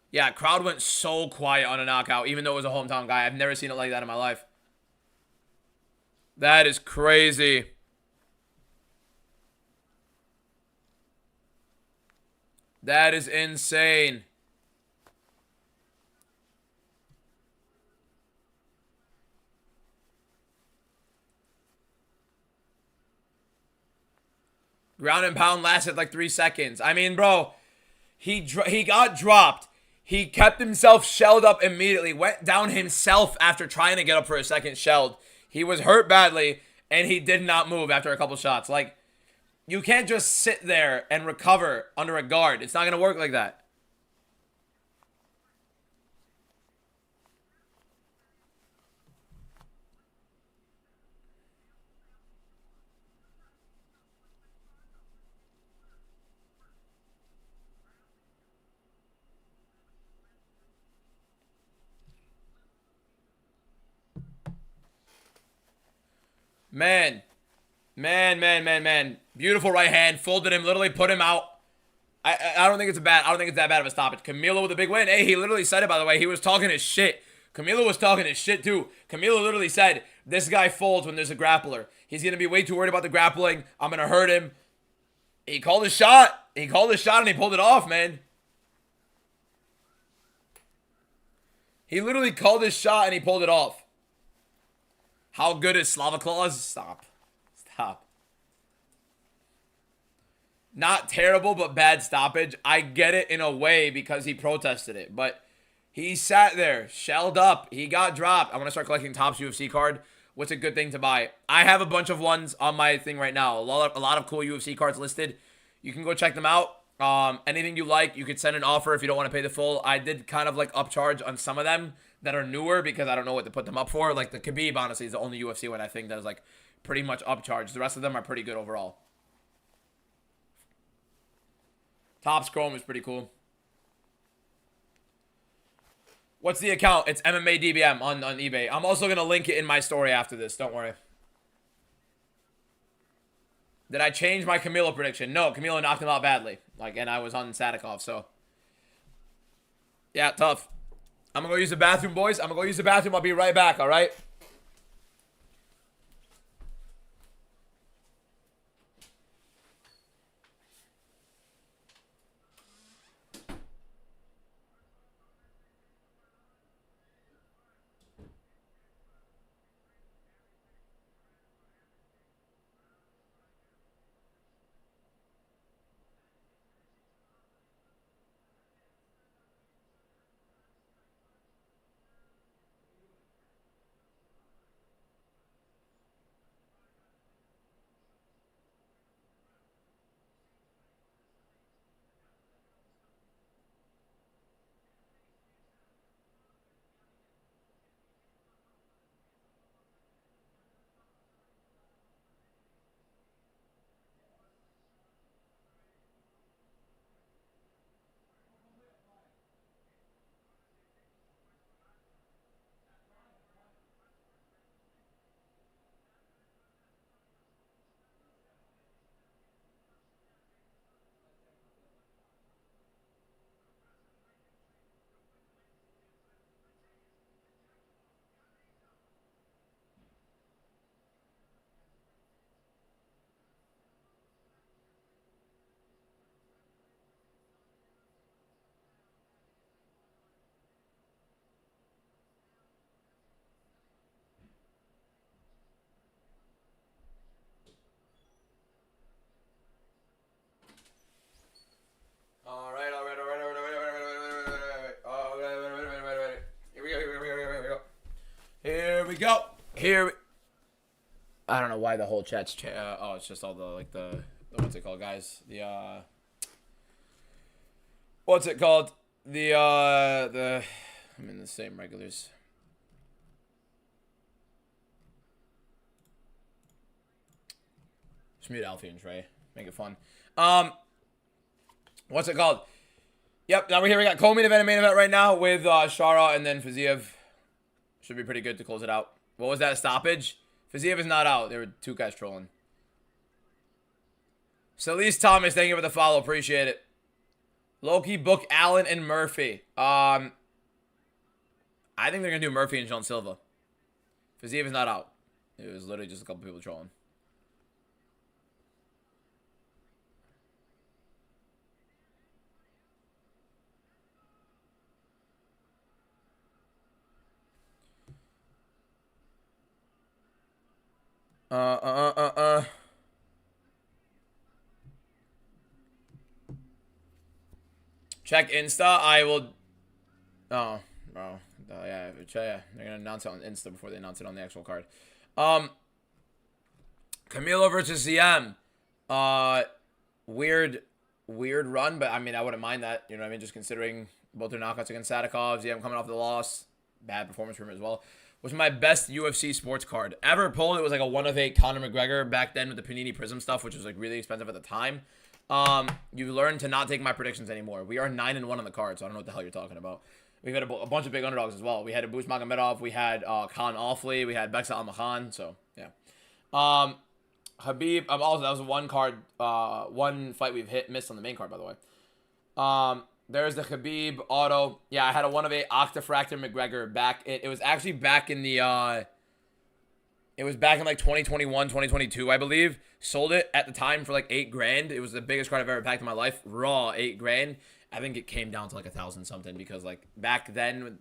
Yeah, crowd went so quiet on a knockout, even though it was a hometown guy. I've never seen it like that in my life. That is crazy. That is insane. Ground and pound lasted like 3 seconds. I mean, bro, he got dropped. He kept himself shelled up immediately. Went down himself after trying to get up for a second shelled. He was hurt badly, and he did not move after a couple shots. Like, you can't just sit there and recover under a guard. It's not going to work like that. Man. Beautiful right hand. Folded him. Literally put him out. I don't think it's that bad of a stoppage. Camilo with a big win. Hey, he literally said it, by the way. He was talking his shit. Camilo was talking his shit, too. Camilo literally said, this guy folds when there's a grappler. He's going to be way too worried about the grappling. I'm going to hurt him. He called his shot. And he pulled it off, man. He literally called his shot and he pulled it off. How good is Slava Claus? Stop. Not terrible, but bad stoppage. I get it in a way because he protested it. But he sat there, shelled up. He got dropped. I want to start collecting Topps UFC card. What's a good thing to buy? I have a bunch of ones on my thing right now. A lot of cool UFC cards listed. You can go check them out. Anything you like, you could send an offer if you don't want to pay the full. I did kind of like upcharge on some of them that are newer because I don't know what to put them up for. Like the Khabib, honestly, is the only UFC one I think that is like pretty much upcharged. The rest of them are pretty good overall. Topps Chrome is pretty cool. What's the account? It's MMA DBM on eBay. I'm also going to link it in my story after this. Don't worry. Did I change my Camilo prediction? No, Camilo knocked him out badly. Like, and I was on Sadikov, so. Yeah, tough. I'm going to go use the bathroom, boys. I'm going to go use the bathroom. I'll be right back, all right? All right. Here we go. I don't know why the whole chat's oh, it's just all the like the what's it called, guys? The what's it called? I'm in the same regulars. Just mute Alfie and Trey. Make it fun. What's it called? Yep, now we're here. We got co-main event and main event right now with Shara and then Fiziev. Should be pretty good to close it out. What was that stoppage? Fiziev is not out. There were two guys trolling. Celise Thomas, thank you for the follow. Appreciate it. Loki, Book, Allen, and Murphy. I think they're going to do Murphy and John Silva. Fiziev is not out. It was literally just a couple people trolling. Check Insta. I will. Oh, bro. Yeah, they're gonna announce it on Insta before they announce it on the actual card. Camilo versus CM. Weird run, but I mean, I wouldn't mind that. You know what I mean? Just considering both their knockouts against Sadikov, CM coming off the loss, bad performance from him as well. Was my best UFC sports card ever pulled. It was like a 1 of 8 Conor McGregor back then with the Panini Prism stuff, which was like really expensive at the time. You learned to not take my predictions anymore. We are 9-1 on the card, so I don't know what the hell you're talking about. We've had a bunch of big underdogs as well. We had Abus Magomedov, we had Khan Offley, we had Beksa Al-Makhan, so yeah. Habib, also that was one card, one fight we've missed on the main card, by the way. There's the Khabib auto. Yeah, I had a 1 of 8 Octafractor McGregor back. It was actually back in the it was back in like 2021, 2022, I believe. Sold it at the time for like $8,000. It was the biggest card I've ever packed in my life. Raw $8,000. I think it came down to like 1,000 something because like back then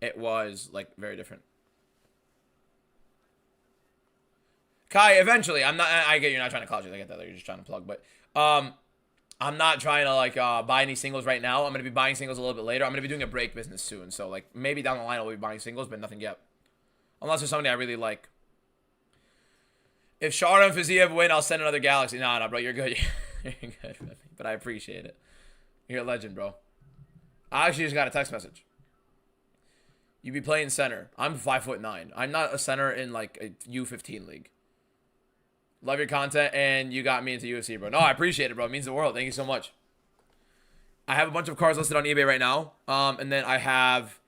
it was like very different. Kai, eventually, I get you're not trying to clout you. I get that. You're just trying to plug. But I'm not trying to, like, buy any singles right now. I'm going to be buying singles a little bit later. I'm going to be doing a break business soon. So, like, maybe down the line I'll be buying singles, but nothing yet. Unless there's somebody I really like. If Shara and Fiziev win, I'll send another Galaxy. Nah, bro. You're good. You're good. But I appreciate it. You're a legend, bro. I actually just got a text message. You be playing center. I'm 5'9". I'm not a center in like a U15 league. Love your content, and you got me into UFC, bro. No, I appreciate it, bro. It means the world. Thank you so much. I have a bunch of cards listed on eBay right now. And then I have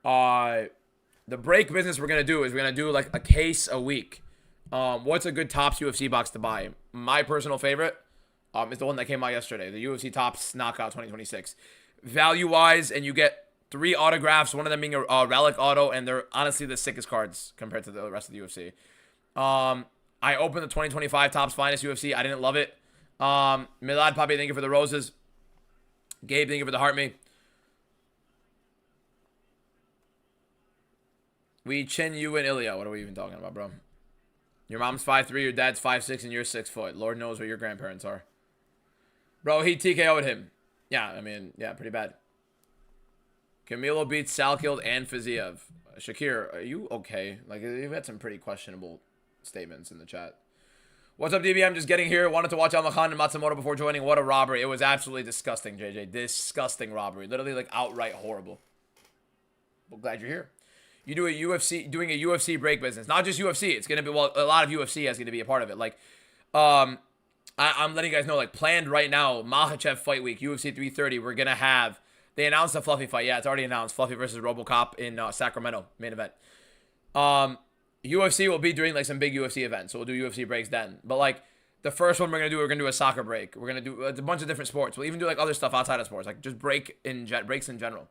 the break business we're gonna do is we're gonna do like a case a week. What's a good Topps UFC box to buy? My personal favorite is the one that came out yesterday, the UFC Topps Knockout 2026. Value-wise, and you get 3 autographs, one of them being a relic auto, and they're honestly the sickest cards compared to the rest of the UFC. I opened the 2025 Topps Finest UFC. I didn't love it. Milad, Papi, thank you for the roses. Gabe, thank you for the heart me. We chin you and Ilya. What are we even talking about, bro? Your mom's 5'3", your dad's 5'6", and you're 6 foot. Lord knows where your grandparents are. Bro, he TKO'd him. Yeah, I mean, yeah, pretty bad. Camilo beats Salkild and Fiziev. Shakir, are you okay? Like, you've had some pretty questionable statements in the chat. What's up, DB? I'm just getting here. Wanted to watch Al-Makhan and Matsumoto before joining. What a robbery. It was absolutely disgusting, JJ. Disgusting robbery. Literally, like, outright horrible. Well, glad you're here. You do doing a UFC break business. Not just UFC. It's going to be, well, a lot of UFC is going to be a part of it. Like, I'm letting you guys know, like, planned right now, Makhachev Fight Week, UFC 330, we're going to have, they announced the Fluffy fight. Yeah, it's already announced. Fluffy versus RoboCop in Sacramento, main event. UFC will be doing, like, some big UFC events, so we'll do UFC breaks then. But, like, the first one we're going to do a soccer break. We're going to do a bunch of different sports. We'll even do, like, other stuff outside of sports, like, just breaks in general.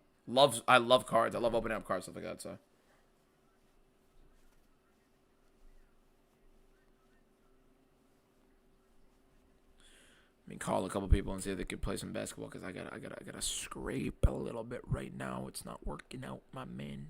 I love cards. I love opening up cards, stuff like that, so. Call a couple people and see if they could play some basketball because I gotta scrape a little bit right now. It's not working out, my man.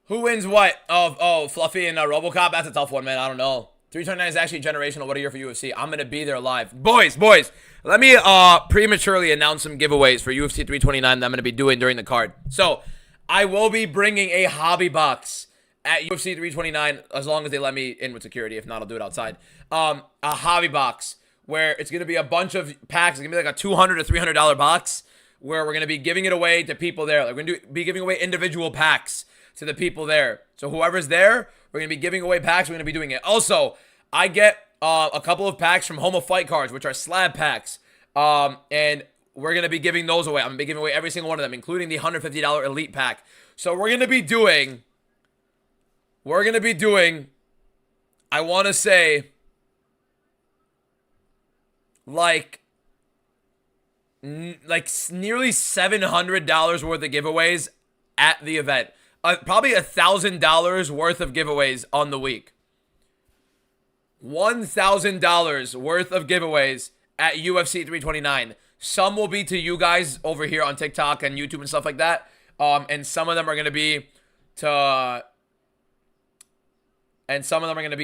Who wins what? Oh, Fluffy and RoboCop? That's a tough one, man. I don't know. 329 is actually generational. What a year for UFC. I'm going to be there live. Boys, let me prematurely announce some giveaways for UFC 329 that I'm going to be doing during the card. So, I will be bringing a hobby box at UFC 329 as long as they let me in with security. If not, I'll do it outside. A hobby box where it's going to be a bunch of packs. It's going to be like a $200 to $300 box where we're going to be giving it away to people there. Like, we're going to be giving away individual packs to the people there. So whoever's there, we're going to be giving away packs. We're going to be doing it. Also, I get a couple of packs from Home of Fight cards, which are slab packs. And we're going to be giving those away. I'm going to be giving away every single one of them, including the $150 Elite pack. So we're going to be doing, I want to say, like nearly $700 worth of giveaways at the event. Probably $1,000 worth of giveaways on the week. $1,000 worth of giveaways at UFC 329. Some will be to you guys over here on TikTok and YouTube and stuff like that. And some of them are going to be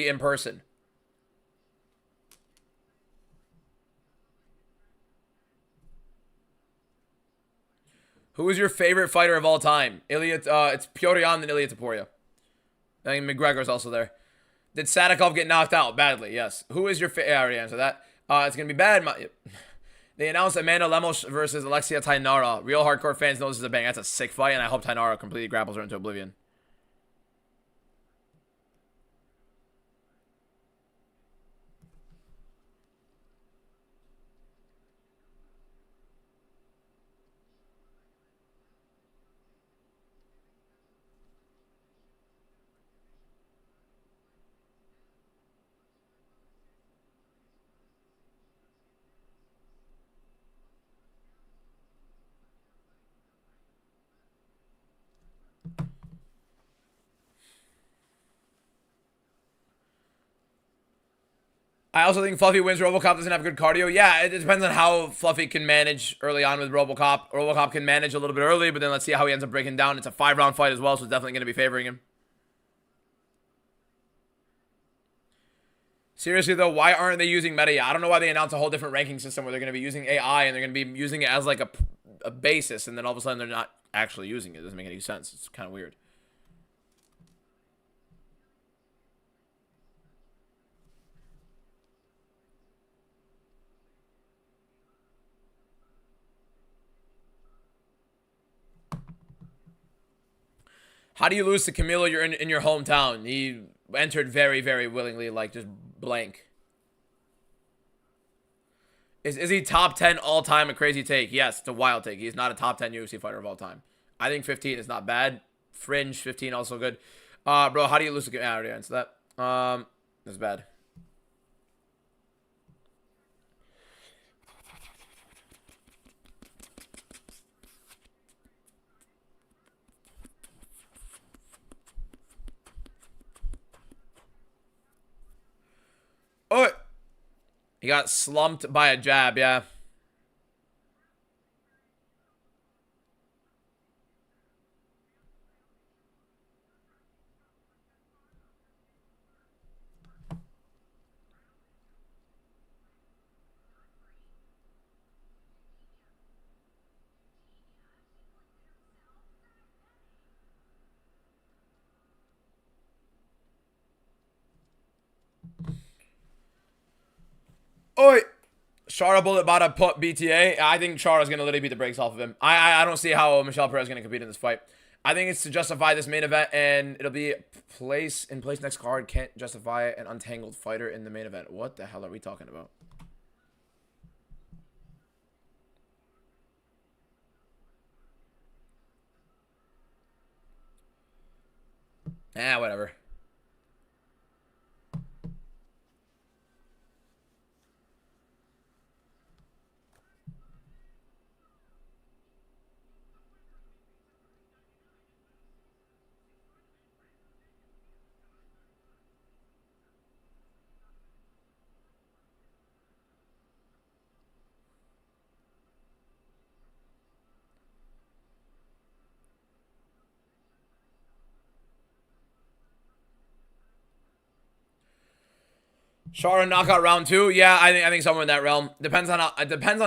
in person. Who is your favorite fighter of all time? It's Petr Yan and Ilya Topuria. I think McGregor's also there. Did Sadikov get knocked out? Badly, yes. Who is your favorite? I already answered that. It's going to be bad. They announced Amanda Lemos versus Alexia Tainara. Real hardcore fans know this is a bang. That's a sick fight, and I hope Tainara completely grapples her into oblivion. I also think Fluffy wins. RoboCop doesn't have good cardio. Yeah, it depends on how Fluffy can manage early on with RoboCop. RoboCop can manage a little bit early, but then let's see how he ends up breaking down. It's a 5-round fight as well, so it's definitely going to be favoring him. Seriously, though, why aren't they using meta? I don't know why they announced a whole different ranking system where they're going to be using AI and they're going to be using it as like a basis, and then all of a sudden they're not actually using it. It doesn't make any sense. It's kind of weird. How do you lose to Camilo? You're in your hometown. He entered very, very willingly, like just blank. Is he top 10 all time? A crazy take? Yes, it's a wild take. He's not a top 10 UFC fighter of all time. I think 15 is not bad. Fringe 15 also good. Bro, how do you lose to? I already answered that. That's bad. Oh, he got slumped by a jab. Yeah. Oh, Chara Bullet about to put BTA. I think Chara's gonna literally beat the brakes off of him. I don't see how Michelle Perez is gonna compete in this fight. I think it's to justify this main event, and it'll be place next card. Can't justify an untangled fighter in the main event. What the hell are we talking about? Whatever. Chara knockout round 2. Yeah, I think somewhere in that realm. Depends on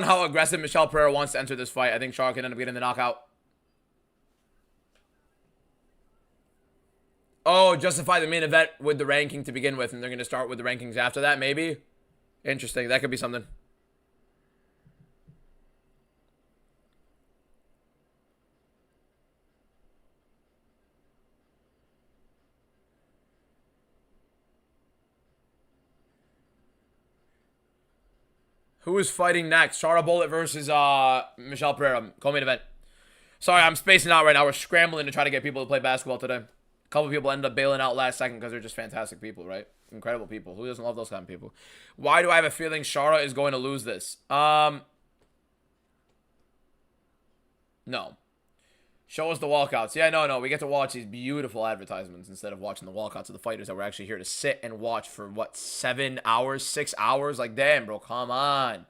how aggressive Michelle Pereira wants to enter this fight. I think Chara can end up getting the knockout. Oh, justify the main event with the ranking to begin with, and they're gonna start with the rankings after that. Maybe. Interesting. That could be something. Who is fighting next? Chara Bullet versus Michelle Pereira. Co-main event. Sorry, I'm spacing out right now. We're scrambling to try to get people to play basketball today. A couple people ended up bailing out last second because they're just fantastic people, right? Incredible people. Who doesn't love those kind of people? Why do I have a feeling Chara is going to lose this? No. Show us the walkouts. Yeah, no. We get to watch these beautiful advertisements instead of watching the walkouts of the fighters that we're actually here to sit and watch for, what, 7 hours, 6 hours? Like, damn, bro, come on.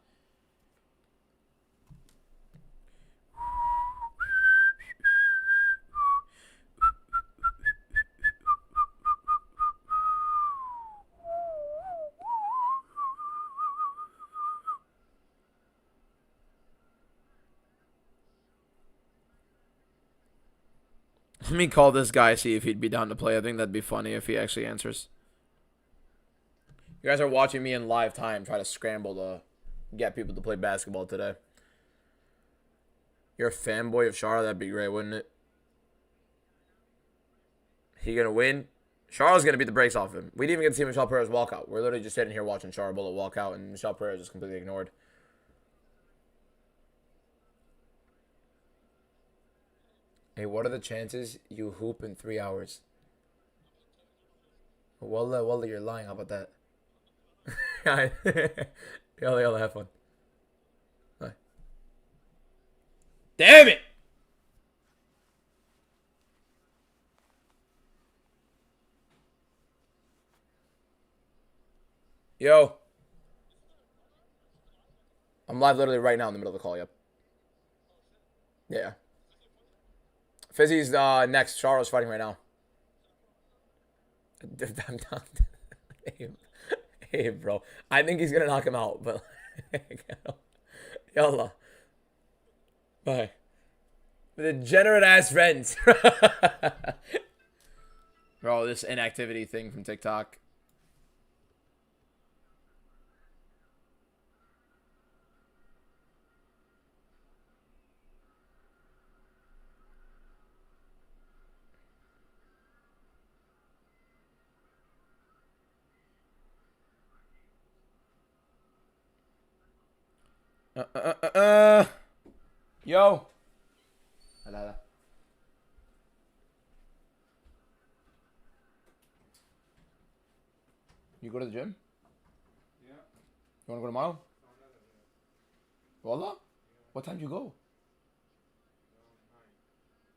Let me call this guy, see if he'd be down to play. I think that'd be funny if he actually answers. You guys are watching me in live time try to scramble to get people to play basketball today. You're a fanboy of Chara? That'd be great, wouldn't it? He gonna win? Chara's gonna beat the brakes off of him. We didn't even get to see Michelle Perez walk out. We're literally just sitting here watching Chara Bullet walk out, and Michelle Perez just completely ignored. Hey, what are the chances you hoop in 3 hours? Wallah, you're lying. How about that? Yalla, have fun. Bye. Damn it! Yo. I'm live literally right now in the middle of the call, yep. Yeah. Fizzy's next. Charles fighting right now. I'm done. Hey, bro. I think he's gonna knock him out, but Yalla. Bye. The degenerate ass friends. Bro, this inactivity thing from TikTok. Yo. Hala. You go to the gym? Yeah. You wanna go tomorrow? Wallah? What time did you go?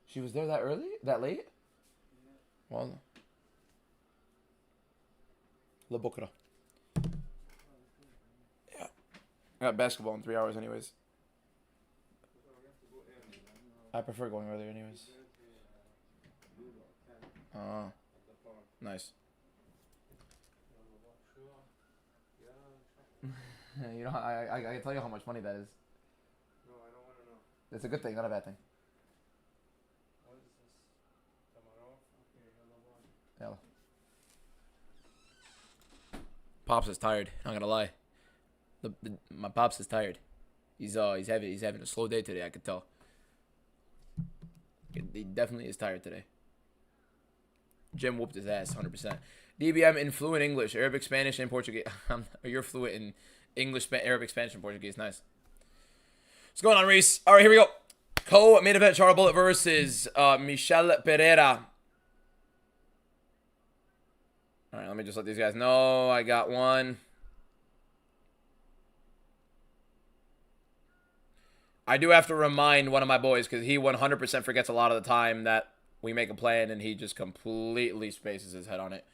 She was there that early? That late? Wallah. La Bukra. Yeah. I got basketball in 3 hours anyways. I prefer going earlier anyways. Oh. Nice. You know, I can tell you how much money that is. No, I don't want to know. It's a good thing, not a bad thing. What is this? Tomorrow? Okay, Yeah. Pops is tired. Not gonna lie. My pops is tired. He's having a slow day today. I could tell. He definitely is tired today. Jim whooped his ass, 100%. DBM in fluent English, Arabic, Spanish, and Portuguese. You're fluent in English, Arabic, Spanish, and Portuguese. Nice. What's going on, Reese? All right, here we go. Co-main event, Charles Bullet versus Michel Pereira. All right, let me just let these guys know I got one. I do have to remind one of my boys because he 100% forgets a lot of the time that we make a plan and he just completely spaces his head on it.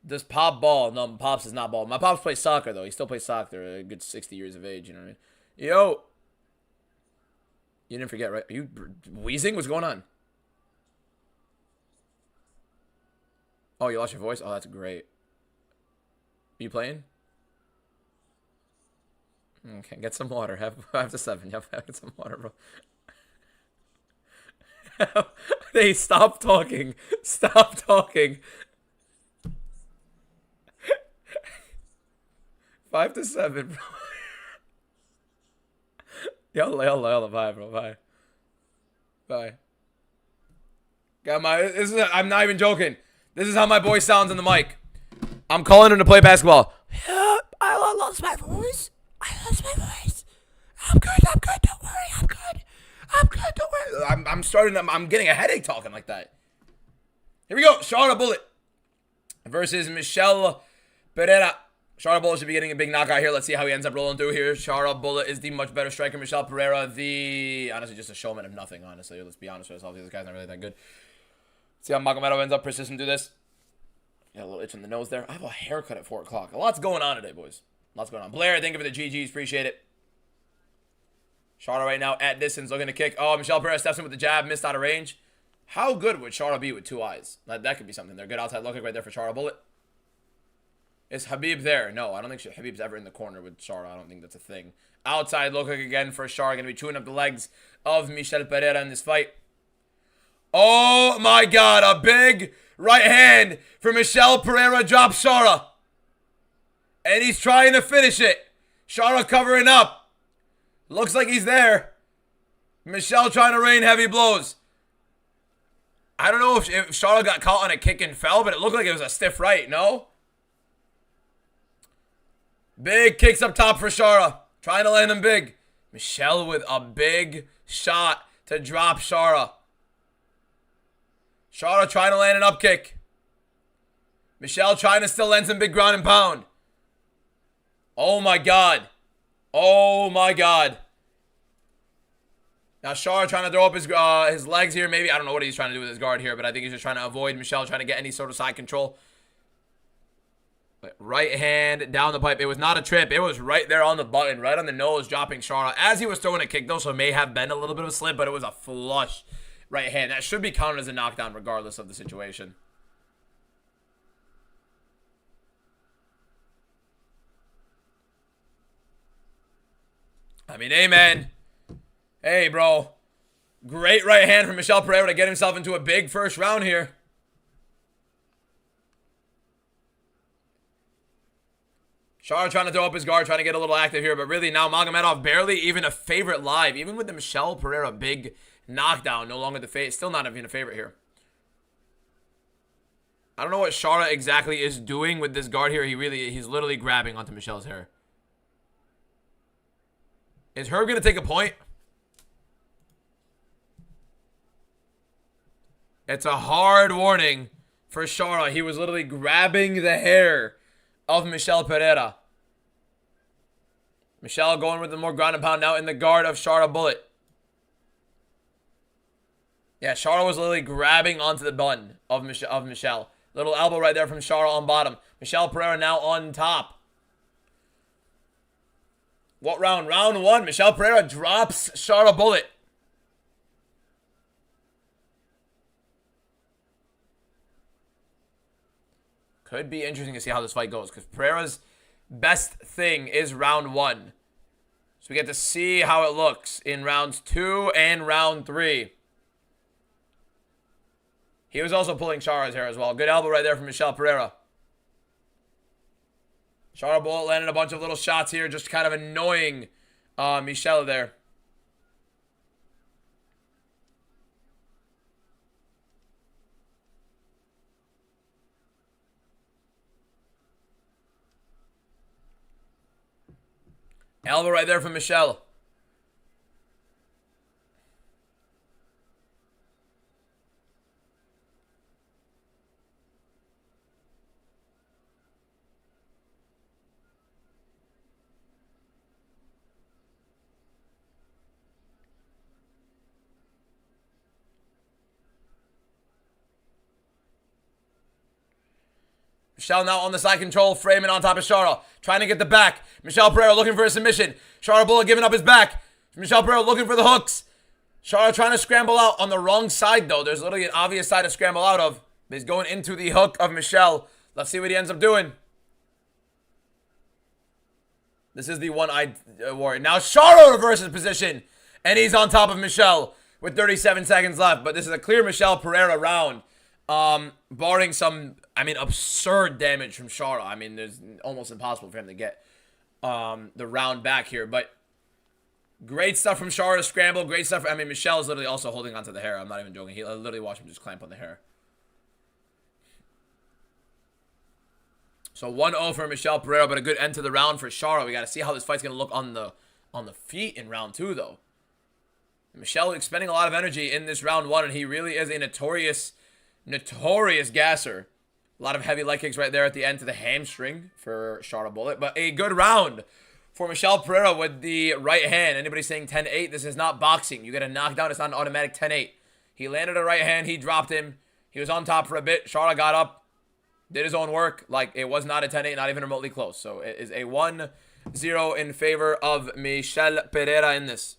Does Pop ball? No, Pops is not ball. My Pops plays soccer, though. He still plays soccer. A good 60 years of age, you know what I mean? Yo! You didn't forget, right? Are you wheezing? What's going on? Oh, you lost your voice? Oh, that's great. Are you playing? Okay, get some water. Have to 7. Yep, get some water, bro. Hey, stop talking. Stop talking. 5 to 7, bro. Yalla, bye, bro, bye. Bye. Got my. I'm not even joking. This is how my voice sounds in the mic. I'm calling him to play basketball. Yeah, I lost my voice. I'm good. Don't worry. I'm good. Don't worry. I'm getting a headache talking like that. Here we go. Charles Bullet versus Michel Pereira. Charles Bullet should be getting a big knockout here. Let's see how he ends up rolling through here. Charles Bullet is the much better striker. Michel Pereira, honestly, just a showman of nothing, honestly. Let's be honest with ourselves. This guy's not really that good. See how Magomedov ends up persistent through this. Got a little itch in the nose there. I have a haircut at 4 o'clock. A lot's going on today, boys. Lots going on. Blair, thank you for the GGs. Appreciate it. Charlo right now at distance, looking to kick. Oh, Michel Pereira steps in with the jab, missed out of range. How good would Charlo be with 2 eyes? That could be something there. Good outside look right there for Charlo Bullet. Is Habib there? No, I don't think Habib's ever in the corner with Charlo. I don't think that's a thing. Outside look again for Charlo. Going to be chewing up the legs of Michel Pereira in this fight. Oh my God, a big right hand for Michel Pereira. Drops Charlo. And he's trying to finish it. Charlo covering up. Looks like he's there. Michel trying to rain heavy blows. I don't know if Charlo got caught on a kick and fell, but it looked like it was a stiff right, no? Big kicks up top for Charlo. Trying to land him big. Michel with a big shot to drop Charlo. Charlo trying to land an up kick. Michel trying to still land some big ground and pound. Oh my God. Oh my God. Now Charlo trying to throw up his legs here. Maybe, I don't know what he's trying to do with his guard here, but I think he's just trying to avoid Michel trying to get any sort of side control. Right hand down the pipe. It was not a trip. It was right there on the button, right on the nose, dropping Shara as he was throwing a kick, though, so it may have been a little bit of a slip, but it was a flush right hand. That should be counted as a knockdown regardless of the situation. I mean, hey, man. Hey, bro. Great right hand from Michel Pereira to get himself into a big first round here. Shara trying to throw up his guard, trying to get a little active here, but really now Magomedov barely even a favorite live. Even with the Michel Pereira big knockdown, no longer the favorite. Still not even a favorite here. I don't know what Shara exactly is doing with this guard here. He's literally grabbing onto Michel's hair. Is Herb going to take a point? It's a hard warning for Shara. He was literally grabbing the hair of Michel Pereira. Michel going with the more ground and pound now in the guard of Shara Bullet. Yeah, Shara was literally grabbing onto the bun of Michel. Little elbow right there from Shara on bottom. Michel Pereira now on top. What round? Round one. Michel Pereira drops Shara Bullet. Could be interesting to see how this fight goes, because Pereira's best thing is round one. So we get to see how it looks in rounds 2 and round 3. He was also pulling Shara's hair as well. Good elbow right there from Michel Pereira. Shara Bullet landed a bunch of little shots here, just kind of annoying Michel there. Elbow right there from Michel. Michel now on the side control, framing on top of Shara. Trying to get the back. Michel Pereira looking for a submission. Shara Bullet giving up his back. Michel Pereira looking for the hooks. Shara trying to scramble out on the wrong side, though. There's literally an obvious side to scramble out of. He's going into the hook of Michel. Let's see what he ends up doing. This is the one-eyed warrior. Now Shara reverses position. And he's on top of Michel with 37 seconds left. But this is a clear Michel Pereira round. Barring some, absurd damage from Shara. There's almost impossible for him to get the round back here. But great stuff from Shara to scramble. Great stuff. Michel is literally also holding onto the hair. I'm not even joking. He literally watched him just clamp on the hair. So 1-0 for Michel Pereira, but a good end to the round for Shara. We got to see how this fight's going to look on the feet in round 2, though. Michel expending a lot of energy in this round 1, and he really is a notorious gasser. A lot of heavy leg kicks right there at the end to the hamstring for Shara Bullet. But a good round for Michel Pereira with the right hand. Anybody saying 10-8? This is not boxing. You get a knockdown. It's not an automatic 10-8. He landed a right hand. He dropped him. He was on top for a bit. Shara got up. Did his own work. It was not a 10-8. Not even remotely close. So it is a 1-0 in favor of Michel Pereira in this.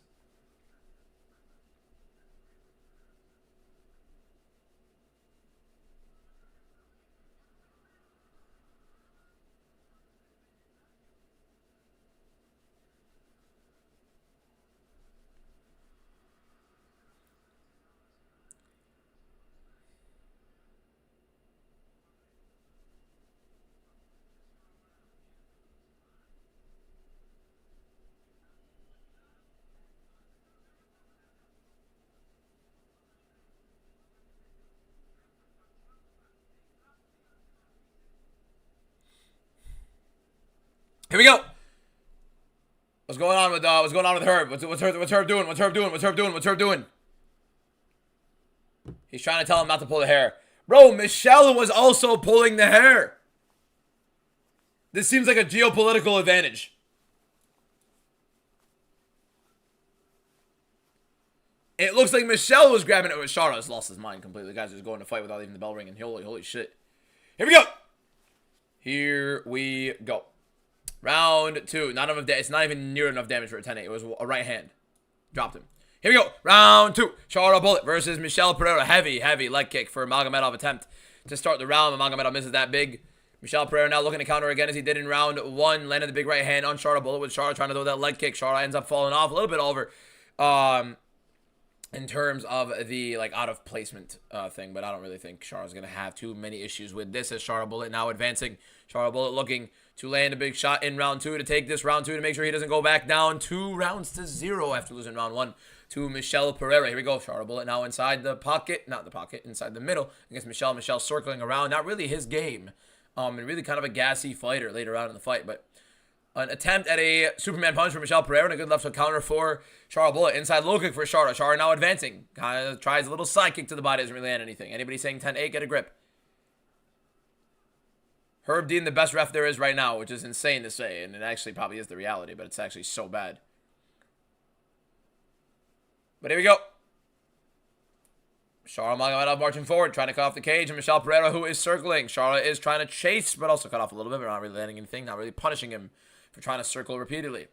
Here we go. What's going on with Herb? What's Herb doing? What's Herb doing? He's trying to tell him not to pull the hair. Bro, Michel was also pulling the hair. This seems like a geopolitical advantage. It looks like Michel was grabbing it. Shara has lost his mind completely. The guy's just going to fight without even the bell ringing. Holy shit. Here we go. Here we go. Round 2. Not enough. It's not even near enough damage for a 10-8. It was a right hand. Dropped him. Here we go. Round 2. Chara Bullet versus Michel Pereira. Heavy leg kick for Magomedov attempt to start the round. Magomedov misses that big. Michel Pereira now looking to counter again as he did in round 1. Landed the big right hand on Chara Bullet with Chara trying to throw that leg kick. Chara ends up falling off a little bit over in terms of the out of placement thing. But I don't really think Chara's going to have too many issues with this as Chara Bullet now advancing. Chara Bullet looking to land a big shot in round 2 to take this round 2 to make sure he doesn't go back down 2 rounds to 0 after losing round 1 to Michel Pereira. Here we go. Chara Bullet now inside the pocket. Not the pocket. Inside the middle against Michel. Michel circling around. Not really his game. And really kind of a gassy fighter later on in the fight. But an attempt at a Superman punch for Michel Pereira and a good left hook counter for Chara Bullet. Inside low kick for Chara. Chara now advancing. Kind of tries a little side kick to the body. Doesn't really land anything. Anybody saying 10-8, get a grip. Herb Dean, the best ref there is right now, which is insane to say. And it actually probably is the reality, but it's actually so bad. But here we go. Chara Magomedov marching forward, trying to cut off the cage, and Michel Pereira, who is circling. Chara is trying to chase, but also cut off a little bit, but not really landing anything, not really punishing him for trying to circle repeatedly.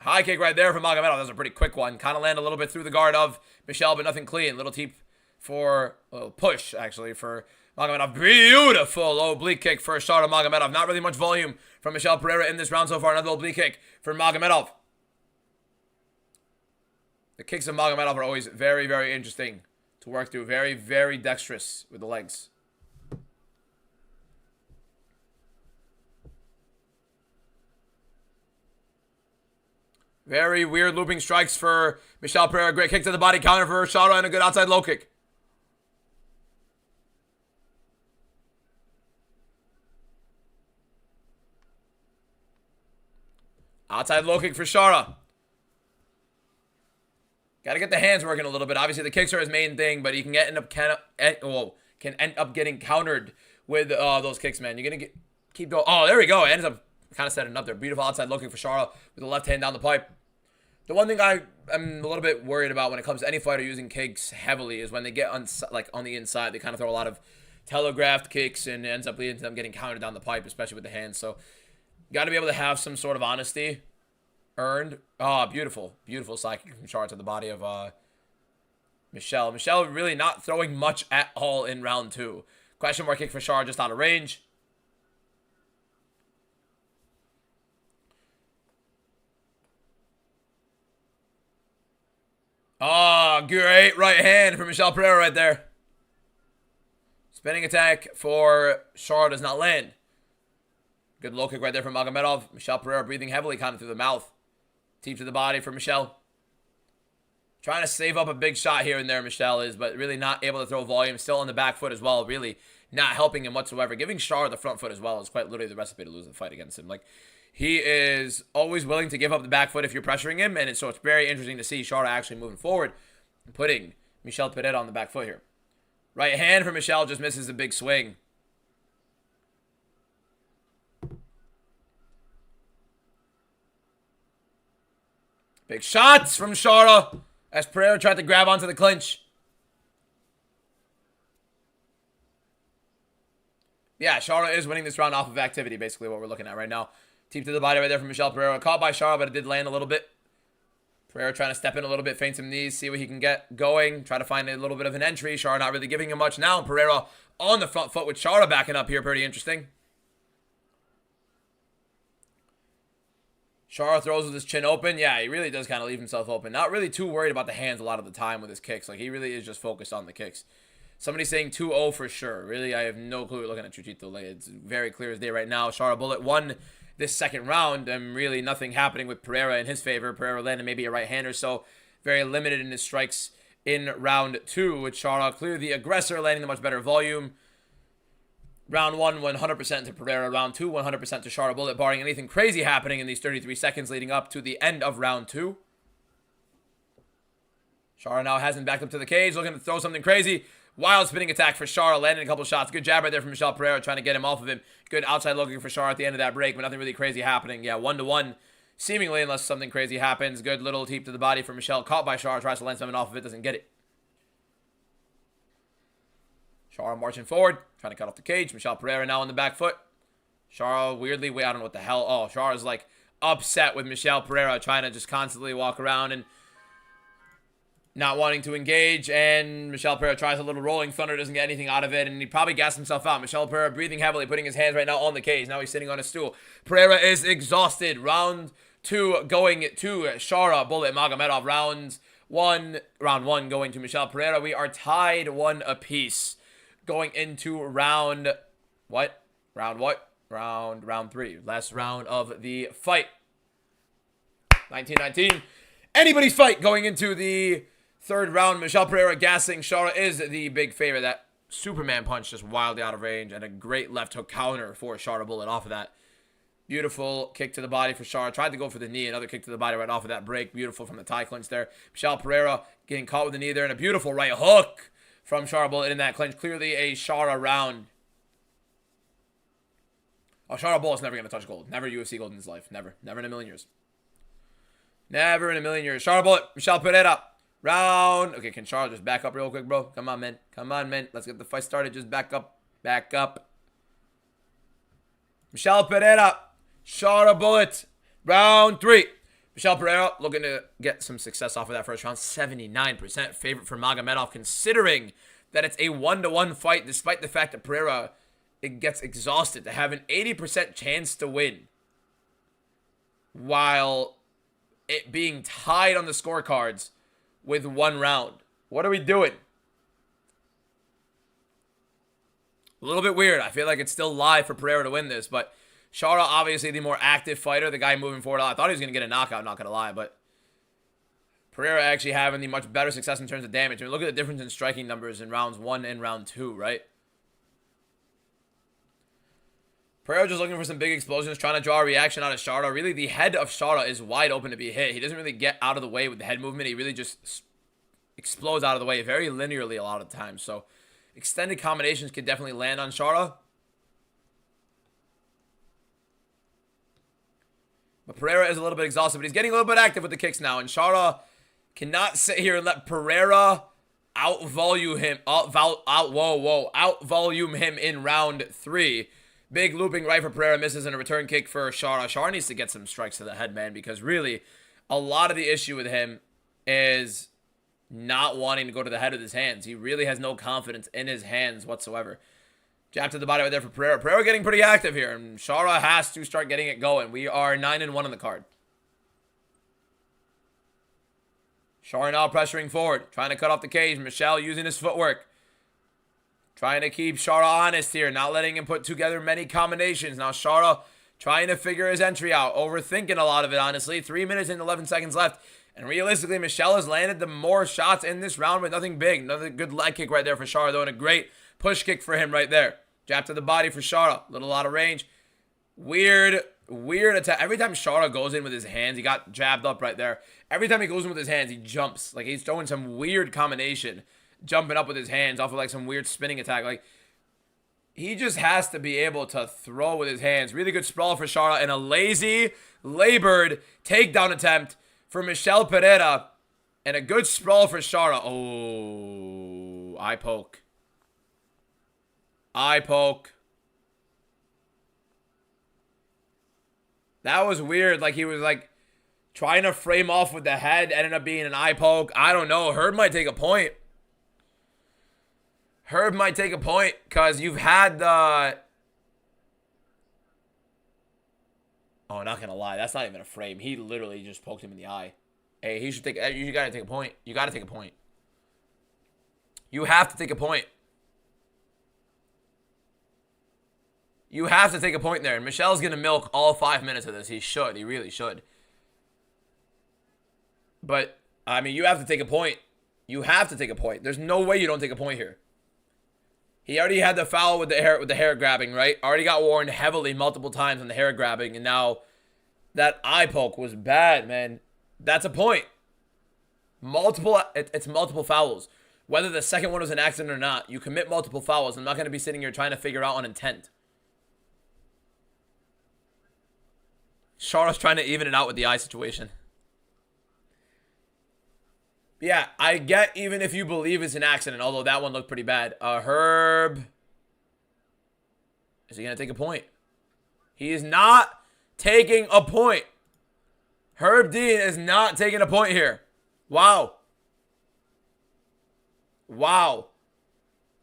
High kick right there from Magomedov. That was a pretty quick one. Kind of land a little bit through the guard of Michel, but nothing clean. Little teep for, a little push, actually, for Magomedov. Beautiful oblique kick for Chara Magomedov. Not really much volume from Michel Pereira in this round so far. Another oblique kick for Magomedov. The kicks of Magomedov are always very, very interesting to work through. Very, very dexterous with the legs. Very weird looping strikes for Michel Pereira. Great kick to the body counter for Chara and a good outside low kick. Outside low kick for Chara. Got to get the hands working a little bit. Obviously, the kicks are his main thing, but he can end up getting countered with those kicks, man. You're gonna keep going. Oh, there we go. Ends up kind of setting up there. Beautiful outside looking for Chara with the left hand down the pipe. The one thing I'm a little bit worried about when it comes to any fighter using kicks heavily is when they get on the inside, they kind of throw a lot of telegraphed kicks and it ends up leading to them getting countered down the pipe, especially with the hands. So, you got to be able to have some sort of honesty earned. Oh, beautiful. Beautiful side kick from Chara to the body of Michel. Michel really not throwing much at all in round 2. Question mark kick for Chara just out of range. Oh, great right hand for Michel Pereira right there. Spinning attack for Chara does not land. Good low kick right there from Magomedov. Michel Pereira breathing heavily kind of through the mouth. Teep to the body for Michel. Trying to save up a big shot here and there, Michel is, but really not able to throw volume. Still on the back foot as well. Really not helping him whatsoever. Giving Chara the front foot as well is quite literally the recipe to lose the fight against him. Like, he is always willing to give up the back foot if you're pressuring him, and so it's very interesting to see Chara actually moving forward and putting Michel Pereira on the back foot here. Right hand for Michel just misses the big swing. Big shots from Chara as Pereira tried to grab onto the clinch. Yeah, Chara is winning this round off of activity, basically what we're looking at right now. Teep to the body right there from Michel Pereira. Caught by Chara, but it did land a little bit. Pereira trying to step in a little bit, feint some knees, see what he can get going. Try to find a little bit of an entry. Chara not really giving him much now. Pereira on the front foot with Chara backing up here. Pretty interesting. Chara throws with his chin open. Yeah, he really does kind of leave himself open. Not really too worried about the hands a lot of the time with his kicks. Like, he really is just focused on the kicks. Somebody saying 2-0 for sure. Really, I have no clue. Looking at Chuchito, like, it's very clear as day right now. Chara Bullet won this second round, and really nothing happening with Pereira in his favor. Pereira landed maybe a right hand or so. Very limited in his strikes in round 2, with Chara clearly the aggressor, landing the much better volume. Round 1, 100% to Pereira. Round 2, 100% to Chara Bullet, barring anything crazy happening in these 33 seconds leading up to the end of round 2. Chara now hasn't backed up to the cage, looking to throw something crazy. Wild spinning attack for Chara, landing a couple shots. Good jab right there from Michel Pereira, trying to get him off of him. Good outside looking for Chara at the end of that break, but nothing really crazy happening. Yeah, 1-1, seemingly, unless something crazy happens. Good little teep to the body for Michel. Caught by Chara, tries to land something off of it, doesn't get it. Shara marching forward, trying to cut off the cage. Michelle Pereira now on the back foot. Shara weirdly, wait, I don't know what the hell. Oh, Shara's like upset with Michelle Pereira trying to just constantly walk around and not wanting to engage. And Michelle Pereira tries a little rolling thunder, doesn't get anything out of it, and he probably gassed himself out. Michelle Pereira breathing heavily, putting his hands right now on the cage. Now he's sitting on a stool. Pereira is exhausted. Round 2 going to Shara Bullet Magomedov. Round one going to Michelle Pereira. We are tied 1 apiece going into round 3. Last round of the fight. 19-19. Anybody's fight going into the 3rd round. Michelle Pereira gassing. Shara is the big favorite. That Superman punch just wildly out of range, and a great left hook counter for Shara Bullet off of that. Beautiful kick to the body for Shara. Tried to go for the knee. Another kick to the body right off of that break. Beautiful from the tie clinch there. Michelle Pereira getting caught with the knee there, and a beautiful right hook from Shara Bullet in that clinch. Clearly a Shara round. Oh, Shara Bullet's never going to touch gold. Never UFC gold in his life. Never. Never in a million years. Never in a million years. Shara Bullet. Michelle Pereira. Round. Okay, can Shara just back up real quick, bro? Come on, man. Come on, man. Let's get the fight started. Just back up. Back up. Michelle Pereira. Shara Bullet. Round 3. Michelle Pereira looking to get some success off of that first round. 79% favorite for Magomedov, considering that it's a 1-1 fight, despite the fact that Pereira gets exhausted, to have an 80% chance to win while it being tied on the scorecards with 1 round. What are we doing? A little bit weird. I feel like it's still live for Pereira to win this, but Shara, obviously the more active fighter, the guy moving forward. I thought he was going to get a knockout, not going to lie, but Pereira actually having the much better success in terms of damage. I mean, look at the difference in striking numbers in rounds 1 and round 2, right? Pereira just looking for some big explosions, trying to draw a reaction out of Shara. Really, the head of Shara is wide open to be hit. He doesn't really get out of the way with the head movement. He really just explodes out of the way very linearly a lot of times. So extended combinations could definitely land on Shara. But Pereira is a little bit exhausted, but he's getting a little bit active with the kicks now. And Shara cannot sit here and let Pereira out-volume him in round 3. Big looping right for Pereira, misses, and a return kick for Shara. Shara needs to get some strikes to the head, man, because really, a lot of the issue with him is not wanting to go to the head with his hands. He really has no confidence in his hands whatsoever. Jab to the body right there for Pereira. Pereira getting pretty active here, and Shara has to start getting it going. We are 9-1 on the card. Shara now pressuring forward, trying to cut off the cage. Michelle using his footwork. Trying to keep Shara honest here, not letting him put together many combinations. Now Shara trying to figure his entry out, overthinking a lot of it, honestly. 3 minutes and 11 seconds left. And realistically, Michelle has landed the more shots in this round with nothing big. Another good leg kick right there for Shara, though, and a great push kick for him right there. Jab to the body for Shara. Little out of range. Weird attack. Every time Shara goes in with his hands, he got jabbed up right there. Every time he goes in with his hands, he jumps. Like, he's throwing some weird combination. Jumping up with his hands off of, like, some weird spinning attack. Like, he just has to be able to throw with his hands. Really good sprawl for Shara. And a lazy, labored takedown attempt for Michelle Pereira. And a good sprawl for Shara. Oh, eye poke. Eye poke. That was weird. Like, he was, like, trying to frame off with the head. Ended up being an eye poke. I don't know. Herb might take a point. Herb might take a point because you've had the... Oh, not going to lie. That's not even a frame. He literally just poked him in the eye. Hey, he should take... You got to take a point. You got to take a point. You have to take a point. You have to take a point there. And Michelle's going to milk all 5 minutes of this. He should. He really should. But, I mean, you have to take a point. You have to take a point. There's no way you don't take a point here. He already had the foul with the hair grabbing, right? Already got warned heavily multiple times on the hair grabbing, and now that eye poke was bad, man. That's a point. It's multiple fouls. Whether the second one was an accident or not, you commit multiple fouls. I'm not going to be sitting here trying to figure out on intent. Shara's trying to even it out with the eye situation. Yeah, I get even if you believe it's an accident, although that one looked pretty bad. Herb. Is he going to take a point? He is not taking a point. Herb Dean is not taking a point here. Wow. Wow.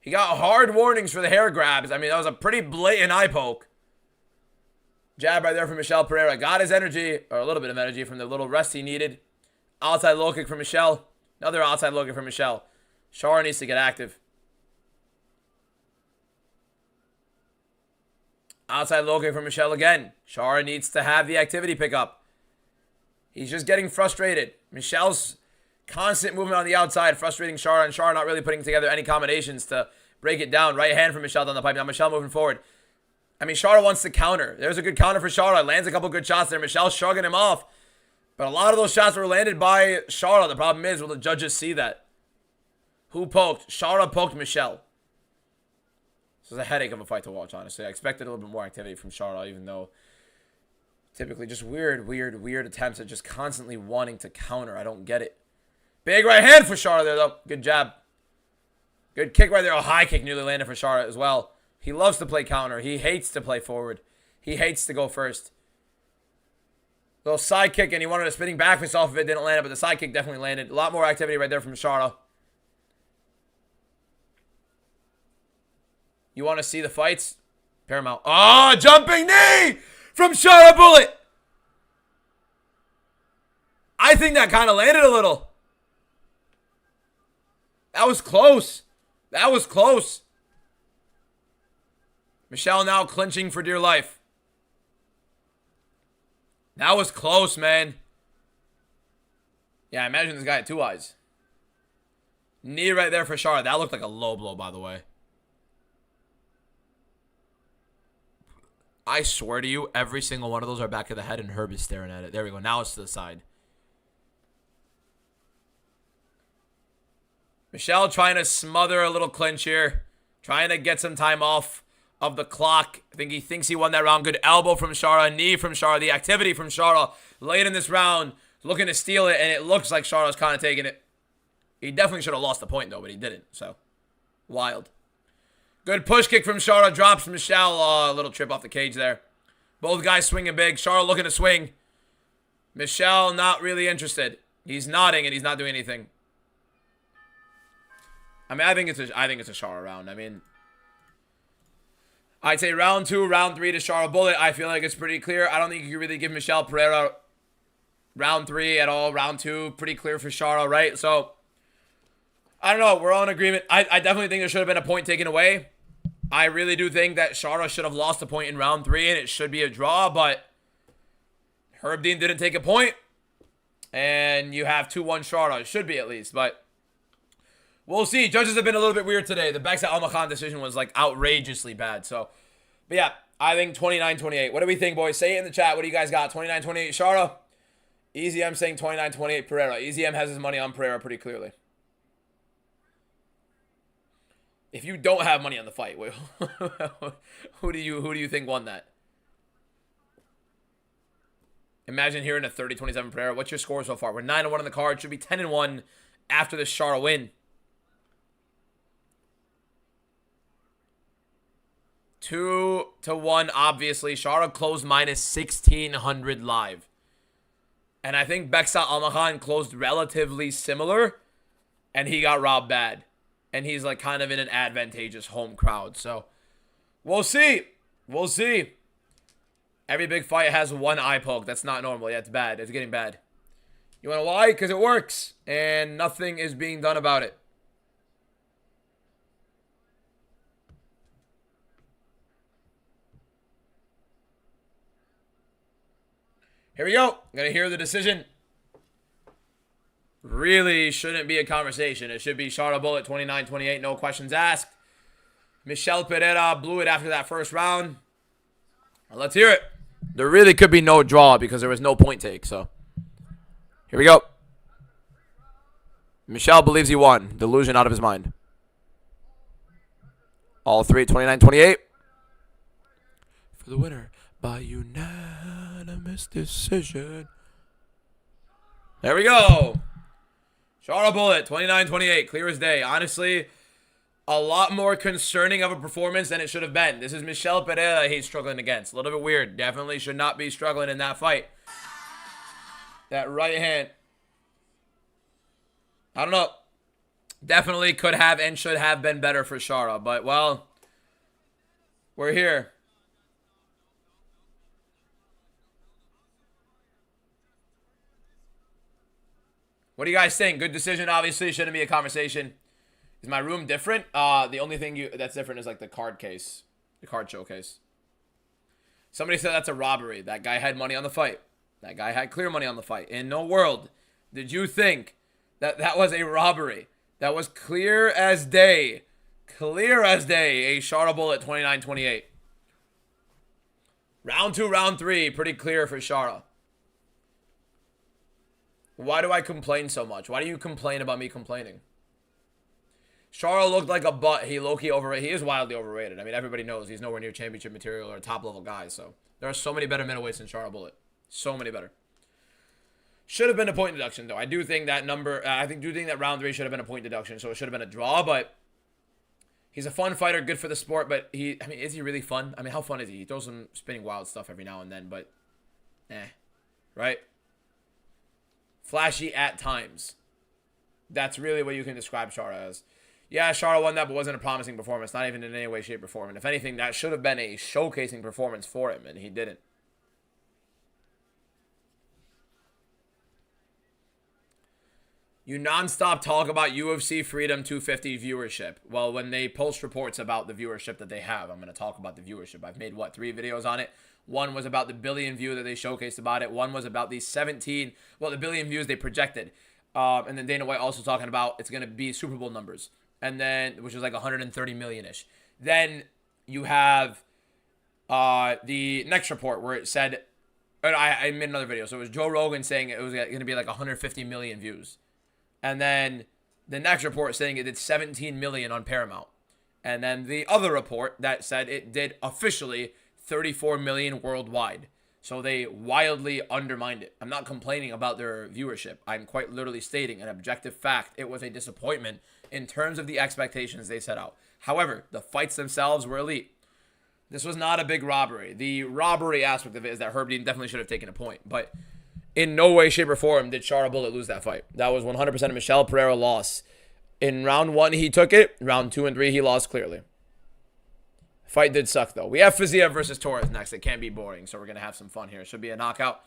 He got hard warnings for the hair grabs. I mean, that was a pretty blatant eye poke. Jab right there from Michel Pereira. Got his energy, or a little bit of energy from the little rest he needed. Outside low kick from Michel. Another outside low kick from Michel. Chara needs to get active. Outside low kick from Michel again. Chara needs to have the activity pick up. He's just getting frustrated. Michel's constant movement on the outside, frustrating Chara, and Chara not really putting together any combinations to break it down. Right hand from Michel down the pipe. Now Michel moving forward. I mean, Chara wants to counter. There's a good counter for Chara. Lands a couple good shots there. Michel's shrugging him off. But a lot of those shots were landed by Chara. The problem is, will the judges see that? Who poked? Chara poked Michel. This is a headache of a fight to watch, honestly. I expected a little bit more activity from Chara, even though typically just weird attempts at just constantly wanting to counter. I don't get it. Big right hand for Chara there, though. Good jab. Good kick right there. A high kick nearly landed for Chara as well. He loves to play counter. He hates to play forward. He hates to go first. Little side kick, and he wanted a spinning back fist off of it. Didn't land it, but the side kick definitely landed. A lot more activity right there from Chara. You want to see the fights? Paramount. Oh, jumping knee from Chara Bullet. I think that kind of landed a little. That was close. That was close. Michel now clinching for dear life. That was close, man. Yeah, I imagine this guy had two eyes. Knee right there for Chara. That looked like a low blow, by the way. I swear to you, every single one of those are back of the head, and Herb is staring at it. There we go. Now it's to the side. Michel trying to smother a little clinch here. Trying to get some time off of the clock. I think he thinks he won that round. Good elbow from Chara. Knee from Chara. The activity from Chara late in this round. Looking to steal it, and it looks like Chara's kind of taking it. He definitely should have lost the point, though, but he didn't. So, wild. Good push kick from Chara. Drops Michel. A little trip off the cage there. Both guys swinging big. Chara looking to swing. Michel not really interested. He's nodding, and he's not doing anything. I mean, I think it's a Chara round. I mean, I'd say round 2, round 3 to Chara Bullet. I feel like it's pretty clear. I don't think you can really give Michel Pereira round 3 at all. Round 2, pretty clear for Chara, right? So, I don't know. We're all in agreement. I definitely think there should have been a point taken away. I really do think that Chara should have lost a point in round 3, and it should be a draw, but Herb Dean didn't take a point, and you have 2-1 Chara. It should be, at least, but we'll see. Judges have been a little bit weird today. The Beksa Al-Makhan decision was, like, outrageously bad. So, but yeah, I think 29-28. What do we think, boys? Say it in the chat. What do you guys got? 29-28 Chara? Easy M saying 29-28 Pereira. Easy M has his money on Pereira pretty clearly. If you don't have money on the fight, who do you think won that? Imagine hearing a 30-27 Pereira. What's your score so far? We're 9-1 on the card. Should be 10-1 after this Chara win. 2-1, obviously. Chara closed minus 1,600 live. And I think Beksa Al-Makhan closed relatively similar, and he got robbed bad. And he's like kind of in an advantageous home crowd. So, we'll see. We'll see. Every big fight has one eye poke. That's not normal. Yeah, it's bad. It's getting bad. You want to know why? Because it works. And nothing is being done about it. Here we go. I'm going to hear the decision. Really shouldn't be a conversation. It should be Chara Bullet 29-28. No questions asked. Michel Pereira blew it after that first round. Well, let's hear it. There really could be no draw because there was no point take. So, here we go. Michel believes he won. Delusion out of his mind. All three, 29-28. For the winner by unanimous decision. There we go. Shara Bullet, 29-28, clear as day. Honestly, a lot more concerning of a performance than it should have been. This is Michel Pereira he's struggling against. A little bit weird. Definitely should not be struggling in that fight. That right hand. I don't know. Definitely could have and should have been better for Shara. But, well, we're here. What do you guys think? Good decision, obviously. Shouldn't be a conversation. Is my room different? The only thing that's different is like the card case. The card showcase. Somebody said that's a robbery. That guy had money on the fight. That guy had clear money on the fight. In no world did you think that that was a robbery. That was clear as day. Clear as day. A Shara Bullet, 29-28. Round 2, round 3. Pretty clear for Shara. Why do I complain so much? Why do you complain about me complaining? Shara looked like a butt. He low-key overrated. He is wildly overrated. I mean, everybody knows he's nowhere near championship material or a top-level guy. So there are so many better middleweights than Shara Bullet. So many better. Should have been a point deduction, though. I do think that round 3 should have been a point deduction. So it should have been a draw, but he's a fun fighter, good for the sport. But is he really fun? I mean, how fun is he? He throws some spinning wild stuff every now and then, but right? Flashy at times. That's really what you can describe Shara as. Yeah, Shara won that, but wasn't a promising performance. Not even in any way, shape, or form. And if anything, that should have been a showcasing performance for him, and he didn't. You nonstop talk about UFC Freedom 250 viewership. Well, when they post reports about the viewership that they have, I'm going to talk about the viewership. I've made, 3 videos on it. One was about the billion view that they showcased about it. One was about the the billion views they projected. And then Dana White also talking about it's going to be Super Bowl numbers. And then, which is like 130 million-ish. Then you have the next report where it said, and I made another video. So it was Joe Rogan saying it was going to be like 150 million views. And then the next report saying it did 17 million on Paramount. And then the other report that said it did officially 34 million worldwide. So they wildly undermined it. I'm not complaining about their viewership. I'm quite literally stating an objective fact. It was a disappointment in terms of the expectations they set out. However, the fights themselves were elite. This was not a big robbery. The robbery aspect of it is that Herb Dean definitely should have taken a point. But in no way, shape, or form did Shara Bullet lose that fight. That was 100% a Michel Pereira loss. In round 1, he took it. Round 2 and 3, he lost clearly. Fight did suck, though. We have Fiziev versus Torres next. It can't be boring, so we're going to have some fun here. It should be a knockout.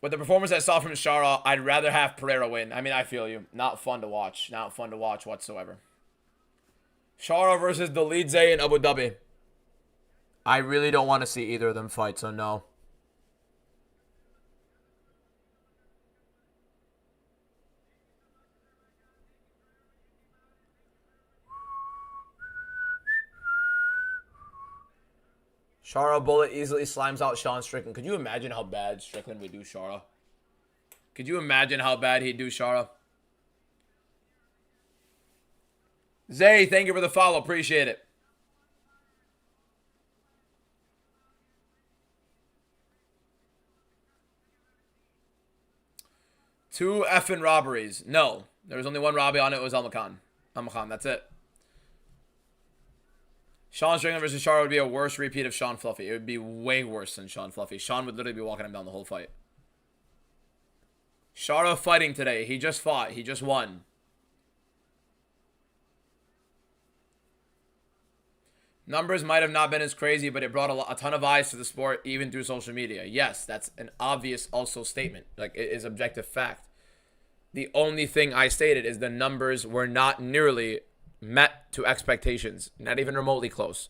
With the performance I saw from Shara, I'd rather have Pereira win. I mean, I feel you. Not fun to watch. Not fun to watch whatsoever. Shara versus Dolidze in Abu Dhabi. I really don't want to see either of them fight, so no. Shara Bullet easily slimes out Sean Strickland. Could you imagine how bad Strickland would do Shara? Could you imagine how bad he'd do Shara? Zay, thank you for the follow. Appreciate it. Two effing robberies. No. There was only one robbery on it. It was Al-Makan. Al-Makan, that's it. Sean Strickland versus Shara would be a worse repeat of Sean Fluffy. It would be way worse than Sean Fluffy. Sean would literally be walking him down the whole fight. Shara fighting today. He just fought. He just won. Numbers might have not been as crazy, but it brought a ton of eyes to the sport, even through social media. Yes, that's an obvious also statement. Like, it is objective fact. The only thing I stated is the numbers were not nearly met to expectations. Not even remotely close.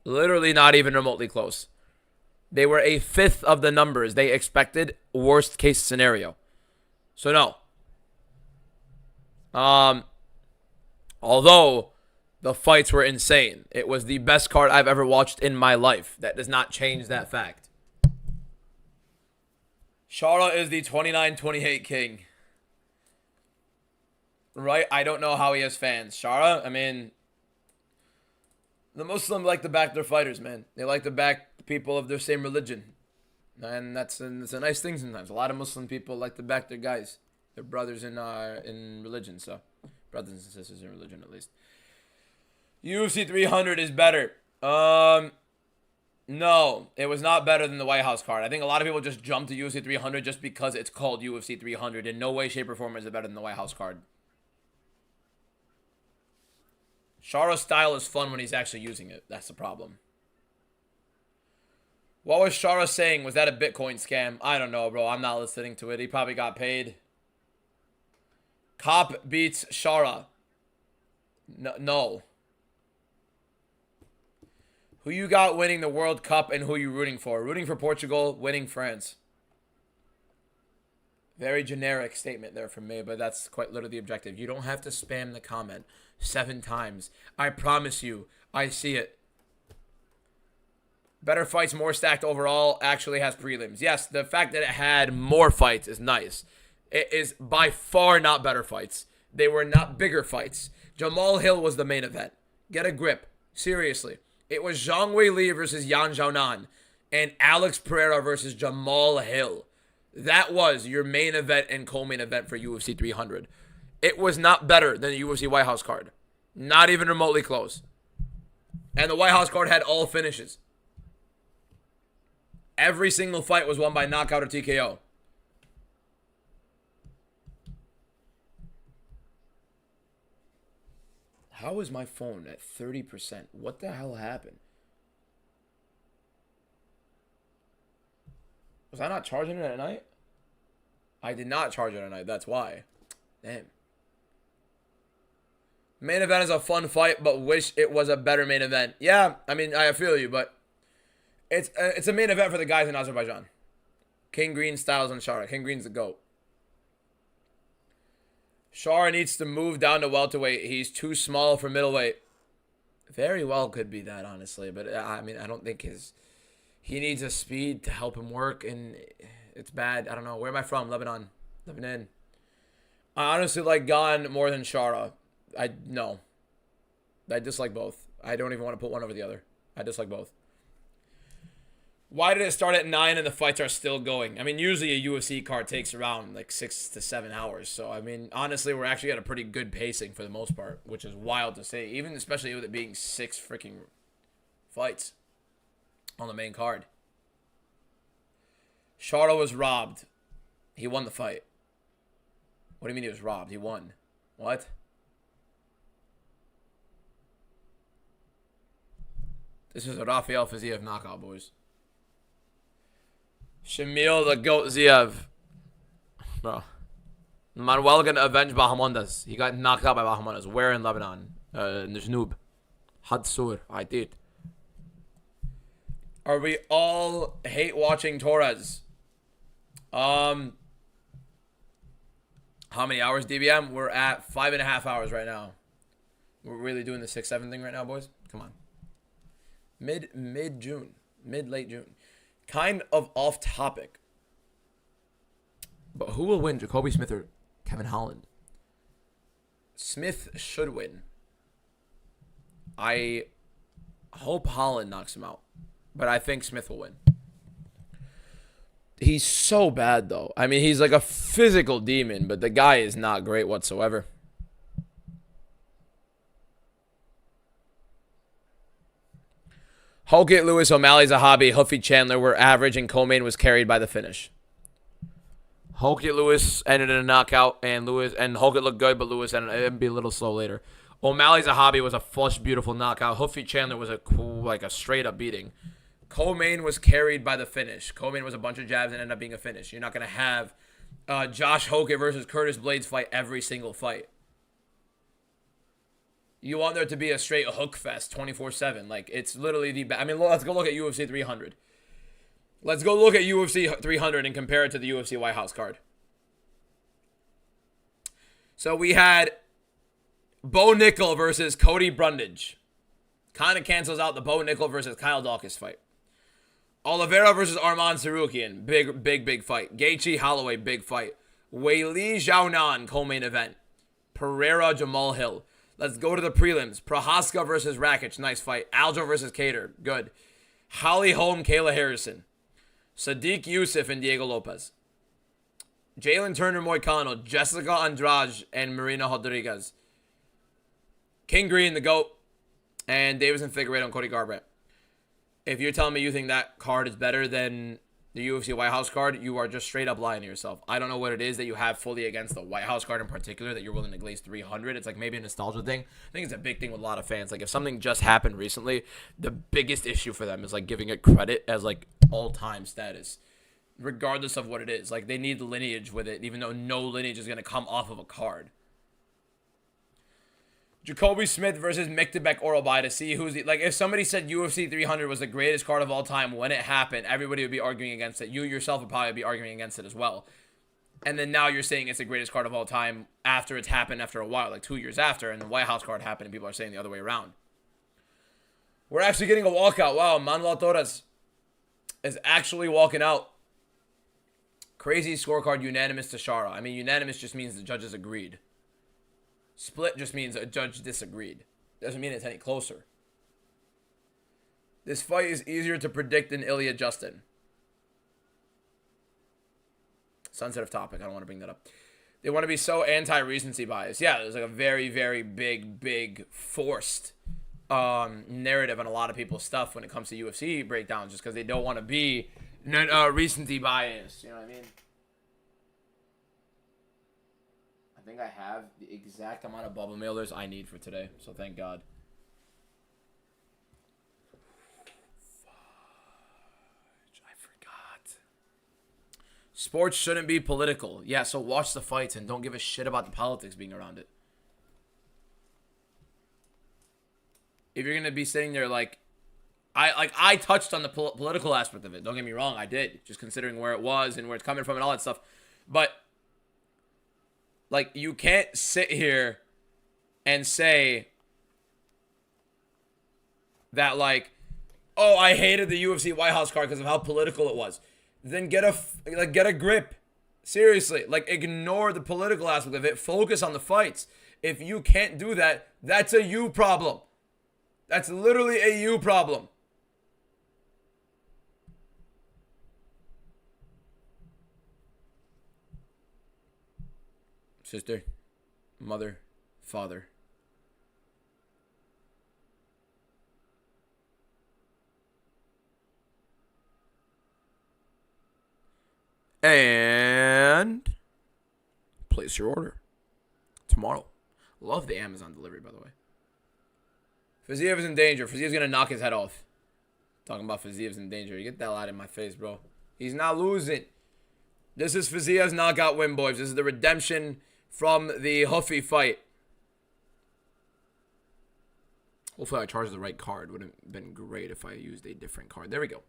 Literally not even remotely close. They were a fifth of the numbers they expected, worst case scenario. So no. Although the fights were insane. It was the best card I've ever watched in my life. That does not change that fact. Shara is the 29-28 king. Right? I don't know how he has fans. Shara, I mean, the Muslims like to back their fighters, man. They like to back people of their same religion. And it's a nice thing sometimes. A lot of Muslim people like to back their guys. They're brothers in religion, so brothers and sisters in religion at least. UFC 300 is better. No, it was not better than the White House card. I think a lot of people just jump to UFC 300 just because it's called UFC 300. In no way, shape, or form is it better than the White House card. Sharo's style is fun when he's actually using it. That's the problem. What was Shara saying? Was that a Bitcoin scam? I don't know, bro. I'm not listening to it. He probably got paid. Cop beats Shara. No. Who you got winning the World Cup and who you rooting for? Rooting for Portugal, winning France. Very generic statement there from me, but that's quite literally the objective. You don't have to spam the comment 7 times. I promise you, I see it. Better fights, more stacked overall, actually has prelims. Yes, the fact that it had more fights is nice. It is by far not better fights. They were not bigger fights. Jamal Hill was the main event. Get a grip. Seriously. It was Zhang Weili versus Yan Xiaonan and Alex Pereira versus Jamal Hill. That was your main event and co-main event for UFC 300. It was not better than the UFC White House card. Not even remotely close. And the White House card had all finishes. Every single fight was won by knockout or TKO. How is my phone at 30%? What the hell happened? Was I not charging it at night? I did not charge it at night. That's why. Damn. Main event is a fun fight, but wish it was a better main event. Yeah, I mean, I feel you, but it's a main event for the guys in Azerbaijan. King Green, Styles, and Shara. King Green's the GOAT. Shara needs to move down to welterweight. He's too small for middleweight. Very well could be that, honestly. But, I mean, I don't think he needs a speed to help him work, and it's bad. I don't know. Where am I from? Lebanon. Lebanon. I honestly like Gan more than Shara. No. I dislike both. I don't even want to put one over the other. I dislike both. Why did it start at 9 and the fights are still going? I mean, usually a UFC card takes around like 6 to 7 hours. So, I mean, honestly, we're actually at a pretty good pacing for the most part, which is wild to say, even especially with it being 6 freaking fights on the main card. Shara was robbed. He won the fight. What do you mean he was robbed? He won. What? This is a Rafael Fiziev knockout, boys. Shamil the Goat Ziev. Bro. Manuel gonna avenge Bahamondas. He got knocked out by Bahamondas. Where in Lebanon? In the Jnub. Hadsur. I did. Are we all hate watching Torres? How many hours, DBM? We're at 5.5 hours right now. We're really doing the 6-7 thing right now, boys. Come on. Mid-June. Late June. Kind of off topic. But who will win, Jacoby Smith or Kevin Holland? Smith should win. I hope Holland knocks him out. But I think Smith will win. He's so bad, though. I mean, he's like a physical demon, but the guy is not great whatsoever. Hockett, Lewis, O'Malley, Zahabi, Huffy, Chandler were average, and co-main was carried by the finish. Hockett, Lewis ended in a knockout, and Hockett looked good, but Lewis ended it'd be a little slow later. O'Malley, Zahabi was a flush, beautiful knockout. Huffy, Chandler was a cool, like a straight-up beating. Co-main was carried by the finish. Co-main was a bunch of jabs and ended up being a finish. You're not going to have Josh Hockett versus Curtis Blades fight every single fight. You want there to be a straight hook fest 24/7. Like, it's literally the I mean, let's go look at UFC 300. Let's go look at UFC 300 and compare it to the UFC White House card. So we had Bo Nickel versus Cody Brundage. Kind of cancels out the Bo Nickel versus Kyle Dawkins fight. Oliveira versus Arman Sarukian. Big fight. Gaethje Holloway, big fight. Weili Xiaonan, co-main event. Pereira Jamal Hill. Let's go to the prelims. Prohaska versus Rakic. Nice fight. Aljo versus Cater. Good. Holly Holm, Kayla Harrison. Sadiq Youssef and Diego Lopez. Jalen Turner Moicano, Jessica Andrade, and Marina Rodriguez. King Green, the GOAT, and Davison Figueiredo and Cody Garbrandt. If you're telling me you think that card is better than the UFC White House card, you are just straight up lying to yourself. I don't know what it is that you have fully against the White House card in particular that you're willing to glaze 300. It's like maybe a nostalgia thing. I think it's a big thing with a lot of fans. Like if something just happened recently, the biggest issue for them is like giving it credit as like all-time status, regardless of what it is. Like they need the lineage with it, even though no lineage is going to come off of a card. Jacoby Smith versus Miktabek Orobai to see who's the, like if somebody said UFC 300 was the greatest card of all time when it happened, everybody would be arguing against it. You yourself would probably be arguing against it as well. And then now you're saying it's the greatest card of all time after it's happened after a while, like 2 years after, and the White House card happened and people are saying the other way around. We're actually getting a walkout. Wow, Manuel Torres is actually walking out. Crazy scorecard, unanimous to Shara. I mean, unanimous just means the judges agreed. Split just means a judge disagreed. Doesn't mean it's any closer. This fight is easier to predict than Ilya Justin. Sensitive topic. I don't want to bring that up. They want to be so anti-recency bias. Yeah, there's like a very, very big forced narrative on a lot of people's stuff when it comes to UFC breakdowns just because they don't want to be recency bias. You know what I mean? I think I have the exact amount of bubble mailers I need for today, so thank God. I forgot. Sports shouldn't be political. Yeah, so watch the fights and don't give a shit about the politics being around it. If you're gonna be sitting there like, I touched on the political aspect of it. Don't get me wrong, I did, just considering where it was and where it's coming from and all that stuff, but. Like, you can't sit here and say that, like, oh, I hated the UFC White House card because of how political it was. Then get a grip. Seriously. Like, ignore the political aspect of it. Focus on the fights. If you can't do that, that's a you problem. That's literally a you problem. Sister, mother, father. And place your order tomorrow. Love the Amazon delivery, by the way. Fiziev is in danger. Fiziev's going to knock his head off. Talking about Fiziev's in danger. Get that out of my face, bro. He's not losing. This is Fiziev's knockout win, boys. This is the redemption from the Huffy fight. Hopefully I charged the right card. Would have been great if I used a different card. There we go.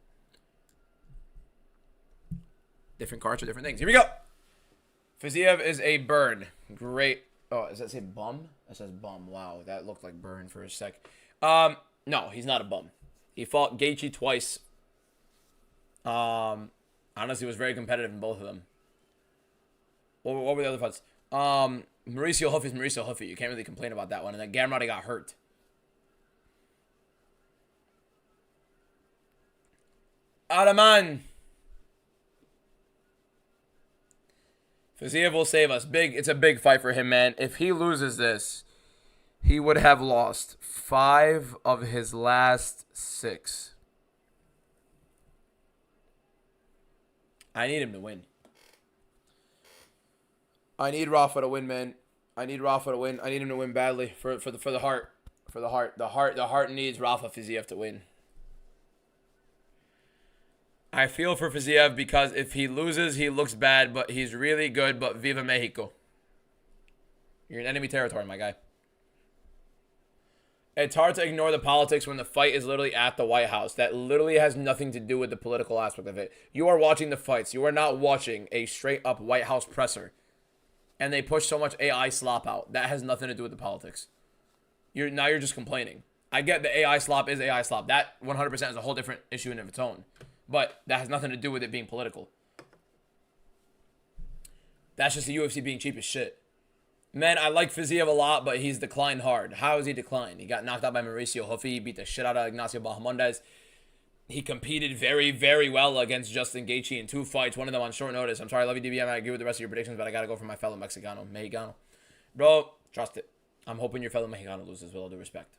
Different cards for different things. Here we go. Fiziev is a burn. Great. Oh, does that say bum? That says bum. Wow, that looked like burn for a sec. No, he's not a bum. He fought Gaethje twice. Honestly, was very competitive in both of them. What were the other fights? Mauricio Huffy's Mauricio Huffy. You can't really complain about that one. And then Gamrot got hurt. Araman. Fiziev will save us. It's a big fight for him, man. If he loses this, he would have lost 5 of his last 6. I need him to win. I need Rafa to win, man. I need Rafa to win. I need him to win badly for the heart. For the heart. The heart needs Rafa Fiziev to win. I feel for Fiziev because if he loses, he looks bad, but he's really good, but Viva Mexico. You're in enemy territory, my guy. It's hard to ignore the politics when the fight is literally at the White House. That literally has nothing to do with the political aspect of it. You are watching the fights. You are not watching a straight-up White House presser. And they push so much AI slop out. That has nothing to do with the politics. Now you're just complaining. I get the AI slop is AI slop. That 100% is a whole different issue in its own. But that has nothing to do with it being political. That's just the UFC being cheap as shit. Man, I like Fiziev a lot, but he's declined hard. How has he declined? He got knocked out by Mauricio Huffy. He beat the shit out of Ignacio Bahamondes. He competed very, very well against Justin Gaethje in 2 fights, one of them on short notice. I'm sorry, I love you, DBM. I agree with the rest of your predictions, but I got to go for my fellow Mexicano. Bro, trust it. I'm hoping your fellow Mexicano loses, with all due respect.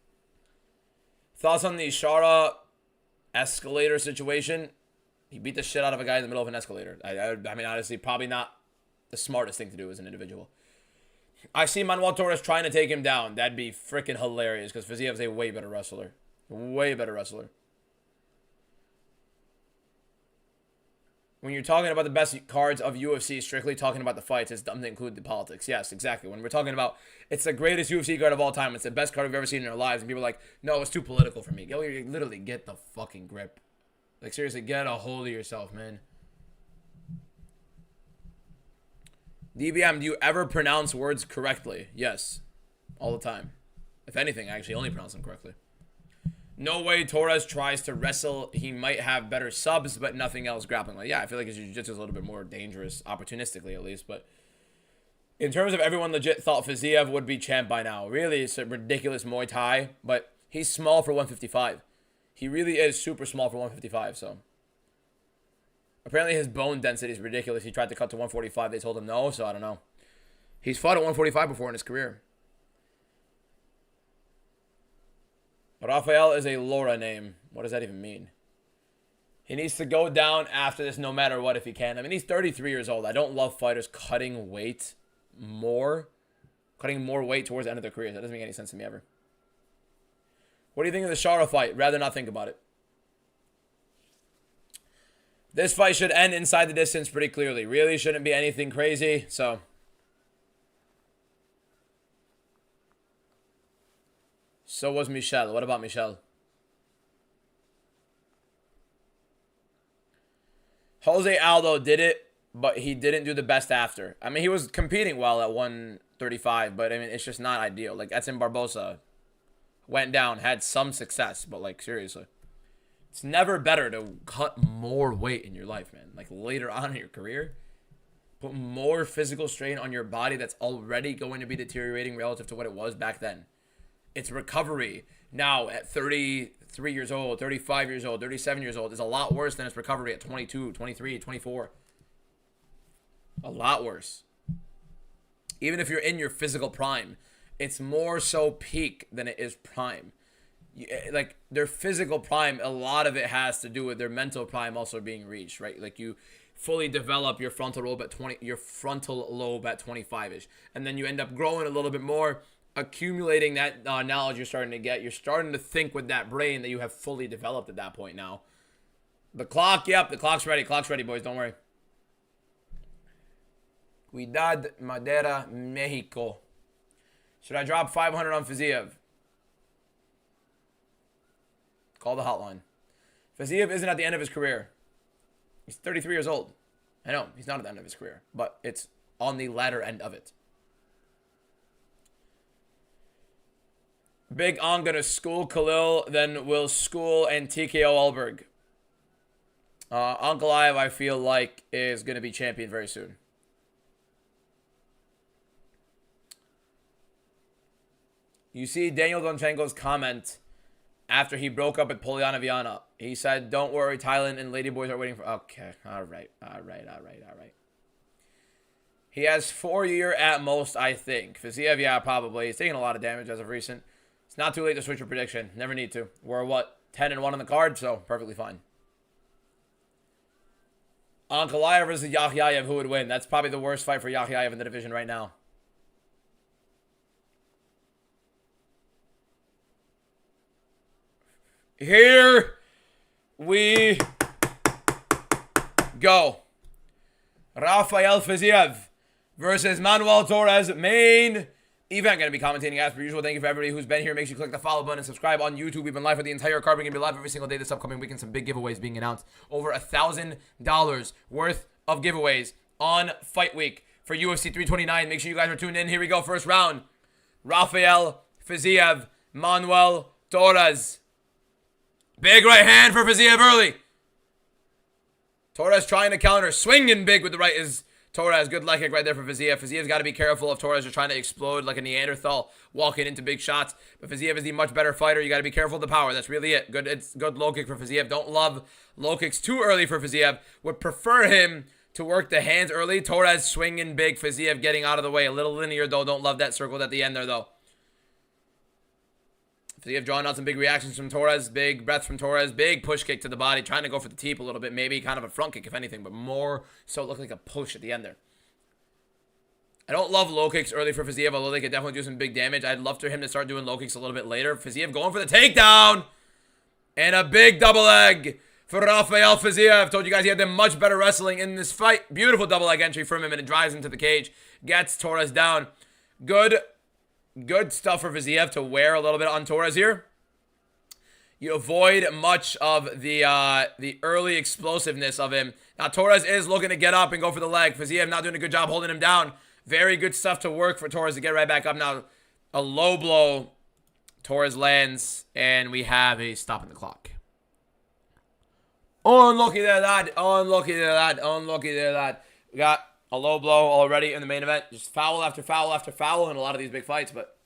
Thoughts on the Shara escalator situation? He beat the shit out of a guy in the middle of an escalator. I mean, honestly, probably not the smartest thing to do as an individual. I see Manuel Torres trying to take him down. That'd be freaking hilarious because Fiziev's a way better wrestler. Way better wrestler. When you're talking about the best cards of UFC, strictly talking about the fights, it's dumb to include the politics. Yes, exactly. When we're talking about it's the greatest UFC card of all time, it's the best card we've ever seen in our lives, and people are like, no, it's too political for me. Go, literally get the fucking grip. Like, seriously, get a hold of yourself, man. DBM, do you ever pronounce words correctly? Yes. All the time. If anything, I actually only pronounce them correctly. No way Torres tries to wrestle. He might have better subs, but nothing else grappling. Like, yeah, I feel like his jiu-jitsu is a little bit more dangerous, opportunistically at least. But in terms of everyone legit thought Fiziev would be champ by now. Really, it's a ridiculous Muay Thai, but he's small for 155. He really is super small for 155, so. Apparently his bone density is ridiculous. He tried to cut to 145. They told him no, so I don't know. He's fought at 145 before in his career. Rafael is a Laura name. What does that even mean? He needs to go down after this no matter what if he can. I mean, he's 33 years old. I don't love fighters cutting weight more. Cutting more weight towards the end of their careers. That doesn't make any sense to me ever. What do you think of the Shara fight? Rather not think about it. This fight should end inside the distance pretty clearly. Really shouldn't be anything crazy, so. So was Michel. What about Michel? Jose Aldo did it, but he didn't do the best after. I mean, he was competing well at 135, but I mean, it's just not ideal. Like, Edson Barbosa went down, had some success, but like, seriously. It's never better to cut more weight in your life, man. Like, later on in your career, put more physical strain on your body that's already going to be deteriorating relative to what it was back then. It's recovery now at 33 years old, 35 years old, 37 years old is a lot worse than its recovery at 22, 23, 24. A lot worse. Even if you're in your physical prime, it's more so peak than it is prime. Like, their physical prime, a lot of it has to do with their mental prime also being reached, right? Like, you fully develop your frontal lobe at 25-ish, and then you end up growing a little bit more, accumulating that knowledge you're starting to get. You're starting to think with that brain that you have fully developed at that point now. The clock, yep, the clock's ready. Clock's ready, boys. Don't worry. Cuidad Madera, Mexico. Should I drop 500 on Fiziev? Call the hotline. Fiziev isn't at the end of his career. He's 33 years old. I know, he's not at the end of his career, but it's on the latter end of it. Big On gonna school Khalil, then will school and TKO Alberg. Ankalaev, I feel like, is gonna be champion very soon. You see Daniel Donchenko's comment after he broke up with Poliana Viana. He said, don't worry, Thailand and Ladyboys are waiting for... Okay, all right. He has 4 years at most, I think. Fiziev, yeah, probably. He's taking a lot of damage as of recent. It's not too late to switch your prediction. Never need to. We're, what, 10-1 on the card? So, perfectly fine. Ankalaev versus Yakhyayev, who would win? That's probably the worst fight for Yakhyayev in the division right now. Here we go. Rafael Fiziev versus Manuel Torres. Main event. Going to be commentating as per usual. Thank you for everybody who's been here. Make sure you click the follow button and subscribe on YouTube. We've been live for the entire card. We're going to be live every single day this upcoming weekend. Some big giveaways being announced. Over $1,000 worth of giveaways on Fight Week for UFC 329. Make sure you guys are tuned in. Here we go. First round. Rafael Fiziev. Manuel Torres. Big right hand for Fiziev early. Torres trying to counter. Swinging big with the right is Torres, good leg kick right there for Fiziev. Fiziev's got to be careful if Torres is trying to explode like a Neanderthal, walking into big shots. But Fiziev is the much better fighter. You got to be careful of the power. That's really it. It's good low kick for Fiziev. Don't love low kicks too early for Fiziev. Would prefer him to work the hands early. Torres swinging big. Fiziev getting out of the way. A little linear, though. Don't love that circle at the end there, though. Fiziev drawing out some big reactions from Torres. Big breaths from Torres. Big push kick to the body. Trying to go for the teep a little bit. Maybe kind of a front kick, if anything. But more so it looked like a push at the end there. I don't love low kicks early for Fiziev, although they could definitely do some big damage. I'd love for him to start doing low kicks a little bit later. Fiziev going for the takedown. And a big double leg for Rafael Fiziev. Told you guys he had the much better wrestling in this fight. Beautiful double leg entry from him, and it drives him to the cage. Gets Torres down. Good stuff for Fiziev to wear a little bit on Torres here. You avoid much of the early explosiveness of him. Now, Torres is looking to get up and go for the leg. Fiziev not doing a good job holding him down. Very good stuff to work for Torres to get right back up. Now, a low blow. Torres lands, and we have a stop in the clock. Unlucky there, lad. Unlucky there, lad. Unlucky there, lad. We got a low blow already in the main event. Just foul after foul after foul in a lot of these big fights, but...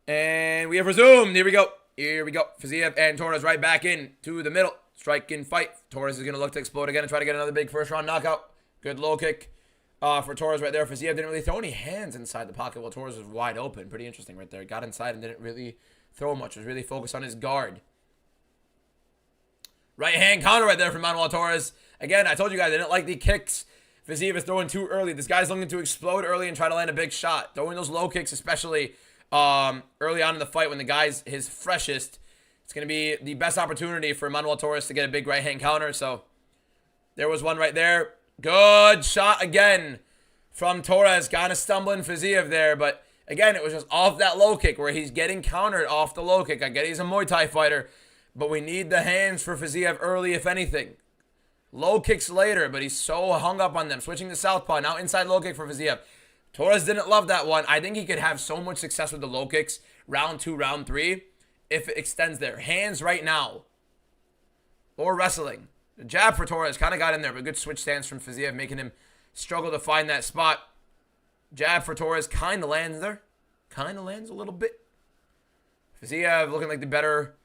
And we have resumed. Here we go. Here we go. Fiziev and Torres right back in to the middle. Striking fight. Torres is going to look to explode again and try to get another big first-round knockout. Good low kick for Torres right there. Fiziev didn't really throw any hands inside the pocket while Torres was wide open. Pretty interesting right there. Got inside and didn't really throw much. Was really focused on his guard. Right hand counter right there from Manuel Torres. Again, I told you guys I didn't like the kicks. Fiziev is throwing too early. This guy's looking to explode early and try to land a big shot. Throwing those low kicks, especially early on in the fight when the guy's his freshest, it's going to be the best opportunity for Manuel Torres to get a big right hand counter. So there was one right there. Good shot again from Torres. Kind of stumbling Fiziev there, but again, it was just off that low kick where he's getting countered off the low kick. I get he's a Muay Thai fighter, but we need the hands for Fiziev early, if anything. Low kicks later, but he's so hung up on them. Switching to southpaw. Now inside low kick for Fiziev. Torres didn't love that one. I think he could have so much success with the low kicks round 2, round 3 if it extends there. Hands right now. Or wrestling. The jab for Torres kind of got in there, but good switch stance from Fiziev, making him struggle to find that spot. Jab for Torres kind of lands there. Kind of lands a little bit. Fiziev looking like the better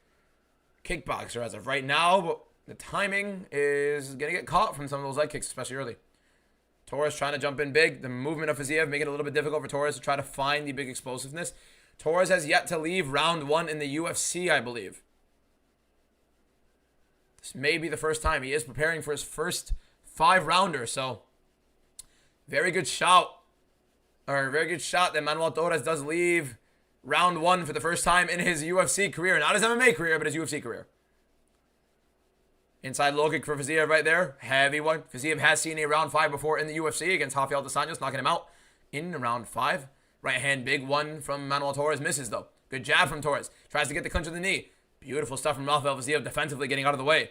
kickboxer as of right now, but the timing is going to get caught from some of those leg kicks, especially early. Torres trying to jump in big. The movement of Fiziev making it a little bit difficult for Torres to try to find the big explosiveness. Torres has yet to leave round 1 in the UFC, I believe. This may be the first time. He is preparing for his first 5-rounder, so very good shot. Or very good shot that Manuel Torres does leave round 1 for the first time in his UFC career. Not his MMA career, but his UFC career. Inside low kick for Fiziev right there. Heavy one. Fiziev has seen a round 5 before in the UFC against Rafael dos Anjos, knocking him out in round 5. Right hand, big one from Manuel Torres. Misses, though. Good jab from Torres. Tries to get the clinch of the knee. Beautiful stuff from Rafael Fiziev defensively getting out of the way.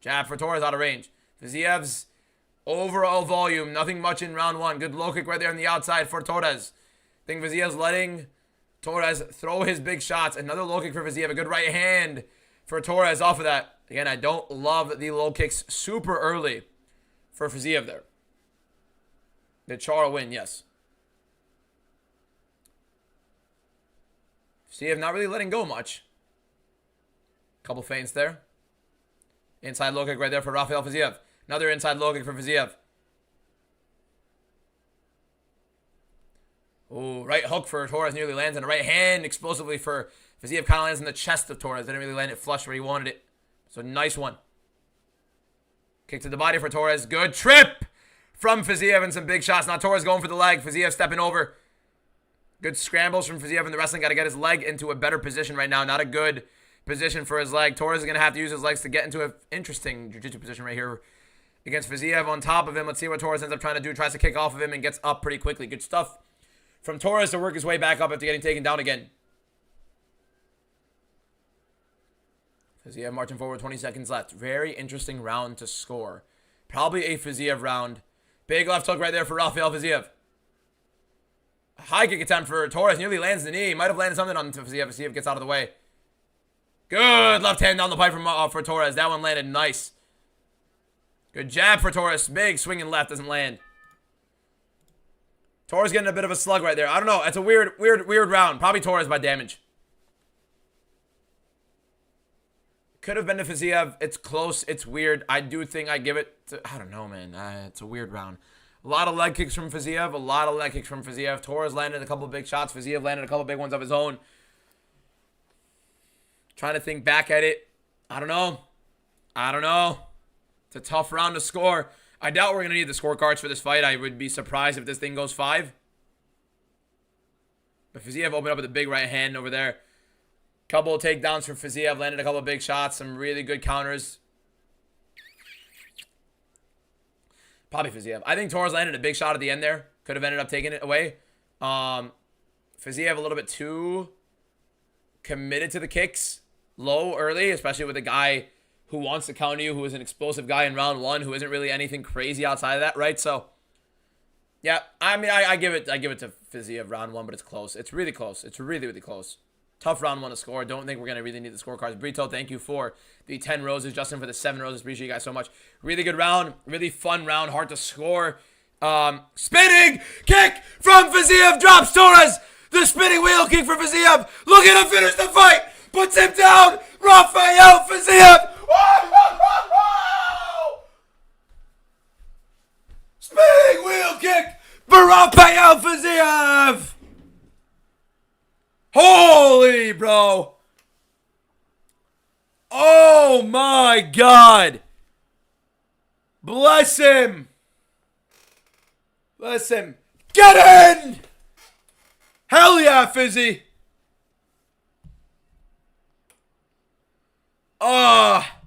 Jab for Torres out of range. Fiziev's overall volume, nothing much in round 1. Good low kick right there on the outside for Torres. I think Fiziev's letting Torres throw his big shots. Another low kick for Fiziev. A good right hand for Torres off of that. Again, I don't love the low kicks super early for Fiziev there. The Chara win, yes. Fiziev not really letting go much. Couple feints there. Inside low kick right there for Rafael Fiziev. Another inside low kick for Fiziev. Ooh, right hook for Torres nearly lands, and a right hand explosively for Fiziev. Kind of lands in the chest of Torres. Didn't really land it flush where he wanted it. So nice one. Kick to the body for Torres. Good trip from Fiziev and some big shots. Now Torres going for the leg. Fiziev stepping over. Good scrambles from Fiziev in the wrestling. Got to get his leg into a better position right now. Not a good position for his leg. Torres is going to have to use his legs to get into an interesting jiu-jitsu position right here against Fiziev on top of him. Let's see what Torres ends up trying to do. Tries to kick off of him and gets up pretty quickly. Good stuff from Torres to work his way back up after getting taken down again. Fiziev marching forward, 20 seconds left. Very interesting round to score. Probably a Fiziev round. Big left hook right there for Rafael Fiziev. High kick attempt for Torres. Nearly lands the knee. Might have landed something on Fiziev. Fiziev gets out of the way. Good left hand down the pipe for Torres. That one landed nice. Good jab for Torres. Big swinging left, doesn't land. Torres getting a bit of a slug right there. I don't know. It's a weird round. Probably Torres by damage. Could have been to Fiziev. It's close. It's weird. I do think I give it to, I don't know, man. It's a weird round. A lot of leg kicks from Fiziev. A lot of leg kicks from Fiziev. Torres landed a couple of big shots. Fiziev landed a couple of big ones of his own. Trying to think back at it. I don't know. I don't know. It's a tough round to score. I doubt we're going to need the scorecards for this fight. I would be surprised if this thing goes 5. But Fiziev opened up with a big right hand over there. Couple of takedowns from Fiziev. Landed a couple of big shots. Some really good counters. Probably Fiziev. I think Torres landed a big shot at the end there. Could have ended up taking it away. Fiziev a little bit too committed to the kicks. Low early, especially with a guy who wants to counter you, who is an explosive guy in round 1, who isn't really anything crazy outside of that, right? So, yeah, I mean, I give it to Fiziev round 1, but it's close. It's really close. It's really, really close. Tough round 1 to score. Don't think we're going to really need the scorecards. Brito, thank you for the 10 roses. Justin for the 7 roses. Appreciate you guys so much. Really good round. Really fun round. Hard to score. Spinning kick from Fiziev. Drops Torres. The spinning wheel kick for Fiziev. Looking to finish the fight. Puts him down. Rafael Fiziev. Spinning wheel kick for Rafael Fiziev. Holy, bro. Oh, my God. Bless him. Bless him. Get in. Hell yeah, Fizzy. Ah.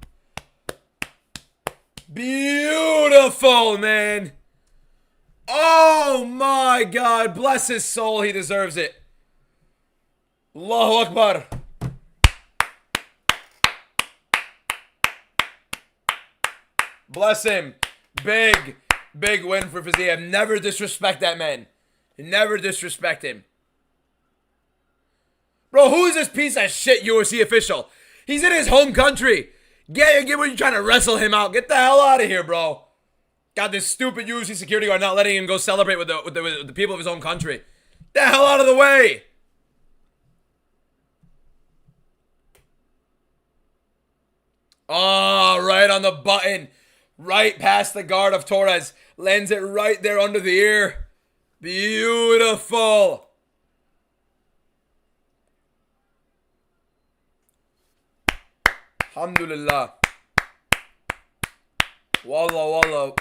Beautiful, man. Oh, my God. Bless his soul. He deserves it. Allahu Akbar. Bless him. Big win for Fiziev. Never disrespect that man. Never disrespect him. Bro, who is this piece of shit UFC official? He's in his home country. Get what you're trying to wrestle him out. Get the hell out of here, bro. Got this stupid UFC security guard not letting him go celebrate with the people of his own country. Get the hell out of the way. Oh, right on the button. Right past the guard of Torres. Lands it right there under the ear. Beautiful. Alhamdulillah. Wallah.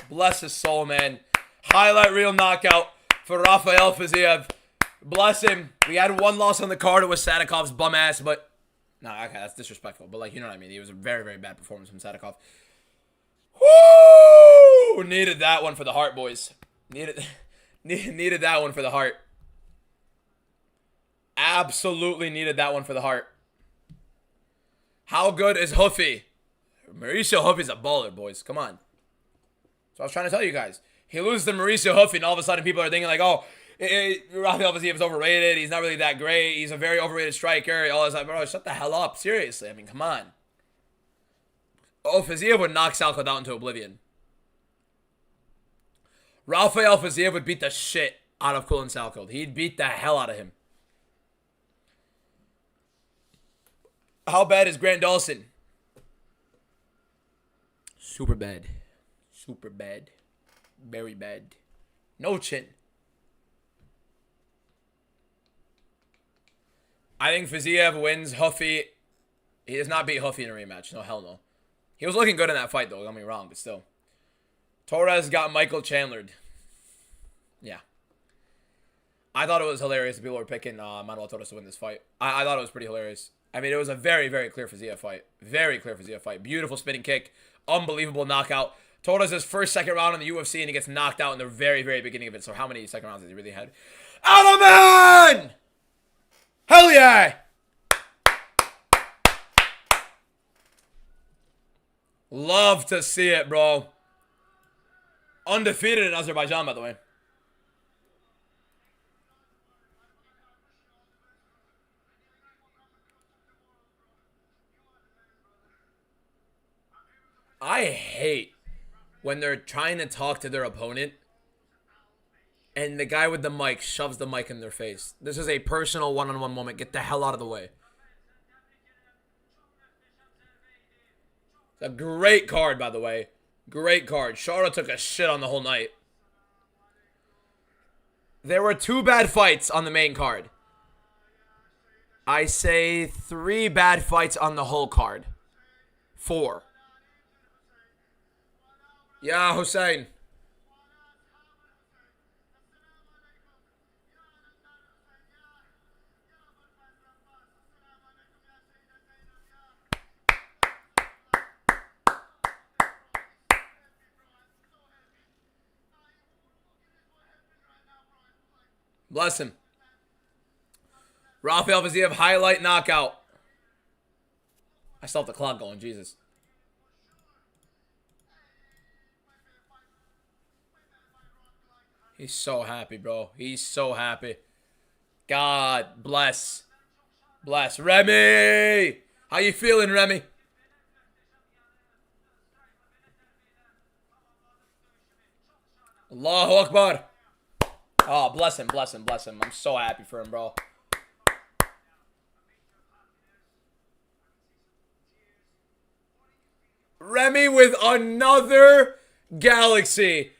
Bless his soul, man. Highlight reel knockout for Rafael Fiziev. Bless him. We had one loss on the card. It was Sadakov's bum ass, but... Nah, okay, that's disrespectful. But, like, you know what I mean. It was a very, very bad performance from Sadakov. Woo! Needed that one for the heart, boys. Needed that one for the heart. Absolutely needed that one for the heart. How good is Huffy? Mauricio Huffy's a baller, boys. Come on. So I was trying to tell you guys. He loses to Mauricio Huffy, and all of a sudden people are thinking like, oh, Rafael Fiziev is overrated. He's not really that great. He's a very overrated striker. All this, like, bro, shut the hell up. Seriously. I mean, come on. Oh, Fiziev would knock Salkod out into oblivion. Rafael Fiziev would beat the shit out of Kulin Salkod. He'd beat the hell out of him. How bad is Grant Dawson? Super bad. Super bad. Very bad. No chin. I think Fiziev wins. Huffy. He does not beat Huffy in a rematch. No, hell no. He was looking good in that fight, though. Don't get me wrong, but still. Torres got Michael Chandlered. Yeah. I thought it was hilarious that people were picking Manuel Torres to win this fight. I thought it was pretty hilarious. I mean, it was a very, very clear Fiziev fight. Very clear Fiziev fight. Beautiful spinning kick. Unbelievable knockout. Torres' first, second round in the UFC, and he gets knocked out in the very, very beginning of it. So how many second rounds has he really had? Alaman! Hell yeah! Love to see it, bro. Undefeated in Azerbaijan, by the way. I hate when they're trying to talk to their opponent and the guy with the mic shoves the mic in their face. This is a personal one-on-one moment. Get the hell out of the way. It's a great card, by the way. Great card. Shara took a shit on the whole night. There were 2 bad fights on the main card. I say 3 bad fights on the whole card. 4. Yeah, Hussein. Bless him. Rafael Vaziev highlight knockout. I still have the clock going, Jesus. He's so happy, bro. He's so happy. God bless. Bless. Remy! How you feeling, Remy? Allahu Akbar. Oh, bless him, bless him, bless him. I'm so happy for him, bro. Remy with another galaxy.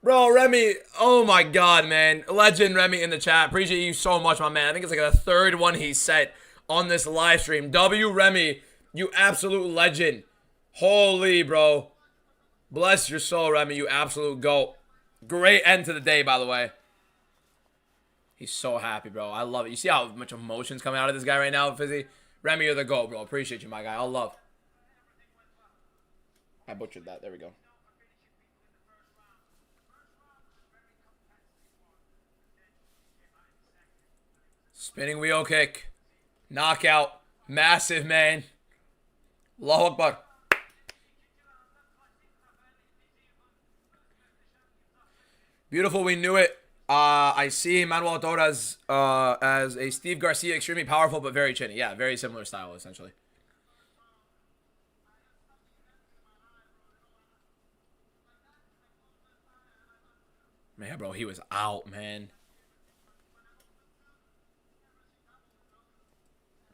Bro, Remy, oh my god, man. Legend Remy in the chat. Appreciate you so much, my man. I think it's like the 3rd one he set on this live stream. W Remy, you absolute legend. Holy, bro. Bless your soul, Remy, you absolute GOAT. Great end to the day, by the way. He's so happy, bro. I love it. You see how much emotion's coming out of this guy right now, Fizzy? Remy, you're the GOAT, bro. Appreciate you, my guy. All love. I butchered that. There we go. Spinning wheel kick. Knockout. Massive, man. Allahu Akbar. Beautiful, we knew it. I see Manuel Torres as a Steve Garcia, extremely powerful but very chinny. Yeah, very similar style, essentially. Man, bro, he was out, man.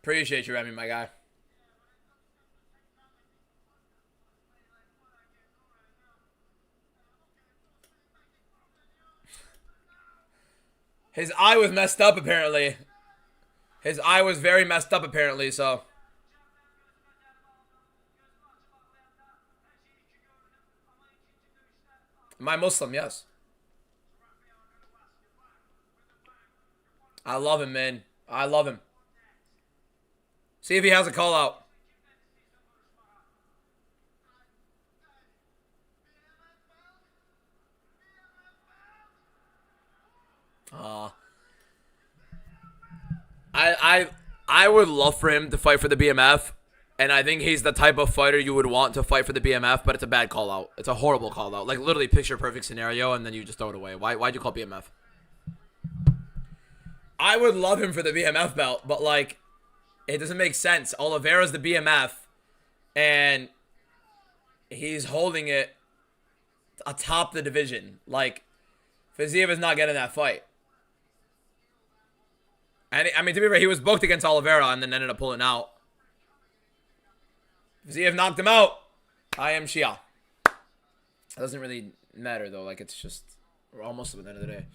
Appreciate you, Remy, my guy. His eye was messed up, apparently. His eye was very messed up, apparently, so. Am I Muslim? Yes. I love him, man. I love him. See if he has a call out. I would love for him to fight for the BMF, and I think he's the type of fighter you would want to fight for the BMF, but it's a bad call out. It's a horrible call out. Like, literally picture perfect scenario, and then you just throw it away. Why'd you call BMF? I would love him for the BMF belt, but, like, it doesn't make sense. Oliveira's the BMF, and he's holding it atop the division. Like, Fiziev is not getting that fight. And I mean, to be fair, he was booked against Oliveira and then ended up pulling out. Fiziev knocked him out. I am Shia. It doesn't really matter, though. Like, it's just, we're almost at the end of the day.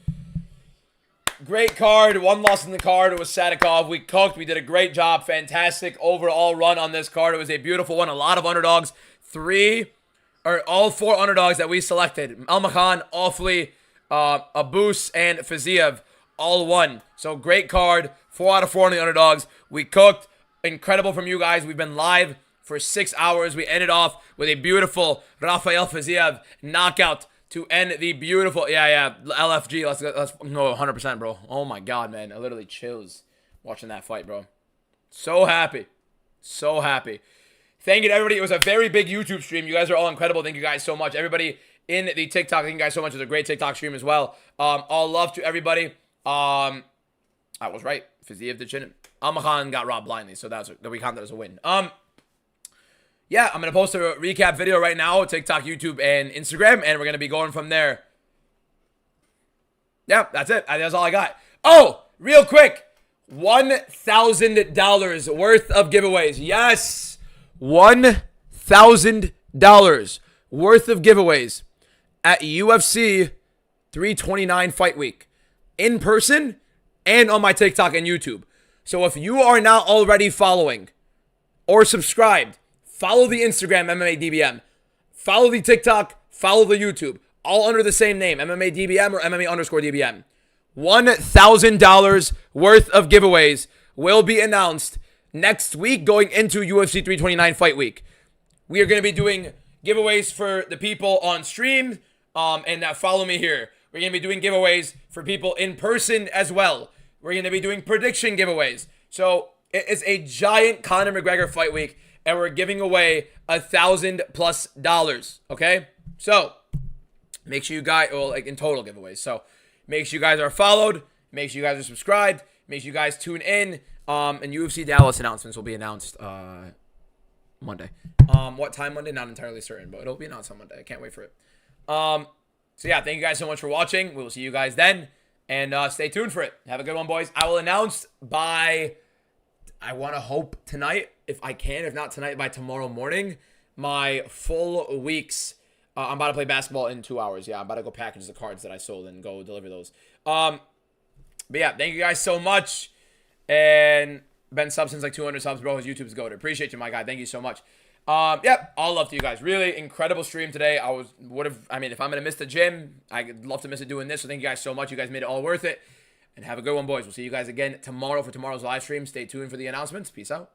Great card. One loss in the card. It was Sadikov. We cooked. We did a great job. Fantastic overall run on this card. It was a beautiful one. A lot of underdogs. All 4 underdogs that we selected. Almakhan, Offley, Abus, and Fiziev all won. So great card. 4 out of 4 on the underdogs. We cooked. Incredible from you guys. We've been live for 6 hours. We ended off with a beautiful Rafael Fiziev knockout to end the beautiful, LFG. Let's no, 100%, bro. Oh my god, man, I literally chills watching that fight, bro. So happy, so happy. Thank you to everybody. It was a very big YouTube stream. You guys are all incredible. Thank you guys so much. Everybody in the TikTok, thank you guys so much. It was a great TikTok stream as well. All love to everybody. I was right. Fiziev did chin. Almakhan got robbed blindly, so we count that as a win. yeah, I'm going to post a recap video right now, TikTok, YouTube, and Instagram, and we're going to be going from there. Yeah, that's it. That's all I got. Oh, real quick, $1,000 worth of giveaways. Yes, $1,000 worth of giveaways at UFC 329 Fight Week, in person and on my TikTok and YouTube. So if you are not already following or subscribed, follow the Instagram MMA DBM, follow the TikTok, follow the YouTube, all under the same name, MMA DBM or MMA_DBM. $1,000 worth of giveaways will be announced next week going into UFC 329 Fight Week. We are going to be doing giveaways for the people on stream and that follow me here. We're going to be doing giveaways for people in person as well. We're going to be doing prediction giveaways. So it is a giant Conor McGregor Fight Week, and we're giving away $1,000+. Okay? So make sure you guys, well, like in total giveaways. So make sure you guys are followed. Make sure you guys are subscribed. Make sure you guys tune in. And UFC Dallas announcements will be announced Monday. What time Monday? Not entirely certain, but it'll be announced on Monday. I can't wait for it. So yeah, thank you guys so much for watching. We will see you guys then. And stay tuned for it. Have a good one, boys. I will announce by, I want to hope tonight, if I can. If not tonight, by tomorrow morning, my full weeks. I'm about to play basketball in 2 hours. Yeah, I'm about to go package the cards that I sold and go deliver those. But yeah, thank you guys so much. And been sub since like 200 subs, bro. His YouTube's goated. Appreciate you, my guy. Thank you so much. Yep, all love to you guys. Really incredible stream today. I mean, if I'm gonna miss the gym, I'd love to miss it doing this. So thank you guys so much. You guys made it all worth it. And have a good one, boys. We'll see you guys again tomorrow for tomorrow's live stream. Stay tuned for the announcements. Peace out.